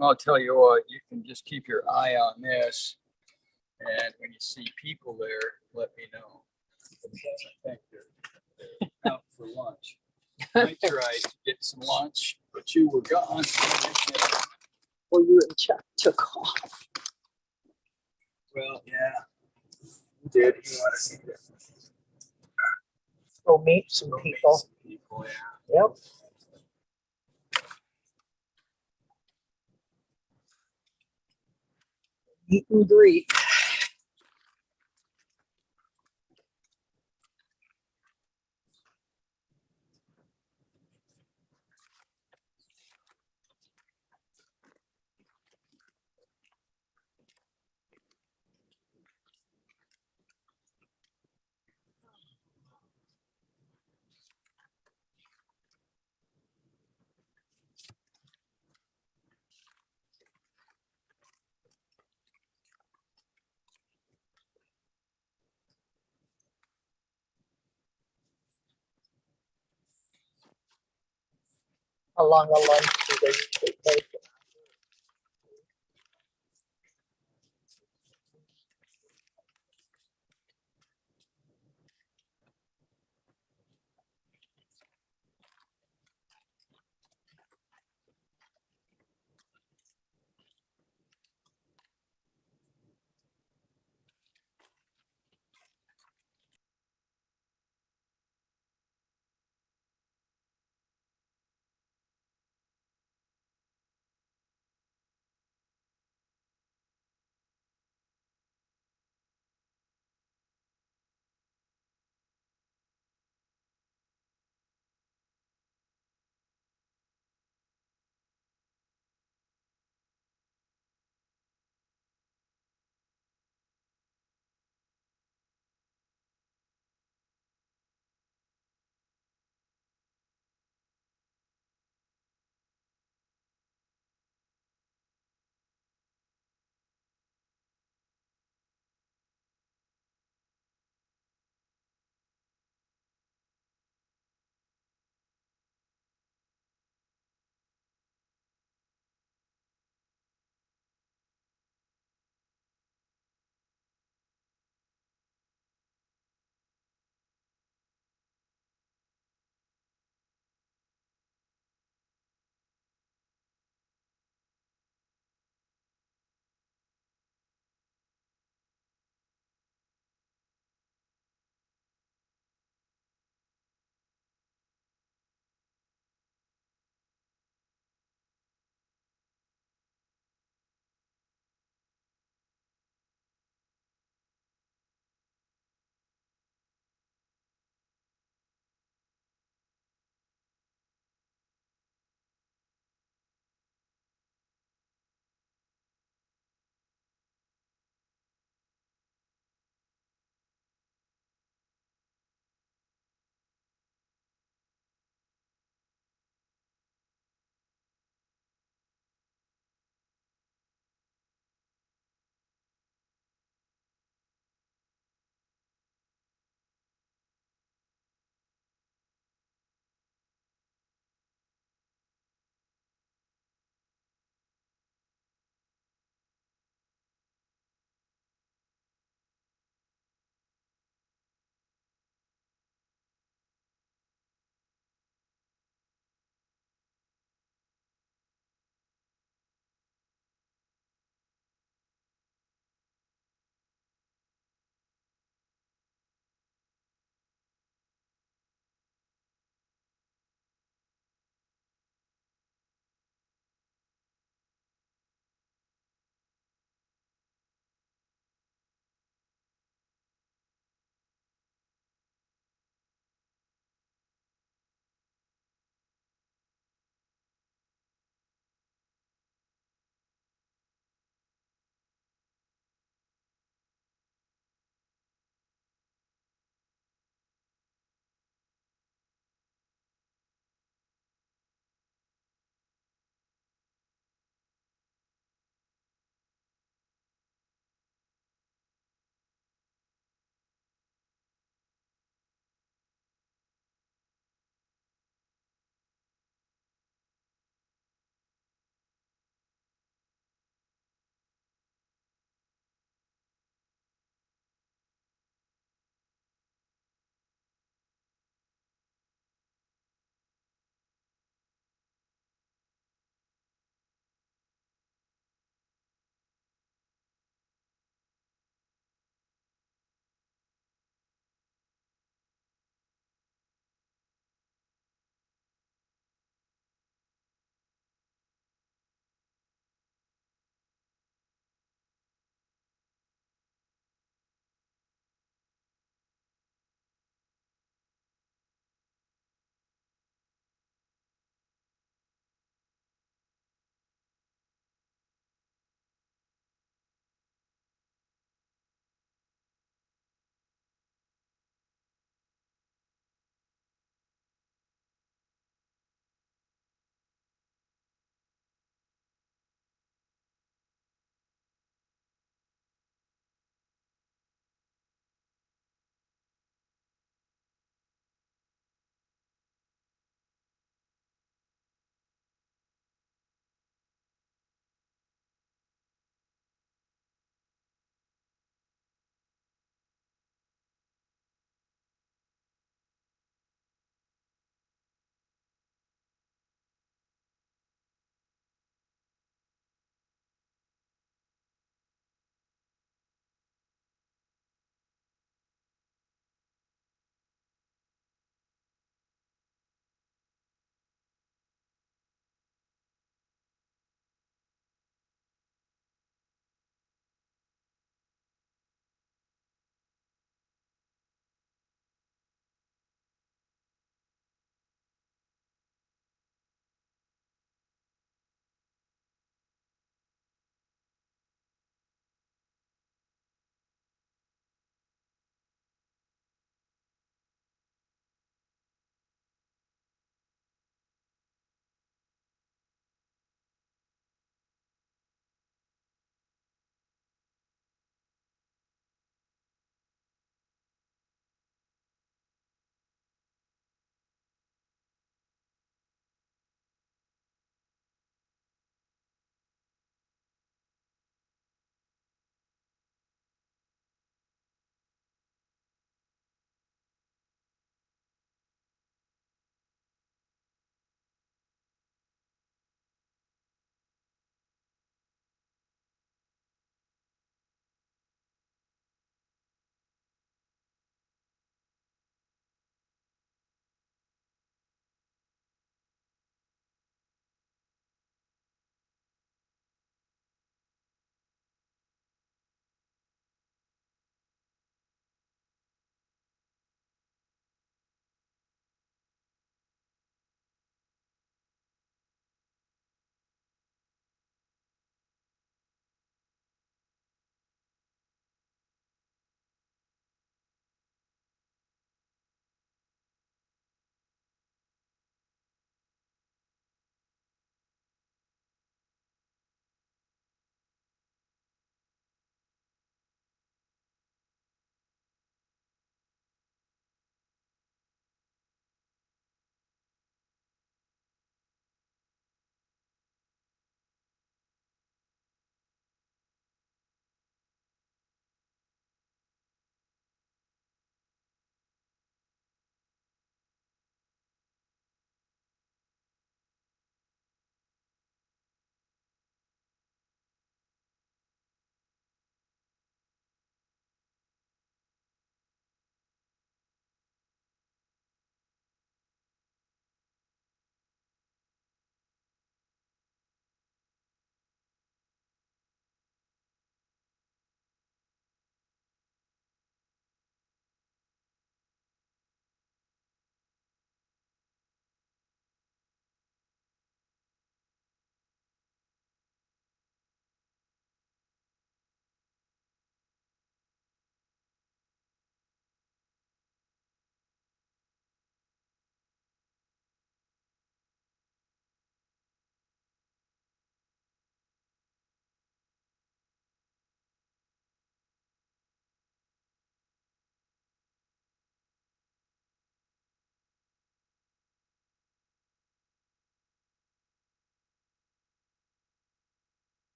I'll tell you what, you can just keep your eye on this. And when you see people there, let me know. I think they're out for lunch. I tried to get some lunch, but you were gone. Well, you and Chuck took off. Well, yeah. You did. You wanted me to Go meet some people. people, yeah. Yep. Meet and greet. How long a lunch do they usually take?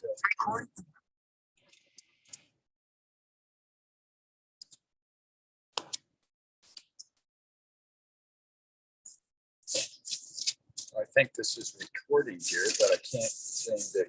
I think this is recording here, but I can't seem to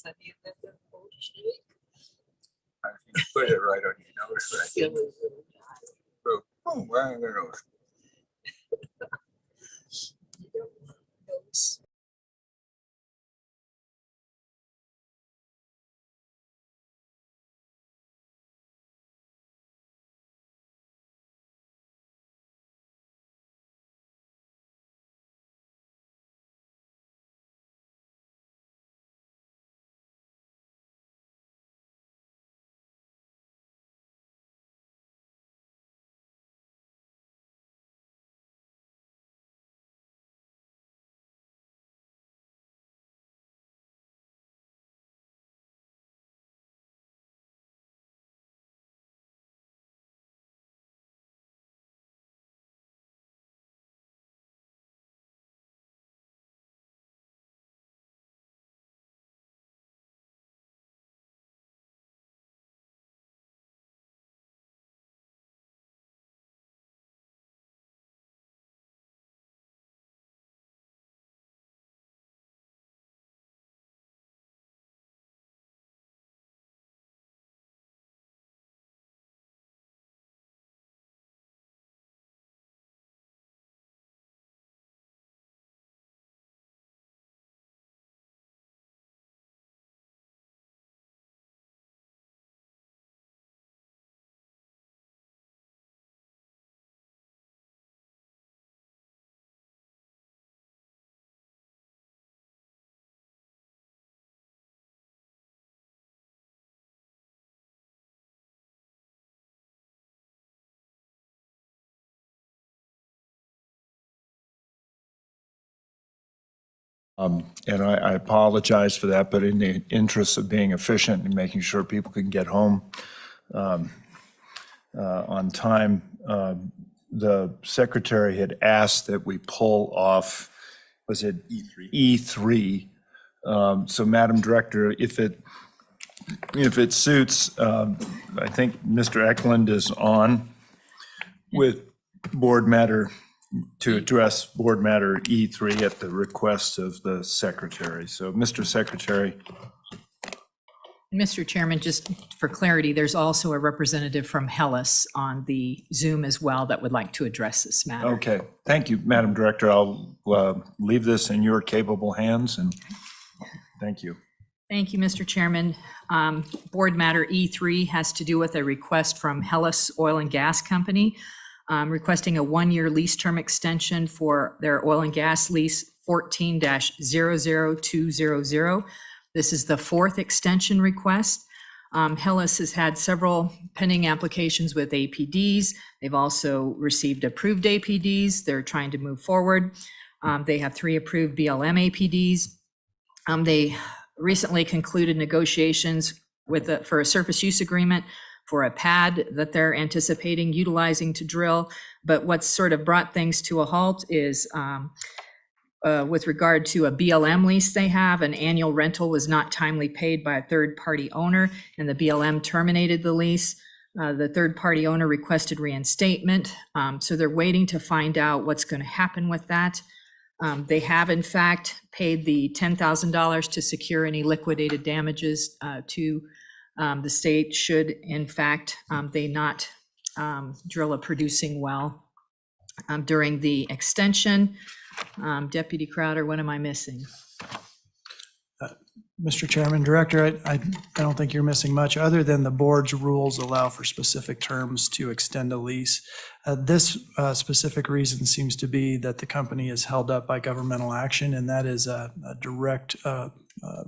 I think you put it right on your nose, right? Boom, right on your nose. And I apologize for that, but in the interest of being efficient and making sure people can get home on time, the secretary had asked that we pull off, was it E3? So Madam Director, if it suits, I think Mr. Eklund is on with board matter, to address board matter E3 at the request of the secretary. So, Mr. Secretary. Mr. Chairman, just for clarity, there's also a representative from Hellas on the Zoom as well that would like to address this matter. Okay, thank you, Madam Director. I'll leave this in your capable hands, and thank you. Thank you, Mr. Chairman. Board matter E3 has to do with a request from Hellas Oil and Gas Company requesting a one-year lease term extension for their oil and gas lease 14-00200. This is the fourth extension request. Hellas has had several pending applications with APDs. They've also received approved APDs. They're trying to move forward. They have 3 approved BLM APDs. They recently concluded negotiations for a surface use agreement for a pad that they're anticipating utilizing to drill. But what's sort of brought things to a halt is with regard to a BLM lease they have, an annual rental was not timely paid by a third-party owner, and the BLM terminated the lease. The third-party owner requested reinstatement, so they're waiting to find out what's going to happen with that. They have, in fact, paid the $10,000 to secure any liquidated damages to the state should, in fact, they not drill a producing well during the extension. Deputy Crowder, what am I missing? Mr. Chairman, Director, I don't think you're missing much, other than the board's rules allow for specific terms to extend a lease. This specific reason seems to be that the company is held up by governmental action, and that is a direct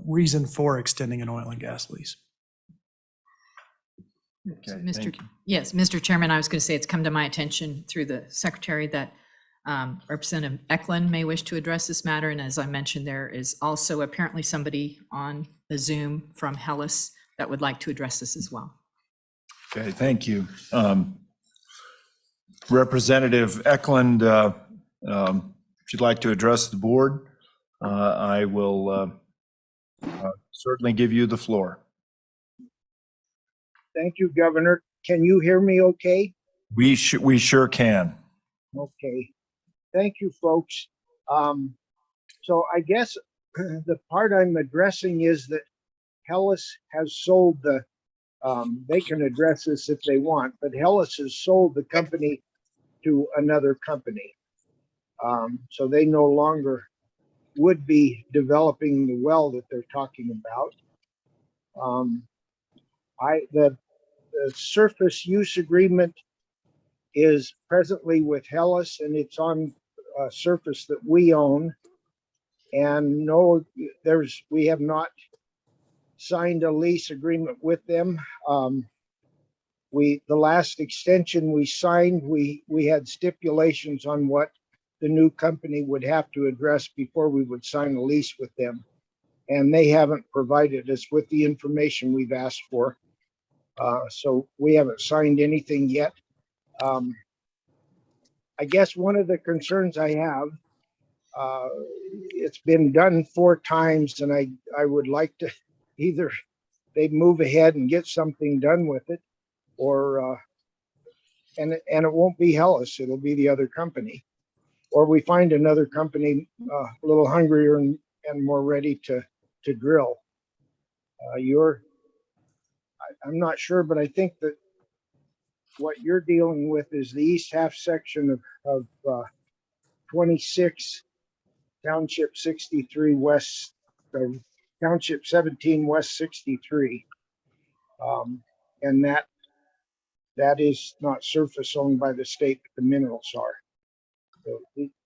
reason for extending an oil and gas lease. Okay, Mr. Yes, Mr. Chairman, I was going to say it's come to my attention through the secretary that Representative Eklund may wish to address this matter. And as I mentioned, there is also apparently somebody on the Zoom from Hellas that would like to address this as well. Okay, thank you. Representative Eklund, if you'd like to address the board, I will certainly give you the floor. Thank you, Governor. Can you hear me okay? We sure can. Okay. Thank you, folks. So I guess the part I'm addressing is that Hellas has sold they can address this if they want, but Hellas has sold the company to another company. So they no longer would be developing the well that they're talking about. The surface use agreement is presently with Hellas, and it's on a surface that we own. And no, we have not signed a lease agreement with them. The last extension we signed, we had stipulations on what the new company would have to address before we would sign a lease with them. And they haven't provided us with the information we've asked for. So we haven't signed anything yet. I guess one of the concerns I have, it's been done 4 times, and I would like to either they move ahead and get something done with it, or and it won't be Hellas, it'll be the other company, or we find another company a little hungrier and more ready to drill. I'm not sure, but I think that what you're dealing with is the east half section of 26 Township 63 West, Township 17 West 63. And that is not surface owned by the state, but the minerals are. So,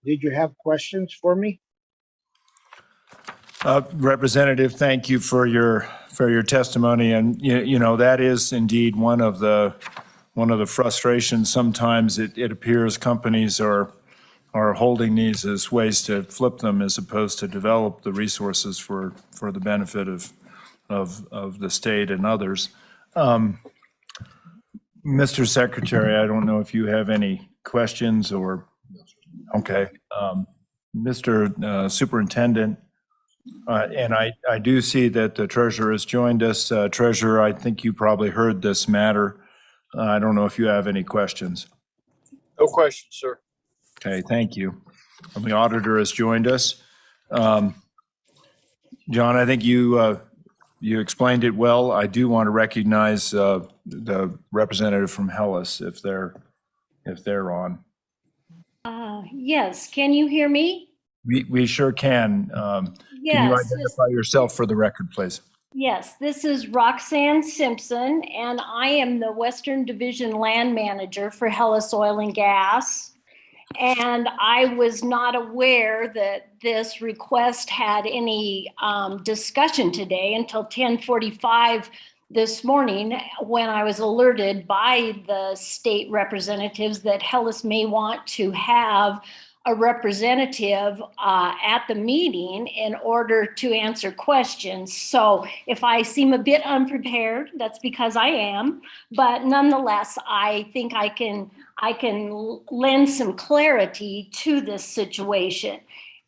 did you have questions for me? Representative, thank you for your testimony. And you know, that is indeed one of the frustrations. Sometimes it appears companies are holding these as ways to flip them as opposed to develop the resources for the benefit of the state and others. Mr. Secretary, I don't know if you have any questions or, okay. Mr. Superintendent, and I do see that the treasurer has joined us. Treasurer, I think you probably heard this matter. I don't know if you have any questions. No questions, sir. Okay, thank you. And the auditor has joined us. John, I think you explained it well. I do want to recognize the representative from Hellas if they're on. Yes, can you hear me? We sure can. Can you Yes. identify yourself for the record, please? Yes, this is Roxanne Simpson, and I am the Western Division Land Manager for Hellas Oil and Gas. And I was not aware that this request had any discussion today until 10:45 this morning, when I was alerted by the state representatives that Hellas may want to have a representative at the meeting in order to answer questions. So if I seem a bit unprepared, that's because I am, but nonetheless, I think I can lend some clarity to this situation.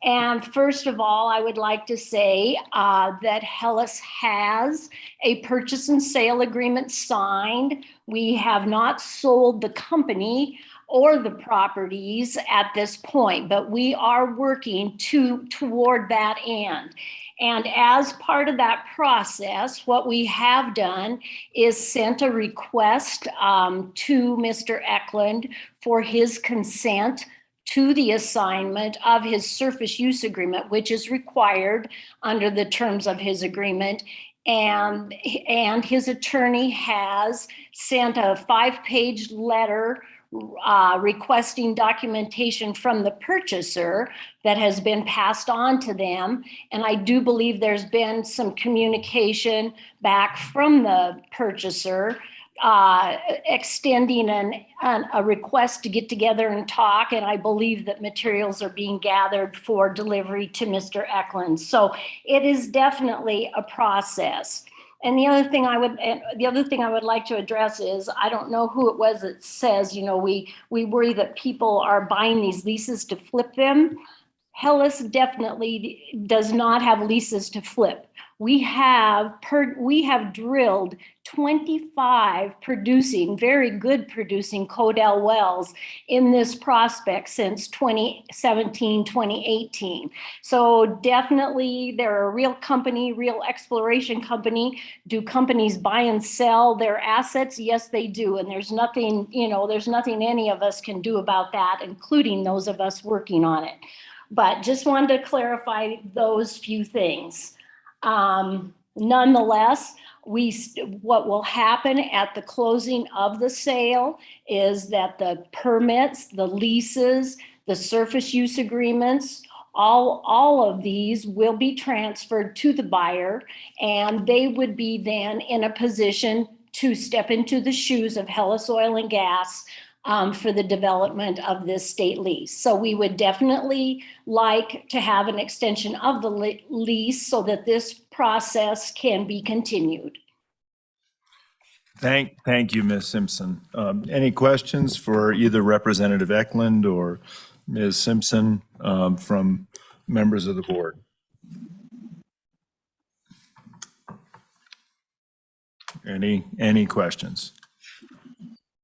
And first of all, I would like to say that Hellas has a purchase and sale agreement signed. We have not sold the company or the properties at this point, but we are working toward that end. And as part of that process, what we have done is sent a request to Mr. Eklund for his consent to the assignment of his surface use agreement, which is required under the terms of his agreement. And his attorney has sent a 5-page letter requesting documentation from the purchaser that has been passed on to them. And I do believe there's been some communication back from the purchaser extending a request to get together and talk. And I believe that materials are being gathered for delivery to Mr. Eklund. So it is definitely a process. And the other thing I would like to address is, I don't know who it was that says, you know, we worry that people are buying these leases to flip them. Hellas definitely does not have leases to flip. We have drilled 25 very good producing Codell wells in this prospect since 2017, 2018. So definitely they're a real company, real exploration company. Do companies buy and sell their assets? Yes, they do. And there's nothing any of us can do about that, including those of us working on it. But just wanted to clarify those few things. Nonetheless, what will happen at the closing of the sale is that the permits, the leases, the surface use agreements, all of these will be transferred to the buyer, and they would be then in a position to step into the shoes of Hellas Oil and Gas for the development of this state lease. So we would definitely like to have an extension of the lease so that this process can be continued. Thank you, Ms. Simpson. Any questions for either Representative Eklund or Ms. Simpson from members of the board? Any questions?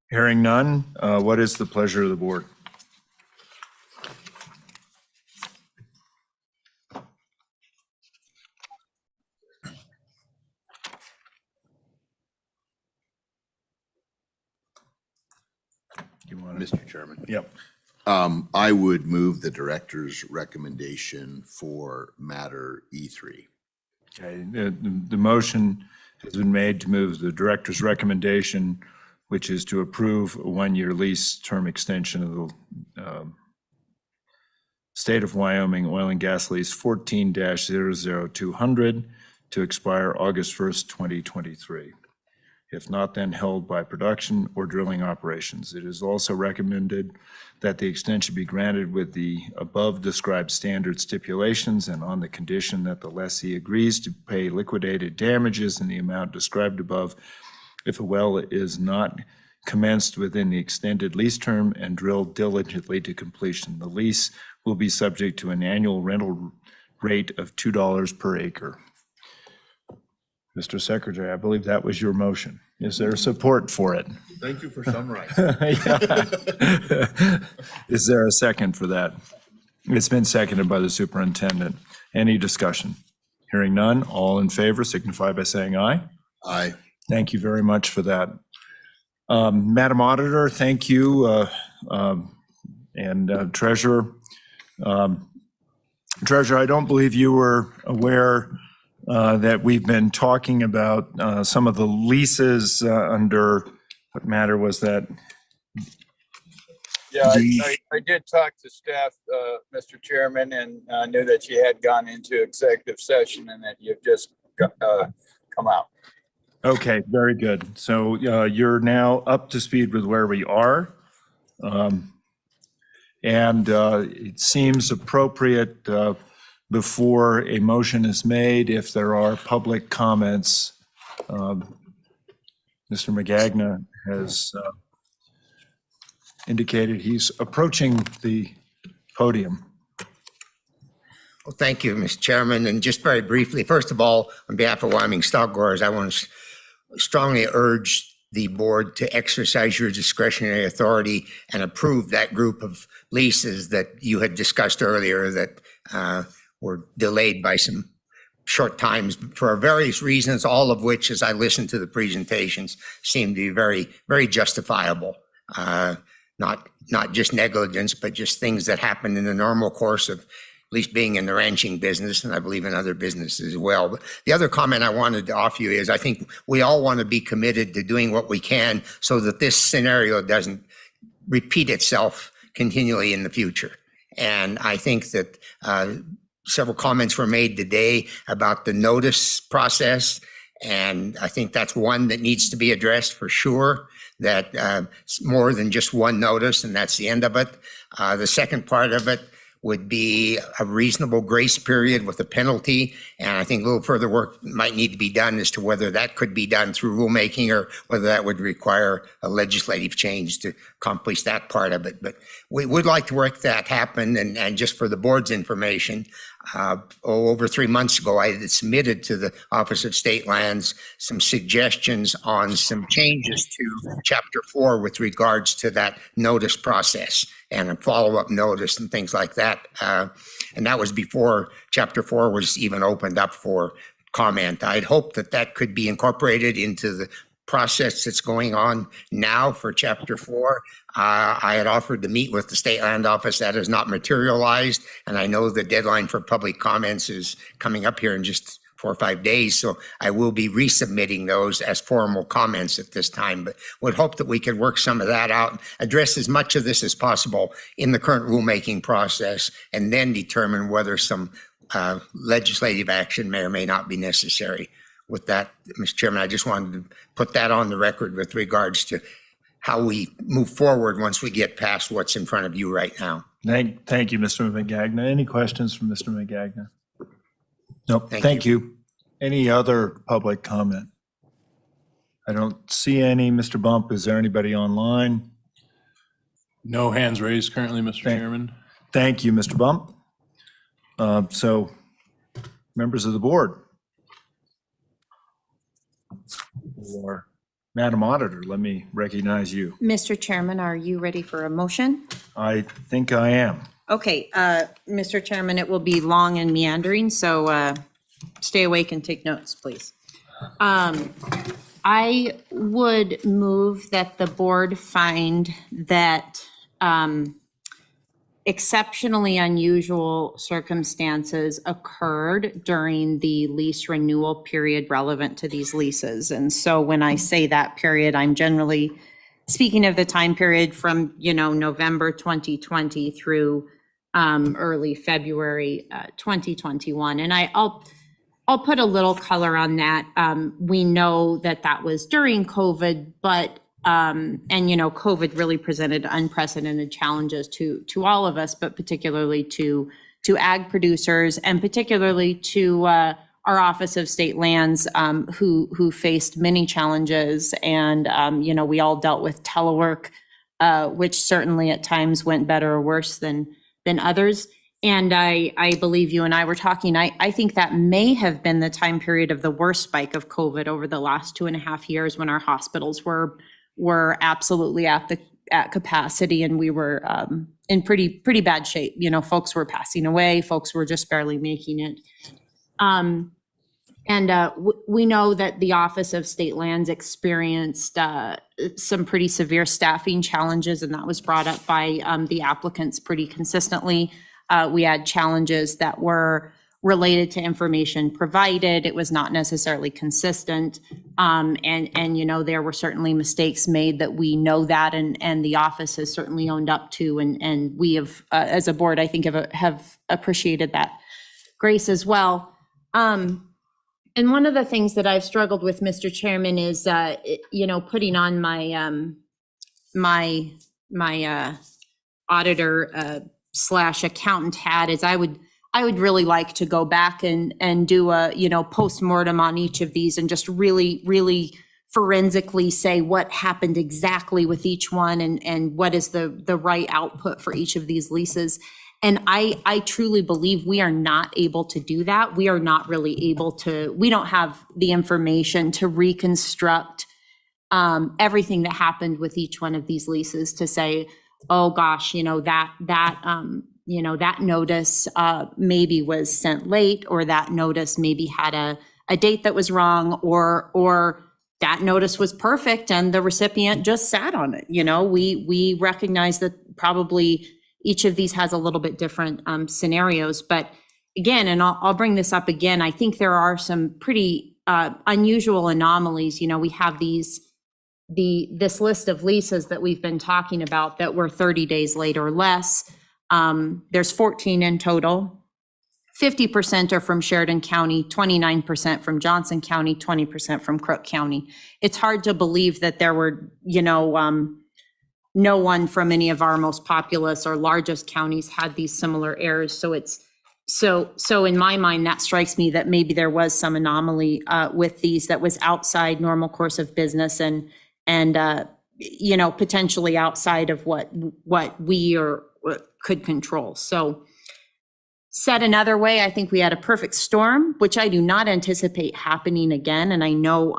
Hearing none, what is the pleasure of the board? Mr. Chairman. Yep. I would move the director's recommendation for matter E3. Okay, the motion has been made to move the director's recommendation, which is to approve a one-year lease term extension of the State of Wyoming oil and gas lease 14-00200 to expire August 1st, 2023. If not then held by production or drilling operations. It is also recommended that the extension be granted with the above described standard stipulations and on the condition that the lessee agrees to pay liquidated damages in the amount described above if a well is not commenced within the extended lease term and drilled diligently to completion. The lease will be subject to an annual rental rate of $2 per acre. Mr. Secretary, I believe that was your motion. Is there support for it? Thank you for summarizing. Is there a second for that? It's been seconded by the superintendent. Any discussion? Hearing none, all in favor signify by saying aye. Aye. Thank you very much for that. Madam Auditor, thank you, and Treasurer. Treasurer, I don't believe you were aware that we've been talking about some of the leases under, what matter was that? Yeah, I did talk to staff, Mr. Chairman, and I knew that you had gone into executive session and that you've just come out. Okay, very good. So you're now up to speed with where we are. And it seems appropriate before a motion is made, if there are public comments. Mr. Magagna has indicated he's approaching the podium. Well, thank you, Mr. Chairman. And just very briefly, first of all, on behalf of Wyoming stock growers, I want to strongly urge the board to exercise your discretionary authority and approve that group of leases that you had discussed earlier that were delayed by some short times for various reasons, all of which, as I listened to the presentations, seem to be very, very justifiable. Not just negligence, but just things that happen in the normal course of at least being in the ranching business, and I believe in other businesses as well. But the other comment I wanted to offer you is I think we all want to be committed to doing what we can so that this scenario doesn't repeat itself continually in the future. And I think that several comments were made today about the notice process, and I think that's one that needs to be addressed for sure, that more than just one notice, and that's the end of it. The second part of it would be a reasonable grace period with a penalty. And I think a little further work might need to be done as to whether that could be done through rulemaking or whether that would require a legislative change to accomplish that part of it. But we would like to work that happen. And just for the board's information, Over 3 months ago, I had submitted to the Office of State Lands some suggestions on some changes to Chapter 4 with regards to that notice process and a follow-up notice and things like that. And that was before Chapter 4 was even opened up for comment. I'd hoped that that could be incorporated into the process that's going on now for Chapter 4. I had offered to meet with the State Land Office. That has not materialized, and I know the deadline for public comments is coming up here in just 4 or 5 days, so I will be resubmitting those as formal comments at this time, but would hope that we could work some of that out, address as much of this as possible in the current rulemaking process, and then determine whether some legislative action may or may not be necessary. With that, Mr. Chairman, I just wanted to put that on the record with regards to how we move forward once we get past what's in front of you right now. Thank you, Mr. McGagnon. Any questions from Mr. McGagnon? Nope, thank you. Any other public comment? I don't see any. Mr. Bump, is there anybody online? No hands raised currently, Mr. Chairman. Thank you, Mr. Bump. So, members of the board. Or Madam Auditor, let me recognize you. Mr. Chairman, are you ready for a motion? I think I am. Okay, Mr. Chairman, it will be long and meandering, so stay awake and take notes, please. I would move that the board find that exceptionally unusual circumstances occurred during the lease renewal period relevant to these leases. And so when I say that period, I'm generally speaking of the time period from, November 2020 through early February 2021. And I'll put a little color on that. We know that was during COVID, but COVID really presented unprecedented challenges to all of us, but particularly to ag producers and particularly to our Office of State Lands, who faced many challenges. And, we all dealt with telework, which certainly at times went better or worse than others. And I believe you and I were talking, I think that may have been the time period of the worst spike of COVID over the last 2.5 years when our hospitals were absolutely at capacity, and we were in pretty bad shape. Folks were passing away, folks were just barely making it. We know that the Office of State Lands experienced some pretty severe staffing challenges, and that was brought up by the applicants pretty consistently. We had challenges that were related to information provided. It was not necessarily consistent. There were certainly mistakes made that we know that, and the office has certainly owned up to, and we have, as a board, I think have appreciated that grace as well. And one of the things that I've struggled with, Mr. Chairman, is, putting on my auditor / accountant hat, is I would really like to go back and do a, postmortem on each of these and just really forensically say what happened exactly with each one and what is the right output for each of these leases. And I truly believe we are not able to do that. We are not really able to, we don't have the information to reconstruct everything that happened with each one of these leases to say, oh gosh, that notice maybe was sent late, or that notice maybe had a date that was wrong, or that notice was perfect and the recipient just sat on it. We recognize that probably each of these has a little bit different scenarios, but again, and I'll bring this up again, I think there are some pretty unusual anomalies. We have this list of leases that we've been talking about that were 30 days late or less. There's 14 in total. 50% are from Sheridan County, 29% from Johnson County, 20% from Crook County. It's hard to believe that there were, no one from any of our most populous or largest counties had these similar errors. So in my mind, that strikes me that maybe there was some anomaly with these that was outside normal course of business and potentially outside of what we could control. So Said another way, I think we had a perfect storm, which I do not anticipate happening again. And I know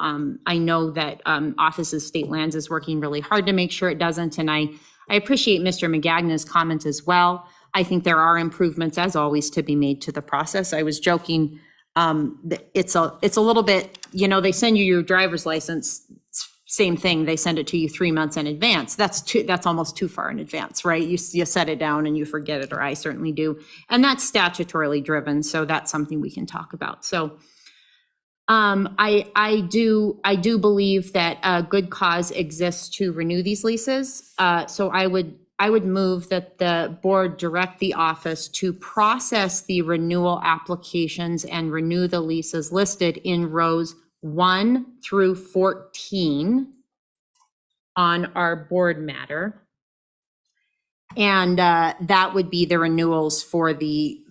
that Office of State Lands is working really hard to make sure it doesn't. And I appreciate Mr. McGagna's comments as well. I think there are improvements, as always, to be made to the process. I was joking, it's a little bit, they send you your driver's license, same thing, they send it to you 3 months in advance. That's almost too far in advance, right? You set it down and you forget it, or I certainly do. And that's statutorily driven, so that's something we can talk about. So I do believe that a good cause exists to renew these leases. So I would move that the board direct the office to process the renewal applications and renew the leases listed in rows 1 through 14 on our board matter. And that would be the renewals for the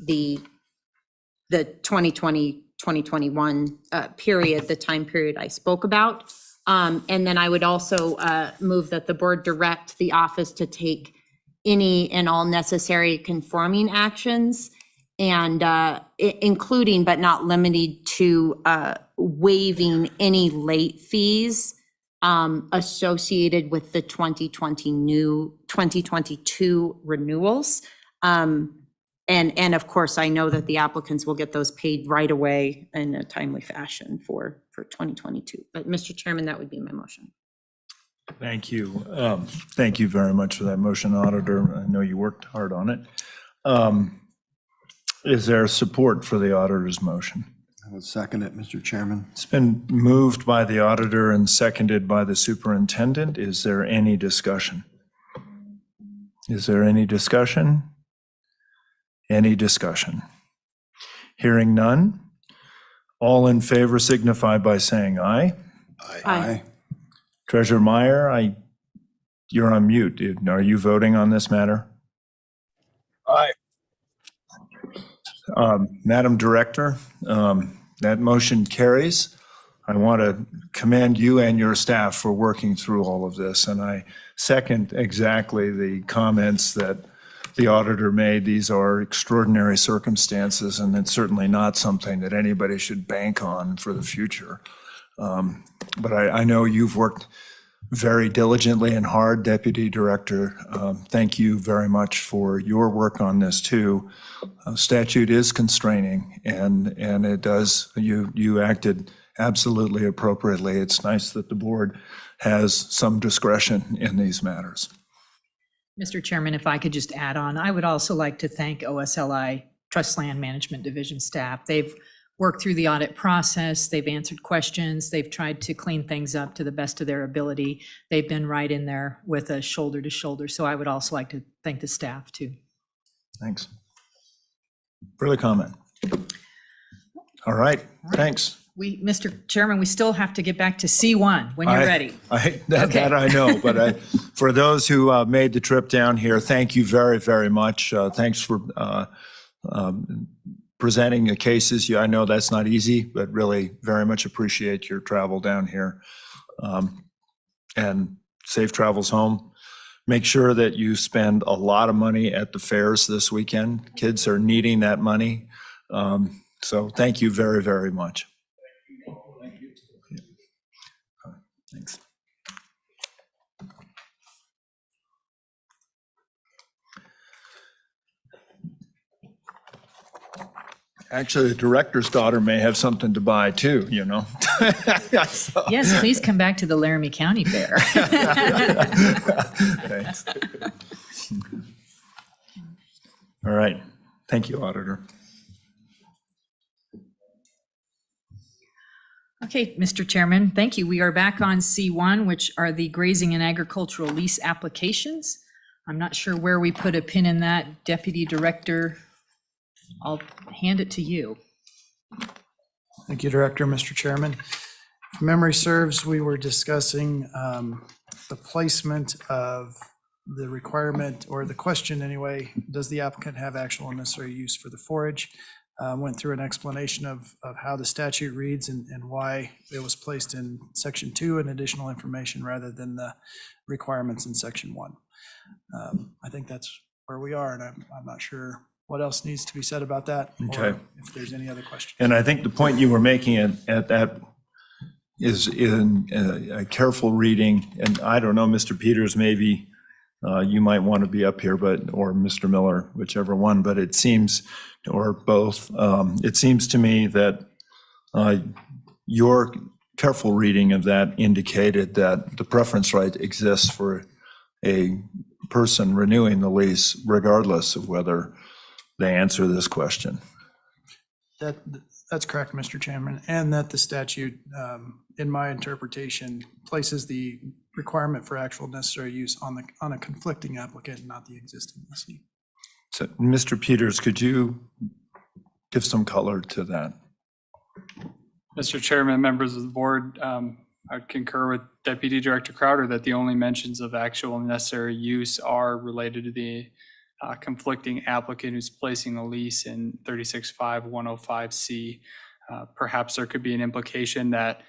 2020, 2021 period, the time period I spoke about. And then I would also move that the board direct the office to take any and all necessary conforming actions, and including but not limited to waiving any late fees associated with the 2022 renewals. And of course, I know that the applicants will get those paid right away in a timely fashion for 2022. But Mr. Chairman, that would be my motion. Thank you. Thank you very much for that motion, Auditor. I know you worked hard on it. Is there support for the auditor's motion? I would second it, Mr. Chairman. It's been moved by the auditor and seconded by the superintendent. Is there any discussion? Is there any discussion? Any discussion? Hearing none. All in favor signify by saying aye. Aye. Treasurer Meyer, you're on mute. Are you voting on this matter? Aye. Madam Director, that motion carries. I want to commend you and your staff for working through all of this, and I second exactly the comments that the auditor made. These are extraordinary circumstances, and it's certainly not something that anybody should bank on for the future. But I know you've worked very diligently and hard, Deputy Director. Thank you very much for your work on this too. Statute is constraining, and it does, you acted absolutely appropriately. It's nice that the board has some discretion in these matters. Mr. Chairman, if I could just add on, I would also like to thank OSLI Trust Land Management Division staff. They've worked through the audit process. They've answered questions. They've tried to clean things up to the best of their ability. They've been right in there with us shoulder to shoulder. So I would also like to thank the staff too. Thanks. Further comment? All right, thanks. Mr. Chairman, we still have to get back to C1 when you're ready. That I know, but for those who made the trip down here, thank you very, very much. Thanks for presenting the cases. I know that's not easy, but really very much appreciate your travel down here. And safe travels home. Make sure that you spend a lot of money at the fairs this weekend. Kids are needing that money. So thank you very, very much. Thanks. Actually, the director's daughter may have something to buy too, you know? So. Yes, please come back to the Laramie County Fair. Thanks. All right. Thank you, Auditor. Okay, Mr. Chairman, thank you. We are back on C1, which are the grazing and agricultural lease applications. I'm not sure where we put a pin in that. Deputy Director, I'll hand it to you. Thank you, Director. Mr. Chairman, if memory serves, we were discussing the placement of the requirement, or the question anyway, does the applicant have actual and necessary use for the forage? Went through an explanation of how the statute reads and why it was placed in Section 2 and additional information rather than the requirements in Section 1. I think that's where we are, and I'm not sure what else needs to be said about that? Or Okay. if there's any other questions. And I think the point you were making at that is in a careful reading, and I don't know, Mr. Peters, maybe you might want to be up here, or Mr. Miller, whichever one, but it seems, or both, it seems to me that your careful reading of that indicated that the preference right exists for a person renewing the lease regardless of whether they answer this question. That's correct, Mr. Chairman, and that the statute, in my interpretation, places the requirement for actual necessary use on a conflicting applicant, not the existing lessee. So, Mr. Peters, could you give some color to that? Mr. Chairman, members of the board, I would concur with Deputy Director Crowder that the only mentions of actual and necessary use are related to the conflicting applicant who's placing the lease in 365105C. Perhaps there could be an implication that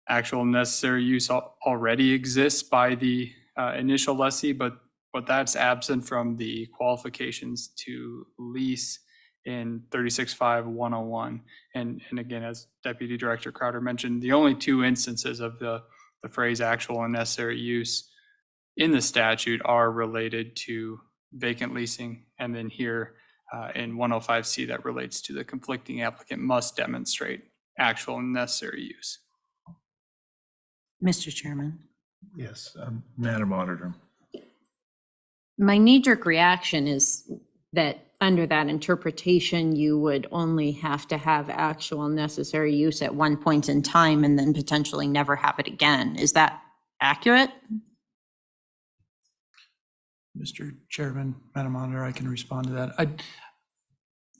actual and necessary use already exists by the initial lessee, but that's absent from the qualifications to lease in 365101. And again, as Deputy Director Crowder mentioned, the only two instances of the phrase actual and necessary use in the statute are related to vacant leasing, and then here in 105C that relates to the conflicting applicant must demonstrate actual and necessary use. Mr. Chairman. Yes, Madam Auditor. My knee-jerk reaction is that under that interpretation, you would only have to have actual necessary use at one point in time and then potentially never have it again. Is that accurate? Mr. Chairman, Madam Auditor, I can respond to that.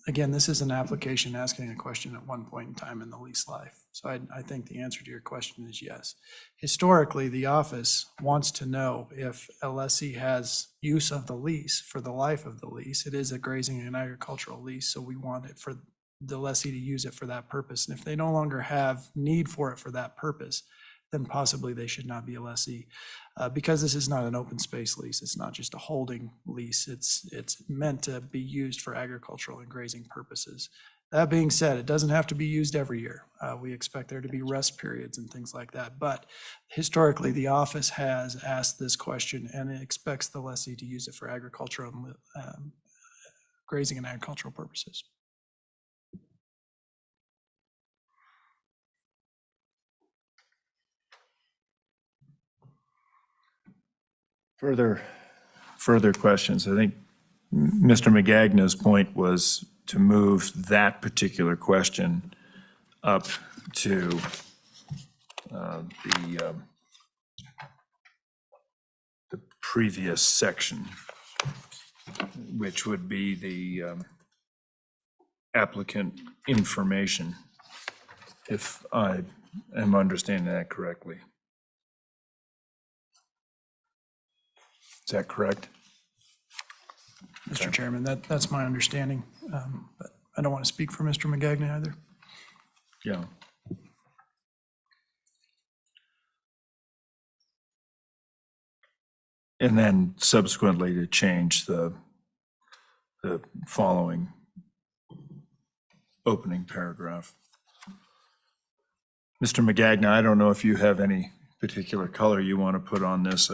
Again, this is an application asking a question at one point in time in the lease life. So I think the answer to your question is yes. Historically, the office wants to know if a lessee has use of the lease for the life of the lease. It is a grazing and agricultural lease, so we want it for the lessee to use it for that purpose. And if they no longer have need for it for that purpose, then possibly they should not be a lessee. Because this is not an open space lease, it's not just a holding lease, it's meant to be used for agricultural and grazing purposes. That being said, it doesn't have to be used every year. We expect there to be rest periods and things like that. But historically, the office has asked this question and it expects the lessee to use it for agricultural and grazing and agricultural purposes. Further questions? I think Mr. McGagna's point was to move that particular question up to the previous section, which would be the applicant information, if I am understanding that correctly. Is that correct? Mr. Chairman, that's my understanding, but I don't want to speak for Mr. McGagna either. Yeah. And then subsequently to change the following opening paragraph. Mr. McGagna, I don't know if you have any particular color you want to put on this.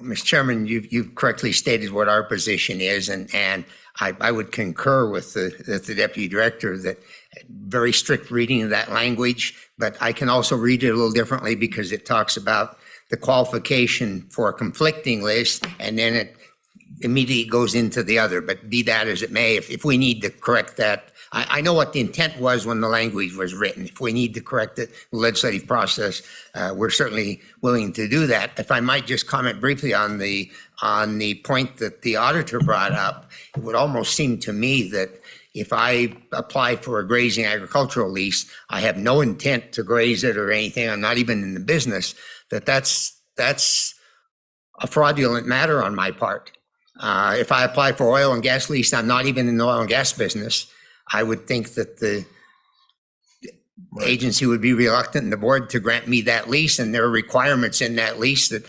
Mr. Chairman, you've correctly stated what our position is, and I would concur with the Deputy Director that very strict reading of that language, but I can also read it a little differently because it talks about the qualification for a conflicting list, and then it immediately goes into the other. But be that as it may, if we need to correct that, I know what the intent was when the language was written. If we need to correct it, the legislative process, we're certainly willing to do that. If I might just comment briefly on the point that the auditor brought up, it would almost seem to me that if I apply for a grazing agricultural lease, I have no intent to graze it or anything. I'm not even in the business. That's a fraudulent matter on my part. If I apply for oil and gas lease, I'm not even in the oil and gas business. I would think that the agency would be reluctant and the board to grant me that lease, and there are requirements in that lease that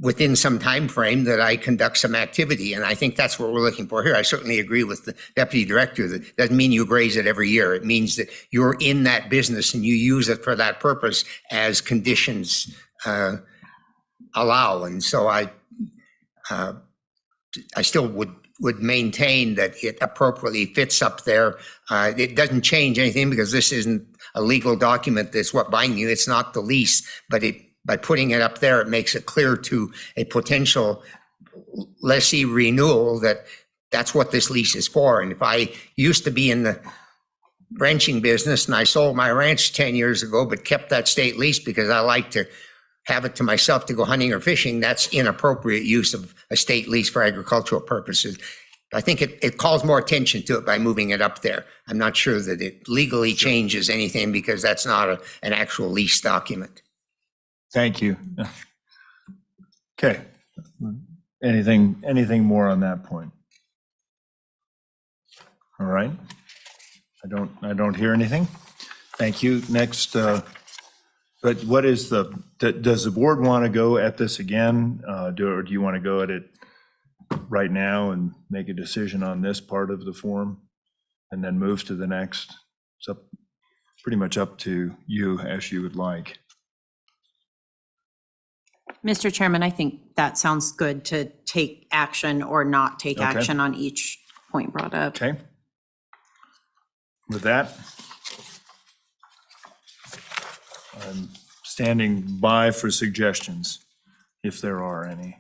within some time frame that I conduct some activity. And I think that's what we're looking for here. I certainly agree with the deputy director. That doesn't mean you graze it every year. It means that you're in that business and you use it for that purpose as conditions allow. And so I still would maintain that it appropriately fits up there. It doesn't change anything because this isn't a legal document that's what binding you. It's not the lease, but by putting it up there, it makes it clear to a potential lessee renewal that that's what this lease is for. And if I used to be in the ranching business and I sold my ranch 10 years ago, but kept that state lease because I like to have it to myself to go hunting or fishing, that's inappropriate use of a state lease for agricultural purposes. I think it calls more attention to it by moving it up there. I'm not sure that it legally changes anything because that's not an actual lease document. Thank you. Okay. Anything more on that point? All right. I don't hear anything. Thank you. Next, but what is does the board want to go at this again? Or do you want to go at it right now and make a decision on this part of the form and then move to the next? It's pretty much up to you as you would like. Mr. Chairman, I think that sounds good to take action or not take Okay. action on each point brought up. Okay. With that, I'm standing by for suggestions, if there are any.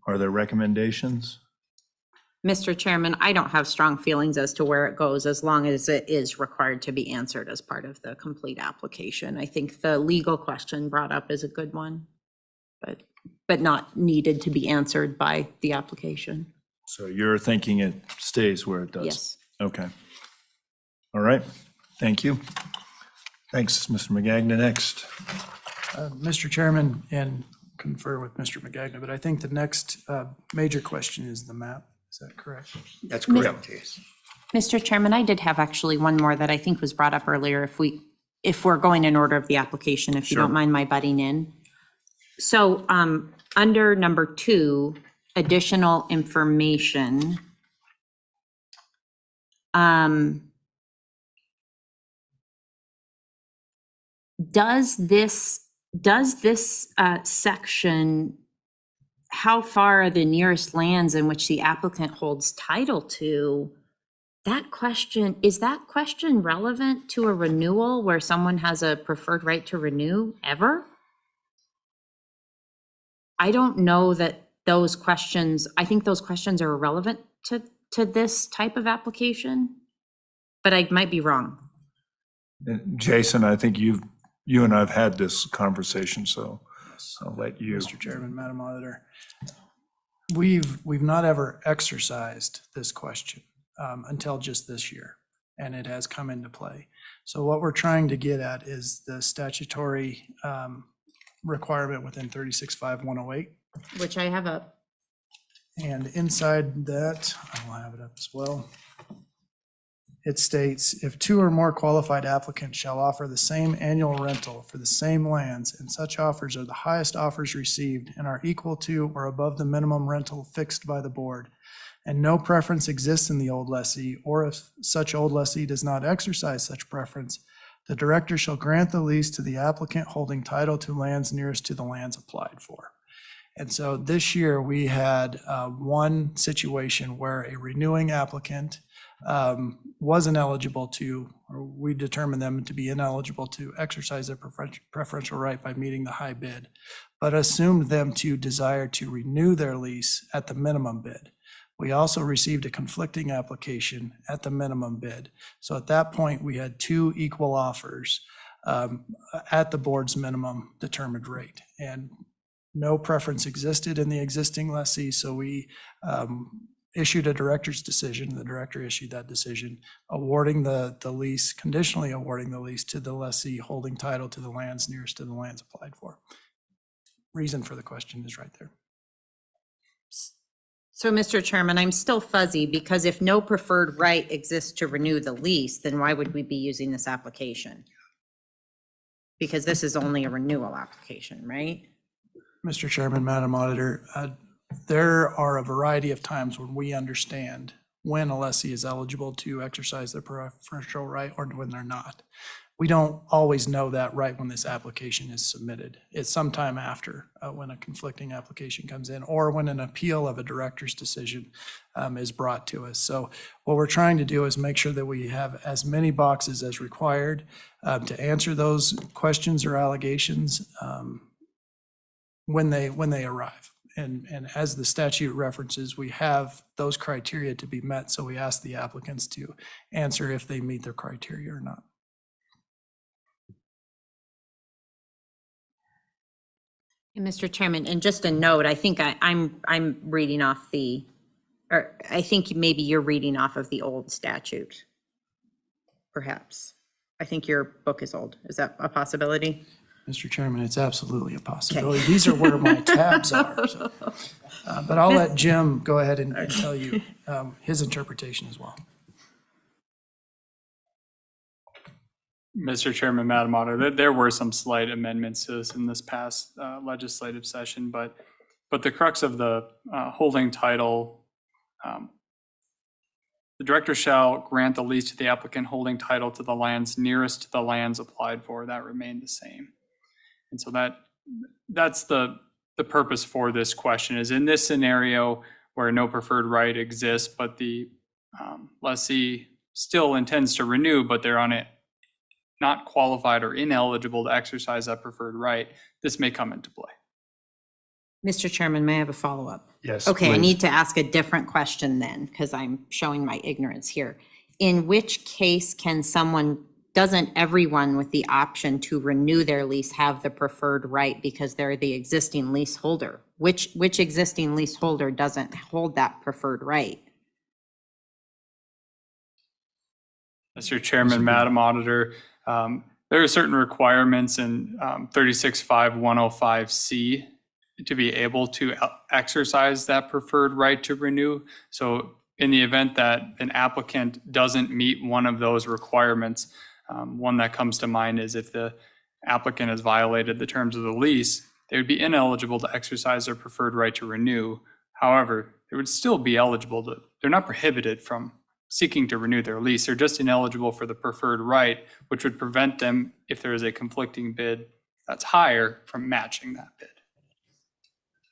Are there recommendations? Mr. Chairman, I don't have strong feelings as to where it goes as long as it is required to be answered as part of the complete application. I think the legal question brought up is a good one, but not needed to be answered by the application. So you're thinking it stays where it does? Yes. Okay. All right. Thank you. Thanks, Mr. McGagnon. Next. Mr. Chairman, and confer with Mr. McGagnon, but I think the next major question is the map. Is that correct? That's correct, yes. Mr. Chairman, I did have actually one more that I think was brought up earlier, if we're going in order of the application, if you Sure. don't mind my butting in. So under number 2, additional information. Does this section, how far are the nearest lands in which the applicant holds title to? Is that question relevant to a renewal where someone has a preferred right to renew ever? I don't know that those questions, I think those questions are irrelevant to this type of application, but I might be wrong. Jason, I think you and I have had this conversation, so I'll let you. Mr. Chairman, Madam Auditor, we've not ever exercised this question until just this year, and it has come into play. So what we're trying to get at is the statutory requirement within 36.5.108. Which I have up. And inside that, I will have it up as well. It states, if 2 or more qualified applicants shall offer the same annual rental for the same lands, and such offers are the highest offers received and are equal to or above the minimum rental fixed by the board, and no preference exists in the old lessee, or if such old lessee does not exercise such preference, the director shall grant the lease to the applicant holding title to lands nearest to the lands applied for. And so this year, we had one situation where a renewing applicant wasn't eligible to, or we determined them to be ineligible to exercise their preferential right by meeting the high bid, but assumed them to desire to renew their lease at the minimum bid. We also received a conflicting application at the minimum bid. So at that point, we had 2 equal offers at the board's minimum determined rate. And no preference existed in the existing lessee, so we issued a director's decision. The director issued that decision, awarding the lease, conditionally awarding the lease to the lessee holding title to the lands nearest to the lands applied for. Reason for the question is right there. So, Mr. Chairman, I'm still fuzzy because if no preferred right exists to renew the lease, then why would we be using this application? Because this is only a renewal application, right? Mr. Chairman, Madam Auditor, there are a variety of times when we understand when a lessee is eligible to exercise their preferential right or when they're not. We don't always know that right when this application is submitted. It's sometime after when a conflicting application comes in or when an appeal of a director's decision is brought to us. So what we're trying to do is make sure that we have as many boxes as required to answer those questions or allegations when they arrive. And as the statute references, we have those criteria to be met. So we ask the applicants to answer if they meet their criteria or not. And Mr. Chairman, and just a note, I think I'm reading off or I think maybe you're reading off of the old statute. Perhaps. I think your book is old. Is that a possibility? Mr. Chairman, it's absolutely a possibility. These are where my tabs are. So. But I'll let Jim go ahead and tell you his interpretation as well. Mr. Chairman, Madam Auditor, there were some slight amendments to this in this past legislative session, but the crux of the holding title, the director shall grant the lease to the applicant holding title to the lands nearest to the lands applied for. That remained the same. And so that's the purpose for this question is in this scenario where no preferred right exists, but the lessee still intends to renew, but they're on it not qualified or ineligible to exercise that preferred right, this may come into play. Mr. Chairman, may I have a follow-up? Yes, Okay, I please. need to ask a different question then, because I'm showing my ignorance here. In which case doesn't everyone with the option to renew their lease have the preferred right because they're the existing leaseholder? Which existing leaseholder doesn't hold that preferred right? Mr. Chairman, Madam Auditor, there are certain requirements in 365105C to be able to exercise that preferred right to renew. So in the event that an applicant doesn't meet one of those requirements, one that comes to mind is if the applicant has violated the terms of the lease, they would be ineligible to exercise their preferred right to renew. However, they would still be eligible they're not prohibited from seeking to renew their lease. They're just ineligible for the preferred right, which would prevent them, if there is a conflicting bid that's higher, from matching that bid.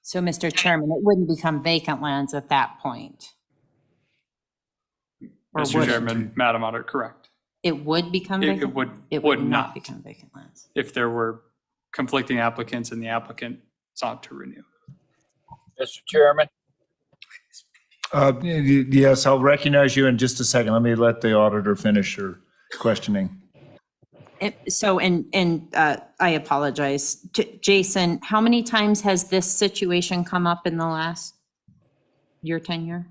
So, Mr. Chairman, it wouldn't become vacant lands at that point. Or Mr. would it? Chairman, Madam Auditor, correct. It would become It vacant? would It would not. not become vacant lands. If there were conflicting applicants and the applicant sought to renew. Mr. Chairman. Yes, I'll recognize you in just a second. Let me let the auditor finish her questioning. So, I apologize. Jason, how many times has this situation come up in the last your tenure?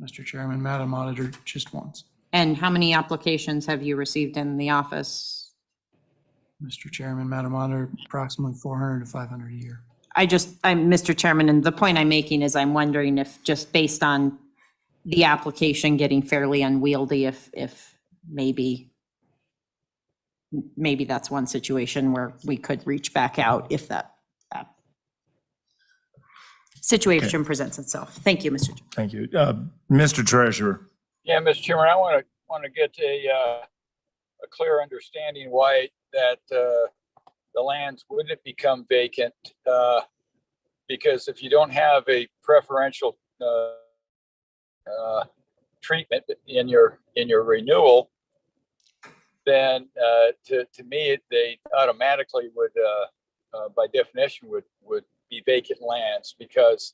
Mr. Chairman, Madam Auditor, just once. And how many applications have you received in the office? Mr. Chairman, Madam Auditor, approximately 400 to 500 a year. I'm Mr. Chairman, and the point I'm making is I'm wondering if just based on the application getting fairly unwieldy, if maybe that's one situation where we could reach back out if that situation presents itself. Thank you, Mr. Chairman. Thank you. Mr. Treasurer. Yeah, Mr. Chairman, I want to get a clear understanding why that the lands wouldn't become vacant, because if you don't have a preferential treatment in your renewal, then to me they automatically would, by definition, would be vacant lands because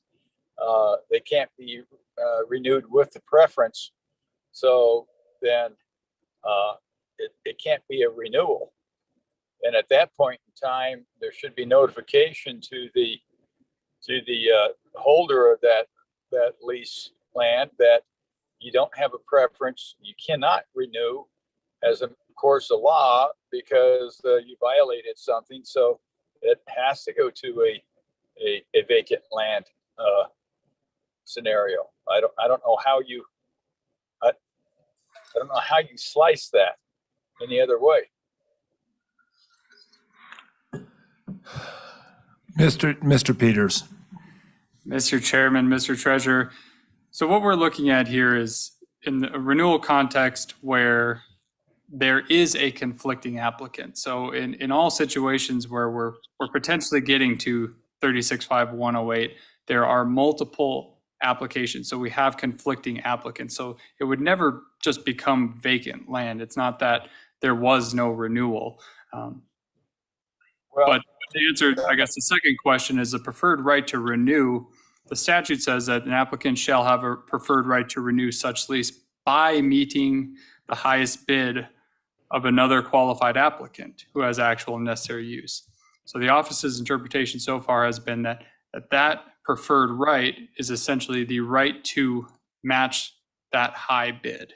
they can't be renewed with the preference. So then it can't be a renewal. And at that point in time, there should be notification to the holder of that lease land that you don't have a preference. You cannot renew as a course of law because you violated something. So it has to go to a vacant land scenario. I don't know how you slice that any other way. Mr. Peters. Mr. Chairman, Mr. Treasurer. So what we're looking at here is in a renewal context where there is a conflicting applicant. So in all situations where we're potentially getting to 365108, there are multiple applications. So we have conflicting applicants. So it would never just become vacant land. It's not that there was no renewal. But to answer, I guess, the second question is the preferred right to renew. The statute says that an applicant shall have a preferred right to renew such lease by meeting the highest bid of another qualified applicant who has actual and necessary use. So the office's interpretation so far has been that preferred right is essentially the right to match that high bid.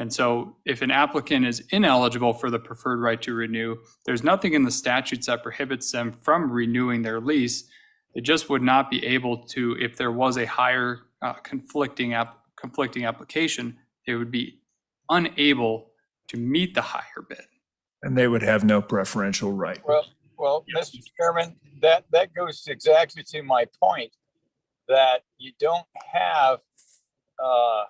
And so if an applicant is ineligible for the preferred right to renew, there's nothing in the statutes that prohibits them from renewing their lease. They just would not be able to, if there was a higher conflicting application, they would be unable to meet the higher bid. And they would have no preferential right. Well, Mr. Chairman, that goes exactly to my point that you don't have a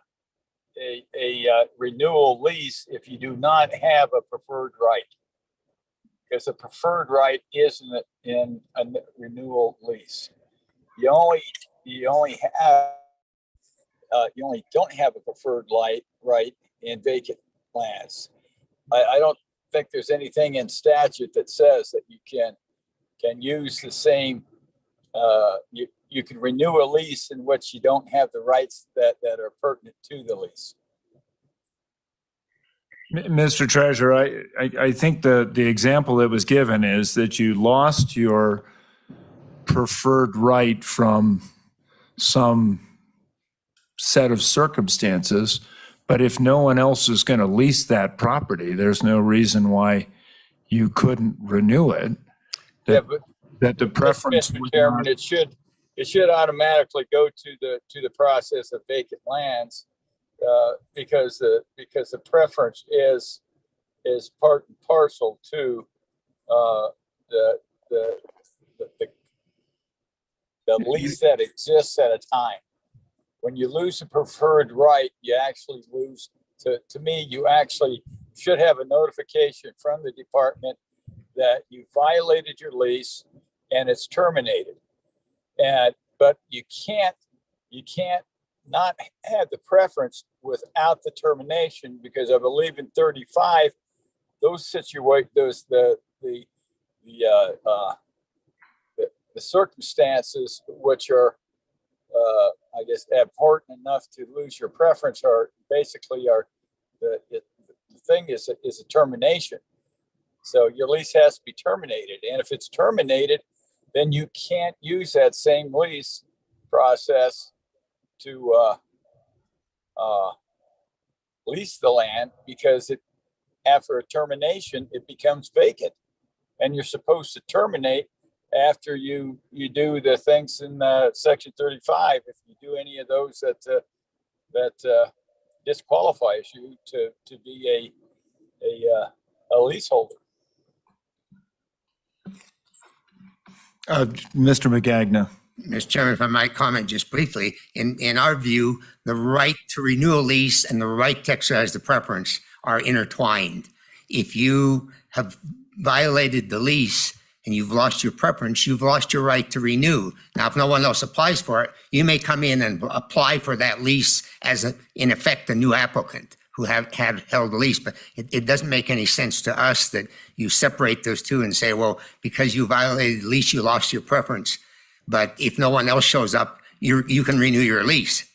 renewal lease if you do not have a preferred right. Because a preferred right isn't in a renewal lease. You only don't have a preferred right in vacant lands. I don't think there's anything in statute that says that you can use the same. You can renew a lease in which you don't have the rights that are pertinent to the lease. Mr. Treasurer, I think the example that was given is that you lost your preferred right from some set of circumstances, but if no one else is going to lease that property, there's no reason why you couldn't renew it. That the preference. Mr. Chairman, it should automatically go to the process of vacant lands. Because the preference is part and parcel to the lease that exists at a time. When you lose a preferred right, you actually lose. To me, you actually should have a notification from the department that you violated your lease and it's terminated. But you can't not have the preference without the termination, because I believe in 35, those the circumstances which are I guess abhorrent enough to lose your preference are basically the thing is a termination. So your lease has to be terminated, and if it's terminated, then you can't use that same lease process to lease the land, because after a termination, it becomes vacant, and you're supposed to terminate after you do the things in section 35. If you do any of those that disqualifies you to be a leaseholder. Mr. McGagna. Mr. Chairman, if I might comment just briefly, in our view, the right to renew a lease and the right to exercise the preference are intertwined. If you have violated the lease and you've lost your preference, you've lost your right to renew. Now, if no one else applies for it, you may come in and apply for that lease as, in effect, a new applicant who had held the lease. But it doesn't make any sense to us that you separate those two and say, well, because you violated the lease, you lost your preference. But if no one else shows up, you can renew your lease.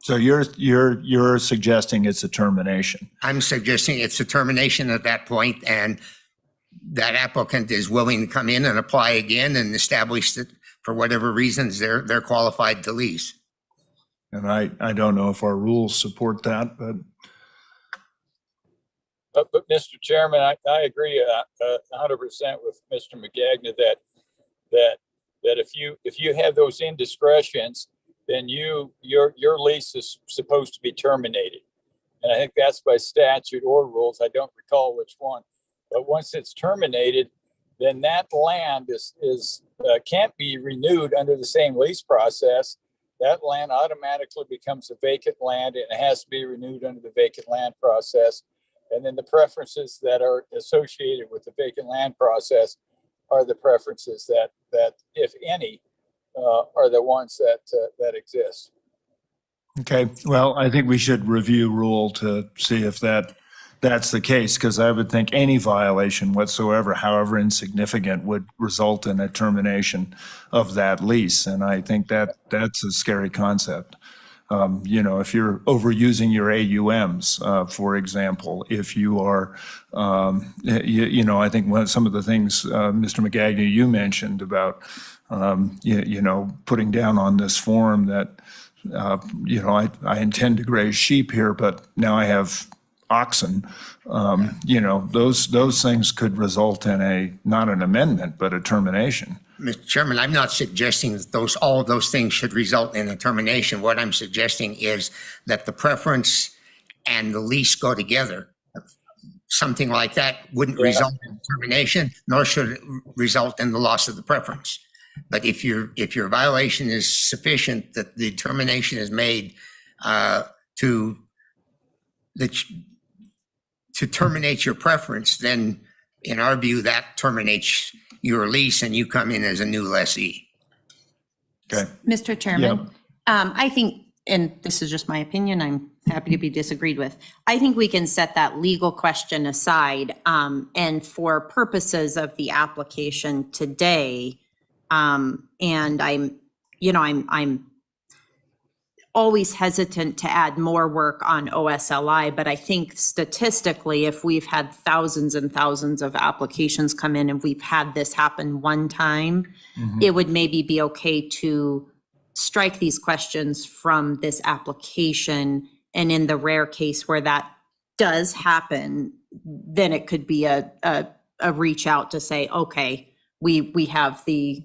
So you're suggesting it's a termination? I'm suggesting it's a termination at that point, and that applicant is willing to come in and apply again and establish that for whatever reasons they're qualified to lease. And I don't know if our rules support that, but. But Mr. Chairman, I agree 100% with Mr. McGagna that if you have those indiscretions, then your lease is supposed to be terminated. And I think that's by statute or rules. I don't recall which one. But once it's terminated, then that land can't be renewed under the same lease process. That land automatically becomes a vacant land and it has to be renewed under the vacant land process. And then the preferences that are associated with the vacant land process are the preferences that if any, are the ones that exist. Okay, well, I think we should review rule to see if that's the case, because I would think any violation whatsoever, however insignificant, would result in a termination of that lease. And I think that's a scary concept. If you're overusing your AUMs, for example, if you are, I think some of the things, Mr. McGagny, you mentioned about, putting down on this form that, I intend to graze sheep here, but now I have oxen. Those things could result in not an amendment, but a termination. Mr. Chairman, I'm not suggesting that all of those things should result in a termination. What I'm suggesting is that the preference and the lease go together. Something like that wouldn't result in termination, nor should it result in the loss of the preference. But if your violation is sufficient that the termination is made to terminate your preference, then in our view, that terminates your lease and you come in as a new lessee. Okay. Mr. Chairman, I think, and this is just my opinion, I'm happy to be disagreed with. I think we can set that legal question aside, and for purposes of the application today, and I'm always hesitant to add more work on OSLI, but I think statistically, if we've had thousands and thousands of applications come in and we've had this happen one time, it would maybe be okay to strike these questions from this application. And in the rare case where that does happen, then it could be a reach out to say, okay, we have the,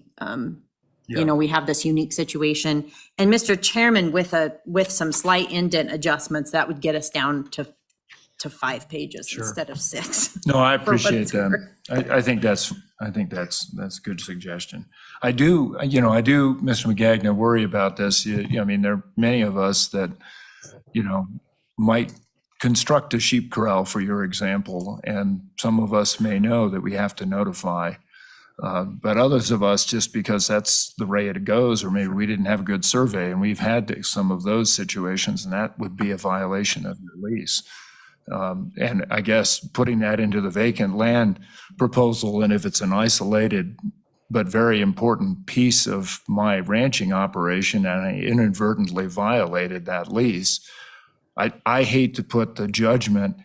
we have this unique situation. And Mr. Chairman, with some slight indent adjustments, that would get us down to 5 pages instead of 6. No, I appreciate that. I think that's a good suggestion. I do, Mr. McGagna, worry about this. There are many of us that, might construct a sheep corral, for your example, and some of us may know that we have to notify. But others of us, just because that's the way it goes, or maybe we didn't have a good survey, and we've had some of those situations, and that would be a violation of your lease. And I guess putting that into the vacant land proposal, and if it's an isolated but very important piece of my ranching operation and I inadvertently violated that lease, I hate to put the judgment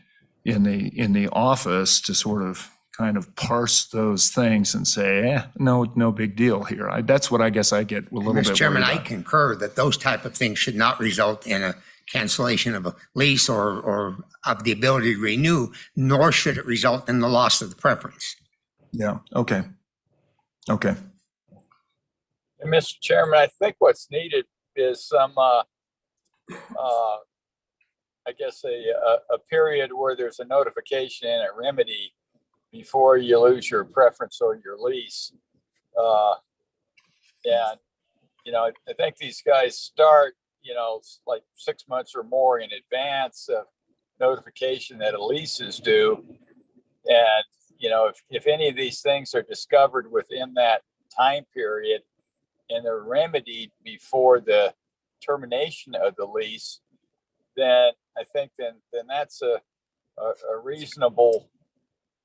in the office to sort of kind of parse those things and say, no big deal here. That's what I guess I get a little bit worried Mr. Chairman, I about. concur that those type of things should not result in a cancellation of a lease or of the ability to renew, nor should it result in the loss of the preference. Yeah, okay. Okay. And Mr. Chairman, I think what's needed is some, I guess, a period where there's a notification and a remedy before you lose your preference or your lease. And, I think these guys start, like 6 months or more in advance of notification that a lease is due. And, if any of these things are discovered within that time period and they're remedied before the termination of the lease, then I think then that's a reasonable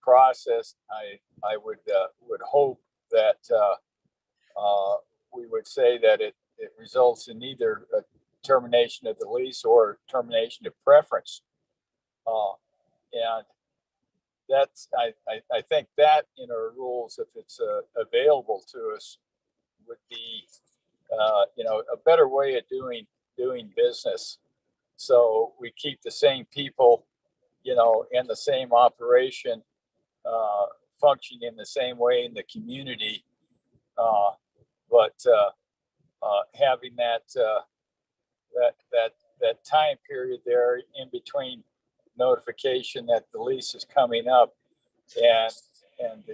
process. I would hope that we would say that it results in either a termination of the lease or termination of preference. And that's I think that in our rules, if it's available to us, would be a better way of doing business. So we keep the same people, in the same operation, functioning in the same way in the community, but having that time period there in between notification that the lease is coming up and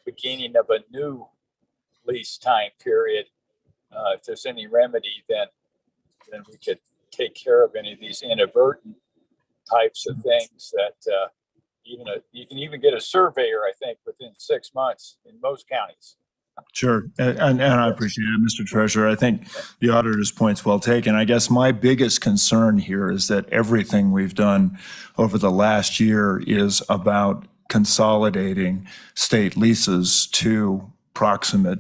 beginning of a new lease time period, if there's any remedy, then we could take care of any of these inadvertent types of things that you can even get a surveyor, I think, within 6 months in most counties. Sure, and I appreciate it, Mr. Treasurer. I think the auditor's point's well taken. I guess my biggest concern here is that everything we've done over the last year is about consolidating state leases to proximate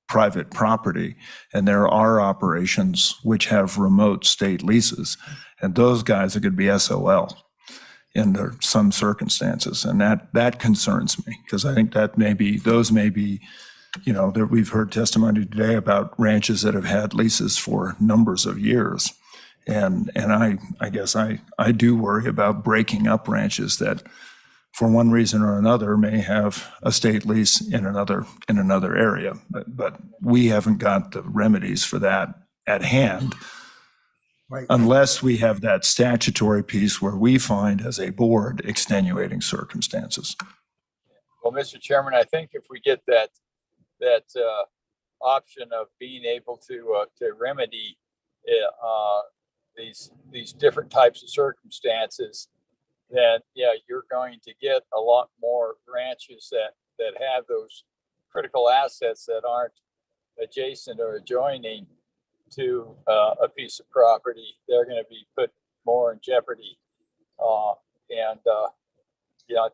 private property. And there are operations which have remote state leases, and those guys are going to be SOL in some circumstances. And that concerns me, because I think that those may be, that we've heard testimony today about ranches that have had leases for numbers of years. And I guess I do worry about breaking up ranches that, for one reason or another, may have a state lease in another area. But we haven't got the remedies for that at hand, unless we have that statutory piece where we find as a board extenuating circumstances. Well, Mr. Chairman, I think if we get that option of being able to remedy these different types of circumstances, then you're going to get a lot more ranches that have those critical assets that aren't adjacent or adjoining to a piece of property. They're going to be put more in jeopardy, I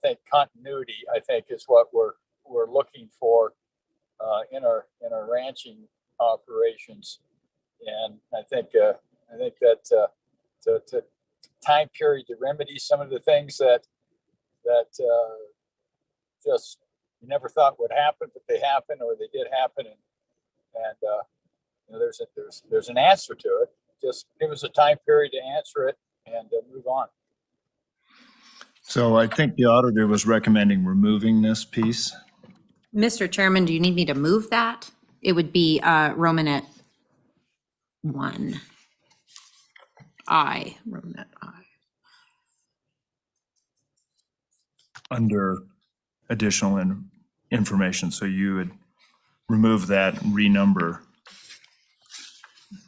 think continuity, is what we're looking for in our ranching operations, and I think that to time period to remedy some of the things that just you never thought would happen, but they happen, or they did happen, and there's an answer to it. Just give us a time period to answer it and move on. So I think the auditor was recommending removing this piece. Mr. Chairman, do you need me to move that? It would be Romanet 1. Romanet I. Under additional information, so you would remove that and renumber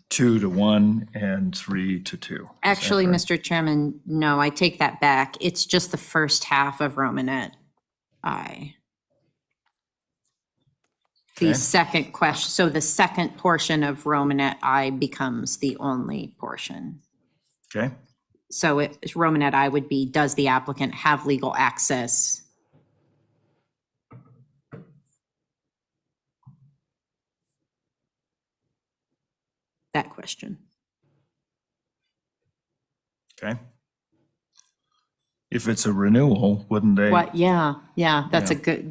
2 to 1 and 3 to 2. Actually, Mr. Chairman, no, I take that back. It's just the first half of Romanet I. The second question, so the second portion of Romanet I becomes the only portion. Okay. So Romanet I would be, does the applicant have legal access? That question. Okay. If it's a renewal, wouldn't they? What? Yeah, that's a good,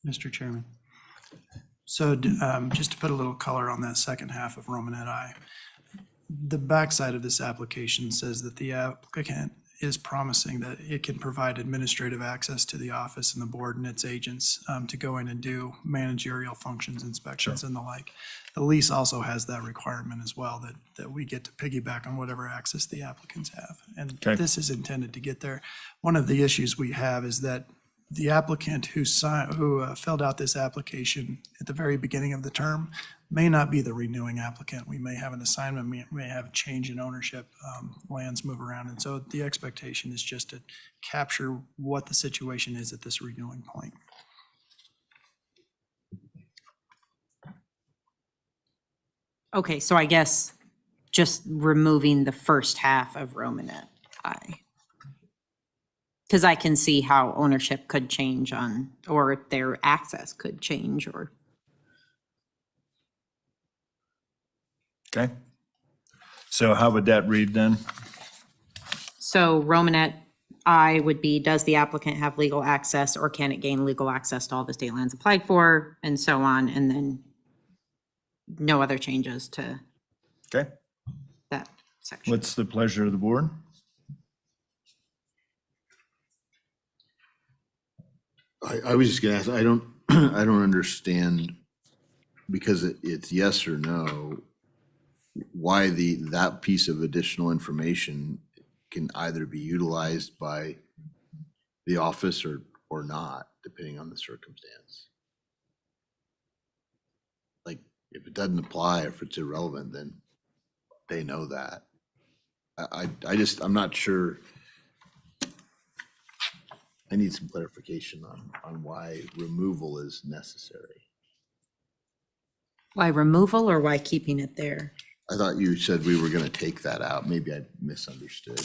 Mr. Chairman. So just to put a little color on that second half of Romanet I, the backside of this application says that the applicant is promising that it can provide administrative access to the office and the board and its agents to go in and do managerial functions, inspections, and the like. The lease also has that requirement as well, that we get to piggyback on whatever access the applicants have. And this is intended to get there. One of the issues we have is that the applicant who filled out this application at the very beginning of the term may not be the renewing applicant. We may have an assignment, we may have a change in ownership, lands move around. And so the expectation is just to capture what the situation is at this renewing point. Okay, so I guess just removing the first half of Romanet I. Because I can see how ownership could change or their access could change or. Okay. So how would that read then? So Romanet I would be, does the applicant have legal access or can it gain legal access to all the state lands applied for, and so on, and then no other changes to that section. What's the pleasure of the board? I was just gonna ask, I don't understand, because it's yes or no, why that piece of additional information can either be utilized by the office or not, depending on the circumstance. Like, if it doesn't apply, if it's irrelevant, then they know that. I'm not sure. I need some clarification on why removal is necessary. Why removal or why keeping it there? I thought you said we were going to take that out. Maybe I misunderstood.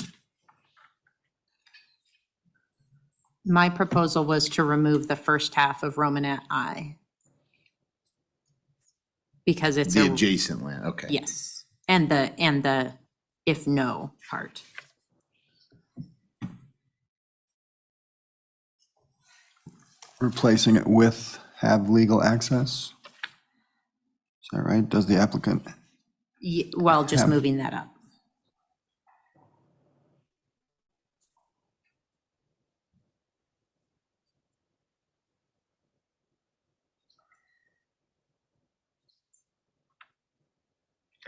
My proposal was to remove the first half of Romanet I. Because it's The adjacent land, okay. yes, and the if no part. Replacing it with have legal access? Is that right? Does the applicant? Well, just Have- moving that up.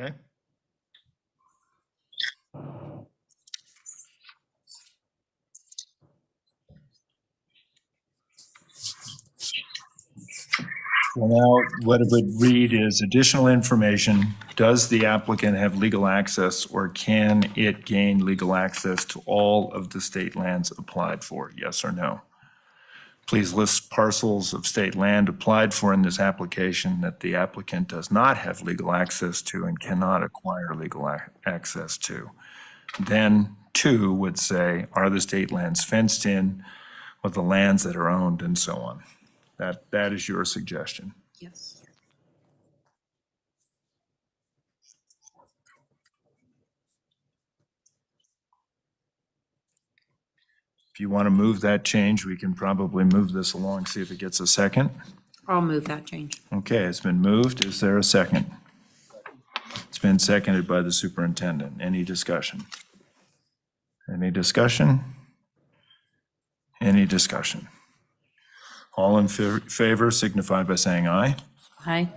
Okay. Well, now what it would read is additional information. Does the applicant have legal access or can it gain legal access to all of the state lands applied for? Yes or no? Please list parcels of state land applied for in this application that the applicant does not have legal access to and cannot acquire legal access to. Then 2 would say, are the state lands fenced in with the lands that are owned and so on? That is your suggestion. Yes. If you want to move that change, we can probably move this along, see if it gets a second. I'll move that change. Okay, it's been moved. Is there a second? It's been seconded by the superintendent. Any discussion? Any discussion? Any discussion? All in favor signify by saying aye. Aye.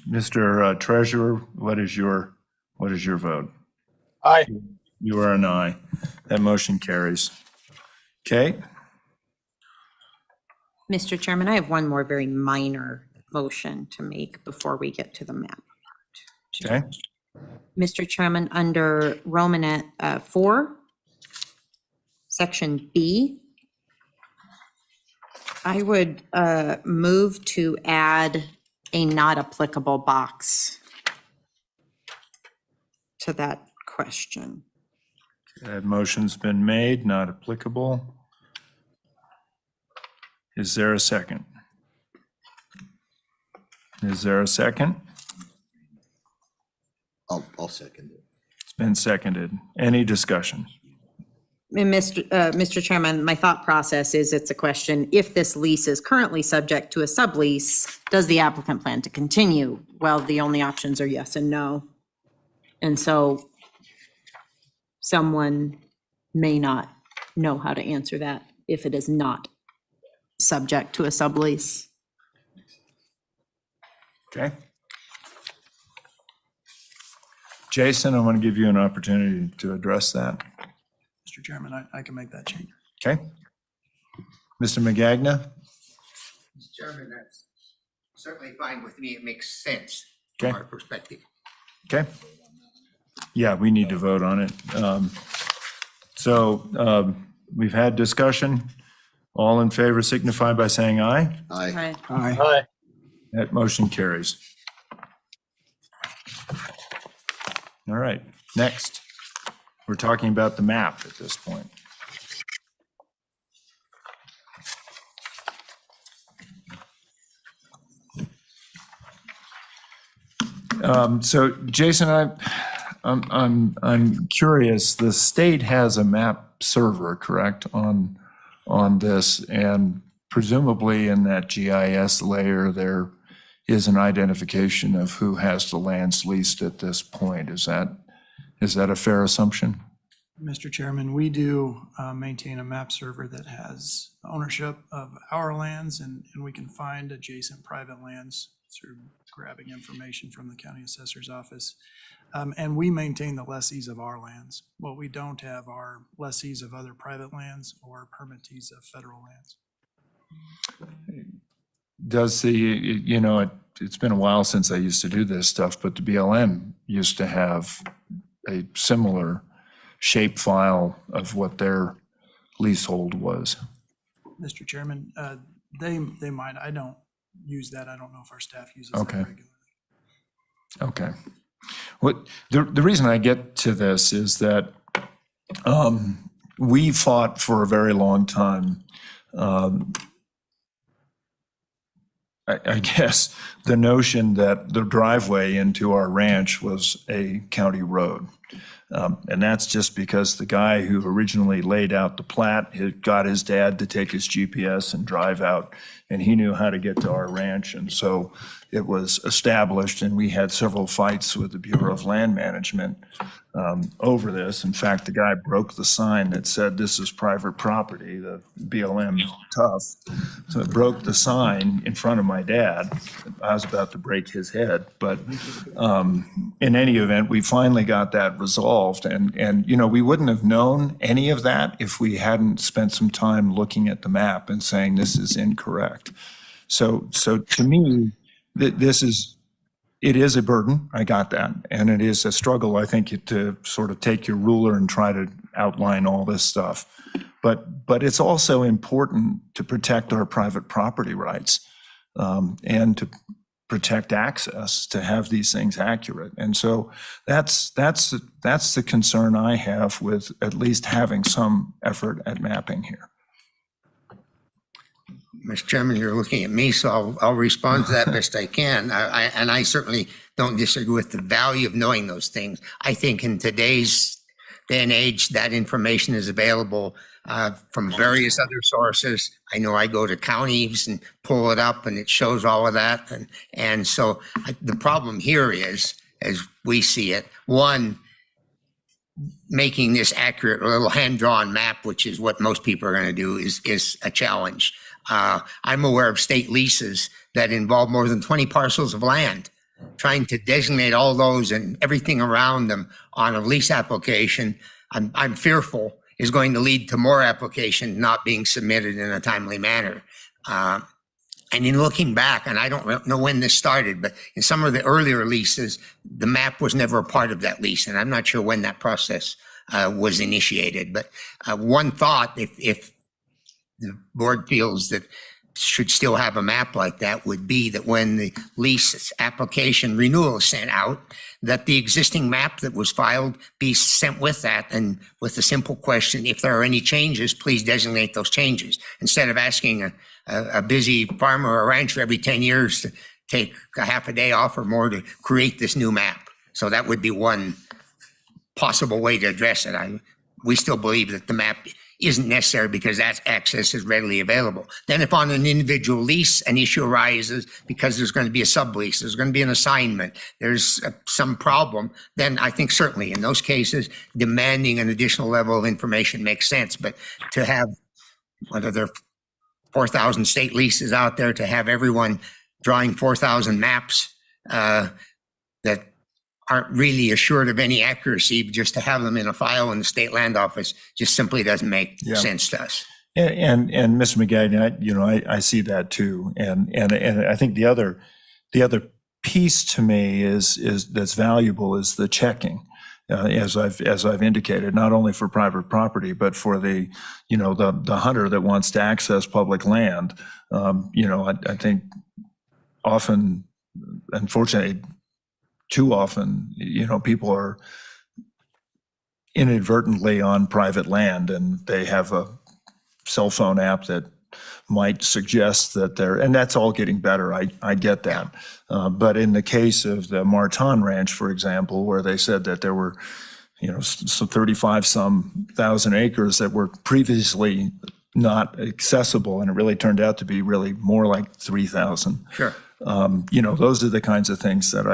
Mr. Treasurer, what is your vote? Aye. You are an aye. That motion carries. Okay, Mr. Chairman, I have one more very minor motion to make before we get to the map. okay. Mr. Chairman, under Romanet 4, Section B, I would move to add a not applicable box to that question. That motion's been made, not applicable. Is there a second? Is there a second? I'll second it. It's been seconded. Any discussion? Mr. Chairman, my thought process is it's a question, if this lease is currently subject to a sublease, does the applicant plan to continue? Well, the only options are yes and no. And so someone may not know how to answer that if it is not subject to a sublease. Okay. Jason, I want to give you an opportunity to address that. Mr. Chairman, I can make that change. Okay. Mr. Magagna? Mr. Chairman, that's certainly fine with me. It makes sense Okay. from our perspective. Okay. Yeah, we need to vote on it. So we've had discussion. All in favor signify by saying aye. Aye. Aye. Aye. That motion carries. All right, next. We're talking about the map at this point. So Jason, I'm curious, the state has a map server, correct, on this, and presumably in that GIS layer, there is an identification of who has the lands leased at this point. Is that a fair assumption? Mr. Chairman, we do maintain a map server that has ownership of our lands, and we can find adjacent private lands through grabbing information from the county assessor's office. And we maintain the lessees of our lands. What we don't have are lessees of other private lands or permittees of federal lands. Does it's been a while since I used to do this stuff, but the BLM used to have a similar shape file of what their leasehold was. Mr. Chairman, they might, I don't use that. I don't know if our staff uses that Okay. regularly. Okay. The reason I get to this is that we fought for a very long time. I guess the notion that the driveway into our ranch was a county road. And that's just because the guy who originally laid out the plat had got his dad to take his GPS and drive out, and he knew how to get to our ranch. And so it was established, and we had several fights with the Bureau of Land Management over this. In fact, the guy broke the sign that said, "This is private property," the BLM tough. So it broke the sign in front of my dad. I was about to break his head. But in any event, we finally got that resolved. And we wouldn't have known any of that if we hadn't spent some time looking at the map and saying this is incorrect. So to me, it is a burden. I got that. And it is a struggle, I think, to sort of take your ruler and try to outline all this stuff. But it's also important to protect our private property rights and to protect access to have these things accurate. And so that's the concern I have with at least having some effort at mapping here. Mr. Chairman, you're looking at me, so I'll respond to that best I can. And I certainly don't disagree with the value of knowing those things. I think in today's day and age, that information is available from various other sources. I know I go to counties and pull it up and it shows all of that. And so the problem here is, as we see it, one, making this accurate, a little hand-drawn map, which is what most people are going to do, is a challenge. I'm aware of state leases that involve more than 20 parcels of land. Trying to designate all those and everything around them on a lease application, I'm fearful is going to lead to more applications not being submitted in a timely manner. And in looking back, and I don't know when this started, but in some of the earlier leases, the map was never a part of that lease. And I'm not sure when that process was initiated. But one thought, if the board feels that should still have a map like that, would be that when the lease application renewal is sent out, that the existing map that was filed be sent with that, and with a simple question, if there are any changes, please designate those changes, instead of asking a busy farmer or rancher every 10 years to take a half a day off or more to create this new map. So that would be one possible way to address it. We still believe that the map isn't necessary because that access is readily available. Then if on an individual lease, an issue arises because there's going to be a sublease, there's going to be an assignment, there's some problem, then I think certainly in those cases, demanding an additional level of information makes sense. But to have, whether there are 4,000 state leases out there, to have everyone drawing 4,000 maps that aren't really assured of any accuracy, just to have them in a file in the state land office just simply doesn't make sense to us. And Mr. McGagnon, I see that too. And I think the other piece to me is that's valuable is the checking. As I've indicated, not only for private property, but for the hunter that wants to access public land. I think often, unfortunately, too often, people are inadvertently on private land and they have a cell phone app that might suggest that and that's all getting better. I get that. But in the case of the Martin Ranch, for example, where they said that there were, some 35-some thousand acres that were previously not accessible, and it really turned out to be really more like 3,000. Sure. Those are the kinds of things that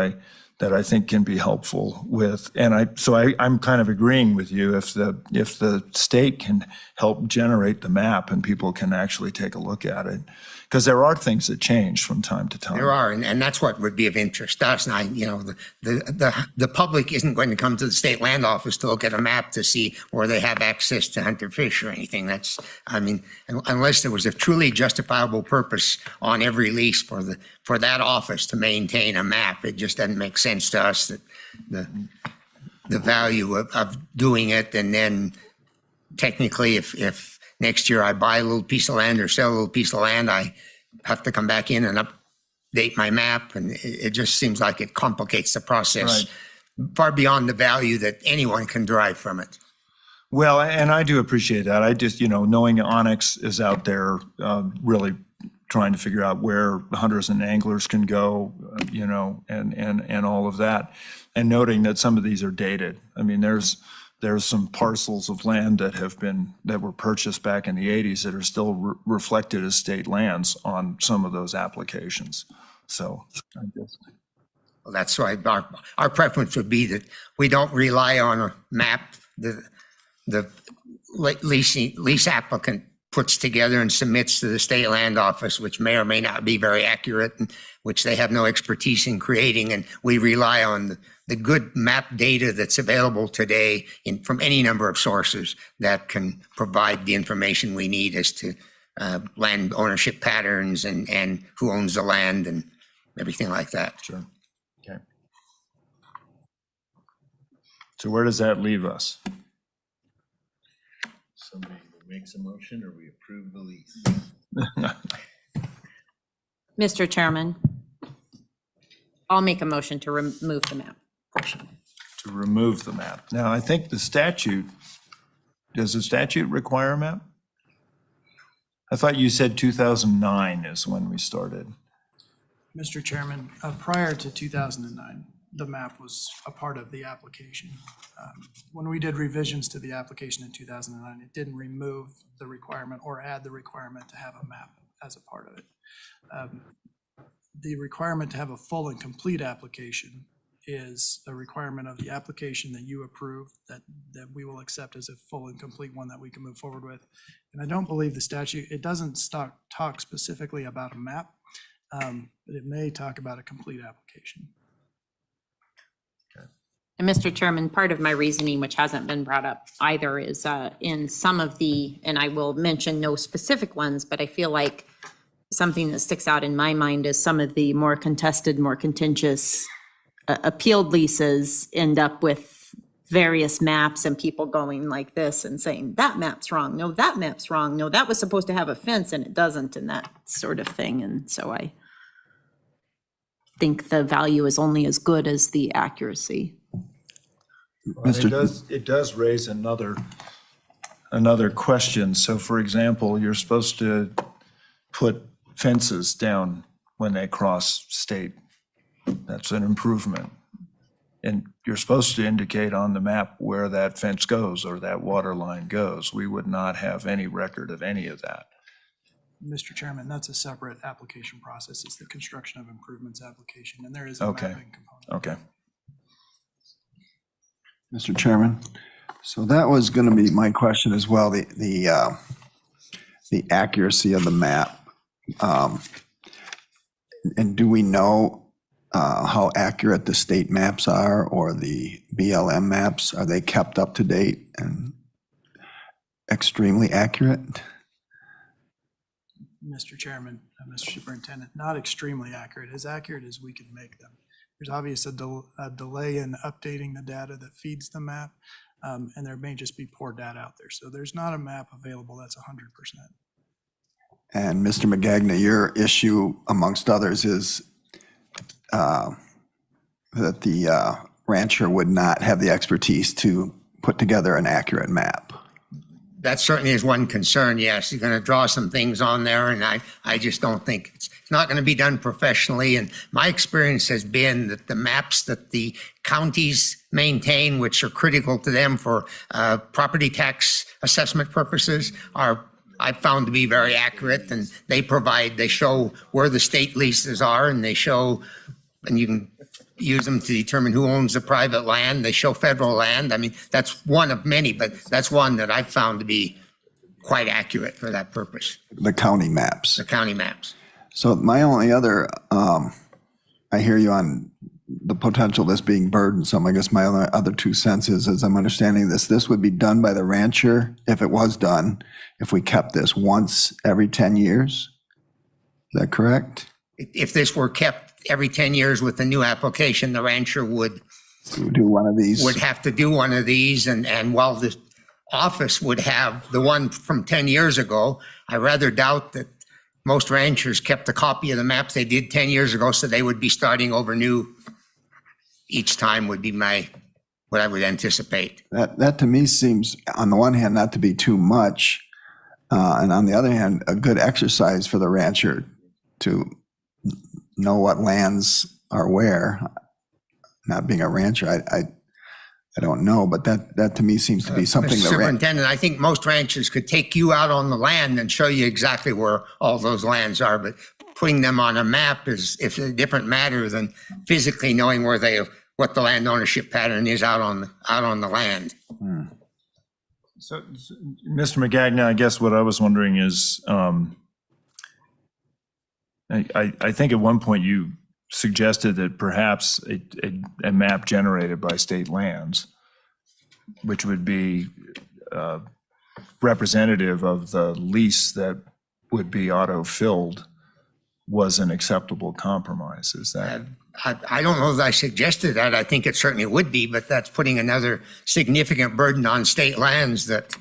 that I think can be helpful with, and I'm kind of agreeing with you, if the state can help generate the map and people can actually take a look at it, because there are things that change from time to time. There are, and that's what would be of interest to us. And the public isn't going to come to the state land office to look at a map to see where they have access to hunter fish or anything. Unless there was a truly justifiable purpose on every lease for that office to maintain a map, it just doesn't make sense to us that the value of doing it. And then technically, if next year I buy a little piece of land or sell a little piece of land, I have to come back in and update my map. And it just seems like it complicates the process far beyond the value that anyone can derive from it. Well, and I do appreciate that. I just, knowing Onyx is out there really trying to figure out where hunters and anglers can go, and all of that, and noting that some of these are dated. I mean, there's some parcels of land that were purchased back in the 80s that are still reflected as state lands on some of those applications. So I guess. Well, that's why our preference would be that we don't rely on a map the lease applicant puts together and submits to the state land office, which may or may not be very accurate, and which they have no expertise in creating. And we rely on the good map data that's available today from any number of sources that can provide the information we need as to land ownership patterns and who owns the land and everything like that. Sure. Okay. So where does that leave us? Somebody makes a motion or we approve the lease? Mr. Chairman, I'll make a motion to remove the map portion. To remove the map. Now, I think does the statute require a map? I thought you said 2009 is when we started. Mr. Chairman, prior to 2009, the map was a part of the application. When we did revisions to the application in 2009, it didn't remove the requirement or add the requirement to have a map as a part of it. The requirement to have a full and complete application is a requirement of the application that you approve, that we will accept as a full and complete one that we can move forward with. And I don't believe the statute, it doesn't talk specifically about a map, but it may talk about a complete application. And Mr. Chairman, part of my reasoning, which hasn't been brought up either, is in some of the, and I will mention no specific ones, but I feel like something that sticks out in my mind is some of the more contested, more contentious appealed leases end up with various maps and people going like this and saying, that map's wrong. No, that map's wrong. No, that was supposed to have a fence and it doesn't, and that sort of thing. And so I think the value is only as good as the accuracy. It does raise another question. So for example, you're supposed to put fences down when they cross state. That's an improvement. And you're supposed to indicate on the map where that fence goes or that water line goes. We would not have any record of any of that. Mr. Chairman, that's a separate application process. It's the construction of improvements application, and there is a mapping component. Okay. Mr. Chairman, so that was going to be my question as well, the accuracy of the map. And do we know how accurate the state maps are or the BLM maps? Are they kept up to date and extremely accurate? Mr. Chairman, Mr. Superintendent, not extremely accurate as we can make them. There's obviously a delay in updating the data that feeds the map, and there may just be poor data out there. So there's not a map available that's 100%. And Mr. Magagna, your issue amongst others is that the rancher would not have the expertise to put together an accurate map. That certainly is one concern, yes. You're going to draw some things on there, and I just don't think it's not going to be done professionally. And my experience has been that the maps that the counties maintain, which are critical to them for property tax assessment purposes, I've found to be very accurate, and they show where the state leases are, and they show, and you can use them to determine who owns the private land. They show federal land. I mean, that's one of many, but that's one that I've found to be quite accurate for that purpose, The county maps. the county maps. So my only other, I hear you on the potential of this being burdensome. I guess my other 2 cents is, as I'm understanding this would be done by the rancher if it was done, if we kept this once every 10 years. Is that correct? If this were kept every 10 years with a new application, the rancher would Do one of these? would have to do one of these, and while the office would have the one from 10 years ago, I rather doubt that most ranchers kept a copy of the maps they did 10 years ago, so they would be starting over new each time would be what I would anticipate. That to me seems, on the one hand, not to be too much, and on the other hand, a good exercise for the rancher to know what lands are where. Not being a rancher, I don't know, but that to me seems to be something Mr. that Superintendent, I think most ranchers could take you out on the land and show you exactly where all those lands are, but putting them on a map is a different matter than physically knowing what the land ownership pattern is out on the land. So, Mr. McGagnon, I guess what I was wondering is, I think at one point you suggested that perhaps a map generated by state lands, which would be representative of the lease that would be auto-filled, was an acceptable compromise. Is that? I don't know that I suggested that. I think it certainly would be, but that's putting another significant burden on state lands that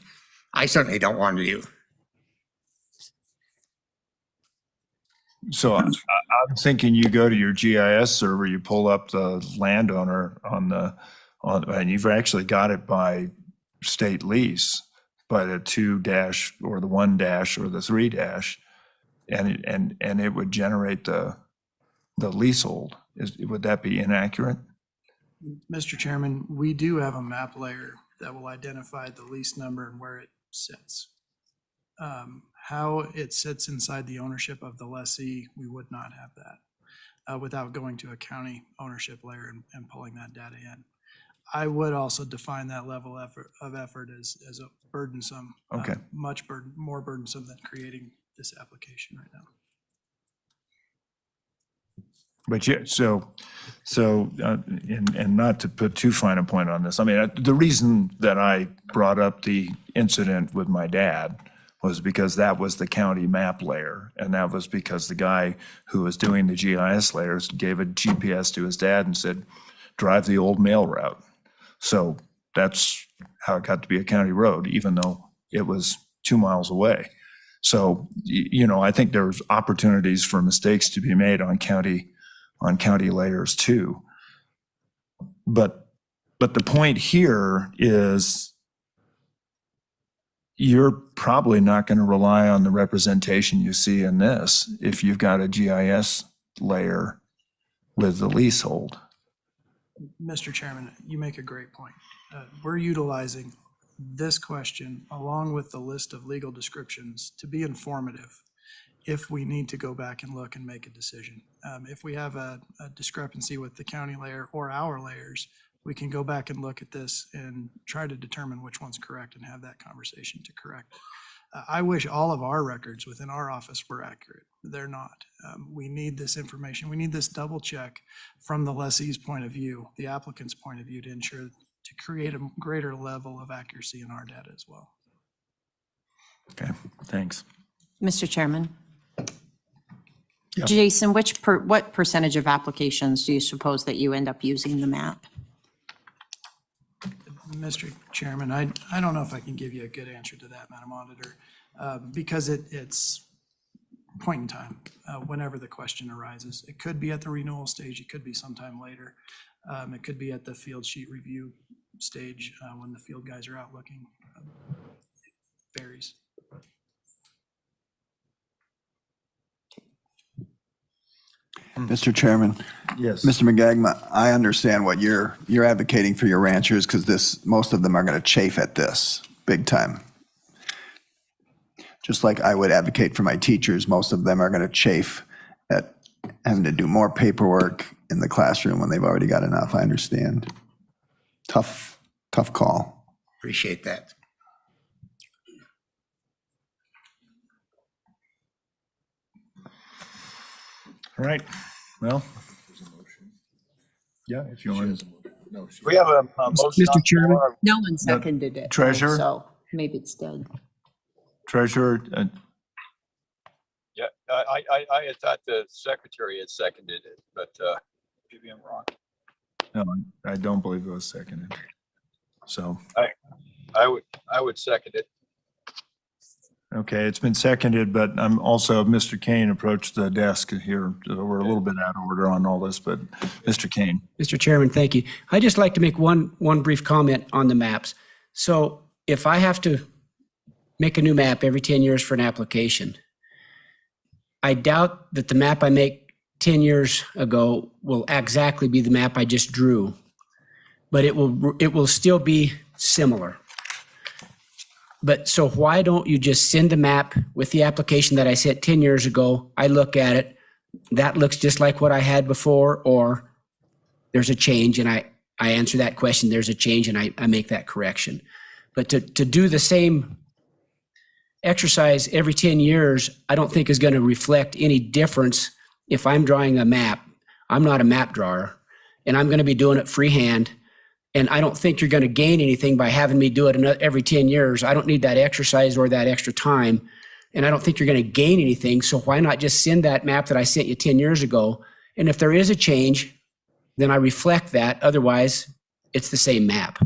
I certainly don't want to do. So I'm thinking you go to your GIS server, you pull up the landowner and you've actually got it by state lease, by the 2- or the 1- or the 3-, and it would generate the leasehold. Would that be inaccurate? Mr. Chairman, we do have a map layer that will identify the lease number and where it sits. How it sits inside the ownership of the lessee, we would not have that without going to a county ownership layer and pulling that data in. I would also define that level of effort as a burdensome, Okay. more burdensome than creating this application right now. But yeah, and not to put too fine a point on this, I mean, the reason that I brought up the incident with my dad was because that was the county map layer. And that was because the guy who was doing the GIS layers gave a GPS to his dad and said, drive the old mail route. So that's how it got to be a county road, even though it was 2 miles away. So, I think there's opportunities for mistakes to be made on county layers too. But the point here is you're probably not going to rely on the representation you see in this if you've got a GIS layer with the leasehold. Mr. Chairman, you make a great point. We're utilizing this question along with the list of legal descriptions to be informative if we need to go back and look and make a decision. If we have a discrepancy with the county layer or our layers, we can go back and look at this and try to determine which one's correct and have that conversation to correct. I wish all of our records within our office were accurate. They're not. We need this information. We need this double check from the lessee's point of view, the applicant's point of view, to ensure, to create a greater level of accuracy in our data as well. Okay, thanks. Mr. Chairman. Yeah. Jason, what percentage of applications do you suppose that you end up using the map? Mr. Chairman, I don't know if I can give you a good answer to that, Madam Auditor, because it's point in time, whenever the question arises. It could be at the renewal stage, it could be sometime later. It could be at the field sheet review stage when the field guys are out looking. It varies. Mr. Chairman. Yes. Mr. McGagnon, I understand what you're advocating for your ranchers because most of them are going to chafe at this big time. Just like I would advocate for my teachers, most of them are going to chafe at having to do more paperwork in the classroom when they've already got enough. I understand. Tough call. Appreciate that. All right, well. Yeah, if you want. We have a motion. Mr. Chairman? No one seconded it. Treasurer? So maybe it's dead. Treasurer, Yeah, I had thought the secretary had seconded it, but maybe I'm wrong. no, I don't believe it was seconded. So, I would second it. okay, it's been seconded, but I'm also, Mr. Kane approached the desk here. We're a little bit out of order on all this, but Mr. Kane. Mr. Chairman, thank you. I'd just like to make one brief comment on the maps. So if I have to make a new map every 10 years for an application, I doubt that the map I make 10 years ago will exactly be the map I just drew, but it will still be similar. But so why don't you just send a map with the application that I sent 10 years ago? I look at it, that looks just like what I had before, or there's a change and I answer that question, there's a change and I make that correction. But to do the same exercise every 10 years, I don't think is going to reflect any difference if I'm drawing a map. I'm not a map drawer and I'm going to be doing it freehand. And I don't think you're going to gain anything by having me do it every 10 years. I don't need that exercise or that extra time. And I don't think you're going to gain anything. So why not just send that map that I sent you 10 years ago? And if there is a change, then I reflect that. Otherwise, it's the same map.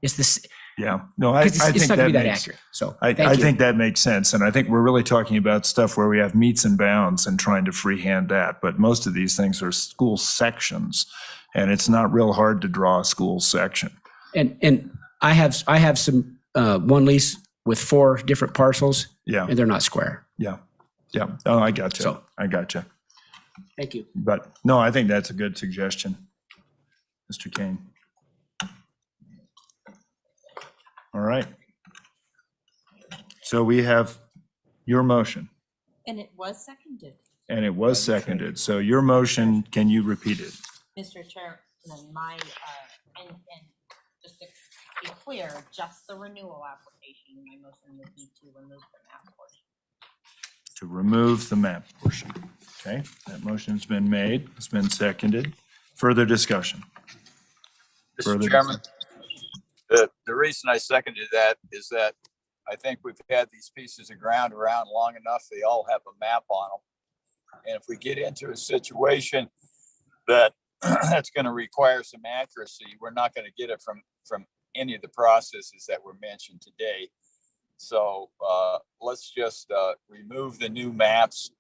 It's the Yeah, no, I think it's not going to be that makes, accurate. So I think that makes sense. And I think we're really talking about stuff where we have meets and bounds and trying to freehand that. But most of these things are school sections, and it's not real hard to draw a school section. And I have some one lease with 4 different parcels. Yeah. And they're not square. Yeah. Yeah. Oh, I got you. So- I got you. Thank you. But no, I think that's a good suggestion, Mr. Kane. All right. So we have your motion, And it was seconded. and it was seconded. So your motion, can you repeat it? Mr. Chairman, and just to be clear, just the renewal application, my motion would be to remove the map portion. To remove the map portion. Okay, that motion's been made, it's been seconded. Further discussion? Mr. Chairman, the reason I seconded that is that I think we've had these pieces of ground around long enough. They all have a map on them. And if we get into a situation that that's going to require some accuracy, we're not going to get it from any of the processes that were mentioned today. So let's just remove the new maps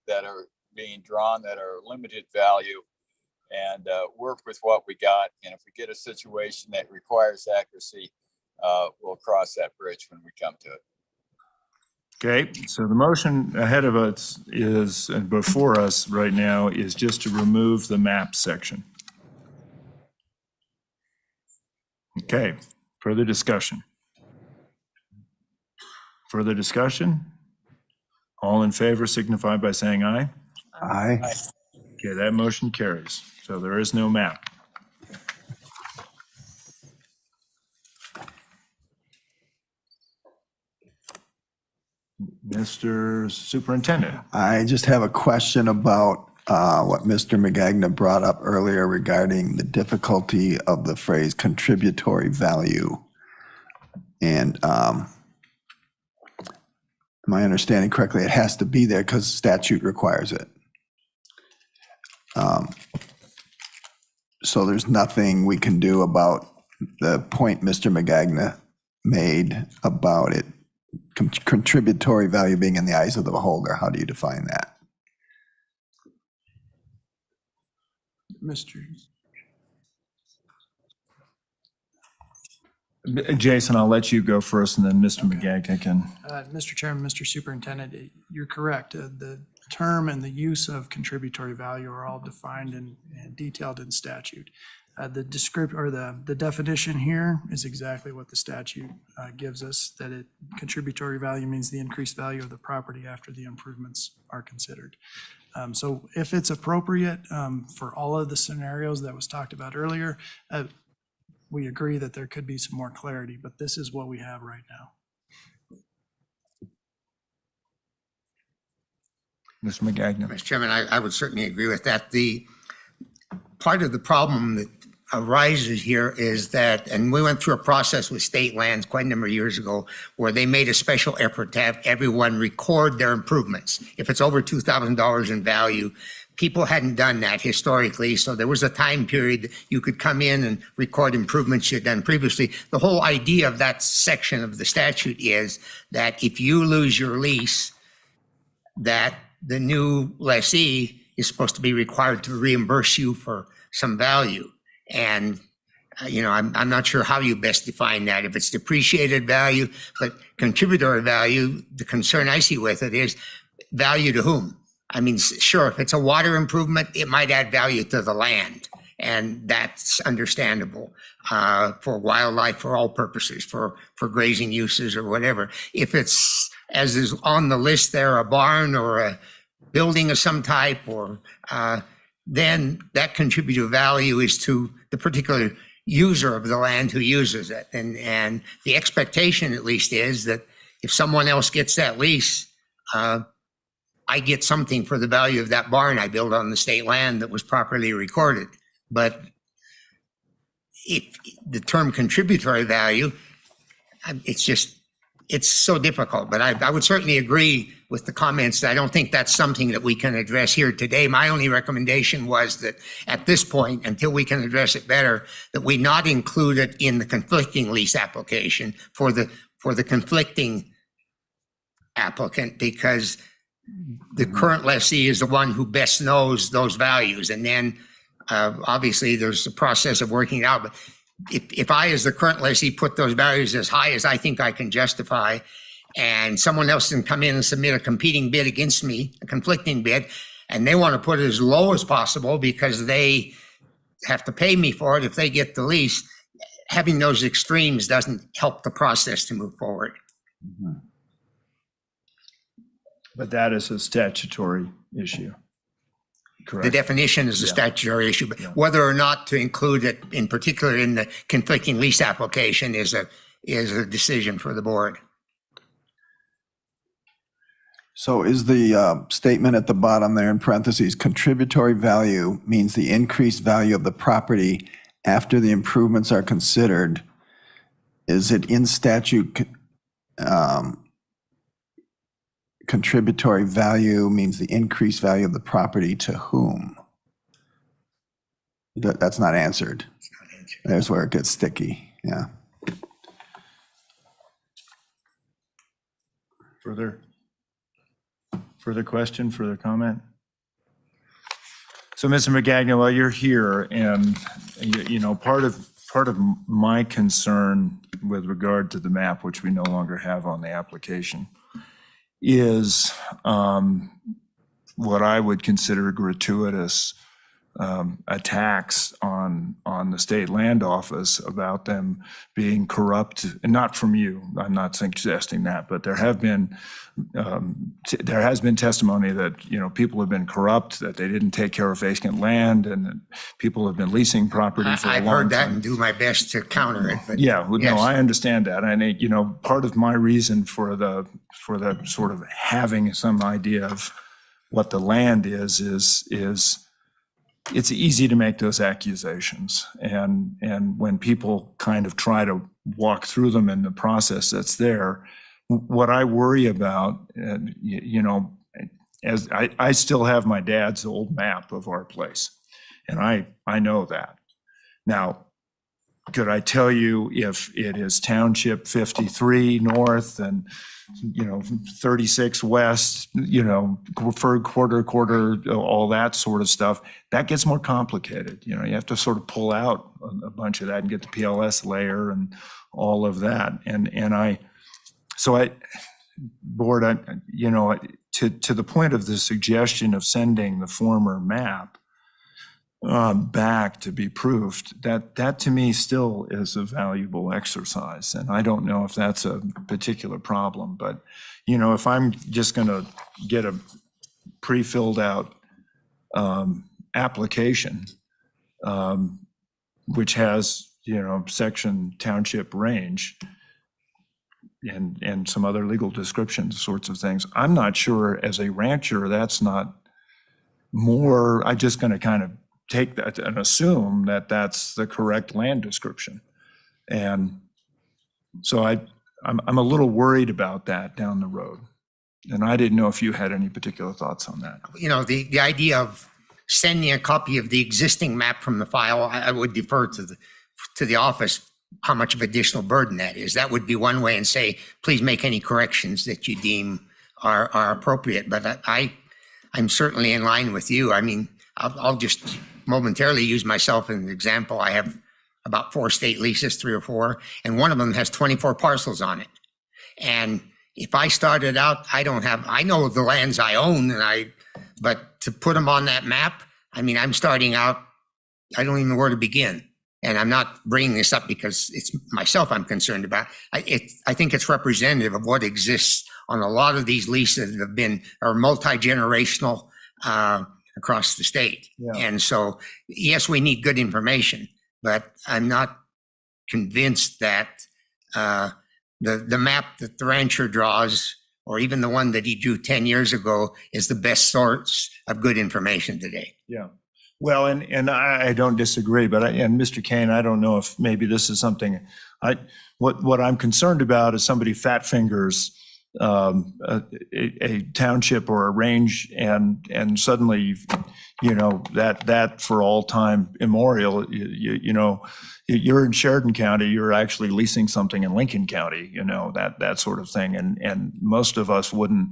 that are being drawn that are limited value and work with what we got. And if we get a situation that requires accuracy, we'll cross that bridge when we come to it. Okay, so the motion ahead of us is, and before us right now, is just to remove the map section. Okay, further discussion? Further discussion? All in favor signify by saying aye. Aye. Okay, that motion carries. So there is no map. Mr. Superintendent. I just have a question about what Mr. Magagna brought up earlier regarding the difficulty of the phrase contributory value. And my understanding correctly, it has to be there because statute requires it. So there's nothing we can do about the point Mr. Magagna made about it. Contributory value being in the eyes of the beholder. How do you define that? Jason, I'll let you go first and then Mr. Magagna can. Mr. Chairman, Mr. Superintendent, you're correct. The term and the use of contributory value are all defined and detailed in statute. The descript, or the definition here is exactly what the statute gives us, that contributory value means the increased value of the property after the improvements are considered. So if it's appropriate for all of the scenarios that was talked about earlier, we agree that there could be some more clarity, but this is what we have right now. Mr. McGagnon. Mr. Chairman, I would certainly agree with that. The part of the problem that arises here is that, and we went through a process with state lands quite a number of years ago, where they made a special effort to have everyone record their improvements. If it's over $2,000 in value, people hadn't done that historically, so there was a time period that you could come in and record improvements you'd done previously. The whole idea of that section of the statute is that if you lose your lease, that the new lessee is supposed to be required to reimburse you for some value. And, I'm not sure how you best define that, if it's depreciated value, but contributory value, the concern I see with it is value to whom? I mean, sure, if it's a water improvement, it might add value to the land, and that's understandable for wildlife, for all purposes, for grazing uses or whatever. If it's, as is on the list there, a barn or a building of some type, or then that contributive value is to the particular user of the land who uses it. And the expectation, at least, is that if someone else gets that lease, I get something for the value of that barn I built on the state land that was properly recorded. But if the term contributory value, it's so difficult. But I would certainly agree with the comments that I don't think that's something that we can address here today. My only recommendation was that at this point, until we can address it better, that we not include it in the conflicting lease application for the conflicting applicant, because the current lessee is the one who best knows those values. And then obviously there's a process of working it out. But if I, as the current lessee, put those values as high as I think I can justify, and someone else can come in and submit a competing bid against me, a conflicting bid, and they want to put it as low as possible because they have to pay me for it if they get the lease, having those extremes doesn't help the process to move forward. Mm-hmm. But that is a statutory issue. Correct. The definition is a statutory issue, but whether or not to include it in particular in the conflicting lease application is a decision for the board. So is the statement at the bottom there in parentheses, contributory value means the increased value of the property after the improvements are considered? Is it in statute? Contributory value means the increased value of the property to whom? That's not answered. There's where it gets sticky. Yeah. Further question, further comment? So, Mr. McGagnon, while you're here, and part of my concern with regard to the map, which we no longer have on the application, is what I would consider gratuitous attacks on the state land office about them being corrupt, and not from you. I'm not suggesting that, but there has been testimony that people have been corrupt, that they didn't take care of vacant land, and that people have been leasing property for a long time. I've heard that and do my best to counter it. But yeah, well, yes. No, I understand that. And part of my reason for the sort of having some idea of what the land is it's easy to make those accusations. And when people kind of try to walk through them in the process that's there, what I worry about, as I still have my dad's old map of our place, and I know that. Now, could I tell you if it is Township 53 North and 36 West, preferred quarter, all that sort of stuff? That gets more complicated. You have to sort of pull out a bunch of that and get the PLS layer and all of that. To the point of the suggestion of sending the former map, back to be proofed, that to me still is a valuable exercise. And I don't know if that's a particular problem, but, if I'm just going to get a pre-filled out application, which has, section, township, range, and some other legal descriptions, sorts of things, I'm not sure as a rancher, that's not more, I'm just going to kind of take that and assume that that's the correct land description. And so I'm a little worried about that down the road. And I didn't know if you had any particular thoughts on that. The idea of sending a copy of the existing map from the file, I would defer to the office how much of additional burden that is. That would be one way, and say, please make any corrections that you deem are appropriate. But I'm certainly in line with you. I mean, I'll just momentarily use myself as an example. I have about 4 state leases, 3 or 4, and one of them has 24 parcels on it. And if I started out, I know the lands I own, but to put them on that map, I mean, I'm starting out, I don't even know where to begin. And I'm not bringing this up because it's myself I'm concerned about. I think it's representative of what exists on a lot of these leases that are multi-generational across the state. Yeah. And so, yes, we need good information, but I'm not convinced that the map that the rancher draws, or even the one that he drew 10 years ago, is the best source of good information today. Yeah. Well, and I don't disagree, but and Mr. Kane, I don't know if maybe this is something what I'm concerned about is somebody fat fingers a township or a range, and suddenly, that for all time immemorial, you're in Sheridan County, you're actually leasing something in Lincoln County, that sort of thing, and most of us wouldn't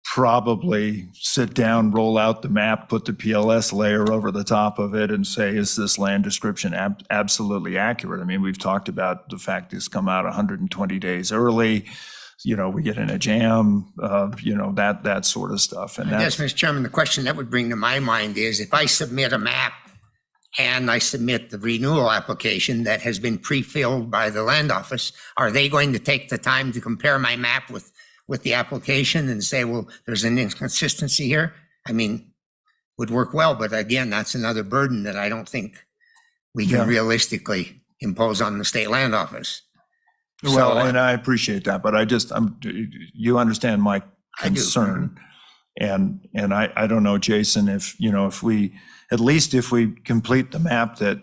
probably sit down, roll out the map, put the PLS layer over the top of it and say, is this land description absolutely accurate? I mean, we've talked about the fact it's come out 120 days early. We get in a jam, that sort of stuff. And yes, Mr. Chairman, the question that would bring to my mind is, if I submit a map and I submit the renewal application that has been pre-filled by the land office, are they going to take the time to compare my map with the application and say, well, there's an inconsistency here? I mean, would work well, but again, that's another burden that I don't think we can realistically impose on the state land office. Well, and I appreciate that, but you understand my concern. And I don't know, Jason, if we complete the map that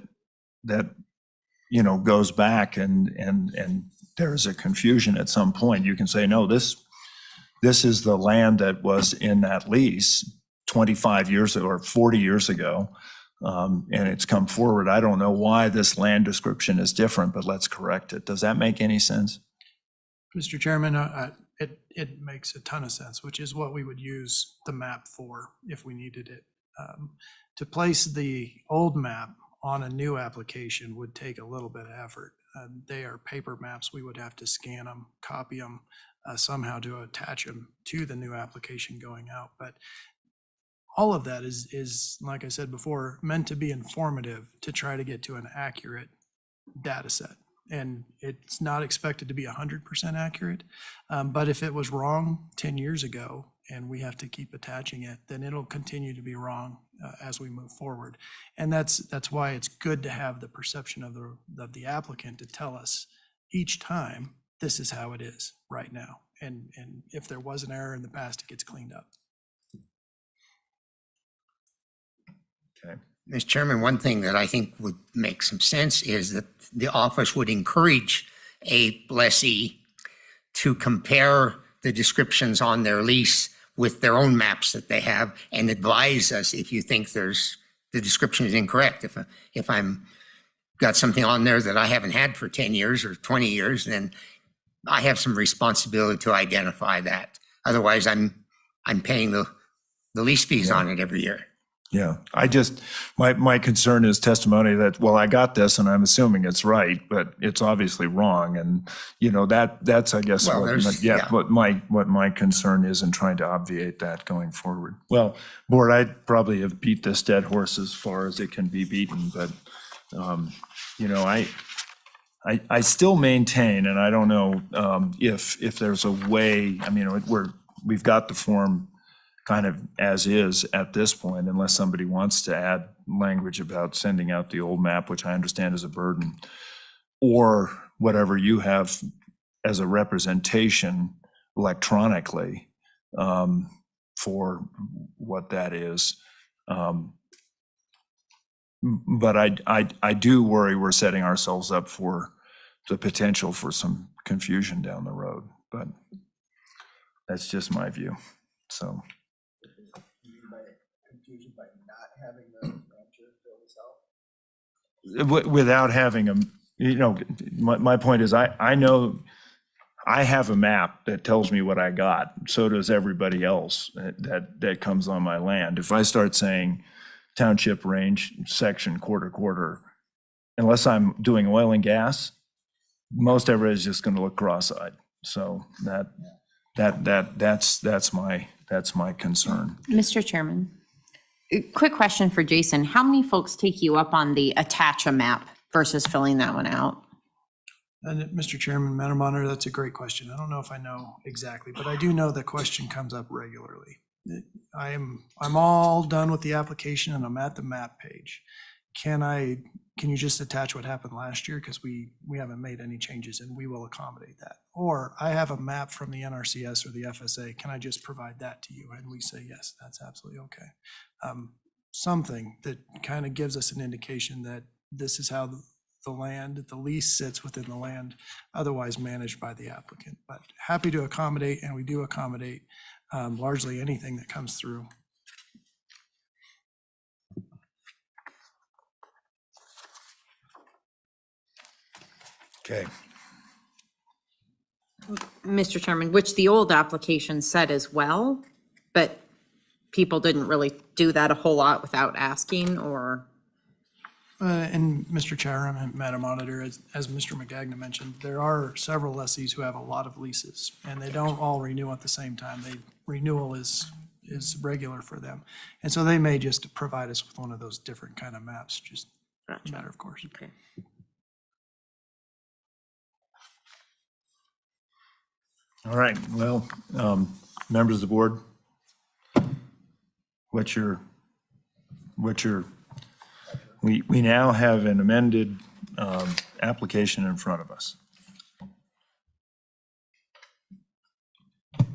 goes back and there is a confusion at some point, you can say, no, this is the land that was in that lease 25 years or 40 years ago, and it's come forward. I don't know why this land description is different, but let's correct it. Does that make any sense? Mr. Chairman, it makes a ton of sense, which is what we would use the map for if we needed it. To place the old map on a new application would take a little bit of effort. They are paper maps. We would have to scan them, copy them, somehow to attach them to the new application going out. But all of that is, like I said before, meant to be informative to try to get to an accurate data set. And it's not expected to be 100% accurate. But if it was wrong 10 years ago and we have to keep attaching it, then it'll continue to be wrong as we move forward. And that's why it's good to have the perception of the applicant to tell us each time, this is how it is right now. And if there was an error in the past, it gets cleaned up. Okay. Mr. Chairman, one thing that I think would make some sense is that the office would encourage a lessee to compare the descriptions on their lease with their own maps that they have, and advise us if you think the description is incorrect. If I'm got something on there that I haven't had for 10 years or 20 years, then I have some responsibility to identify that. Otherwise, I'm paying the lease fees on it every year. Yeah, my concern is testimony that, well, I got this and I'm assuming it's right, but it's obviously wrong. And, that's, I guess, Well, yeah. what my concern is in trying to obviate that going forward. Well, Board, I'd probably have beat this dead horse as far as it can be beaten, but, I still maintain, and I don't know if there's a way, we've got the form kind of as is at this point, unless somebody wants to add language about sending out the old map, which I understand is a burden, or whatever you have as a representation electronically for what that is. But I do worry we're setting ourselves up for the potential for some confusion down the road, but that's just my view, so. Without having my point is I know I have a map that tells me what I got. So does everybody else that comes on my land. If I start saying township range section quarter, unless I'm doing oil and gas, most everybody's just going to look cross-eyed. So that's my concern. Mr. Chairman, a quick question for Jason. How many folks take you up on the attach a map versus filling that one out? And Mr. Chairman, Madam Monitor, that's a great question. I don't know if I know exactly, but I do know the question comes up regularly. I'm all done with the application and I'm at the map page. Can you just attach what happened last year? Because we haven't made any changes and we will accommodate that. Or I have a map from the NRCS or the FSA. Can I just provide that to you? And we say, yes, that's absolutely okay. Something that kind of gives us an indication that this is how the lease sits within the land, otherwise managed by the applicant. But happy to accommodate, and we do accommodate largely anything that comes through. Okay. Mr. Chairman, which the old application said as well, but people didn't really do that a whole lot without asking, or? And Mr. Chairman and Madam Auditor, as Mr. McGagnon mentioned, there are several lessees who have a lot of leases, and they don't all renew at the same time. Renewal is regular for them. And so they may just provide us with one of those different kind of maps, just a matter of course. Okay. All right, well, members of the board, we now have an amended application in front of us.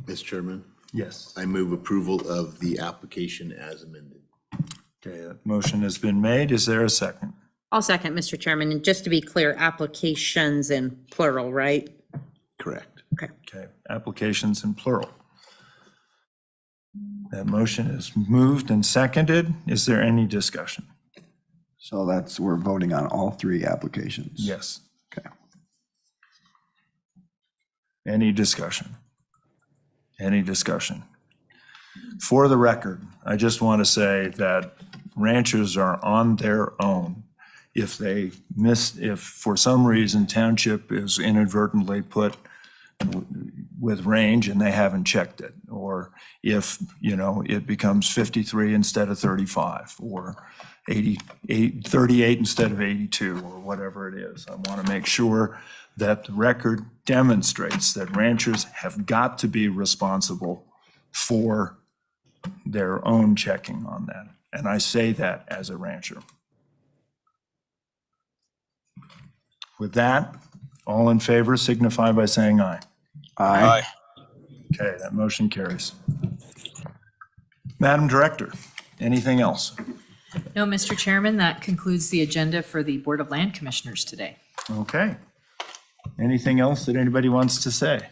Mr. Chairman, Yes. I move approval of the application as amended. Okay, that motion has been made. Is there a second? I'll second, Mr. Chairman. And just to be clear, applications in plural, right? Correct. Okay, applications in plural. That motion is moved and seconded. Is there any discussion? So we're voting on all three applications? Yes. Okay. Any discussion? Any discussion? For the record, I just want to say that ranchers are on their own. If for some reason township is inadvertently put with range and they haven't checked it, or if, it becomes 53 instead of 35, or 38 instead of 82, or whatever it is. I want to make sure that the record demonstrates that ranchers have got to be responsible for their own checking on that. And I say that as a rancher. With that, all in favor signify by saying aye. Aye. Okay, that motion carries. Madam Director, anything else? No, Mr. Chairman, that concludes the agenda for the Board of Land Commissioners today. Okay. Anything else that anybody wants to say?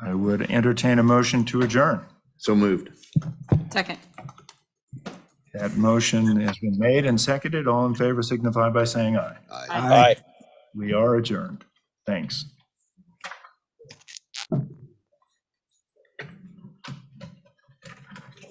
I would entertain a motion to adjourn. So moved. Second. That motion has been made and seconded. All in favor signify by saying aye. Aye. Aye. We are adjourned. Thanks.